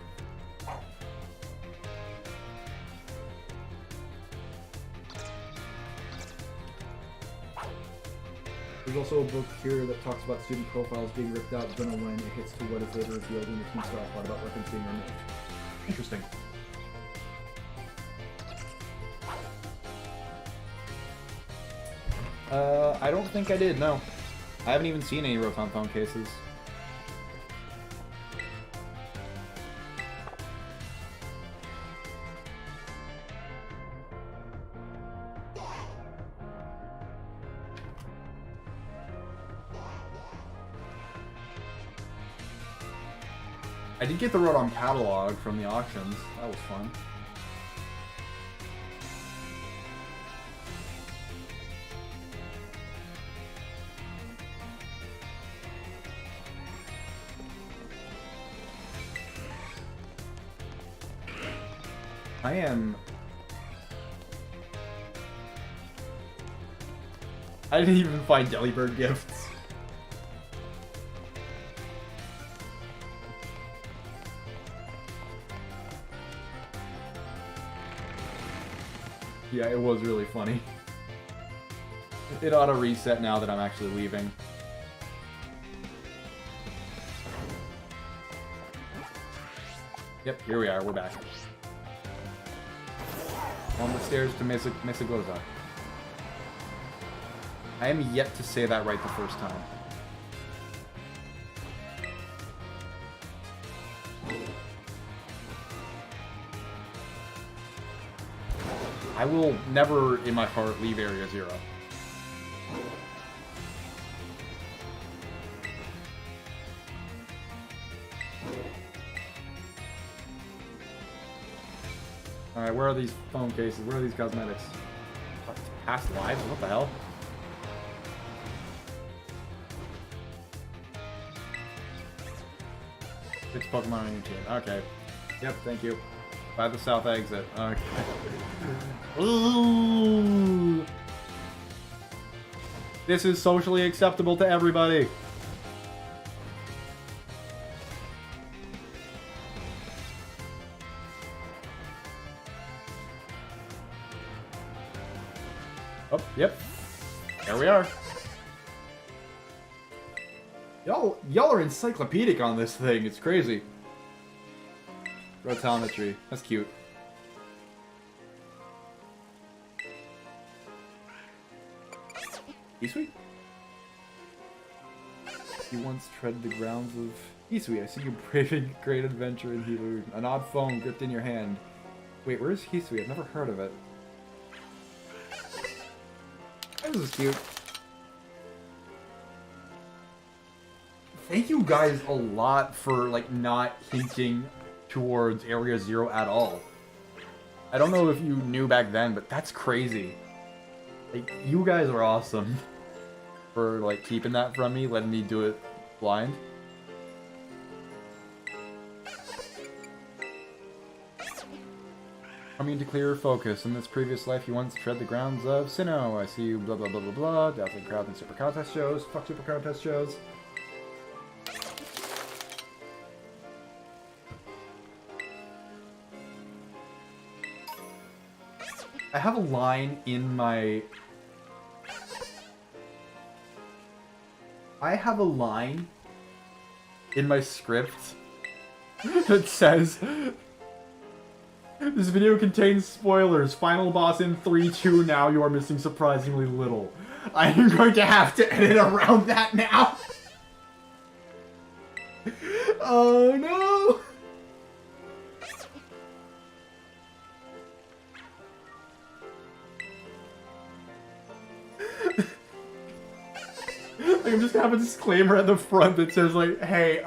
There's also a book here that talks about student profiles being ripped out, don't know when it hits to what is later revealed in the team style plot about weapons being removed. Interesting. I don't think I did, no. I haven't even seen any Rotom phone cases. I did get the Rotom catalog from the auctions. That was fun. I didn't even find Delibird gifts. Yeah, it was really funny. It ought to reset now that I'm actually leaving. Yep, here we are, we're back. On the stairs to Mesagoza. I am yet to say that right the first time. I will never, in my heart, leave Area Zero. Alright, where are these phone cases? Where are these cosmetics? Past lives? What the hell? Six Pokemon on your team. Okay. Yep, thank you. By the south exit. Okay. Ooh. This is socially acceptable to everybody. Oh, yep. There we are. Y'all are encyclopedic on this thing. It's crazy. Rotometry. That's cute. Isui? You once tread the grounds of Hisui. I see you braving great adventure in Hiru. An odd phone gripped in your hand. Wait, where's Hisui? I've never heard of it. This is cute. Thank you guys a lot for, like, not hinting towards Area Zero at all. I don't know if you knew back then, but that's crazy. Like, you guys are awesome for, like, keeping that from me, letting me do it blind. Coming to clearer focus. In this previous life, you once tread the grounds of Sinnoh. I see you blah blah blah blah blah. Dazzling crowds and super contest shows. Fuck super contest shows. I have a line in my... I have a line in my script that says... This video contains spoilers. Final boss in 3-2 now. You are missing surprisingly little. I am going to have to edit around that now. Oh no! I'm just gonna have a disclaimer at the front that says like, hey,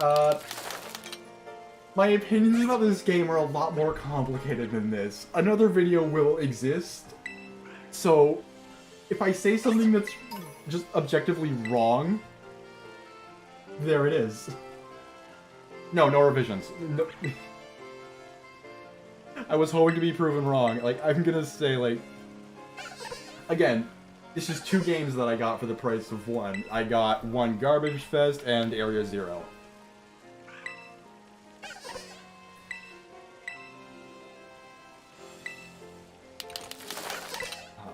my opinions about this game are a lot more complicated than this. Another video will exist. So, if I say something that's just objectively wrong, there it is. No revisions. No. I was hoping to be proven wrong. Like, I'm gonna say, like... Again, this is 2 games that I got for the price of 1. I got 1 Garbage Fest and Area Zero.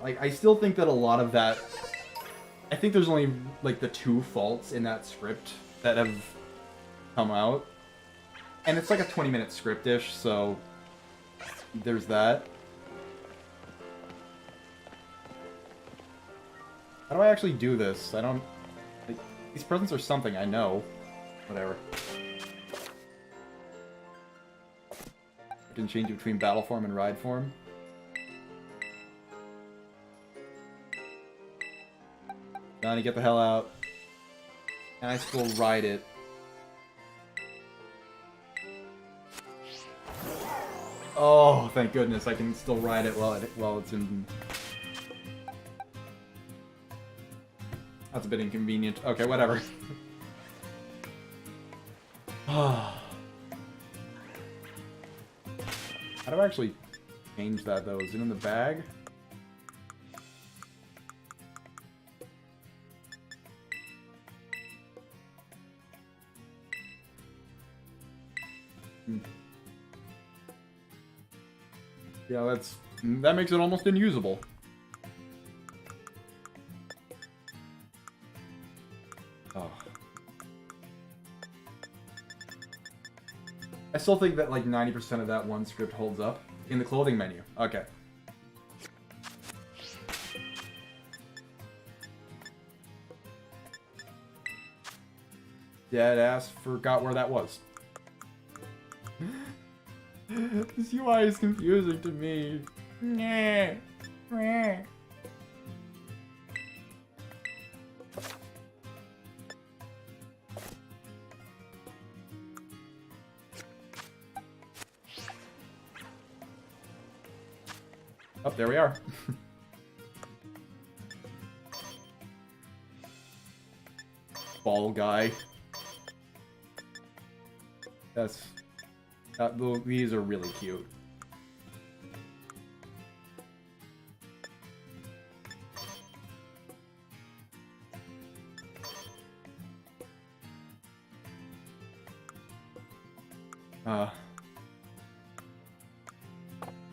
Like, I still think that a lot of that... I think there's only, like, the 2 faults in that script that have come out. And it's like a 20-minute script-ish, so... There's that. How do I actually do this? I don't... Like, these presents are something, I know. Whatever. I can change between battle form and ride form. Johnny, get the hell out. And I still ride it. Oh, thank goodness, I can still ride it while it's in... That's a bit inconvenient. Okay, whatever. How do I actually change that, though? Is it in the bag? Yeah, that makes it almost unusable. Oh. I still think that like 90% of that one script holds up in the clothing menu. Okay. dead ass forgot where that was. This UI is confusing to me. Nah. Nah. Oh, there we are. Ball guy. These are really cute.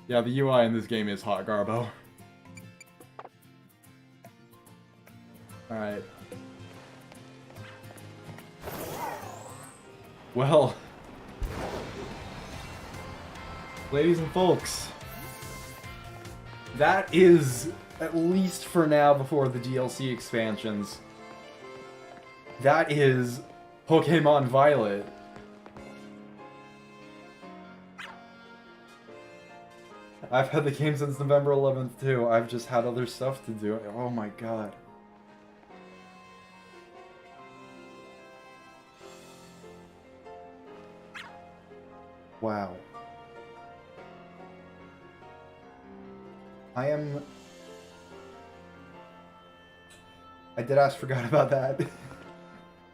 Yeah, the UI in this game is hot garbo. Alright. Well, ladies and folks, that is, at least for now before the DLC expansions, that is Pokemon Violet. I've had the game since November 11th too. I've just had other stuff to do. Oh my god. Wow. I forgot about that.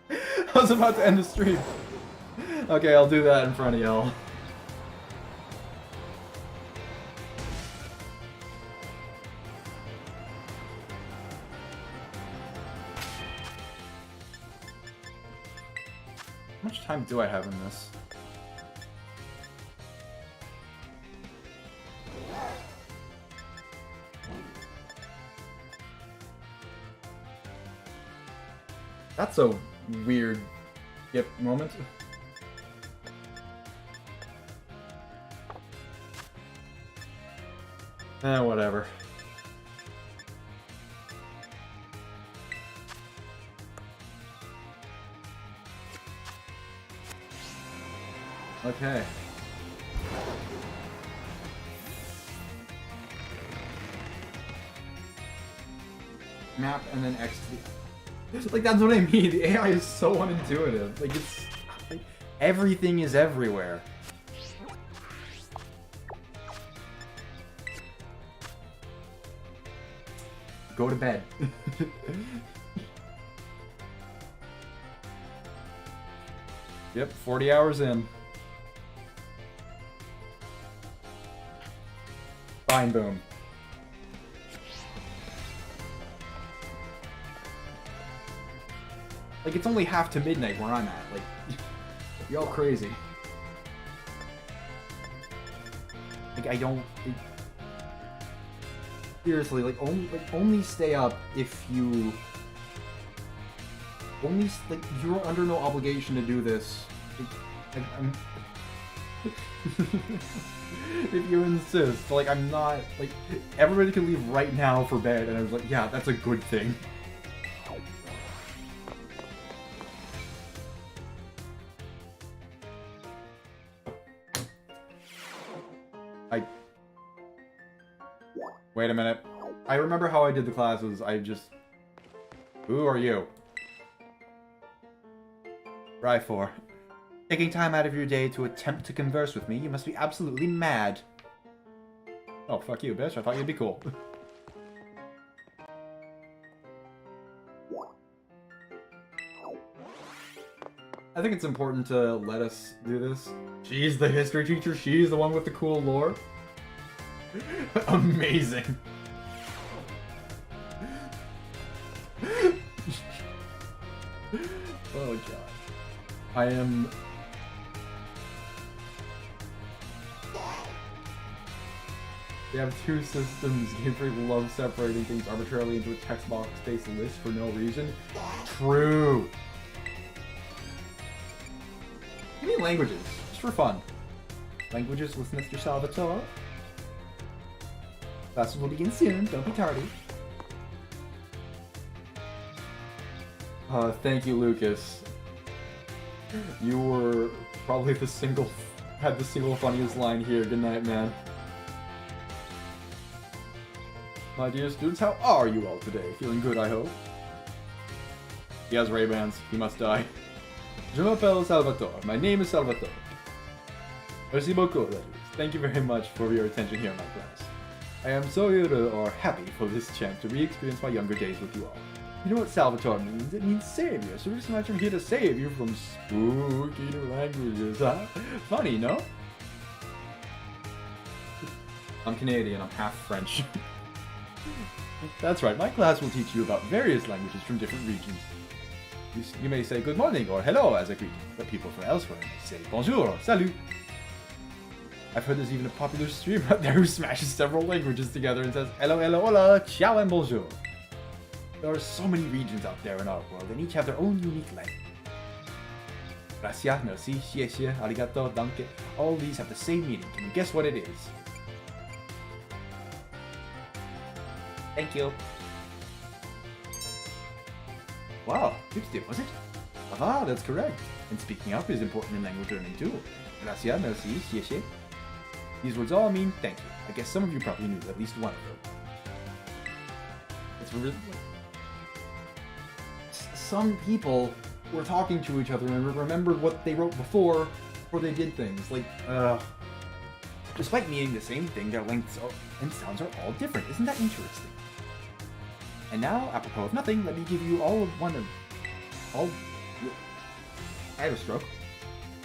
I was about to end the stream. Okay, I'll do that in front of y'all. How much time do I have in this? That's a weird skip moment. Whatever. Okay. Map and then X to the... Like, that's what I mean. The AI is so unintuitive. Like, it's... Like, everything is everywhere. Go to bed. Yep, 40 hours in. Fine, boom. Like, it's only half to midnight where I'm at. Like, y'all crazy. Like, I don't... Like, seriously, only stay up if you... Only, like, you're under no obligation to do this. Like, if you insist. Like, I'm not... Like, everybody can leave right now for bed, and I was like, yeah, that's a good thing. Wait a minute. I remember how I did the classes. I just... Who are you? Ryfor. Taking time out of your day to attempt to converse with me, you must be absolutely mad. Oh, fuck you, bitch. I thought you'd be cool. I think it's important to let us do this. She's the history teacher. She's the one with the cool lore. Amazing. Oh god. I am... They have two systems. Game Freak loves separating things arbitrarily into a text box-based list for no reason. True. Give me languages, just for fun. Languages with Mr. Salvatore. Classes will begin soon, don't be tardy. Thank you, Lucas. You were probably had the single funniest line here. Good night, man. My dear students, how are you all today? Feeling good, I hope? He has Ray-Bans. He must die. Je m'appelle Salvatore. My name is Salvatore. Merci beaucoup, ladies. Thank you very much for your attention here in my class. I am so happy for this chance to re-experience my younger days with you all. You know what Salvatore means? It means savior, so just imagine I'm here to save you from spooky new languages, huh? Funny, no? I'm Canadian, I'm half French. That's right, my class will teach you about various languages from different regions. You may say good morning or hello as a greeting, but people from elsewhere may say bonjour or salut. I've heard there's even a popular streamer out there who smashes several languages together and says hello, hello, hola, ciao, and bonjour. There are so many regions out there in our world, and each have their own unique language. Gracias, merci, xie xie, arigato, danke. All these have the same meaning. Can you guess what it is? Thank you. Wow, 60, was it? Aha, that's correct. And speaking up is important in language learning too. Gracias, merci, xie xie. These words all mean thank you. I guess some of you probably knew at least one of them. It's really... Some people were talking to each other and remembered what they wrote before they did things. Like, despite meaning the same thing, their lengths and sounds are all different. Isn't that interesting? And now, apropos of nothing, let me give you all I have a stroke.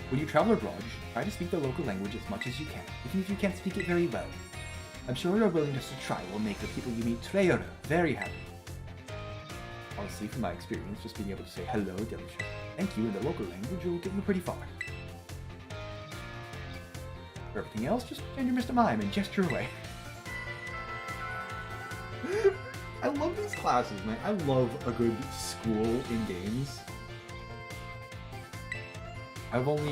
When you travel abroad, you should try to speak the local language as much as you can, even if you can't speak it very well. I'm sure your willingness to try will make the people you meet very happy. Honestly, from my experience, just being able to say hello, delicious, thank you in the local language will get you pretty far. For everything else, just pretend you're Mr. Mime and gesture away. I love these classes, man. I love a good school in games. I love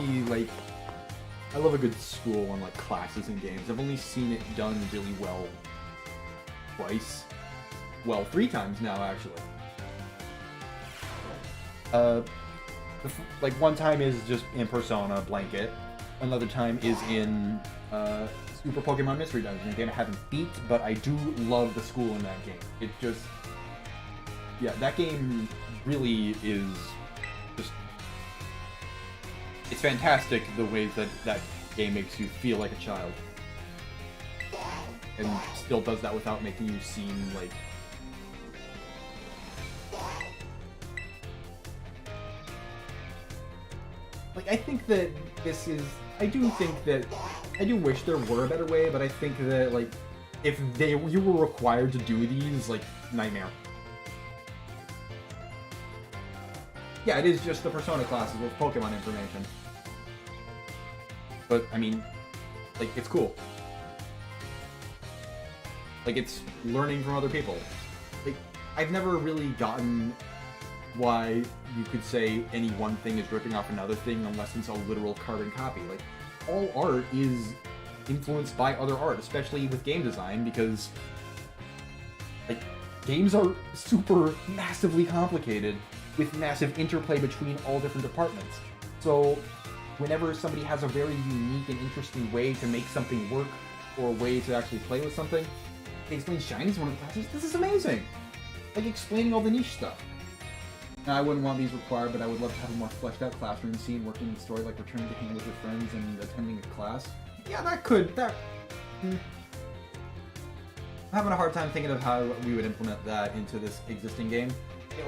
a good school and classes in games. I've only seen it done really well twice. Well, 3 times now, actually. One time is just in Persona Blanket. Another time is in Super Pokemon Mystery Dungeon, a game I haven't beat, but I do love the school in that game. It just... Yeah, that game really is just... It's fantastic the ways that that game makes you feel like a child. And still does that without making you seem like... I think that this is... I do wish there were a better way, but I think that, if you were required to do these, nightmare. Yeah, it is just the Persona classes with Pokemon information. But, I mean, it's cool. It's learning from other people. I've never really gotten why you could say any one thing is ripping off another thing unless it's a literal carbon copy. All art is influenced by other art, especially with game design, because games are super massively complicated with massive interplay between all different departments. So whenever somebody has a very unique and interesting way to make something work, or a way to actually play with something, they explain Shiny is one of the classes. This is amazing! Explaining all the niche stuff. Now, I wouldn't want these required, but I would love to have a more fleshed out classroom scene, working in the story, returning to hang with your friends and attending a class. Yeah, I'm having a hard time thinking of how we would implement that into this existing game.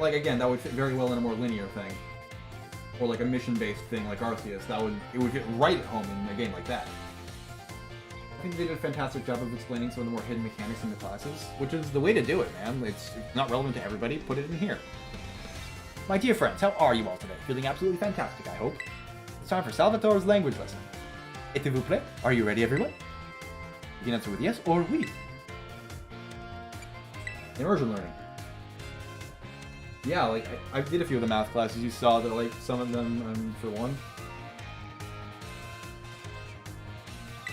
Again, that would fit very well in a more linear thing. Or a mission-based thing like Arceus. It would fit right at home in a game like that. I think they did a fantastic job of explaining some of the more hidden mechanics in the classes, which is the way to do it, man. It's not relevant to everybody, put it in here. My dear friends, how are you all today? Feeling absolutely fantastic, I hope. It's time for Salvatore's language lesson. Et vous plaît? Are you ready, everyone? You can answer with yes or oui. Immersion learning. Yeah, I did a few of the math classes. You saw that, some of them, for one.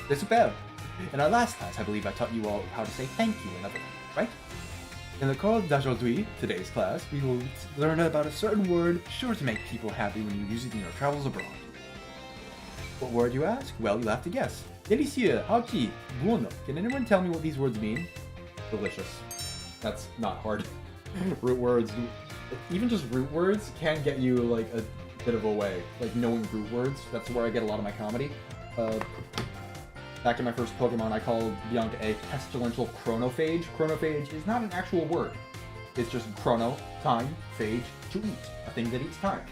C'est super. In our last class, I believe I taught you all how to say thank you in other language, right? In the cours d'aujourd'hui, today's class, we will learn about a certain word sure to make people happy when you use it in your travels abroad. What word, you ask? Well, you'll have to guess. Délicieux, hauti, buono. Can anyone tell me what these words mean? Delicious. That's not hard. Root words, even just root words can get you like a bit of a way. Like knowing root words, that's where I get a lot of my comedy. Back in my first Pokemon, I called Bianca a pestilential chronophage. Chronophage is not an actual word. It's just chrono, time, phage, to eat. A thing that eats time.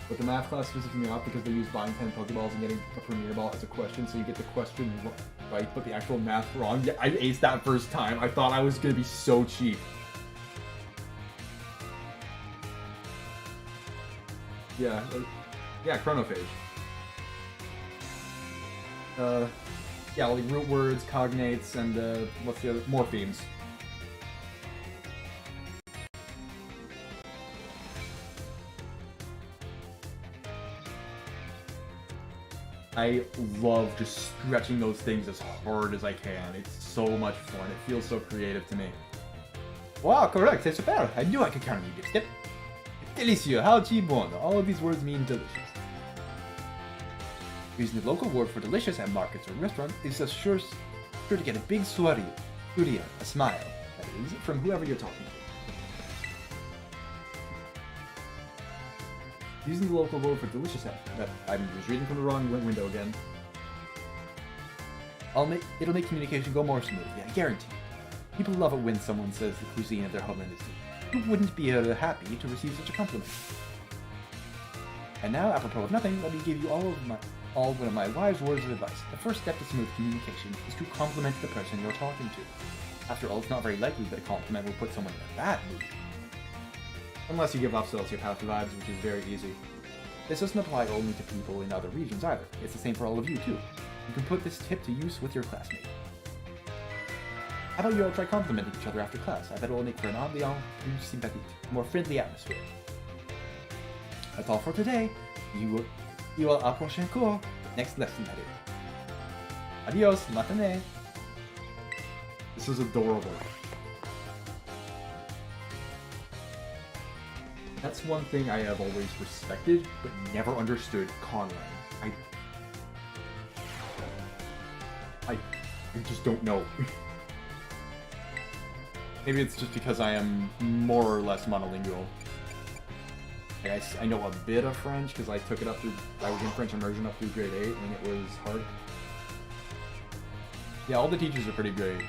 But the math class pisses me off because they use buying 10 Pokeballs and getting a Premier Ball as a question, so you get the question right, but the actual math wrong. Yeah, I aced that first time. I thought I was gonna be so cheap. Yeah, chronophage. Yeah, like root words, cognates, and what's the other? Morphemes. I love just stretching those things as hard as I can. It's so much fun. It feels so creative to me. Wow, correct. C'est super. I knew I could count on you, Dipstick. Délicieux, hauti, buono. All of these words mean delicious. Using the local word for delicious at markets or restaurants is sure to get a big sourire, a smile, that is, from whoever you're talking to. Using the local word for delicious at, I'm just reading from the wrong window again. It'll make communication go more smoothly, I guarantee. People love it when someone says the cuisine of their homeland is delicious. Who wouldn't be happy to receive such a compliment? And now, apropos of nothing, let me give you all one of my wise words of advice. The first step to smooth communication is to compliment the person you're talking to. After all, it's not very likely that a compliment will put someone in a bad mood. Unless you give off sociopath vibes, which is very easy. This doesn't apply only to people in other regions either. It's the same for all of you too. You can put this tip to use with your classmate. How about you all try complimenting each other after class? I bet it will make for an ambiance plus sympathique, more friendly atmosphere. That's all for today. You will au prochain cours, next lesson that is. Adios, matinee. This is adorable. That's one thing I have always respected, but never understood Conrad. I just don't know. Maybe it's just because I am more or less monolingual. Like I know a bit of French because I took it up through. I was in French immersion up through grade 8, and it was hard. Yeah, all the teachers are pretty great.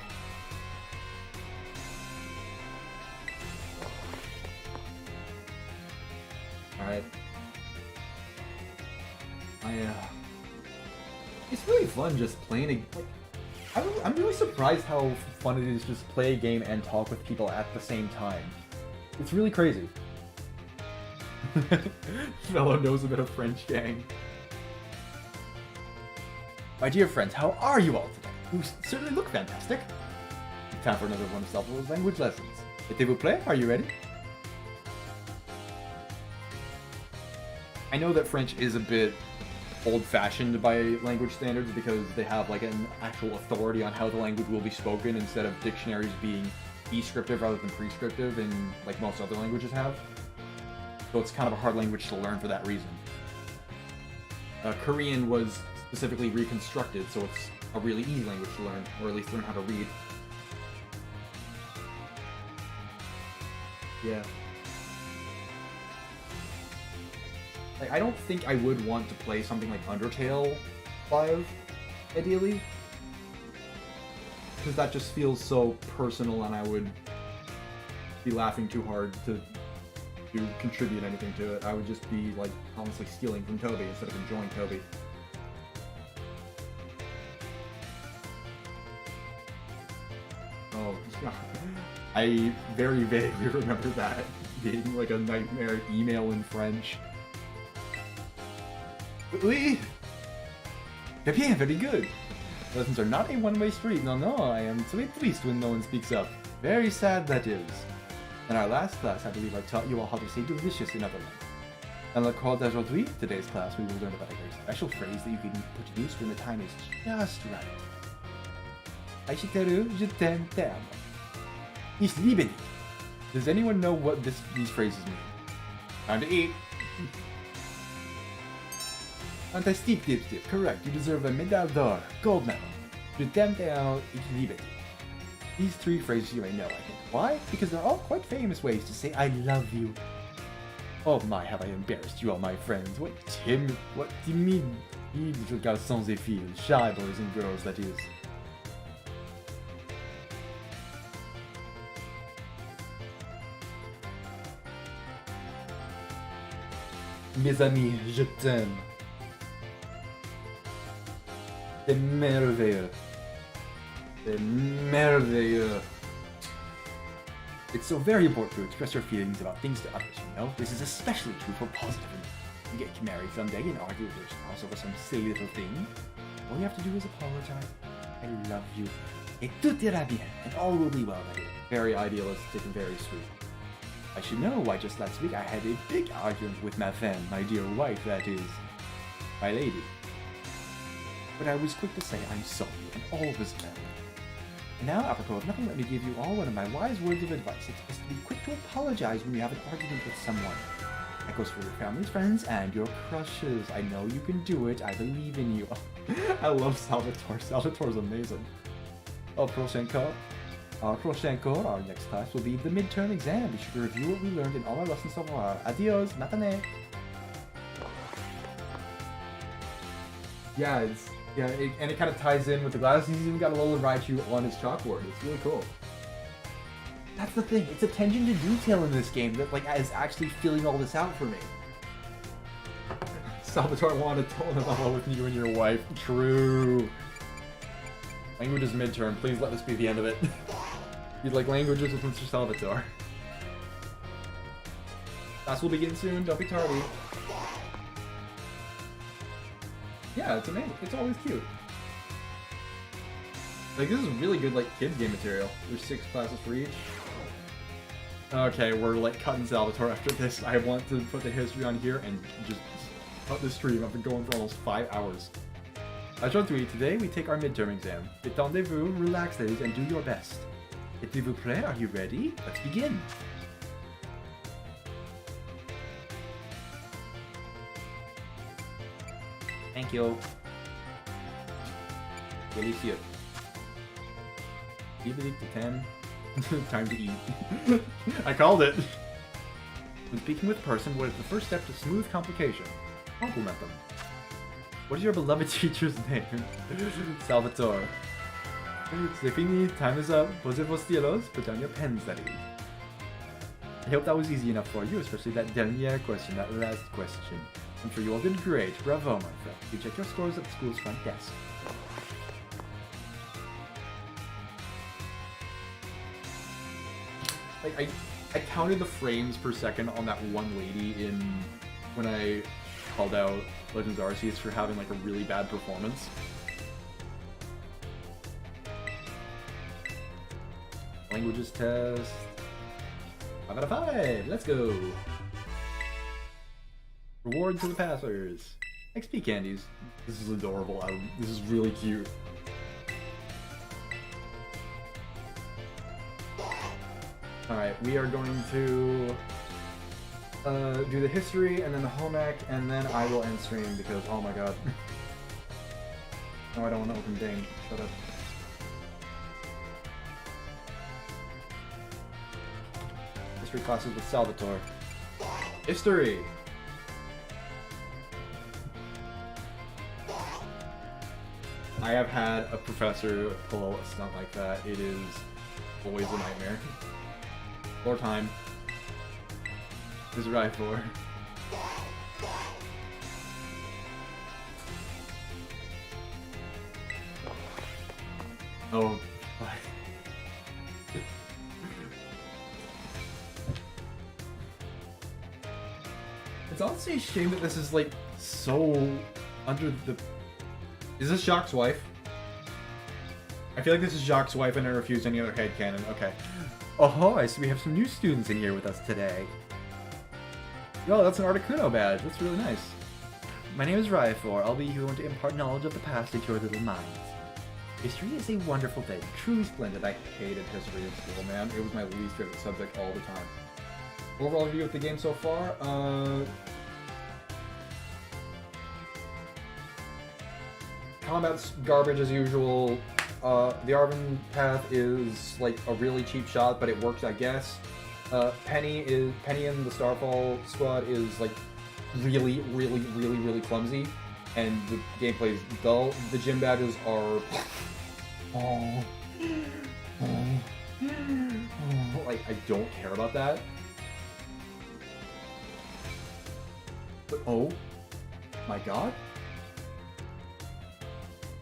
Alright. It's really fun just playing a. I'm really surprised how fun it is just play a game and talk with people at the same time. It's really crazy. Fellow knows a bit of French, gang. My dear friends, how are you all today? You certainly look fantastic. Time for another one of Salvador's language lessons. S'il vous plaît, are you ready? I know that French is a bit old-fashioned by language standards because they have like an actual authority on how the language will be spoken instead of dictionaries being descriptive rather than prescriptive in like most other languages have. So it's kind of a hard language to learn for that reason. Korean was specifically reconstructed, so it's a really easy language to learn, or at least learn how to read. Yeah. Like, I don't think I would want to play something like Undertale live, ideally. Because that just feels so personal and I would be laughing too hard to contribute anything to it. I would just be, like, honestly stealing from Toby instead of enjoying Toby. Oh, I very vaguely remember that being, like, a nightmare email in French. Oui! Bien, very good. Lessons are not a one-way street. No, I am so pleased when no one speaks up. Very sad that is. In our last class, I believe I taught you all how to say delicious in Epilogue. And le cours d'aujourd'hui, today's class, we will learn about a very special phrase that you can put to use when the time is just right. Aishiteru, je t'aime, te amo. Ich liebe dich. Does anyone know what these phrases mean? Time to eat. Fantastique, Dip Dip. Correct. You deserve a médaille d'or. Gold medal. Je t'aime, te amo, ich liebe dich. These three phrases you may know, I think. Why? Because they're all quite famous ways to say I love you. Oh my, have I embarrassed you all, my friends. What timide little garçons et filles. Shy boys and girls, that is. Mes amis, je t'aime. C'est merveilleux. C'est merveilleux. It's so very important to express your feelings about things to others, you know? This is especially true for positive women. You get married someday and argue with your spouse over some silly little thing. All you have to do is apologize. I love you. Et tout ira bien, and all will be well, that is. Very idealistic and very sweet. I should know why just last week I had a big argument with ma femme, my dear wife, that is, my lady. But I was quick to say I'm sorry, and all was well. And now, apropos of nothing, let me give you all one of my wise words of advice. It's best to be quick to apologize when you have an argument with someone. That goes for your families, friends, and your crushes. I know you can do it. I believe in you. I love Salvatore. Salvatore's amazing. Au prochain cours, our next class will be the midterm exam. Be sure to review what we learned in all our lessons so far. Adios, matane. Yeah, and it kind of ties in with the glasses. He's even got a little Raichu on his chalkboard. It's really cool. That's the thing. It's attention to detail in this game that is actually filling all this out for me. Salvatore wanted to tell him about with you and your wife. True. Languages midterm. Please let this be the end of it. You'd like languages with Mr. Salvatore. Class will begin soon. Don't be tardy. Yeah, it's amazing. It's always cute. This is really good, kids game material. There's 6 classes for each. Okay, we're, cutting Salvatore after this. I want to put the history on here and just cut the stream. I've been going for almost 5 hours. Aujourd'hui, today we take our midterm exam. Détendez-vous, relax, ladies, and do your best. Êtes-vous prêts? Are you ready? Let's begin. Thank you. Delicious. Give it to 10. Time to eat. I called it. When speaking with a person, what is the first step to smooth complication? Compliment them. What is your beloved teacher's name? Salvatore. C'est fini. Time is up. Posez vos stylos. Put down your pens, that is. I hope that was easy enough for you, especially that dernier question, that last question. I'm sure you all did great. Bravo, my friend. You check your scores at the school's front desk. I counted the frames per second on that one lady when I called out Legends Arceus for having a really bad performance. Languages test. 5 out of 5. Let's go. Reward to the passers. XP candies. This is adorable. This is really cute. Alright, we are going to do the history and then the home ec, and then I will end stream because, oh my god. No, I don't want to open Dane. Shut up. History classes with Salvatore. History! I have had a professor pull a stunt like that. It is always a nightmare. Floor time. This is right for. Oh. It's honestly a shame that this is so under the. Is this Jacques' wife? I feel like this is Jacques' wife and I refuse any other headcanon. Okay. Oh, I see we have some new students in here with us today. Oh, that's an Articuno badge. That's really nice. My name is Ryafor. I'll be going to impart knowledge of the past into your little minds. History is a wonderful thing, truly splendid. I hated history in school, man. It was my least favorite subject all the time. Overall review of the game so far, combat's garbage as usual. The Arvin path is like a really cheap shot, but it works, I guess. Penny in the Starfall squad is like really clumsy, and the gameplay is dull. The gym badges are like, I don't care about that. But oh my god,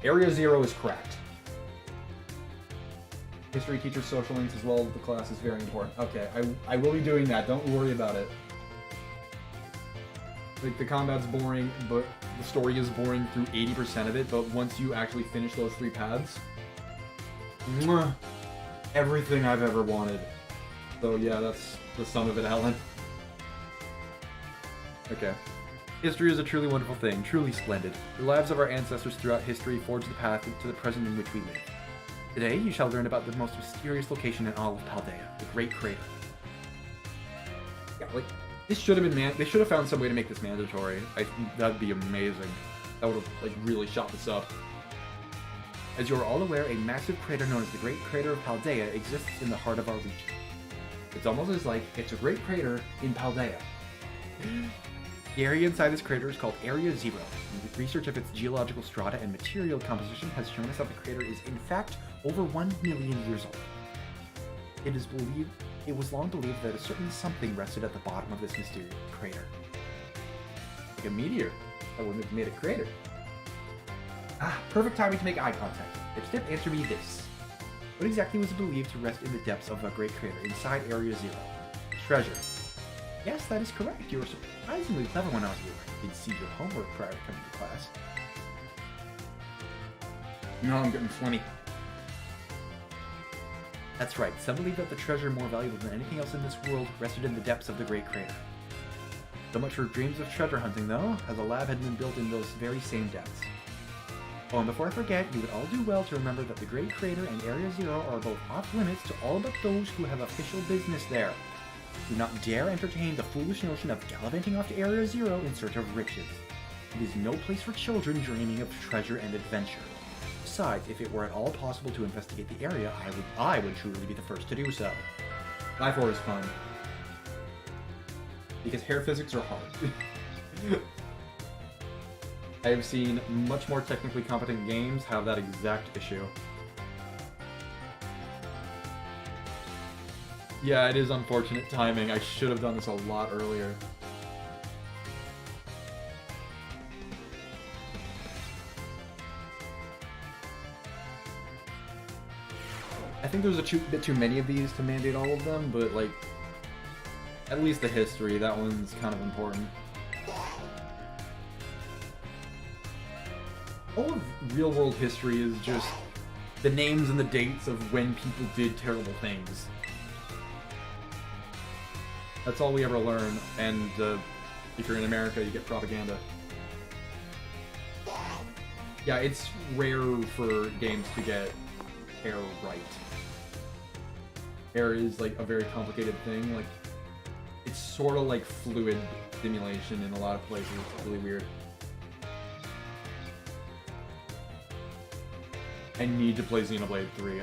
Area Zero is cracked. History teacher's social links as well as the class is very important. Okay, I will be doing that. Don't worry about it. Like, the combat's boring, but the story is boring through 80% of it, but once you actually finish those 3 paths, mwah, everything I've ever wanted. So yeah, that's the sum of it, Alan. Okay. History is a truly wonderful thing, truly splendid. The lives of our ancestors throughout history forge the path to the present in which we live. Today, you shall learn about the most mysterious location in all of Paldea, the Great Crater. Yeah, like, this should have been they should have found some way to make this mandatory. I think that'd be amazing. That would have, like, really shot this up. As you are all aware, a massive crater known as the Great Crater of Paldea exists in the heart of our region. It's almost as like it's a great crater in Paldea. The area inside this crater is called Area Zero. Research of its geological strata and material composition has shown us that the crater is in fact over 1 million years old. It was long believed that a certain something rested at the bottom of this mysterious crater. Like a meteor that wouldn't have made a crater. Ah, perfect timing to make eye contact. Dipstep, answer me this. What exactly was believed to rest in the depths of a great crater inside Area Zero? Treasure. Yes, that is correct. You were surprisingly clever when I was here. You did see your homework prior to coming to class. No, I'm getting funny. That's right. Some believe that the treasure more valuable than anything else in this world rested in the depths of the Great Crater. So much for dreams of treasure hunting, though, as a lab had been built in those very same depths. Oh, and before I forget, you would all do well to remember that the Great Crater and Area Zero are both off limits to all but those who have official business there. Do not dare entertain the foolish notion of gallivanting off to Area Zero in search of riches. It is no place for children dreaming of treasure and adventure. Besides, if it were at all possible to investigate the area, I would truly be the first to do so. Life 4 is fun. Because hair physics are hard. I have seen much more technically competent games have that exact issue. Yeah, it is unfortunate timing. I should have done this a lot earlier. I think there's a bit too many of these to mandate all of them, but like, at least the history, that one's kind of important. All of real-world history is just the names and the dates of when people did terrible things. That's all we ever learn, and if you're in America, you get propaganda. Yeah, it's rare for games to get hair right. Hair is like a very complicated thing. Like, it's sort of like fluid simulation in a lot of places. It's really weird. I need to play Xenoblade 3.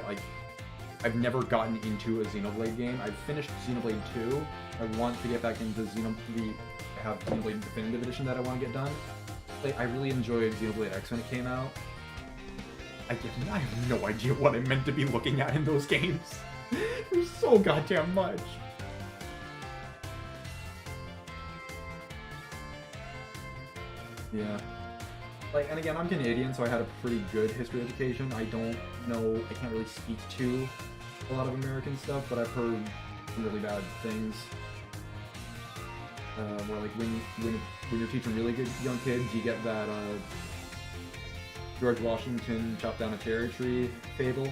I've never gotten into a Xenoblade game. I've finished Xenoblade 2. I want to get back into I have Xenoblade Definitive Edition that I want to get done. Like, I really enjoyed Xenoblade X when it came out. I have no idea what I'm meant to be looking at in those games. There's so goddamn much. Yeah. Like, and again, I'm Canadian, so I had a pretty good history education. I don't know, I can't really speak to a lot of American stuff, but I've heard some really bad things. Where like when you're teaching really good young kids, you get that George Washington chopped down a cherry tree fable,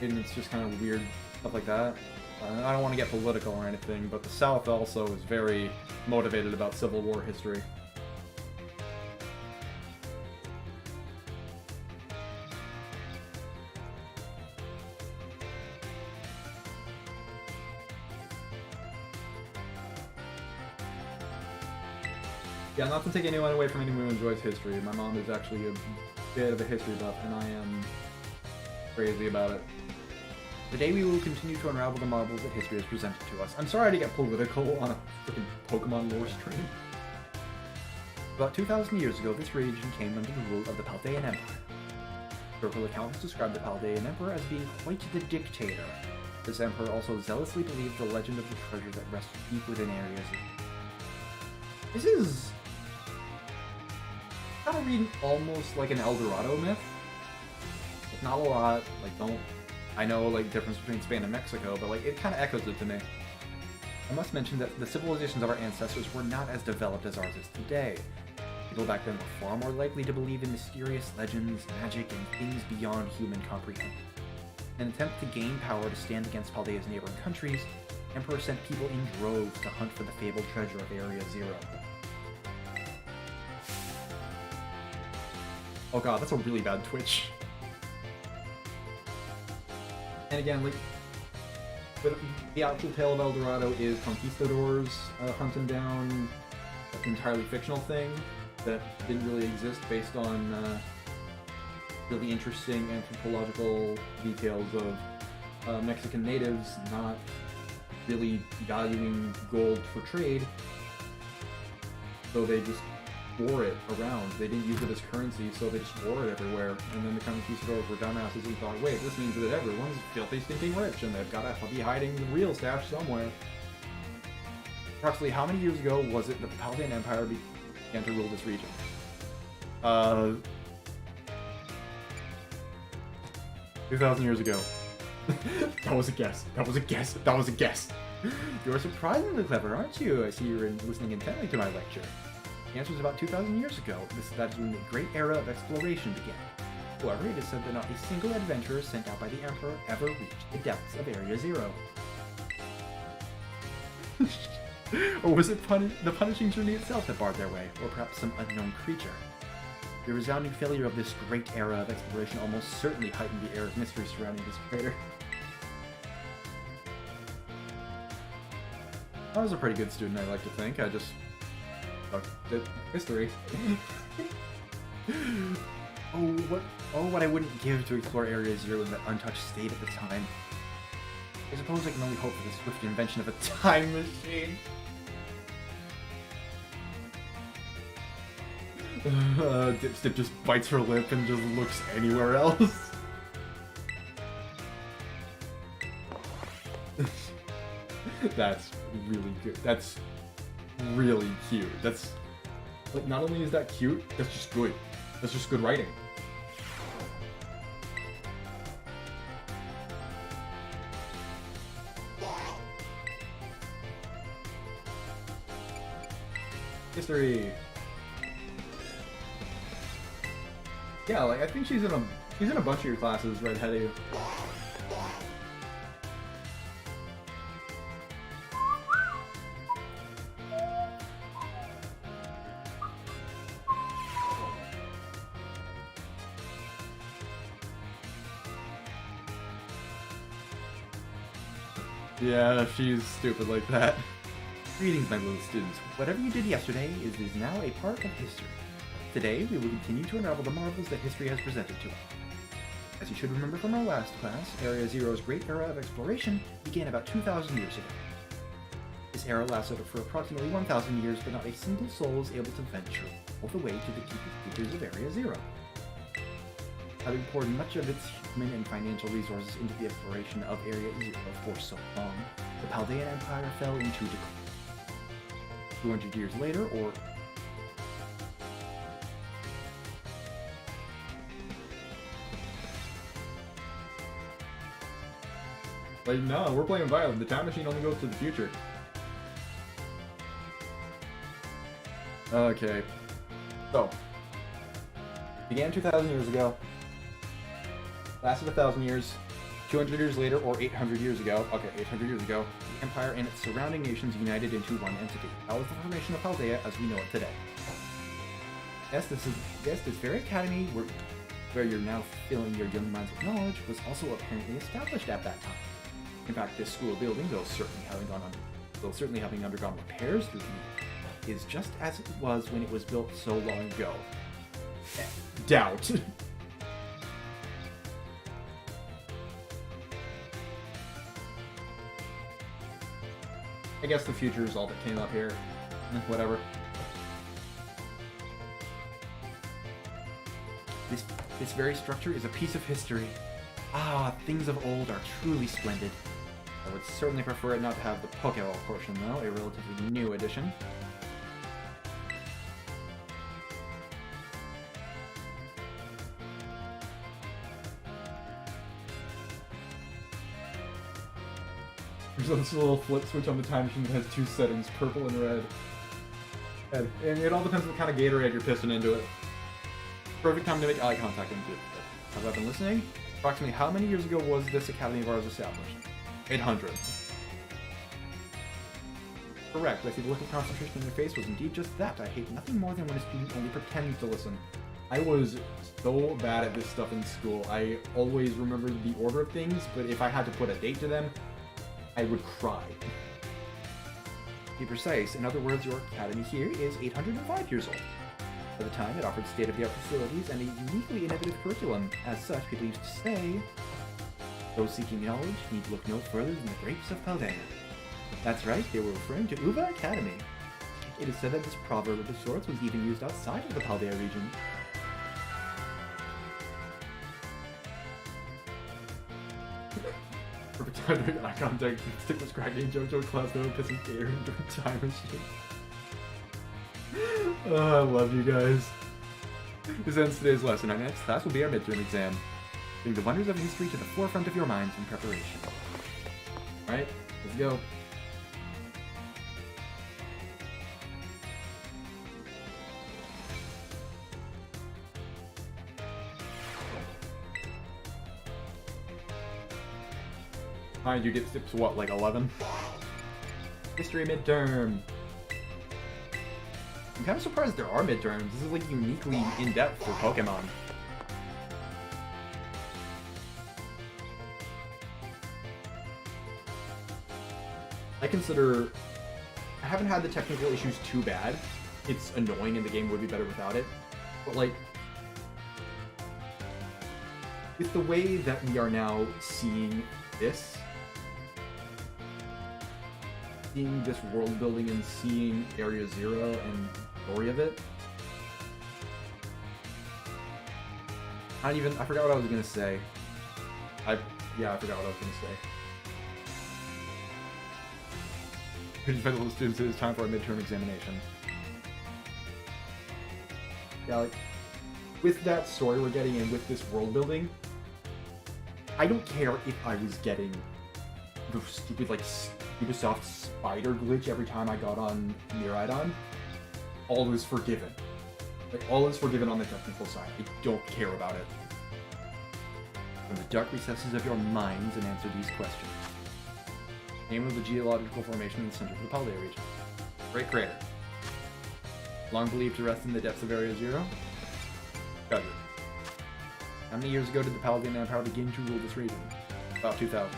and it's just kind of weird stuff like that. I don't want to get political or anything, but the South also is very motivated about Civil War history. Yeah, not to take anyone away from anyone who enjoys history. My mom is actually a bit of a history buff, and I am crazy about it. Today we will continue to unravel the marvels that history has presented to us. I'm sorry to get political on a freaking Pokemon lore stream. About 2,000 years ago, this region came under the rule of the Paldean Empire. Historical accounts describe the Paldean Emperor as being quite the dictator. This emperor also zealously believed the legend of the treasure that rests deep within Area Zero. This is kind of reading almost like an El Dorado myth. Like, not a lot, like, don't... I know, like, difference between Spain and Mexico, but, like, it kind of echoes it to me. I must mention that the civilizations of our ancestors were not as developed as ours is today. People back then were far more likely to believe in mysterious legends, magic, and things beyond human comprehension. In an attempt to gain power to stand against Paldea's neighboring countries, the Emperor sent people in droves to hunt for the fabled treasure of Area Zero. Oh god, that's a really bad twitch. And again, like, the actual tale of El Dorado is conquistadors hunting down an entirely fictional thing that didn't really exist based on really interesting anthropological details of Mexican natives not really valuing gold for trade, so they just wore it around. They didn't use it as currency, so they just wore it everywhere. And then the conquistadors were dumbasses and thought, wait, this means that everyone's filthy, stinking rich, and they've got to be hiding the real stash somewhere. Approximately how many years ago was it that the Paldean Empire began to rule this region? 2,000 years ago. That was a guess. That was a guess. That was a guess. You're surprisingly clever, aren't you? I see you're listening intently to my lecture. The answer is about 2,000 years ago. That is when the great era of exploration began. However, it is said that not a single adventurer sent out by the Emperor ever reached the depths of Area Zero. Or was it the punishing journey itself that barred their way, or perhaps some unknown creature? The resounding failure of this great era of exploration almost certainly heightened the air of mystery surrounding this crater. I was a pretty good student, I like to think. I just... history. what I wouldn't give to explore Area Zero in that untouched state at the time. I suppose I can only hope for the swift invention of a time machine. Dipstick just bites her lip and just looks anywhere else. That's really good. That's really cute. That's, like, not only is that cute, that's just good. That's just good writing. History. Yeah, like, I think she's in a bunch of your classes right ahead of you. Yeah, she's stupid like that. Greetings, my little students. Whatever you did yesterday is now a part of history. Today, we will continue to unravel the marvels that history has presented to us. As you should remember from our last class, Area Zero's great era of exploration began about 2,000 years ago. This era lasted for approximately 1,000 years, but not a single soul was able to venture all the way to the deepest features of Area Zero. Having poured much of its human and financial resources into the exploration of Area Zero for so long, the Paldean Empire fell into decline. 200 years later, or... Like, no, we're playing Violet. The time machine only goes to the future. Okay. So. Began 2,000 years ago. Lasted 1,000 years. 200 years later, or 800 years ago, okay, 800 years ago, the Empire and its surrounding nations united into one entity. That was the formation of Paldea as we know it today. Yes, this very academy where you're now filling your young minds with knowledge was also apparently established at that time. In fact, this school building, though certainly having undergone repairs through the years, is just as it was when it was built so long ago. Doubt. I guess the future is all that came up here. Whatever. This very structure is a piece of history. Ah, things of old are truly splendid. I would certainly prefer it not to have the Pokeball portion, though, a relatively new addition. There's this little flip switch on the time machine that has two settings, purple and red. And it all depends what kind of Gatorade you're pissing into it. Perfect time to make eye contact and do it. Have I been listening? Approximately how many years ago was this academy of ours established? 800. Correct. I see the look of concentration on your face was indeed just that. I hate nothing more than when a student only pretends to listen. I was so bad at this stuff in school. I always remembered the order of things, but if I had to put a date to them, I would cry. To be precise, in other words, your academy here is 805 years old. At the time, it offered state-of-the-art facilities and a uniquely innovative curriculum. As such, people used to say, those seeking knowledge need look no further than the grapes of Paldea. That's right, they were referring to Uva Academy. It is said that this proverb of sorts was even used outside of the Paldea region. Perfect time to make eye contact. Stick was cracking JoJo class no pissing air into a time machine. Oh, I love you guys. This ends today's lesson. Our next class will be our midterm exam. Bring the wonders of history to the forefront of your minds in preparation. Alright, let's go. Mind you, get to what, like 11? History midterm. I'm kind of surprised there are midterms. This is like uniquely in-depth for Pokemon. I haven't had the technical issues too bad. It's annoying and the game would be better without it. But like, with the way that we are now seeing this world building and seeing Area Zero and the story of it, I forgot what I was gonna say. I forgot what I was gonna say. Federal students, it is time for our midterm examination. Yeah, like, with that story we're getting and with this world building, I don't care if I was getting the stupid, like, Ubisoft spider glitch every time I got on Miraidon. All is forgiven. Like, all is forgiven on the technical side. I don't care about it. From the dark recesses of your minds and answer these questions. Name of the geological formation in the center of the Paldea region. Great crater. Long believed to rest in the depths of Area Zero. Treasure. How many years ago did the Paldean Empire begin to rule this region? About 2000.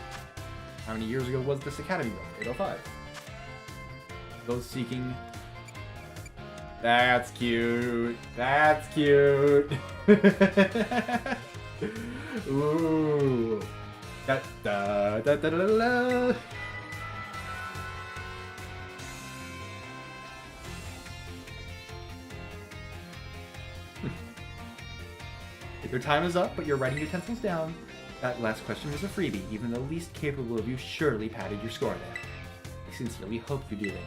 How many years ago was this academy built? 805. Those seeking... That's cute. That's cute. Ooh. Da da da da da da. Your time is up, but you're writing utensils down. That last question was a freebie, even the least capable of you surely padded your score there. I sincerely hope you did it.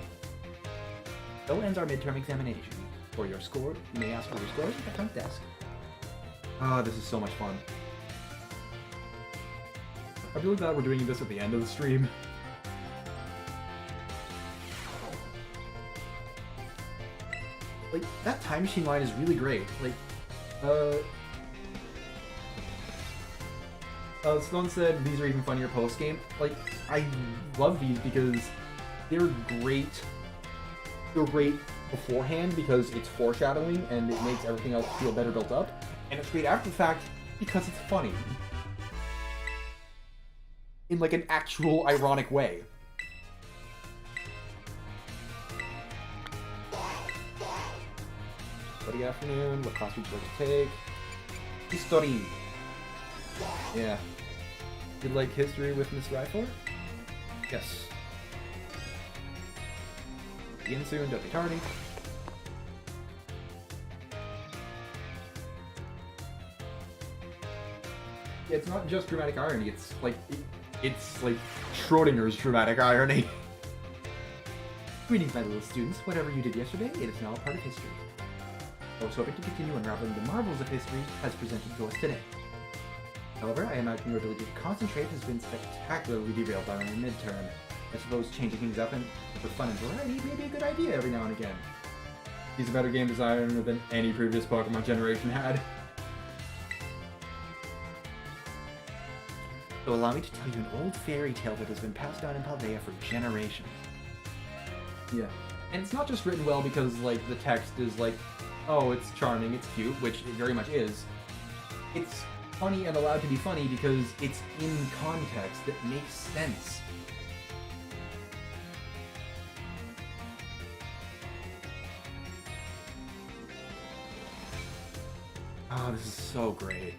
So ends our midterm examination. For your score, you may ask for your scores at the front desk. Ah, this is so much fun. I'm really glad we're doing this at the end of the stream. Like, that time machine line is really great. Like, Stone said these are even funnier post-game. Like, I love these because they're great. They're great beforehand because it's foreshadowing and it makes everything else feel better built up. And it's great after the fact because it's funny. In like an actual ironic way. Good afternoon. What class would you like to take? History. Yeah. You like history with Miss Rifle? Yes. Begin soon, don't be tardy. Yeah, it's not just dramatic irony, it's like Schrodinger's dramatic irony. Greetings, my little students. Whatever you did yesterday, it is now a part of history. I was hoping to continue unraveling the marvels of history as presented to us today. However, I imagine your ability to concentrate has been spectacularly derailed by my midterm. I suppose changing things up and for fun and variety may be a good idea every now and again. He's a better game designer than any previous Pokemon generation had. So allow me to tell you an old fairy tale that has been passed down in Paldea for generations. Yeah. And it's not just written well because, like, the text is like, oh, it's charming, it's cute, which it very much is. It's funny and allowed to be funny because it's in context that makes sense. Oh, this is so great.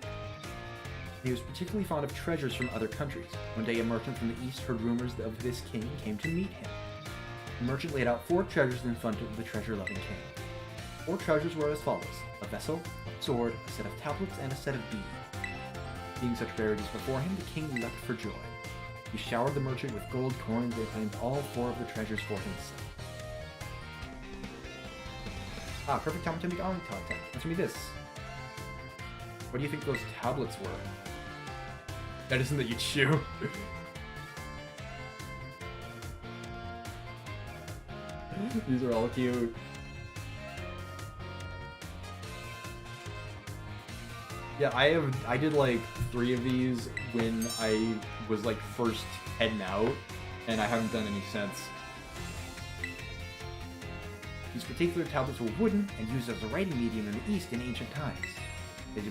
He was particularly fond of treasures from other countries. One day a merchant from the east heard rumors of this king and came to meet him. The merchant laid out 4 treasures in front of the treasure-loving king. 4 treasures were as follows: a vessel, a sword, a set of tablets, and a set of beads. Seeing such rarities before him, the king leapt for joy. He showered the merchant with gold coins and claimed all 4 of the treasures for himself. Ah, perfect time to make eye contact. Answer me this. What do you think those tablets were? That isn't that you chew. These are all cute. Yeah, I did like 3 of these when I was like first heading out, and I haven't done any since. These particular tablets were wooden and used as a writing medium in the East in ancient times. As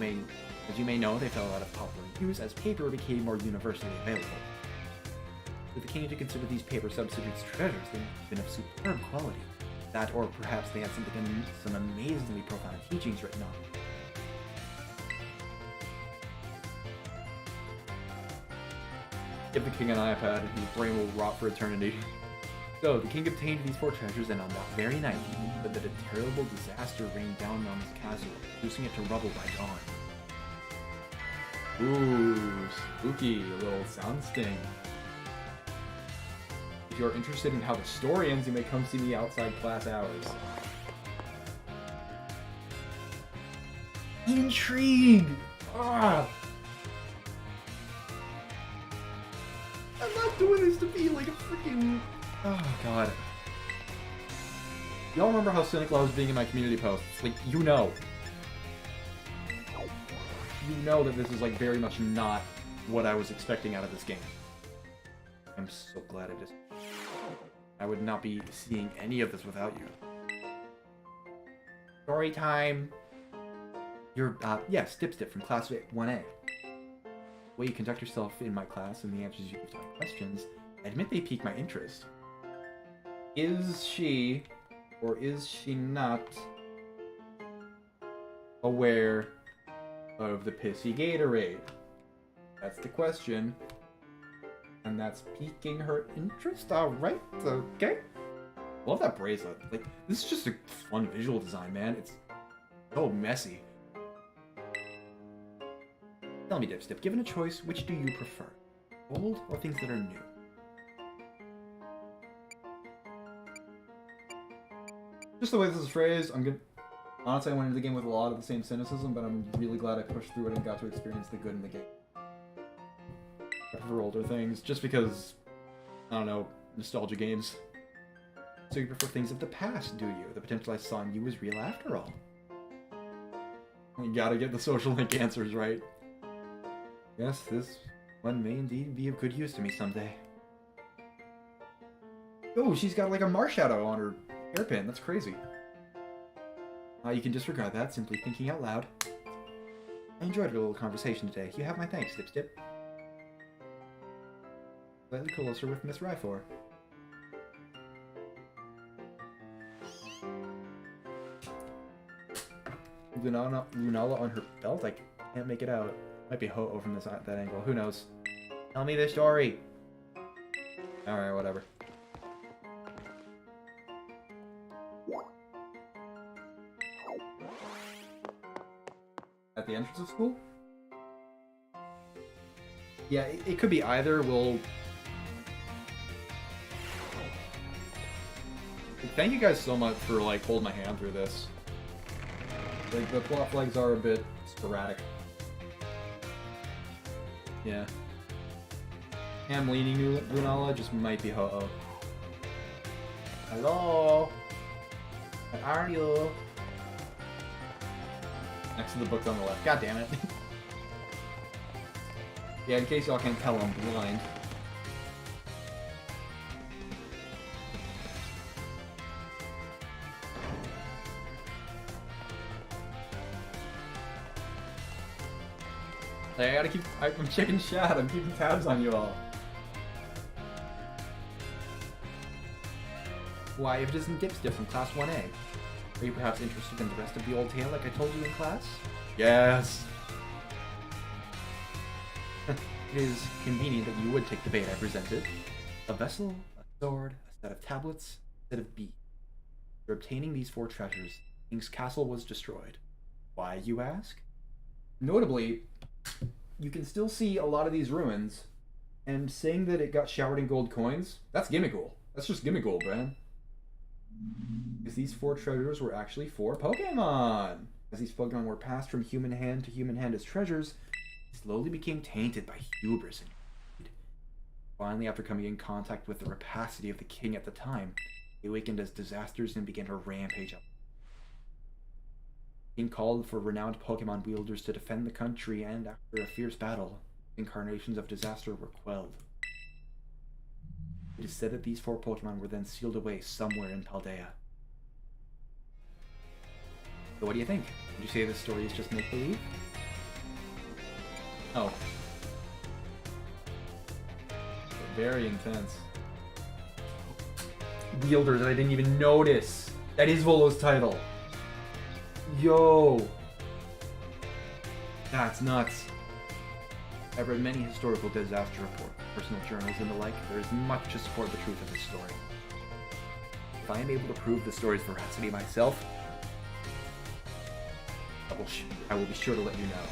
you may know, they fell out of popular use as paper became more universally available. For the king to consider these paper substitutes treasures, they must have been of superb quality. That, or perhaps they had some amazingly profound teachings written on them. Give the king an iPad, his brain will rot for eternity. So, the king obtained these 4 treasures, and on that very night, but that a terrible disaster rained down on his castle, reducing it to rubble by dawn. Ooh, spooky, a little sound sting. If you're interested in how the story ends, you may come see me outside class hours. Intrigue! Ah! I'm not doing this to be like a freaking... Oh, God. Y'all remember how cynical I was being in my community posts? Like, you know. You know that this is, like, very much not what I was expecting out of this game. I'm so glad I just... I would not be seeing any of this without you. Story time! You're, yes, Dipstip from Class 1A. The way you conduct yourself in my class and the answers you give to my questions, I admit they pique my interest. Is she, or is she not, aware of the pissy Gatorade? That's the question. And that's piquing her interest? Alright, okay. Love that bracelet. Like, this is just a fun visual design, man. It's so messy. Tell me, Dipstip, given a choice, which do you prefer? Old or things that are new? Just the way this is phrased, I'm good. Honestly, I went into the game with a lot of the same cynicism, but I'm really glad I pushed through it and got to experience the good in the game. I prefer older things, just because, I don't know, nostalgia games. So you prefer things of the past, do you? The potential I saw in you was real after all. You gotta get the social link answers right. Yes, this One may indeed be of good use to me someday. Oh, she's got like a Marshadow on her hairpin. That's crazy. You can disregard that, simply thinking out loud. I enjoyed our little conversation today. You have my thanks, Dipstip. Slightly closer with Miss Ryfor. Lunala on her belt? I can't make it out. Might be Ho-Oh from that angle. Who knows? Tell me the story! Alright, whatever. At the entrance of school? Yeah, it could be either. We'll... Thank you guys so much for, like, holding my hand through this. Like, the plot flags are a bit sporadic. Yeah. I'm leaning Lunala, just might be Ho-Oh. Hello? Where are you? Next to the books on the left. God damn it. Yeah, in case y'all can't tell, I'm blind. I gotta keep... I'm checking chat. I'm keeping tabs on you all. Why, if it isn't Dipstip from Class 1A? Are you perhaps interested in the rest of the old tale like I told you in class? Yes! It is convenient that you would take the bait I presented. A vessel, a sword, a set of tablets, a set of beads. For obtaining these 4 treasures, King's castle was destroyed. Why, you ask? Notably, you can still see a lot of these ruins, and saying that it got showered in gold coins, that's gimmickle. That's just gimmickle, man. Because these 4 treasures were actually 4 Pokemon! As these Pokemon were passed from human hand to human hand as treasures, they slowly became tainted by hubris and greed. Finally, after coming in contact with the rapacity of the king at the time, they awakened as disasters and began to rampage up. The king called for renowned Pokemon wielders to defend the country, and after a fierce battle, incarnations of disaster were quelled. It is said that these 4 Pokemon were then sealed away somewhere in Paldea. So what do you think? Would you say this story is just make-believe? Oh. Very intense. Wielders that I didn't even notice! That is Volo's title! Yo! That's nuts. I've read many historical disaster reports, personal journals, and the like. There is much to support the truth of this story. If I am able to prove the story's veracity myself, I will be sure to let you know.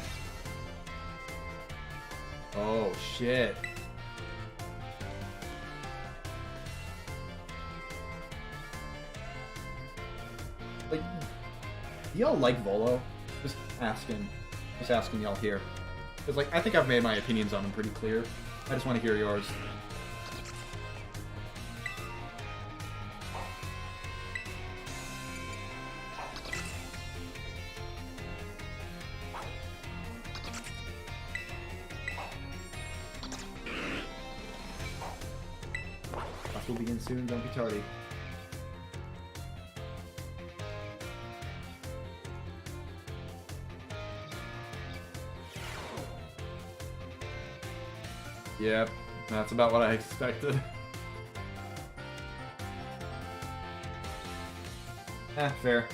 Oh, shit. Like, y'all like Volo? Just asking y'all here. Because, like, I think I've made my opinions on him pretty clear. I just want to hear yours. Class will begin soon, don't be tardy. Yep, that's about what I expected. Fair.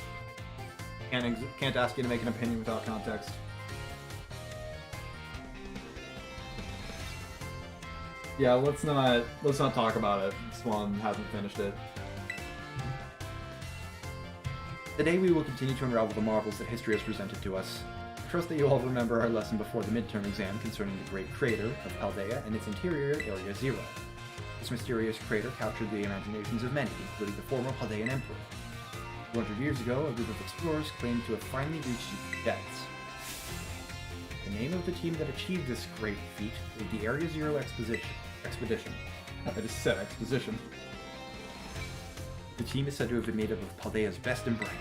Can't ask you to make an opinion without context. Yeah, let's not talk about it. Swan hasn't finished it. Today we will continue to unravel the marvels that history has presented to us. I trust that you all remember our lesson before the midterm exam concerning the great crater of Paldea and its interior, Area Zero. This mysterious crater captured the imaginations of many, including the former Paldean Emperor. 200 years ago, a group of explorers claimed to have finally reached its depths. The name of the team that achieved this great feat is the Area Zero Expedition. I just said exposition. The team is said to have been made up of Paldea's best and brightest.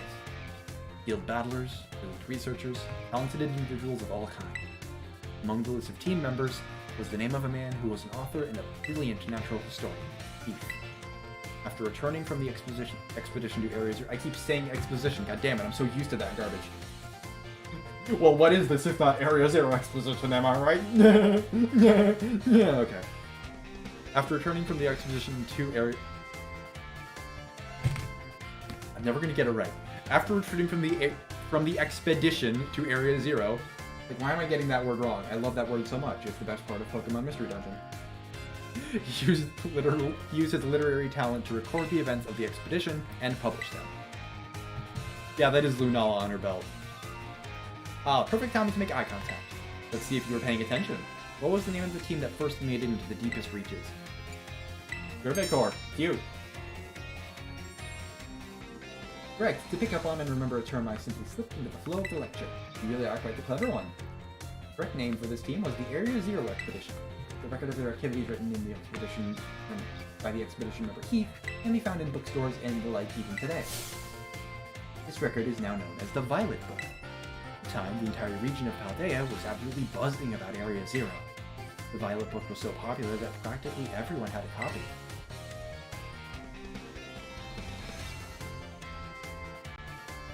Skilled battlers, skilled researchers, talented individuals of all kinds. Among the list of team members, was the name of a man who was an author and a brilliant natural historian, Heath. After returning from the expedition to Area Zero... I keep saying exposition, god damn it, I'm so used to that garbage. Well, what is this if not Area Zero exposition, am I right? Yeah, okay. After returning from the expedition to Area... I'm never gonna get it right. After returning from the expedition to Area Zero... Like, why am I getting that word wrong? I love that word so much. It's the best part of Pokemon Mystery Dungeon. He used his literary talent to record the events of the expedition and publish them. Yeah, that is Lunala on her belt. Perfect time to make eye contact. Let's see if you were paying attention. What was the name of the team that first made it into the deepest reaches? Corps. Cute. Correct. To pick up on and remember a term, I simply slipped into the flow of the lecture. You really are quite the clever one. The correct name for this team was the Area Zero Expedition. The record of their activities written in the expedition by the expedition member Heath can be found in bookstores and the like even today. This record is now known as the Violet Book. At the time, the entire region of Paldea was absolutely buzzing about Area Zero. The Violet Book was so popular that practically everyone had a copy.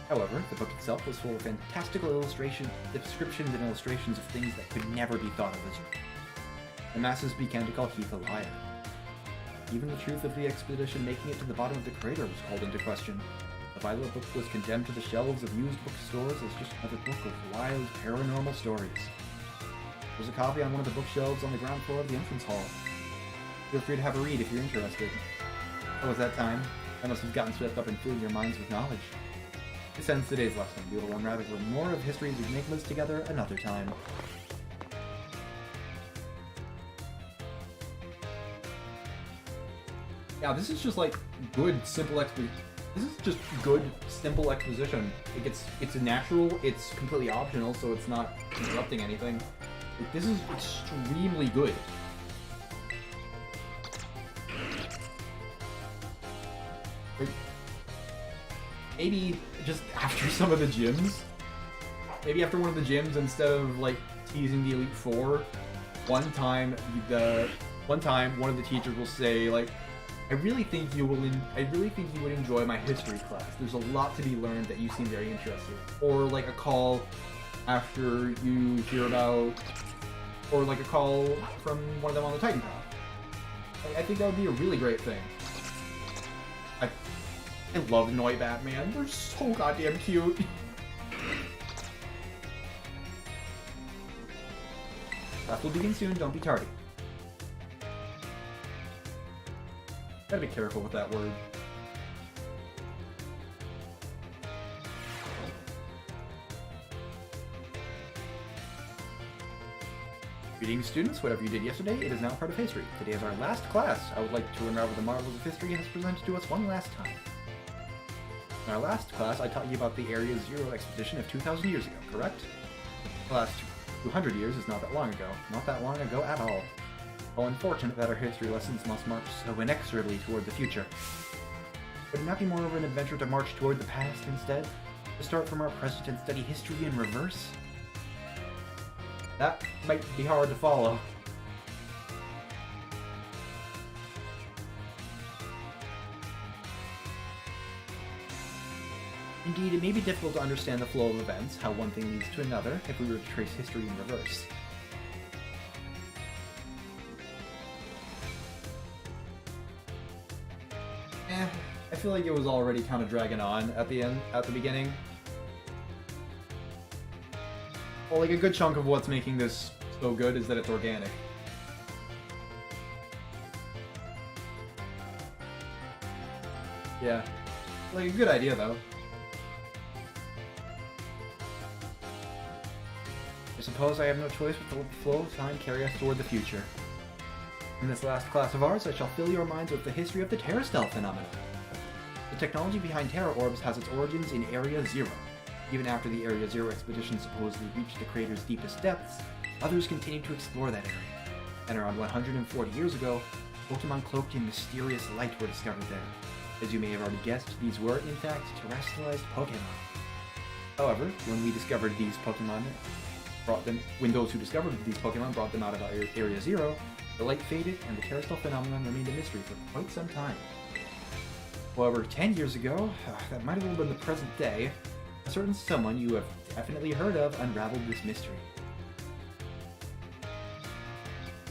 However, the book itself was full of fantastical descriptions and illustrations of things that could never be thought of as real. The masses began to call Heath a liar. Even the truth of the expedition making it to the bottom of the crater was called into question. The Violet Book was condemned to the shelves of used bookstores as just another book of wild, paranormal stories. There's a copy on one of the bookshelves on the ground floor of the entrance hall. Feel free to have a read if you're interested. What was that time? I must have gotten swept up in filling your minds with knowledge. This ends today's lesson. We will unravel more of history's enigmas together another time. Yeah, this is just like good, simple exposition. This is just good, simple exposition. It's a natural, it's completely optional, so it's not interrupting anything. Like, this is extremely good. Like, maybe just after some of the gyms, maybe after one of the gyms, instead of like teasing the Elite Four, one time one of the teachers will say like, I really think you would enjoy my history class. There's a lot to be learned that you seem very interested in. Or like a call after you hear about, or like a call from one of them on the Titan Path. I think that would be a really great thing. I love Noibat, man. They're so goddamn cute. Class will begin soon. Don't be tardy. Gotta be careful with that word. Greetings, students. Whatever you did yesterday, it is now part of history. Today is our last class. I would like to unravel the marvels of history has presented to us one last time. In our last class, I taught you about the Area Zero expedition of 2,000 years ago, correct? The last 200 years is not that long ago. Not that long ago at all. How unfortunate that our history lessons must march so inexorably toward the future. Would it not be more of an adventure to march toward the past instead? To start from our present and study history in reverse? That might be hard to follow. Indeed, it may be difficult to understand the flow of events, how one thing leads to another, if we were to trace history in reverse. I feel like it was already kind of dragging on at the beginning. Well, like a good chunk of what's making this so good is that it's organic. Yeah, like a good idea though. I suppose I have no choice but to let the flow of time carry us toward the future. In this last class of ours, I shall fill your minds with the history of the Terrastel phenomenon. The technology behind Terra Orbs has its origins in Area Zero. Even after the Area Zero expedition supposedly reached the crater's deepest depths, others continued to explore that area. And around 140 years ago, Pokemon cloaked in mysterious light were discovered there. As you may have already guessed, these were, in fact, terrestrialized Pokemon. However, when we discovered these Pokemon, when those who discovered these Pokemon brought them out of Area Zero, the light faded and the Terrastal phenomenon remained a mystery for quite some time. However, 10 years ago, that might have been the present day, a certain someone you have definitely heard of unraveled this mystery.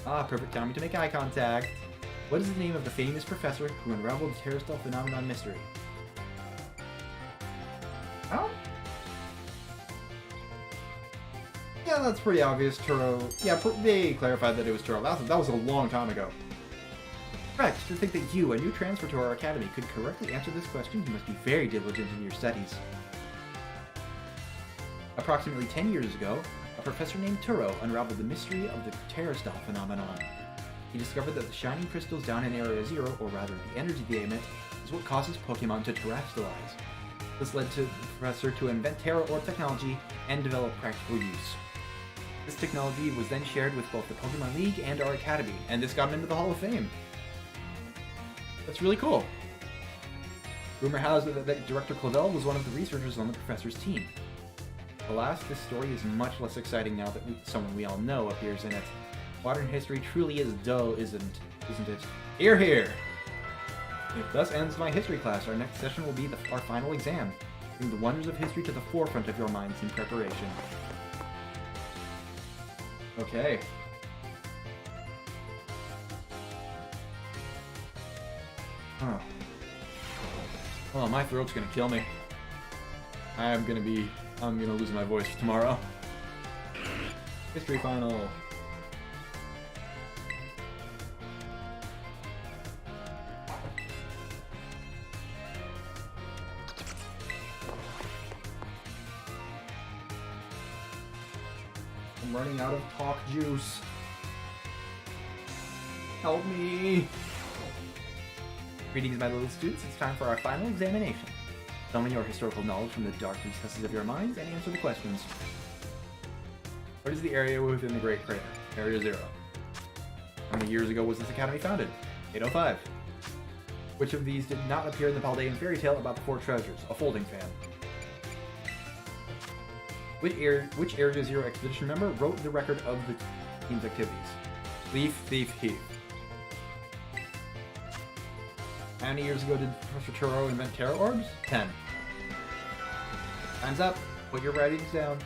Ah, perfect timing to make eye contact. What is the name of the famous professor who unraveled the Terrastal phenomenon mystery? Oh? Yeah, that's pretty obvious. Turo. Yeah, they clarified that it was Turo. That was a long time ago. Correct. To think that you, a new transfer to our academy, could correctly answer this question, you must be very diligent in your studies. Approximately 10 years ago, a professor named Turo unraveled the mystery of the Terrastal phenomenon. He discovered that the shining crystals down in Area Zero, or rather the energy they emit, is what causes Pokemon to terrestrialize. This led to the professor to invent Terra Orb technology and develop practical use. This technology was then shared with both the Pokemon League and our academy, and this got him into the Hall of Fame. That's really cool. Rumor has it that Director Clavel was one of the researchers on the professor's team. Alas, this story is much less exciting now that someone we all know appears in it. Modern history truly is dull, isn't it? Hear, hear! If thus ends my history class, our next session will be our final exam, bringing the wonders of history to the forefront of your minds in preparation. Okay. Huh. Oh, my throat's gonna kill me. I'm gonna lose my voice tomorrow. History final. I'm running out of talk juice. Help me! Greetings, my little students. It's time for our final examination. Summon your historical knowledge from the dark recesses of your minds and answer the questions. What is the area within the Great Crater? Area Zero. How many years ago was this academy founded? 805. Which of these did not appear in the Paldean fairy tale about the four treasures? A folding fan. Which Area Zero expedition member wrote the record of the team's activities? Leaf, Thief, Heath. How many years ago did Professor Turo invent Terra Orbs? 10. Time's up. Put your writings down.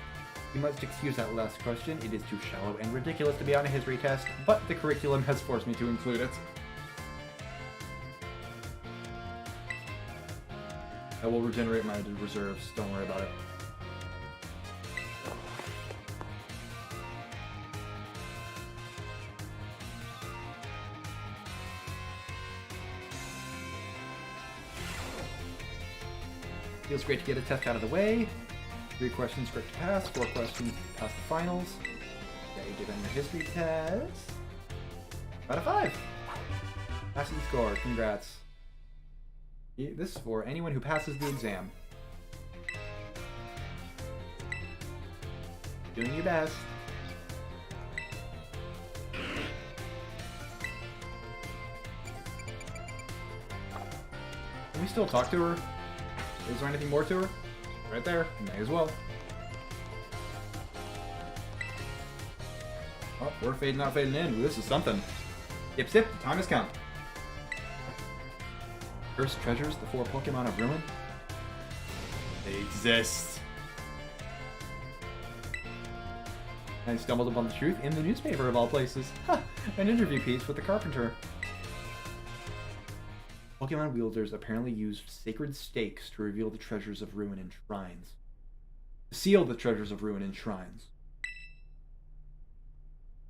You must excuse that last question. It is too shallow and ridiculous to be on a history test, but the curriculum has forced me to include it. I will regenerate my reserves. Don't worry about it. Feels great to get a test out of the way. 3 questions correct to pass, 4 questions to pass the finals. Okay, give them your history test. Out of 5. Passing score, congrats. This is for anyone who passes the exam. Doing your best. Can we still talk to her? Is there anything more to her? Right there. May as well. Oh, we're fading out, fading in. Ooh, this is something. Yip, sip. Time has come. Cursed treasures, the 4 Pokemon of Ruin. They exist. I stumbled upon the truth in the newspaper of all places. Ha! An interview piece with the carpenter. Pokemon wielders apparently used sacred stakes to reveal the treasures of ruin in shrines. To seal the treasures of ruin in shrines.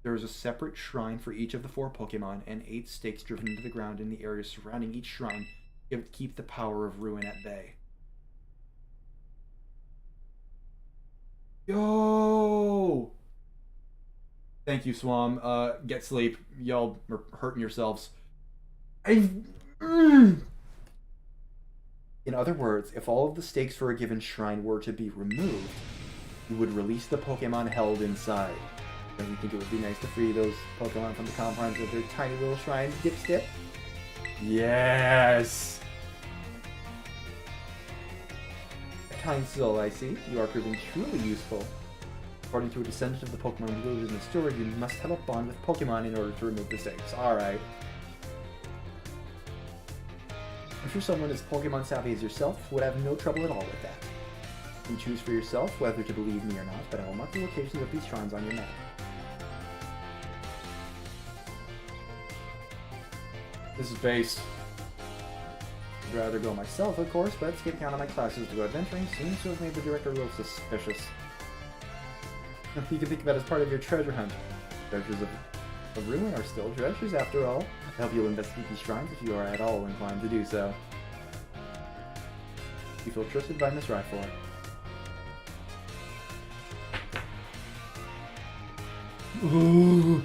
There is a separate shrine for each of the 4 Pokemon, and 8 stakes driven into the ground in the areas surrounding each shrine to keep the power of ruin at bay. Yo! Thank you, Swam. Get sleep. Y'all are hurting yourselves. In other words, if all of the stakes for a given shrine were to be removed, you would release the Pokemon held inside. Don't you think it would be nice to free those Pokemon from the confines of their tiny little shrine, Dipstip? Yes! A kind soul, I see. You are proving truly useful. According to a descendant of the Pokemon wielded in the story, you must have a bond with Pokemon in order to remove the saves. Alright. I'm sure someone as Pokemon savvy as yourself would have no trouble at all with that. You can choose for yourself whether to believe me or not, but I will mark the locations of these shrines on your map. This is base. I'd rather go myself, of course, but skipping out on my classes to go adventuring seems to have made the director a little suspicious. You can think of that as part of your treasure hunt. Treasures of ruin are still treasures, after all. I hope you'll investigate these shrines if you are at all inclined to do so. You feel trusted by Miss Ryfor. Ooh.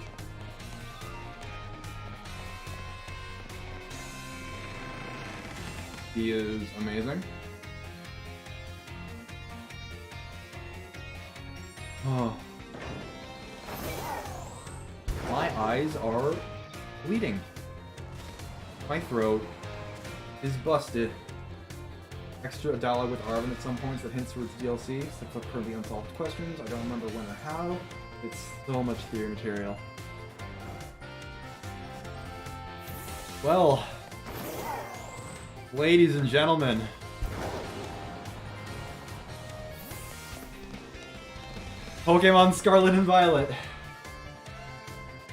He is amazing. Oh. My eyes are bleeding. My throat is busted. Extra dialogue with Arvin at some points that hints towards DLC, except for currently unsolved questions. I don't remember when or how. It's so much theory material. Well, ladies and gentlemen, Pokemon Scarlet and Violet.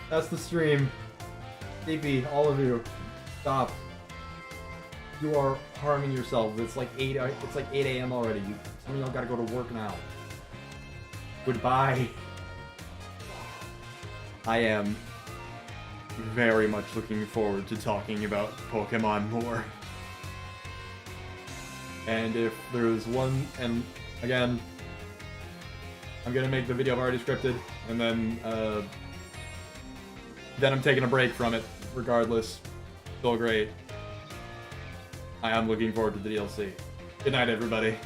That's the stream. DP, all of you, stop. You are harming yourselves. It's like 8 a.m. already. Some of y'all gotta go to work now. Goodbye. I am very much looking forward to talking about Pokemon more. And if there's one, and again, I'm gonna make the video I've already scripted, and then I'm taking a break from it, regardless. Still great. I am looking forward to the DLC. Good night, everybody.